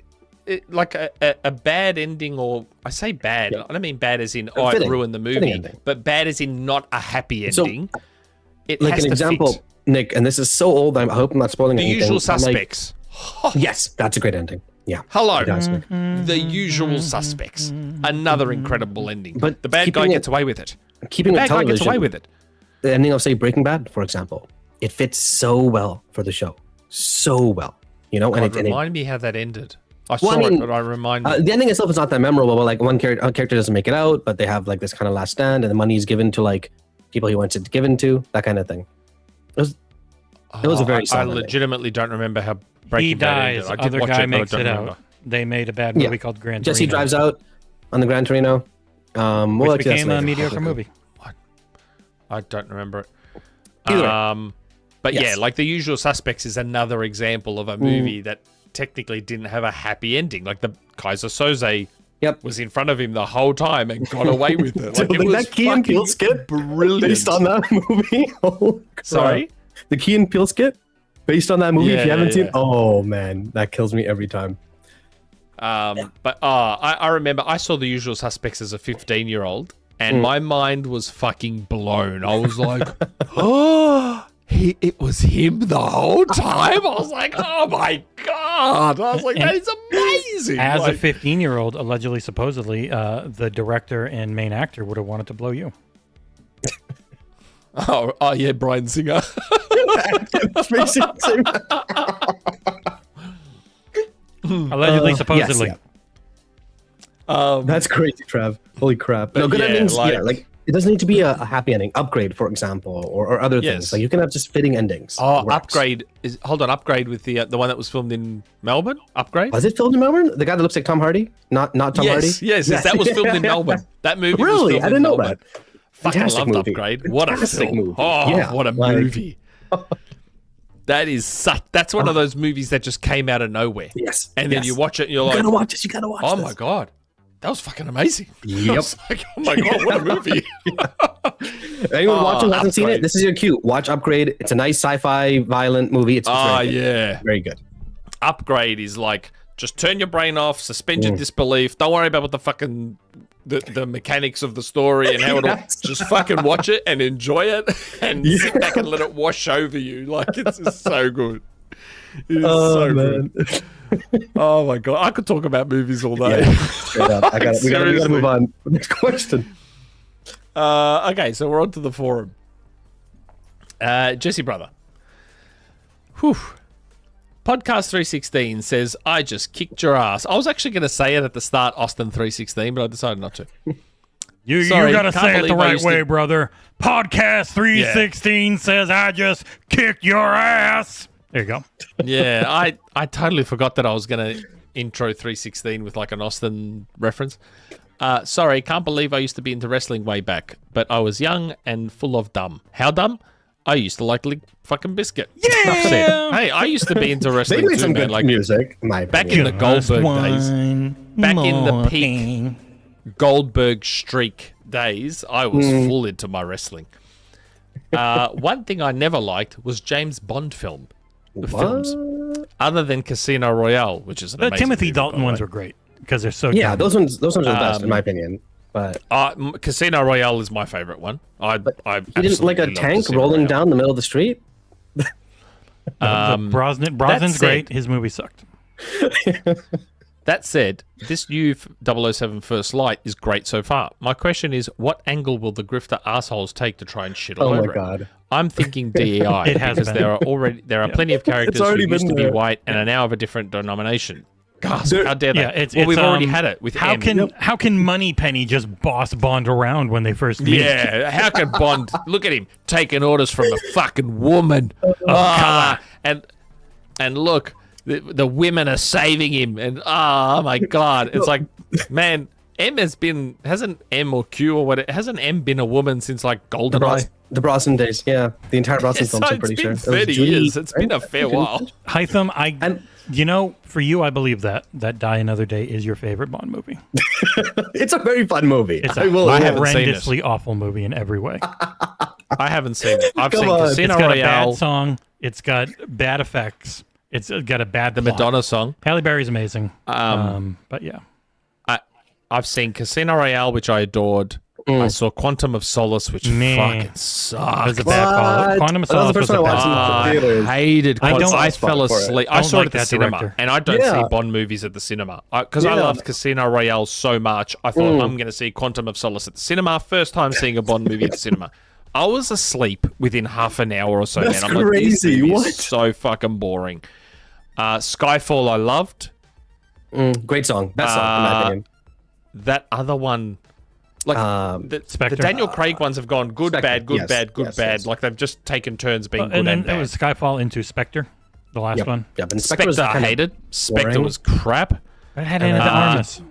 like a bad ending, or I say bad, I don't mean bad as in, it ruined the movie, but bad as in not a happy ending. It like has an to example, fit. Nick, and this is so old, I hope I'm not spoiling anything. The Usual Suspects. Yes, that's a great ending. Yeah. Hello. The Usual Suspects. Another incredible ending. But the bad guy gets away with it. Keeping the it bad guy gets away with it. The ending of, say, Breaking Bad, for example, it fits so well for the show. So well. You know? God, remind me how that ended. I saw it, but I remind me. The ending itself is not that memorable, but like one character doesn't make it out, but they have like this kind of last stand, and the money is given to like people he wants it given to, that kind of thing. It was a very solid I legitimately don't remember how Breaking He Bad dies. ended. I did Other watch guy it, but I makes don't it remember. out. They made a bad movie called Gran Torino. Jesse drives out on the Gran Torino. Which became a mediocre movie. I don't remember it. Either way. But Yes. yeah, like The Usual Suspects is another example of a movie that technically didn't have a happy ending. Like the Kaiser Soze was in front of him the whole time and got away with it. Like, it was that Key and Peele skit brilliant. based on that movie. Oh, Sorry? The Key and Peele skit based on that movie. If you haven't seen, yeah. oh man, that kills me every time. But I remember I saw The Usual Suspects as a 15-year-old, and my mind was fucking blown. I was like, oh, it was him the whole time. I was like, oh my God. I was like, that is amazing. As a 15-year-old, allegedly, supposedly, the director and main actor would have wanted to blow you. Oh yeah, Bryan Singer. Allegedly, supposedly. Yes, that's crazy, Trev. Holy crap. No, good endings. Like it doesn't need to be a happy ending. Upgrade, for example, or other things. Like you can have just fitting endings. Oh, Upgrade is Upgrade with the one that was filmed in Melbourne. Upgrade. Was it filmed in Melbourne? The guy that looks like Tom Hardy, not Tom Hardy. Yes, that was filmed in Melbourne. That movie. Really, was filmed I didn't know Melbourne. that. Fucking Fantastic loved movie. Upgrade. What a Fantastic film. movie. Oh, Yeah, what a like- movie. That is that's one of those movies that just came out of nowhere. Yes. And then you watch it and you're You like, gotta watch this. You gotta watch oh this. my God. That was fucking amazing. I Yep. was like, oh my God, what a movie. Anyone watching who hasn't seen Upgrade. it, this is your cue. Watch Upgrade. It's a nice sci-fi violent movie. It's very good. Yeah. Very good. Upgrade is like, just turn your brain off, suspend your disbelief. Don't worry about what the fucking the mechanics of the story and how it'll just fucking watch it and enjoy it and sit back and let it wash over you. Like it's just so good. It's so good. Oh my God. I could talk about movies all day. Yeah, straight up. We gotta move on. Next question. Okay, so we're on to the forum. Jesse Brother. Whew. Podcast 316 says, I just kicked your ass. I was actually going to say it at the start, Austin 316, but I decided not to. You Sorry, gotta can't say it the believe I right used way, to- brother. Podcast 316 says, I just kicked your ass. There you go. Yeah, I totally forgot that I was going to intro 316 with like an Austin reference. Sorry, can't believe I used to be into wrestling way back, but I was young and full of dumb. How dumb? I used to like Limp fucking Biscuit. Enough said. Hey, I used to be into They wrestling made too, some man. good Like music. In my back opinion. in the Goldberg days, back in the peak Goldberg streak days, I was full into my wrestling. One thing I never liked was James Bond films, other than Casino Royale, which is an The amazing Timothy movie, Dalton by the ones way. were great because they're so Yeah, dumb. those ones are the best in my opinion. But Casino Royale is my favorite one. I you didn't like a absolutely love tank Casino rolling Royale. down the middle of the street? Brosnan's said- great. His movie sucked. That said, this new 007 First Light is great so far. My question is, what angle will the grifter assholes take to try and shit all Oh my over God. it? I'm thinking DEI It has because been. there are plenty of characters who already used been to be there. white and are now of a different denomination. Gasp! How dare they? Yeah, it's we've already um, had it with how M. how can Moneypenny just boss Bond around when they first meet? Yeah, how can Bond look at him taking orders from a fucking woman? And look, the women are saving him, and oh my God, it's like, man, M hasn't M or Q or what? Hasn't M been a woman since like GoldenEye? The Brosnan days, yeah. The entire Brosnan films, I'm pretty sure. It's been 30 years. It's been a fair while. Hytham, you know, for you, I believe that Die Another Day is your favorite Bond movie. It's a very fun movie. It's I haven't seen it. horrendously awful movie in every way. I haven't seen it. I've Come seen on. Casino It's got a Royale, bad song. It's got bad effects. It's got a bad the plot. Madonna song. Halle Berry's amazing. But yeah. I've seen Casino Royale, which I adored. I saw Quantum of Solace, which fucking That sucked. was a bad call. Quantum of That was Solace the was first a one I bad watched call. in the theaters. Hated I Quantum. don't- I fell asleep. I Don't saw like it at the that cinema, director. and I don't Yeah. see Bond movies at the cinema because I Yeah. loved Casino Royale so much. I thought I'm going to see Quantum of Solace at the cinema. First time seeing a Bond movie at the cinema. I was asleep within half an hour or so. That's man. I'm like, this crazy. movie What? is so fucking boring. Skyfall, I loved. Great song. Best song, in my opinion. That other one, like the Spectre. Daniel Craig ones have gone good, Spectre, bad, good, yes, bad, good, yes, bad. yes. Like they've just taken turns being good And then and bad. it was Skyfall into Spectre, the last one. Yeah, but Spectre was Spectre I kind of hated. Spectre boring. was crap. It had Anna de Armas.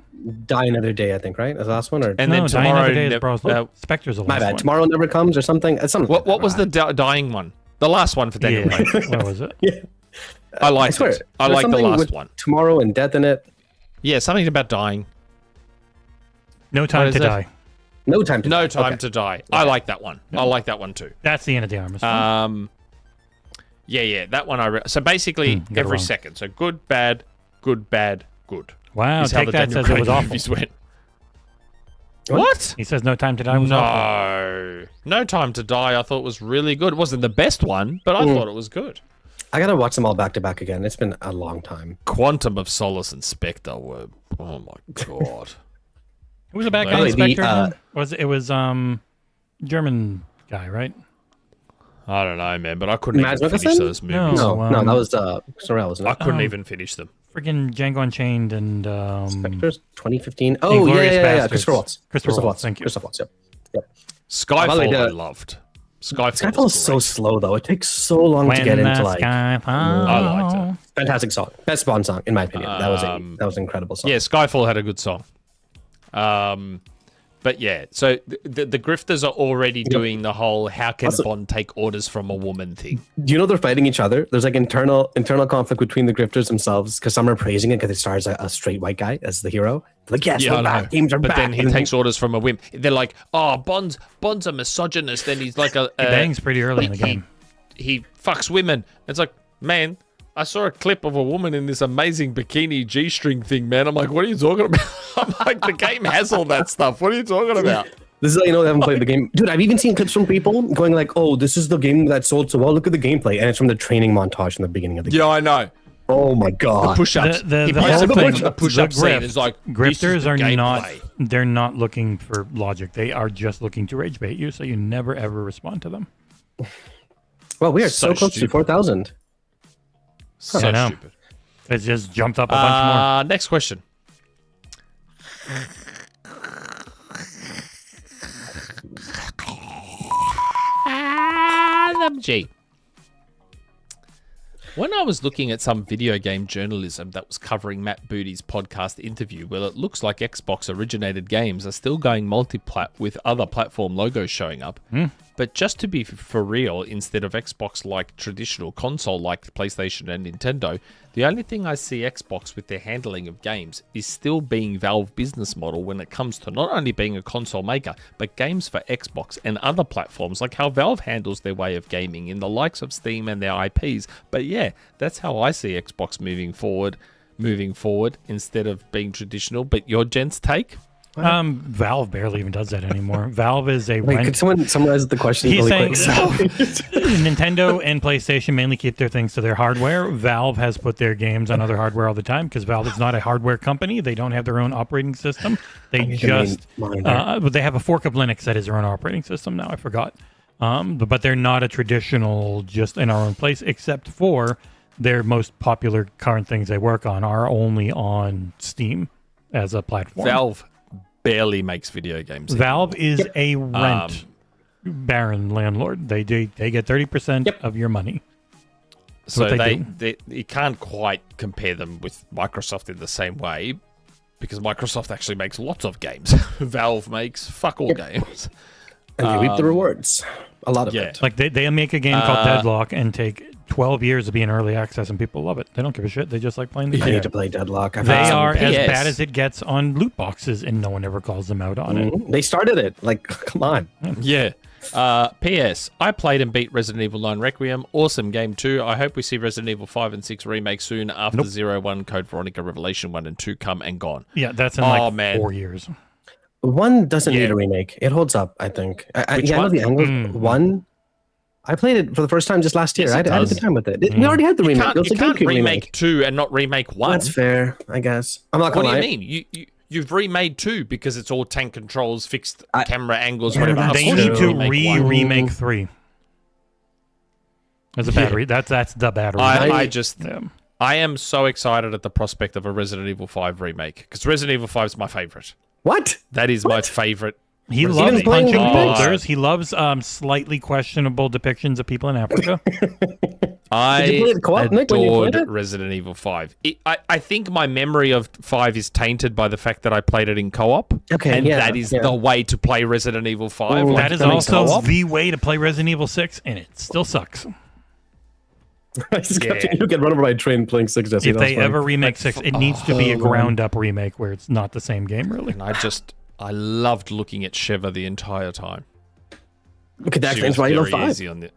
Die Another Day, I think, right? Is the last one? Or And No, then Die tomorrow, Another Day is nev- Bros. Spectre's the last my bad. one. Tomorrow Never Comes or something? It's something like what was that. the dying one? The last one for Daniel Yeah. Craig. What was it? I I liked swear. it. I there's like the something last with one. Tomorrow and Death in it. Yeah, something about dying. No Time is to it? Die. No Time to No Die. Time Okay. to Die. I like that one. I like that one too. That's the Anna de Armas one. Yeah, that one so basically got it every wrong. second. So good, bad, good, bad, good. Wow, is how Take the That Daniel says it Craig was awful. movies went. What? What? He says No Time to Die was awful. No Time to Die. I thought was really good. It wasn't the best one, but I thought it was good. I gotta watch them all back to back again. It's been a long time. Quantum of Solace and Spectre were. Oh my god. Who was a bad guy Really, in the, Spectre? again? It was German guy, right? I don't know, man, but I couldn't Mads even finish Mikkelsen? those movies. No, that was Sorrel, wasn't I it? couldn't even finish them. Friggin' Django Unchained and Spectres 2015. Oh, yeah, Inglourious yeah. Bastards. Christopher Waltz. Christopher Waltz, thank you. Christopher Waltz, yep. Skyfall, by the way, I the- loved. Skyfall Skyfall was is so great. slow, though. It takes so long to get into, like... I liked it. Fantastic song. Best Bond song, in my opinion. That was an incredible song. Yeah, Skyfall had a good song. But yeah, so the grifters are already doing the whole "how can Also- Bond take orders from a woman" thing. Do you know they're fighting each other? There's like internal conflict between the grifters themselves because some are praising it because it stars a straight white guy as the hero. They're like, yes, Yeah, we're I back. know. Games are but back. then he And takes orders from a whim. They're like, "Oh, Bond's a misogynist," and he's like He bangs pretty early in the game. He fucks women. It's like, man, I saw a clip of a woman in this amazing bikini G-string thing, man. I'm like, what are you talking about? I'm like, the game has all that stuff. What are you talking about? This is how you know they haven't played the game. Dude, I've even seen clips from people going like, oh, this is the game that sold so well. Look at the gameplay. And it's from the training montage in the beginning of the game. Yeah, I know. Oh my God. Push-ups. The He whole puts thing- up the push-up the scene. grift- It's like, this is grifters the are not. gameplay. They're not looking for logic. They are just looking to rage bait you, so you never ever respond to them. Well, we are so close stupid. to 4,000. So I know. stupid. It just jumped up a bunch more. Next question. Adam G. When I was looking at some video game journalism that was covering Matt Booty's podcast interview, well, it looks like Xbox originated games are still going multi-plat with other platform logos showing up. But just to be for real, instead of Xbox like traditional console like PlayStation and Nintendo, the only thing I see Xbox with their handling of games is still being Valve business model when it comes to not only being a console maker, but games for Xbox and other platforms, like how Valve handles their way of gaming in the likes of Steam and their IPs. But yeah, that's how I see Xbox moving forward instead of being traditional. But your gents' take? Valve barely even does that anymore. Valve is a Wait, rent. could someone summarize the question He's really saying quick? Nintendo and PlayStation mainly keep their things to their hardware. Valve has put their games on other hardware all the time because Valve is not a hardware company. They don't have their own operating system. They just, but they have a fork of Linux that is their own operating system now. I forgot. But they're not a traditional just in our own place, except for their most popular current things they work on are only on Steam as a platform. Valve barely makes video games. Valve is a rent baron landlord. They get 30% of your money. That's So what they you can't quite compare them with Microsoft in the same way. because Microsoft actually makes lots of games. Valve makes fuck all games. And they reap the rewards. A lot of it. Like they make a game called Deadlock and take 12 years to be in early access, and people love it. They don't give a shit. They just like playing the I game. need to play Deadlock. They are as PS. bad as it gets on loot boxes, and no one ever calls them out on it. They started it. Like, come on. Yeah. P.S. I played and beat Resident Evil 9 Requiem. Awesome game too. I hope we see Resident Evil 5 and 6 remake soon after 0-1, Code Veronica Revelation 1 and 2 come and gone. Yeah, that's in 4 years. One doesn't need a remake. It holds up, I think. I love the angles. One, I played it for the first time just last year. Yes, I had a good time with it. We already had the remake. You can't remake 2 and not remake 1. That's fair, I guess. I'm not What gonna do lie. you mean? You've remade 2 because it's all tank controls, fixed camera angles, Yeah, whatever. They Of course need you to remake 1. remake 3. There's a battery. That's the battery. I am so excited at the prospect of a Resident Evil 5 remake because Resident Evil 5 is my favorite. What? That is my favorite. He Resident loves Evil punching 5. boulders. He loves slightly questionable depictions of people in Africa. I Did you play it co-op, Nick, when you adored played it? Resident Evil 5. I think my memory of 5 is tainted by the fact that I played it in co-op. Okay, and yeah, that is yeah. the way to play Resident Evil 5. Ooh, Like, That is that makes also co-op? the way to play Resident Evil 6, and it still sucks. I just kept you get run over by a train playing 6. If they ever remake 6, it needs to be a ground-up remake where it's not the same game, really. and I loved looking at Sheva the entire time. Look at that. She Explains was why you love very 5. easy on it.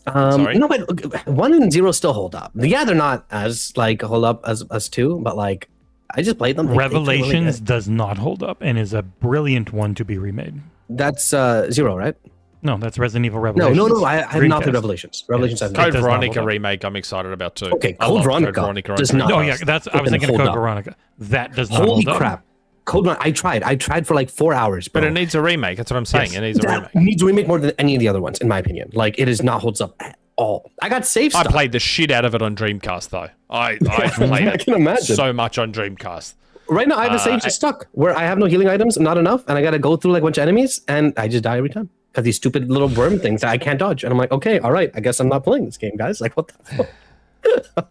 Sorry? No, but look, 1 and 0 still hold up. Yeah, they're not as like hold up as 2, but like I just played them. They feel really Revelations good. does not hold up and is a brilliant one to be remade. That's 0, right? No, that's Resident Evil No, Revelations. I have not played Dreamcast. Revelations. Revelations I've Code does not Veronica hold up. remake I'm excited about too. Okay, I Code love Veronica Veronica does on not- Oh Dreamcast. yeah, that's I was Fucking thinking of hold Code up. Veronica. That does not Holy hold up. crap. Code Veronica, I tried for like 4 hours, bro. But it needs a remake. That's what I'm saying. Yes. It needs a that remake. needs a remake more than any of the other ones, in my opinion. Like, it is not holds up at all. I got safe I stuff. played the shit out of it on Dreamcast though. I played I can imagine. so much on Dreamcast. Right now, I have a save just stuck where I have no healing items, not enough, and I got to go through like a bunch of enemies, and I just die every time. Because these stupid little worm things that I can't dodge. And I'm like, okay, all right, I guess I'm not playing this game, guys. Like, what the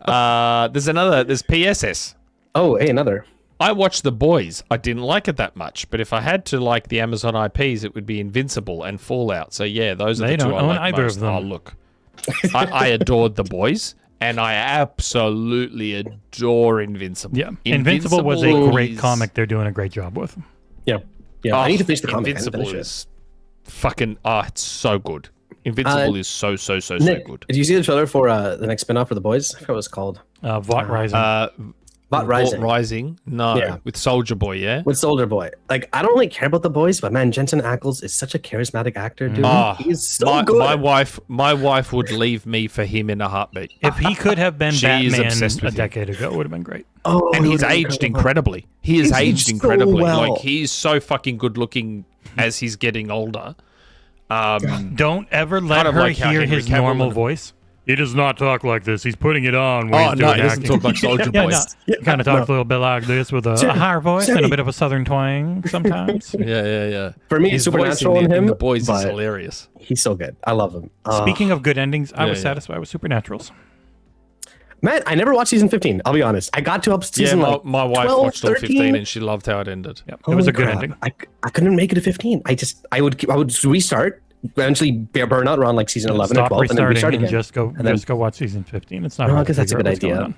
fuck? There's PSS. Oh, hey, another. I watched The Boys. I didn't like it that much, but if I had to like the Amazon IPs, it would be Invincible and Fallout. So yeah, those are They the two don't I own like either most. of them. Oh, look. I adored The Boys, and I absolutely adore Invincible. Yeah, Invincible was a great is- comic. They're doing a great job with. Yeah. Yeah, I need to finish the comic. Invincible I need to finish is fucking, it's so good. Invincible is so Nick, good. did you see the trailer for the next spinoff for The Boys? I forgot what it's called. Vought Rising. Bot Rising. Rising? No, Yeah. with Soldier Boy, yeah? With Soldier Boy. Like, I don't really care about The Boys, but man, Jensen Ackles is such a charismatic actor, dude. He's so good. My wife would leave me for him in a heartbeat. If he could have been She is Batman obsessed a with him. decade ago, it would have been great. Oh, And he he's would be aged incredible. incredibly. He is He's aged so incredibly. well. Like, he's so fucking good looking as he's getting older. Don't ever let Kind of her like how hear Henry his Cavill normal and- voice. He does not talk like this. He's putting it on when Oh, he's no, doing he doesn't acting. talk like Soldier Yeah, Boy. no, he kind of talks a little bit like this with a higher voice and a bit of a southern twang sometimes. Yeah. For me, His Supernatural voice and in him, The Boys is but hilarious. he's so good. I love him. Speaking of good endings, I was yeah. satisfied with Supernaturals. Man, I never watched season 15. I'll be honest. I got to up Yeah, season like my wife 12, watched all 13. 15 and she loved how it ended. Yep. It was a good Holy ending. crap. I couldn't make it to 15. I would restart, eventually burn out around like season 11 or Stop 12, and then restarting restart and again. just go watch season 15. It's not No, I hard to guess that's a figure good out what's going idea. on.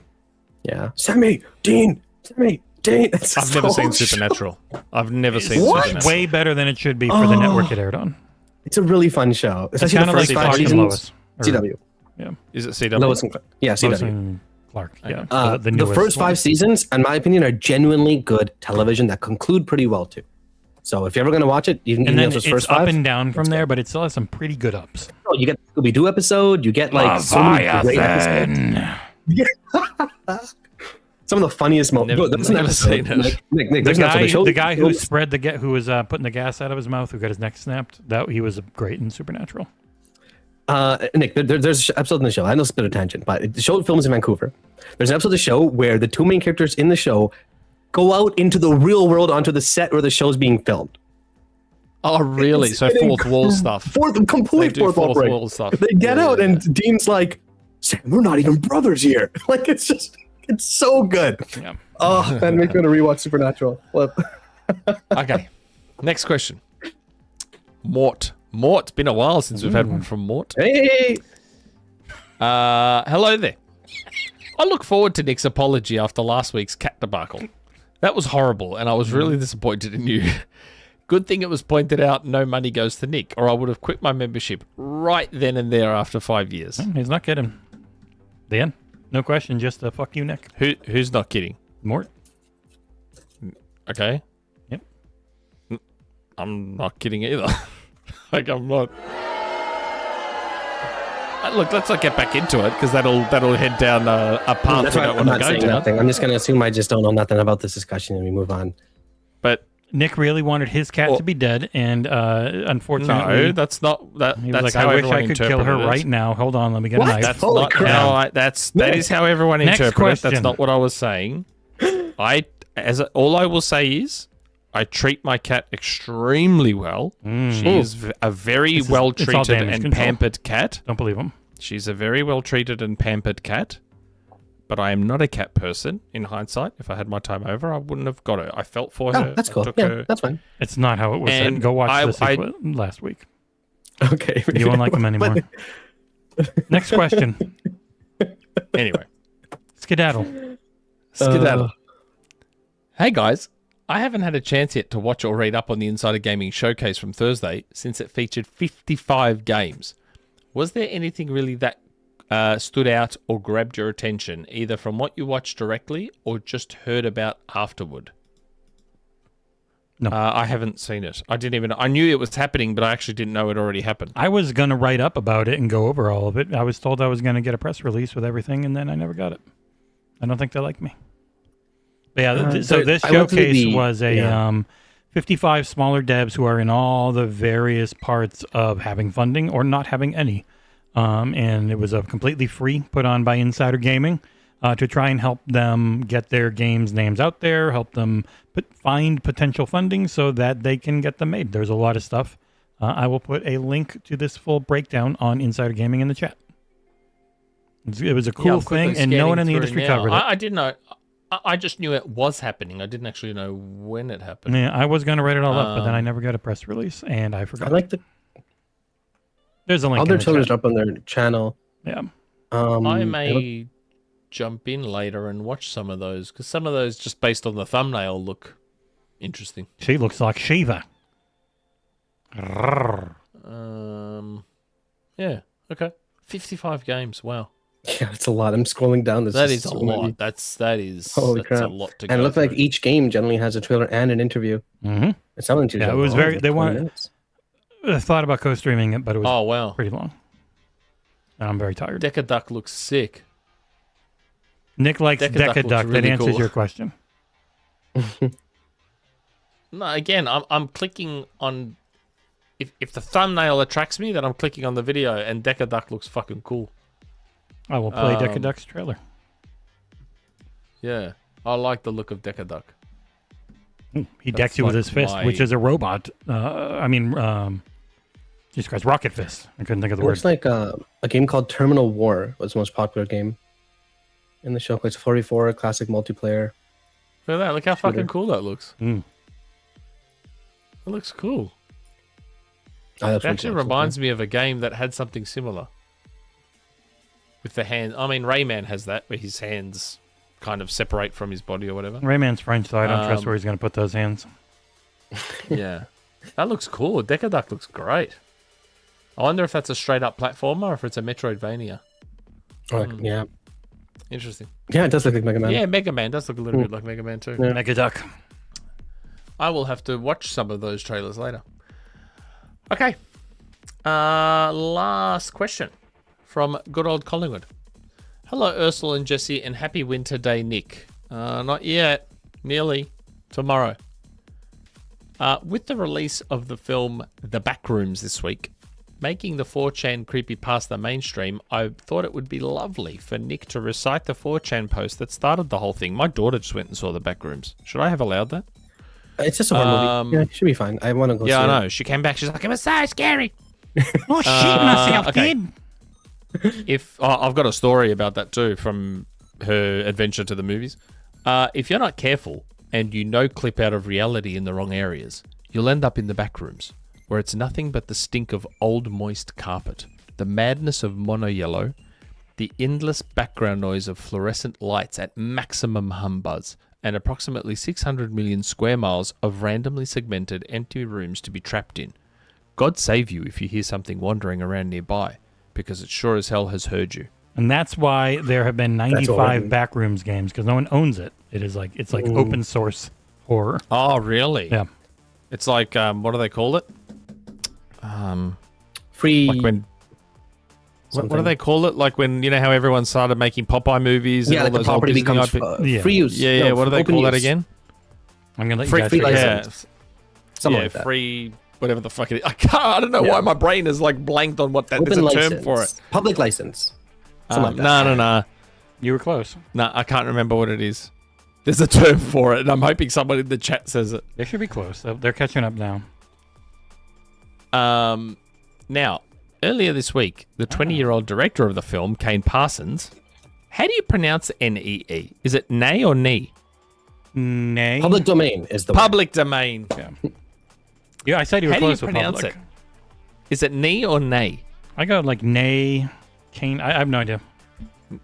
Yeah. Sammy, Dean. It's I've never so seen show. Supernatural. I've never seen It's Supernatural. way better than it should be for the network it aired on. It's a really fun show. It's Especially kind the of like first 5 Clark and seasons. Lois. Or- CW. Yeah. Is it CW? Lois and Clark. Yeah, Lois CW. and Clark. Yeah. The newest first 5 one. seasons, in my opinion, are genuinely good television that conclude pretty well too. So if you're ever going to watch it, you can And even then those it's first up 5. and down from there, but it still has some pretty good ups. You get the Scooby-Doo episode. You get like so many great episodes. Some of the funniest moments. Never- There's an never episode. seen it. Nick, The there's an episode. the guy who spread who was putting the gas out of his mouth, who got his neck snapped, he was great in Supernatural. Nick, there's an episode in the show. I know it's a bit of a tangent, but the show films in Vancouver. There's an episode of the show where the 2 main characters in the show go out into the real world onto the set where the show's being filmed. Oh, really? It's So an fourth wall stuff. Complete They do fourth wall break. wall stuff. They get Yeah, out yeah. and Dean's like, Sam, we're not even brothers here. Like, it's It's so good. Yeah. Oh, that makes me want to rewatch Supernatural. What? Okay. Next question. Mort. It's been a while since we've had one from Mort. Hey. Hello there. I look forward to Nick's apology after last week's cat debacle. That was horrible, and I was really disappointed in you. Good thing it was pointed out no money goes to Nick, or I would have quit my membership right then and there after 5 years. He's not kidding. Dan, no question, just a fuck you, Nick. Who's not kidding? Mort. Okay. Yep. I'm not kidding either. Like, I'm not. Look, let's not get back into it because that'll head down a path That's we why don't I'm want not to go saying down. nothing. I'm just going to assume I just don't know nothing about this discussion and we move on. But Nick really wanted his cat to be dead, and unfortunately, no, that's not that. he was That's like, how "I wish everyone I could kill her interpreted it. right now. Hold on, let me get a knife." That's Holy not crap. how that is how everyone Next interpreted it. That's question. not what I was saying. All I will say is I treat my cat extremely well. She is a very it's all well treated damage and control. pampered cat. Don't believe him. She's a very well treated and pampered cat. But I am not a cat person. In hindsight, if I had my time over, I wouldn't have got her. I felt for her. Oh, that's I cool. took Yeah, her. that's fine. It's not how it was said. And Go watch I- the sequel last week. Okay. You won't like him anymore. Next question. Anyway, Skedaddle. Skedaddle. Hey guys, I haven't had a chance yet to watch or read up on the Insider Gaming Showcase from Thursday since it featured 55 games. Was there anything really that stood out or grabbed your attention, either from what you watched directly or just heard about afterward? No. I haven't seen it. I knew it was happening, but I actually didn't know it already happened. I was going to write up about it and go over all of it. I was told I was going to get a press release with everything, and then I never got it. I don't think they like me. But yeah, so this I went to showcase was a yeah. 55 smaller devs who are in all the various parts of having funding or not having any. And it was a completely free, put on by Insider Gaming, to try and help them get their games names out there, help them find potential funding so that they can get them made. There's a lot of stuff. I will put a link to this full breakdown on Insider Gaming in the chat. It was a cool I'm quickly thing, and no one in the scanning industry through now. covered it. I didn't know. I just knew it was happening. I didn't actually know when it happened. Yeah, I was going to write it all up, but then I never got a press release, and I forgot. I like the There's a link. other in the trailers chat. up on their channel. Yeah. I it may jump in later and watch some of those because some of those, just based on the thumbnail, look interesting. She looks like Shiva. Yeah. Okay. 55 games. Wow. Yeah, it's a lot. I'm scrolling down. There's That just is a so lot. many. Holy That's crap. a lot to go. And it looked like through. each game generally has a trailer and an interview. Mm-hmm. It's not into Yeah, it was very. They wanted. I thought about co-streaming it, but it was Oh wow. pretty long. And I'm very tired. Deca Duck looks sick. Nick likes Deca Duck Deca looks Duck. That really answers cool. your question. No, again, I'm clicking on. If the thumbnail attracts me, then I'm clicking on the video, and Deca Duck looks fucking cool. I will play Deca Duck's trailer. Yeah, I like the look of Deca Duck. He decks you with like his fist, my- which is a robot. Jesus Christ, Rocket Fist. I couldn't think of the It word. looks like a game called Terminal War was the most popular game in the show. It's 44 classic multiplayer. Look at that! Look how fucking Shooter. cool that looks. Mm. It looks cool. That's It actually reminds me of a game that had something similar. With the hand, I mean, Rayman has that, where his hands kind of separate from his body or whatever. Rayman's French, so I don't trust where he's going to put those hands. Yeah, that looks cool. Deca Duck looks great. I wonder if that's a straight up platformer or if it's a Metroidvania. Yeah, Interesting. yeah, it does look like Mega Man. Yeah, Mega Man does look a little bit like Mega Man too. Yeah. Mega Duck. I will have to watch some of those trailers later. Okay. Last question from good old Collingwood. Hello, Aarsal and Jesse, and happy winter day, Nick. Not yet. Nearly. Tomorrow. With the release of the film The Backrooms this week, making the 4chan creepypasta mainstream, I thought it would be lovely for Nick to recite the 4chan post that started the whole thing. My daughter just went and saw The Backrooms. Should I have allowed that? It's just a horror movie. Yeah, it should be fine. I want to go see Yeah, it. I know. She came back. She's like, it was so scary. Oh, shit myself, okay. kid. I've got a story about that too from her adventure to the movies. If you're not careful and you clip out of reality in the wrong areas, you'll end up in the back rooms, where it's nothing but the stink of old moist carpet, the madness of mono yellow, the endless background noise of fluorescent lights at maximum hum buzz, and approximately 600 million square miles of randomly segmented empty rooms to be trapped in. God save you if you hear something wandering around nearby, because it sure as hell has heard you. And that's why there have been 95 horrible. Backrooms games, because no one owns it. It's like open source horror. Oh, really? Yeah. It's like, what do they call it? Free. Like when... What do they call it? Like when, how everyone started making Popeye movies and Yeah, all like the those old property Disney becomes IP. Yeah. free use. Yeah. No, What do they open call that use. again? I'm going to let Free- you guys free figure it out. license. Something like that. Free, whatever the fuck it is. I don't know why my brain is like blanked on what that. There's Open a license. term for it. Public license. Something like that. No. You were close. No, I can't remember what it is. There's a term for it, and I'm hoping someone in the chat says it. They should be close. They're catching up now. Now, earlier this week, the 20-year-old director of the film, Kane Parsons, how do you pronounce N-E-E? Is it nay or knee? Nay. Public domain is the Public domain. Yeah, I said you were How do you close with pronounce public. it? Is it knee or nay? I got like nay, Kane. I have no idea.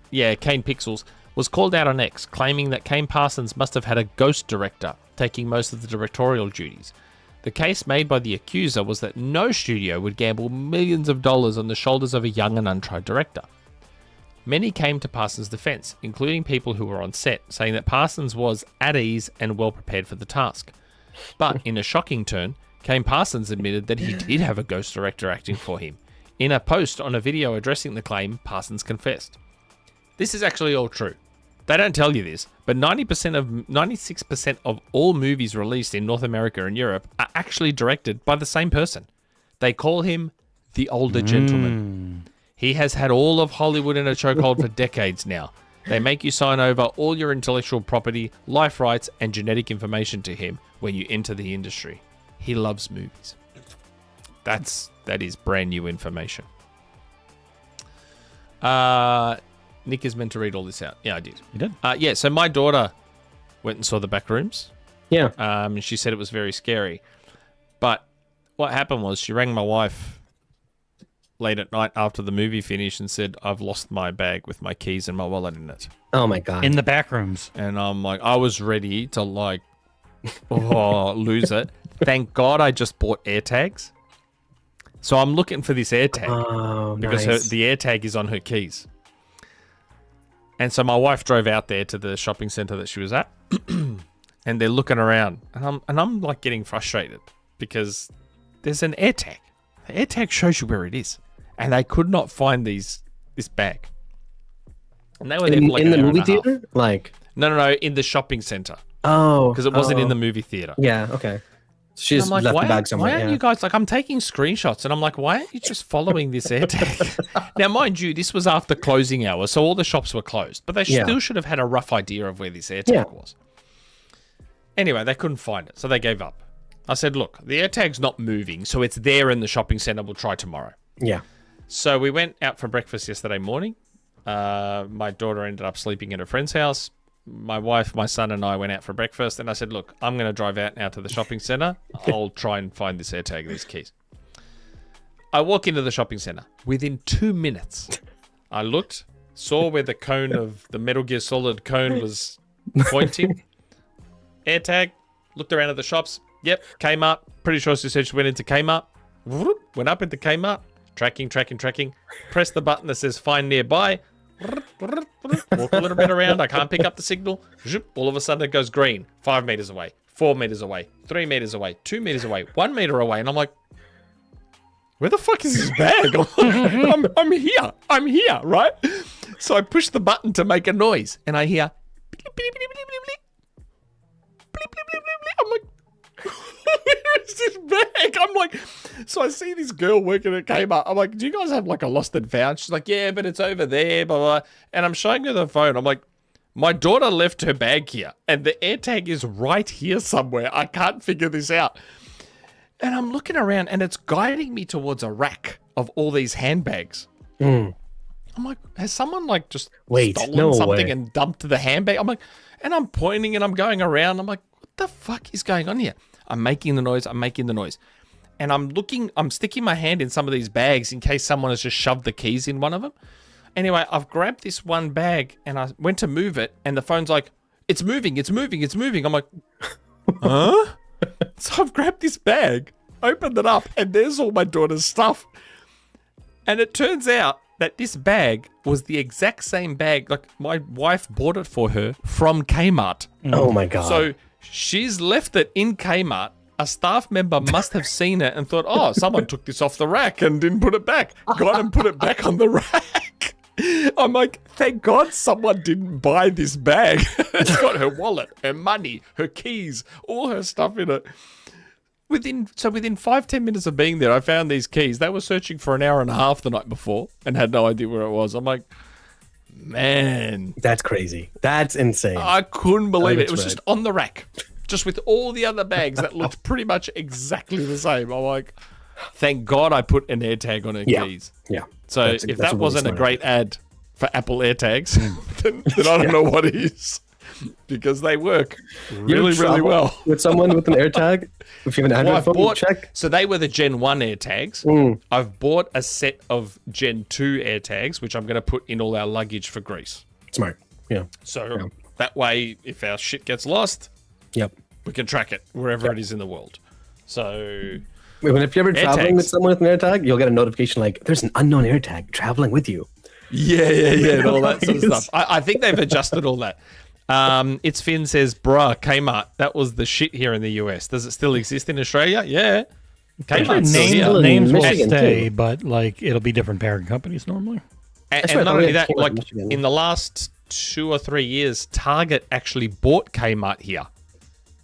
Yeah, Kane Pixels was called out on X, claiming that Kane Parsons must have had a ghost director taking most of the directorial duties. The case made by the accuser was that no studio would gamble millions of dollars on the shoulders of a young and untried director. Many came to Parsons' defense, including people who were on set, saying that Parsons was at ease and well prepared for the task. But in a shocking turn, Kane Parsons admitted that he did have a ghost director acting for him. In a post on a video addressing the claim, Parsons confessed. This is actually all true. They don't tell you this, but 96% of all movies released in North America and Europe are actually directed by the same person. They call him the older gentleman. He has had all of Hollywood in a chokehold for decades now. They make you sign over all your intellectual property, life rights, and genetic information to him when you enter the industry. He loves movies. That is brand new information. Nick is meant to read all this out. Yeah, I did. You did? Yeah, so my daughter went and saw the Backrooms. Yeah. And she said it was very scary. But what happened was she rang my wife late at night after the movie finished and said, I've lost my bag with my keys and my wallet in it. Oh my god. In the back rooms. And I'm like, I was ready to lose it. Thank God I just bought AirTags. So I'm looking for this AirTag Oh, because nice. the AirTag is on her keys. And so my wife drove out there to the shopping center that she was at, and they're looking around, and I'm like getting frustrated because there's an AirTag. The AirTag shows you where it is, and they could not find this bag. And they were there for like in an the hour movie and a half. theater? Like, No, in the shopping center oh. because it wasn't in oh. the movie theater. Yeah, okay. She I'm just like, left why, the bag somewhere. why aren't yeah. you guys like? I'm taking screenshots, and I'm like, why aren't you just following this AirTag? Now, mind you, this was after closing hours, so all the shops were closed, but they still should have had a rough idea of where this AirTag was. Anyway, they couldn't find it, so they gave up. I said, look, the AirTag's not moving, so it's there in the shopping center. We'll try tomorrow. Yeah. So we went out for breakfast yesterday morning. My daughter ended up sleeping at a friend's house. My wife, my son, and I went out for breakfast, and I said, look, I'm going to drive out now to the shopping center. I'll try and find this AirTag, these keys. I walk into the shopping center. Within 2 minutes, I looked, saw where the cone of the Metal Gear Solid cone was pointing. AirTag, looked around at the shops. Yep, Kmart. Pretty sure she said she went into Kmart. Went up into Kmart. Tracking. Press the button that says find nearby. Walk a little bit around. I can't pick up the signal. All of a sudden it goes green. 5 meters away. 4 meters away. 3 meters away. 2 meters away. 1 meter away. And I'm like, where the fuck is this bag? I'm here, right? So I push the button to make a noise, and I hear bleep, bleep, bleep, bleep, bleep, bleep. Bleep, bleep, bleep, bleep, bleep. I'm like, where is this bag? I'm like, so I see this girl working at Kmart. I'm like, do you guys have like a lost and found? She's like, yeah, but it's over there, blah, blah. And I'm showing her the phone. I'm like, my daughter left her bag here, and the AirTag is right here somewhere. I can't figure this out. And I'm looking around, and it's guiding me towards a rack of all these handbags. I'm I'm like, has someone like just Wait, stolen no something way. and dumped the handbag? I'm like, and I'm pointing and I'm going around. I'm like, what the fuck is going on here? I'm making the noise. And I'm sticking my hand in some of these bags in case someone has just shoved the keys in one of them. Anyway, I've grabbed this one bag and I went to move it and the phone's like, it's moving. I'm like, huh? So I've grabbed this bag, opened it up, and there's all my daughter's stuff. And it turns out that this bag was the exact same bag, like my wife bought it for her from Kmart. Oh my god. So she's left it in Kmart. A staff member must have seen it and thought, oh, someone took this off the rack and didn't put it back. Got and put it back on the rack. I'm like, thank God someone didn't buy this bag. It's got her wallet, her money, her keys, all her stuff in it. Within 5-10 minutes of being there, I found these keys. They were searching for an hour and a half the night before and had no idea where it was. I'm like, man. That's crazy. That's insane. I couldn't believe it. It was Right. just on the rack, just with all the other bags that looked pretty much exactly the same. I'm like, thank God I put an AirTag on her keys. Yeah. So That's if a that really wasn't a smart great ad for Apple AirTags, then I don't know what is, because they work really travel well. with someone with an AirTag. If you have an Android phone, check. So they were the Gen 1 AirTags. I've bought a set of Gen 2 AirTags, which I'm going to put in all our luggage for Greece. Smart. Yeah. So that way, if our shit gets lost, Yep. we can track it wherever it is in the world. So If you're ever traveling AirTags. with someone with an AirTag, you'll get a notification like, "There's an unknown AirTag traveling with you." yeah, and all that sort of stuff. I think they've adjusted all that. itzFinn says, bruh, Kmart, that was the shit here in the US. Does it still exist in Australia? Yeah. Kmart's still here. Names will Michigan, stay, too. but like it'll be different parent companies normally. And That's right, not oh, only yeah, that, Kmart like in Michigan. in the last 2 or 3 years, Target actually bought Kmart here.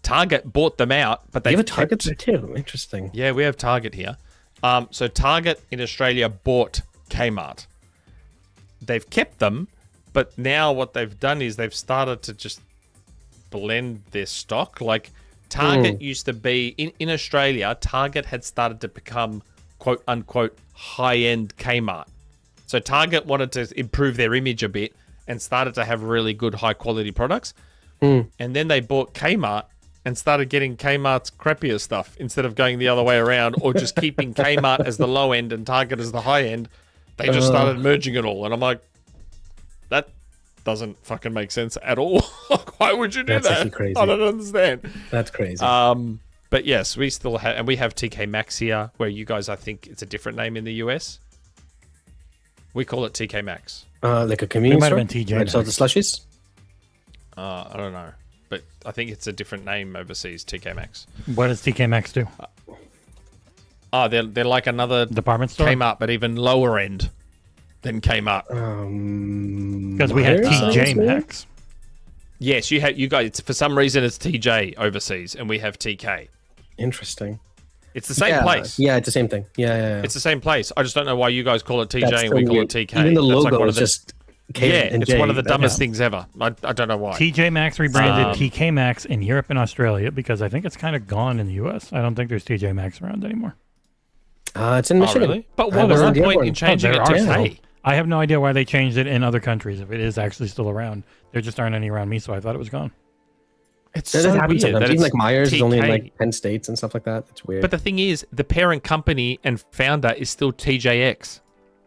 Target bought them out, but they You have a Target there too. Interesting. Yeah, we have Target here. So Target in Australia bought Kmart. They've kept them, but now what they've done is they've started to just blend their stock. Like Target used to be in Australia, Target had started to become quote unquote high-end Kmart. So Target wanted to improve their image a bit and started to have really good high quality products. And then they bought Kmart and started getting Kmart's crappier stuff instead of going the other way around, or just keeping Kmart as the low end and Target as the high end. They just started merging it all. And I'm like, that doesn't fucking make sense at all. Why would you do That's that? actually crazy. I don't understand. That's crazy. But yes, we still have, and we have TK Maxx here, where you guys, I think it's a different name in the US. We call it TK Maxx. Like a convenience might store. have been TJ Right, so the slushies. I don't know, but I think it's a different name overseas. TK Maxx. What does TK Maxx do? Oh, they're like another Department store? Kmart, but even lower end than Kmart. Because we have Myers, TJ maybe? Maxx. Yes, you guys. For some reason, it's TJ overseas, and we have TK. Interesting. It's the same yeah. place. Yeah, it's the same thing. Yeah. It's the same place. I just don't know why you guys call it TJ That's and so we call weird. it TK. Even the That's logo one is of the, just K and it's J. one of the That- dumbest things ever. I don't know why. TJ Maxx rebranded TK Maxx in Europe and Australia because I think it's kind of gone in the US. I don't think there's TJ Maxx around anymore. It's in Oh, Michigan. really? But I what was learned the point one. in changing there it to are K? still. I have no idea why they changed it in other countries if it is actually still around. There just aren't any around me, so I thought it was gone. It's That so happens weird sometimes. that Even it's like Myers is only in TK. like 10 states and stuff like that. It's weird. But the thing is, the parent company and founder is still TJX,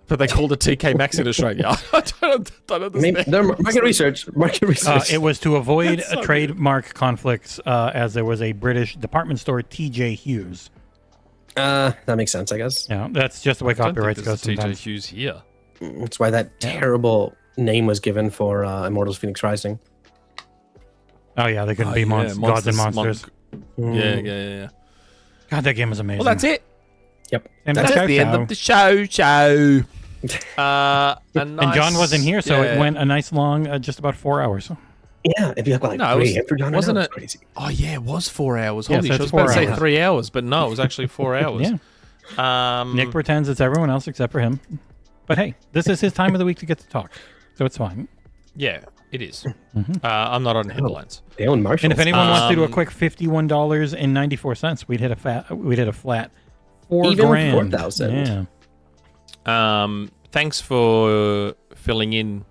but they called it TK Maxx in Australia. I don't understand. Maybe they're market research. Market research. It was to avoid That's so trademark conflicts as there was a British department store, TJ Hughes. That makes sense, I guess. Yeah, that's just the way I don't think copyrights go there's a TJ sometimes. Hughes here. That's why that terrible name was given for Immortals Phoenix Rising. Oh, yeah, they couldn't be gods and monsters. Yeah. God, that game was amazing. Well, that's it. Yep. And That's Ciao, the end Ciao. of the show. And John wasn't here, so it went a nice long, just about 4 hours. Yeah, if you have like No, it was- 3 after John, wasn't it's it? crazy. Oh yeah, it was 4 hours. Yes, Holy shit! I it's was about to 4 say hours. 3 hours, but no, it was actually 4 hours. Yeah. Um, Nick pretends it's everyone else except for him. But hey, this is his time of the week to get to talk, so it's fine. Yeah, it is. I'm not on headlines. They own Marshalls. And if anyone wants to do a quick $51.94, we'd hit a flat Even $4,000. 4,000. Yeah. thanks for filling in,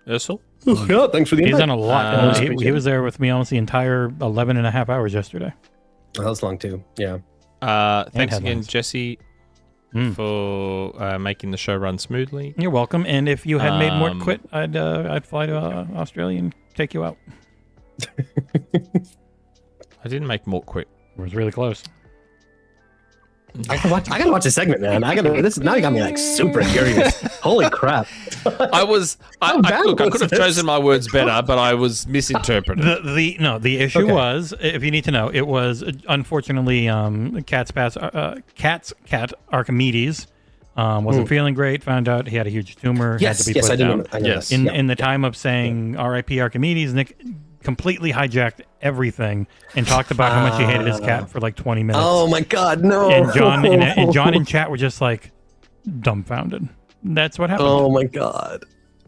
Aarsal. Yeah, thanks for the He's invite. done a lot. Appreciate He it. was there with me almost the entire 11 and a half hours yesterday. Oh, that was long too. Yeah. Thanks again, headlines. Jesse, for making the show run smoothly. You're welcome. And if you had made Mort quit, I'd fly to Australia and take you out. I didn't make Mort quit. It was really close. I gotta watch this segment, man. Now you got me like super curious. Holy crap! Look, I could have chosen my words better, but I was misinterpreted. The issue was, if you need to know, it was unfortunately Cat's cat Archimedes wasn't feeling great. Found out he had a huge tumor. Had to be put down. I know Yes. this. Yeah. In the time of saying R.I.P. Archimedes, Nick completely hijacked everything and talked about how much he hated his cat for like 20 minutes. Oh my God, no! And John and chat were just like dumbfounded. That's what happened. Oh my God.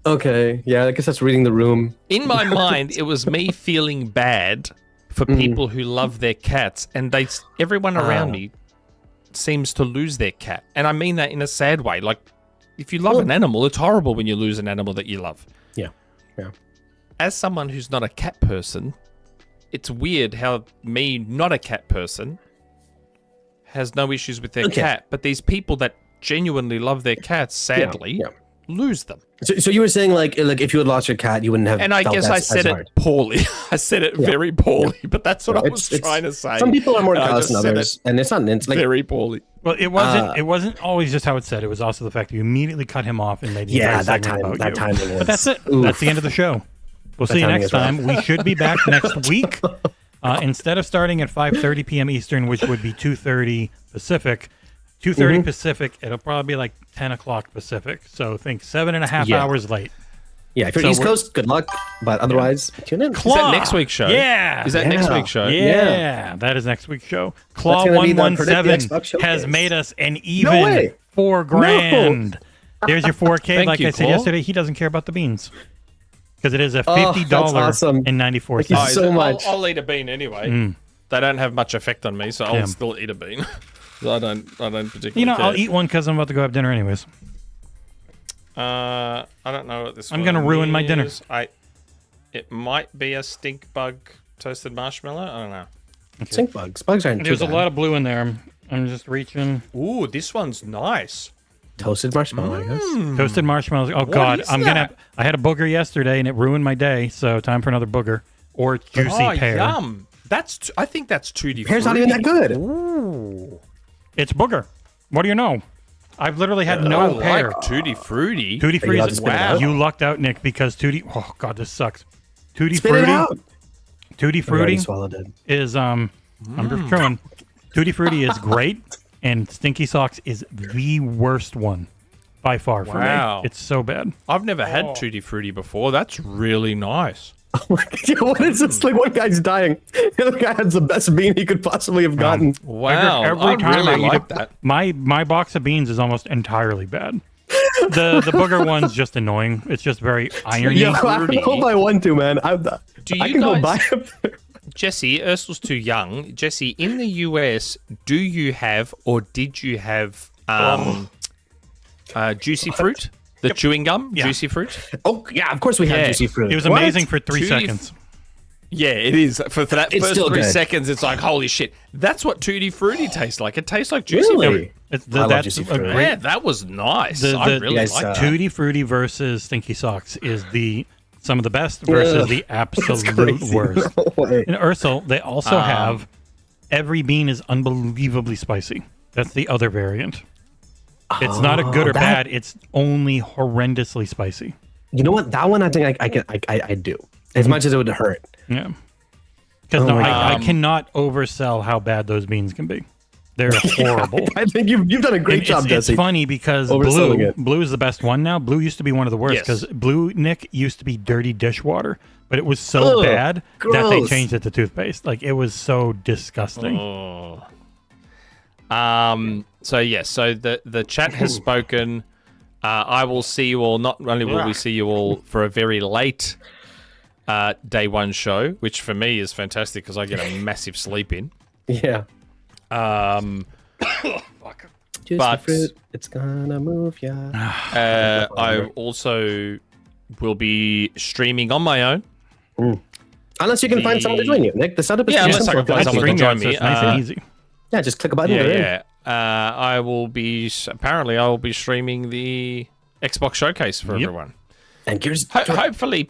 Okay, yeah, I guess that's reading the room. In my mind, it was me feeling bad for people who love their cats, and everyone around me seems to lose their cat. And I mean that in a sad way. Like, if you love an animal, it's horrible when you lose an animal that you love. Yeah. As someone who's not a cat person, it's weird how me, not a cat person, has no issues with their cat, but these people that genuinely love their cats, sadly, lose them. So you were saying like if you had lost your cat, you wouldn't have. And I felt guess as- I as said it hard. poorly. I said it very poorly, but that's what I was It's- trying to say. Some people are more And I callous just than said others, and it's not. It's like very poorly. Well, it wasn't always just how it said. It was also the fact that you immediately cut him off and made the entire segment about you. timing. But that's it. That's the end of the show. We'll see you timing next is rough. time. We should be back next week. Instead of starting at 5:30 p.m. Eastern, which would be 2:30 Pacific, 2:30 Pacific, it'll probably be like 10 o'clock Pacific. So think 7.5 hours late. Yeah, if you're So East we're- Coast, good luck. But otherwise, tune in. Is that next week's show? Yeah. Is that next week's show? Yeah, that is next week's show. Claw gonna be the 117 Predict the Xbox has Showcase. made us an way. even $4,000. There's your 4K. Thank Like you, I said Claw. yesterday, he doesn't care about the beans because it is a Oh, $50 that's awesome. and 94 Thank you cents. so much. I'll eat a bean anyway. They don't have much effect on me, so I'll Yeah. still eat a bean. I don't particularly You know, care. I'll eat one because I'm about to go have dinner anyways. I don't know what this I'm gonna ruin my dinner. is. It might be a stink bug toasted marshmallow. I don't know. Stink bugs. Bugs aren't too There's a bad. lot of blue in there. I'm just reaching. Ooh, this one's nice. Toasted marshmallow, I guess. Toasted marshmallows. Oh God, is I'm that? gonna. I had a booger yesterday and it ruined my day. So time for another booger or juicy Oh, pear. yum. I think that's tutti Pear's not even that good. It's booger. What do you know? I've literally had I no like pear. tutti frutti. Tutti Are you allowed Frutti. to spit it out? You lucked out, Nick, because Tutti. Oh God, this sucks. Tutti Spit it Frutti. out. Tutti I already Frutti swallowed it. is I'm just chewing. Tutti Frutti is great, and Stinky Socks is the worst one by far for Wow. me. It's so bad. I've never had tutti frutti before. That's really nice. What is this? Like one guy's dying. The other guy has the best bean he could possibly have gotten. Wow, Every I time really I eat like a, that. my box of beans is almost entirely bad. The booger one's just annoying. It's just very irony. Yo, I don't know if I want to, man. I Do I you can go guys- buy it. Jesse, Ursul's too young. Jesse, in the US, do you have or did you have juicy fruit? The chewing gum, Yeah. juicy fruit? Oh, yeah, of course we have Yeah. juicy fruit. It was What? amazing for 3 Tutti- seconds. Yeah, it is. For that It's first still 3 good. seconds, it's like, holy shit. That's what tutti frutti tastes like. It tastes like juicy Really? fruit. It's I love that's juicy a fruit. great. Yeah, that was nice. The- I the- really Yes, like that. Tutti Frutti versus Stinky Socks is some of the best versus Ugh. the absolute Crazy. worst. No way. In Aarsal, they also have every bean is unbelievably spicy. That's the other variant. It's not a good or that- bad. It's only horrendously spicy. You know what? That one I think I do. As much as it would hurt. Yeah. Because Oh my I cannot oversell how bad those beans can be. They're horrible. I think you've done a great And job, it's Jesse. funny because Overselling it. blue is the best one now. Blue used to be one of the worst Yes. because blue, Nick, used to be dirty dishwater, but it was so Ugh, bad that they gross. changed it to toothpaste. Like it was so disgusting. So yes, so the chat has spoken. I will see you all. Not only will we see you all for a very late day one show, which for me is fantastic because I get a massive sleep in. Yeah. Juicy But- fruit, it's gonna move ya. I also will be streaming on my own. Unless you can find someone to join you, Nick. The setup is Yeah, pretty unless I simple. can find someone to join so me. it's nice and easy. Yeah, just click a button. Yeah, you're in. yeah. I will be apparently I will be streaming the Xbox showcase for everyone. And here's Hopefully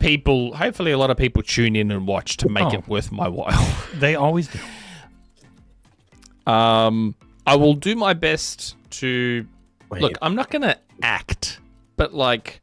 a lot of people tune in and watch to make it worth my while. They always do. I will do my best to Wait. look. I'm not gonna act, but like,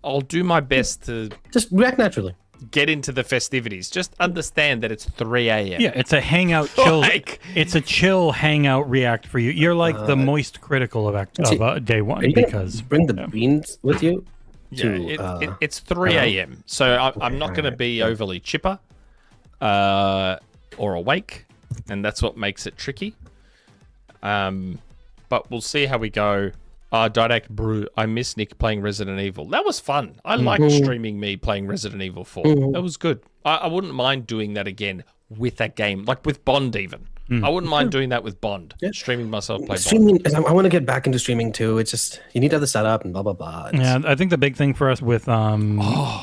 I'll do my best to just react naturally. get into the festivities. Just understand that it's 3 a.m. Yeah, it's a hangout chill. Like- It's a chill hangout react for you. You're like the moist critical of day one Are you gonna because bring the beans with you. Yeah, it's 3 a.m. So I'm not going to be overly chipper or awake, and that's what makes it tricky. But we'll see how we go. Didact Brew, I miss Nick playing Resident Evil. That was fun. I liked streaming me playing Resident Evil 4. That was good. I wouldn't mind doing that again with a game, like with Bond even. I wouldn't mind doing that with Bond. Streaming myself play Bond. Streaming, I want to get back into streaming too. It's just you need to have the setup and blah blah blah. yeah, I think the big thing for us with the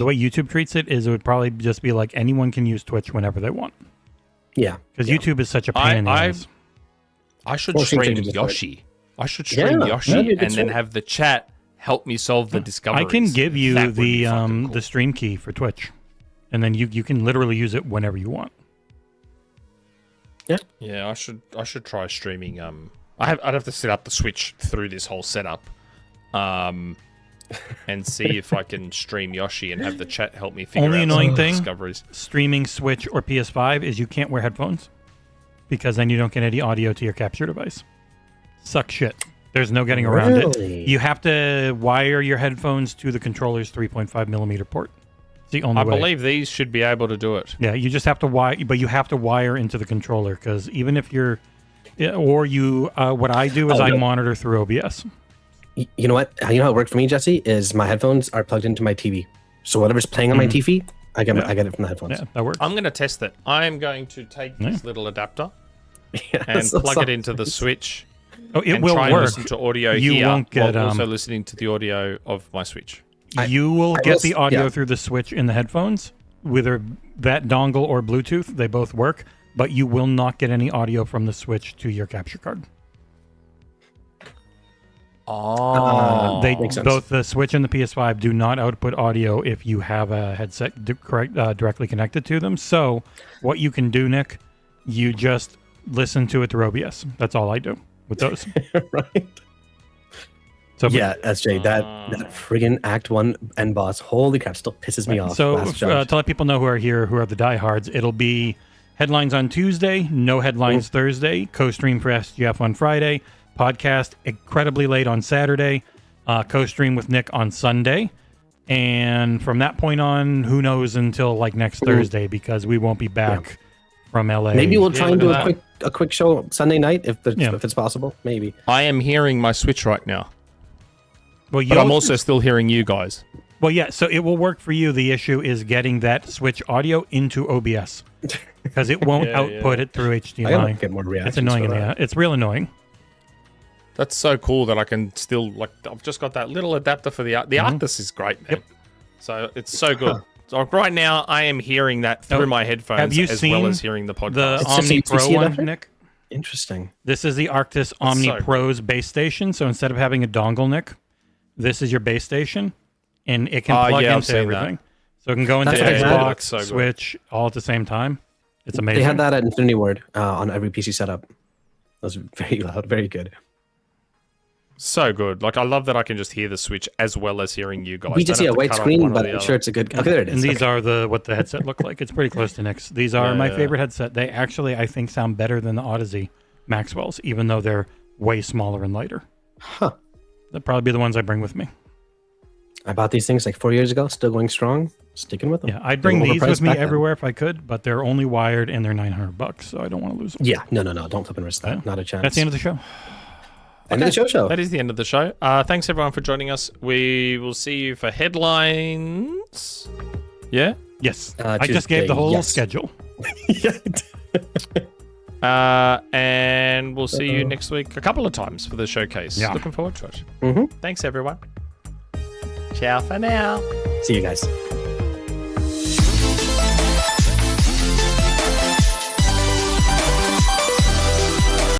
way YouTube treats it is it would probably just be like anyone can use Twitch whenever they want Yeah, because YouTube is such a pain in the ass. I should Or stream stream Yoshi. I should stream Yeah, Yoshi that'd be a good and then show. have the chat help me solve the discoveries. I can give you That would be the fucking cool. the stream key for Twitch, and then you can literally use it whenever you want. Yeah, I should try streaming. I'd have to set up the Switch through this whole setup, and see if I can stream Yoshi and have the chat help me figure Only out annoying some of the thing- discoveries. Streaming Switch or PS5 is you can't wear headphones because then you don't get any audio to your capture device. Suck shit. There's no getting around Really? it. You have to wire your headphones to the controller's 3.5 millimeter port. It's the only I way. believe these should be able to do it. Yeah, you just have to wire, but you have to wire into the controller because even if you're, or you, what I do is I monitor through OBS. You know what? You know how it worked for me, Jesse? Is my headphones are plugged into my TV, so whatever's playing on my TV, I get it from the headphones. Yeah, that works. I'm going to test it. I am going to take this little adapter Yeah, and so plug it sorry. into the Switch. Oh, it and will try and work. listen to audio You here won't get, while also listening to the audio of my Switch. You will I get will the s- audio yeah. through the Switch in the headphones, whether that dongle or Bluetooth. They both work, but you will not get any audio from the Switch to your capture card. Oh, They makes sense. both the Switch and the PS5 do not output audio if you have a headset directly connected to them. So, what you can do, Nick, you just listen to it through OBS. That's all I do with those. Right? So Yeah, SJ, that friggin' Act 1 end boss, holy crap, still pisses me off. So Last judge. to let people know who are here, who are the diehards, it'll be headlines on Tuesday, no headlines Thursday, co-stream for SGF on Friday, podcast incredibly late on Saturday, co-stream with Nick on Sunday, and from that point on, who knows until like next Thursday because we won't be back from LA. Maybe we'll try and do look at a quick show Sunday night if it's possible. Maybe. I am hearing my Switch right now, Well, but I'm also still hearing you guys. Well, yeah, so it will work for you. The issue is getting that Switch audio into OBS because it won't output it through I gotta HDMI. get more reactions. It's annoying in for that. the It's real annoying. That's so cool that I can still I've just got that little adapter for the Arctis is great, man. Yep. So it's so good. So right now I am hearing that through my headphones have you as seen well as hearing the podcast. The It's just Omni a Pro 2C one, adapter? Nick. Interesting. This is the Arctis Omni so Pro's base station. So instead of having a dongle, Nick, this is your base station, and it can plug yeah, I've into seen everything. So it can go into That's what I Xbox, had. So good. Switch, all at the same time. It's amazing. They had that at Infinity Ward on every PC setup. That was very loud, very good. So good. Like I love that I can just hear the Switch as well as hearing you guys. We just Don't see a have to white cut off screen, one or but the I'm other. sure it's a good. Okay, there it is. And these Okay. are what the headset look like. It's pretty close to Nick's. These are my Yeah. favorite headset. They actually, I think, sound better than the Odyssey Maxwell's, even though they're way smaller and lighter. Huh. They'll probably be the ones I bring with me. I bought these things like 4 years ago, still going strong, sticking with them. Yeah, I'd They bring were these with overpriced me back then. everywhere if I could, but they're only wired and they're $900, so I don't want to lose them. Yeah, no, don't flip and risk that. Yeah. Not a chance. That's the end of the show. End of the show. That is the end of the show. Thanks everyone for joining us. We will see you for headlines. Yeah? Yes, I just Tuesday, gave the whole yes. schedule. Yeah. And we'll see you next week a couple of times for the showcase. Yeah. Looking forward to it. Mm-hmm. Thanks, everyone. Ciao for now. See you guys.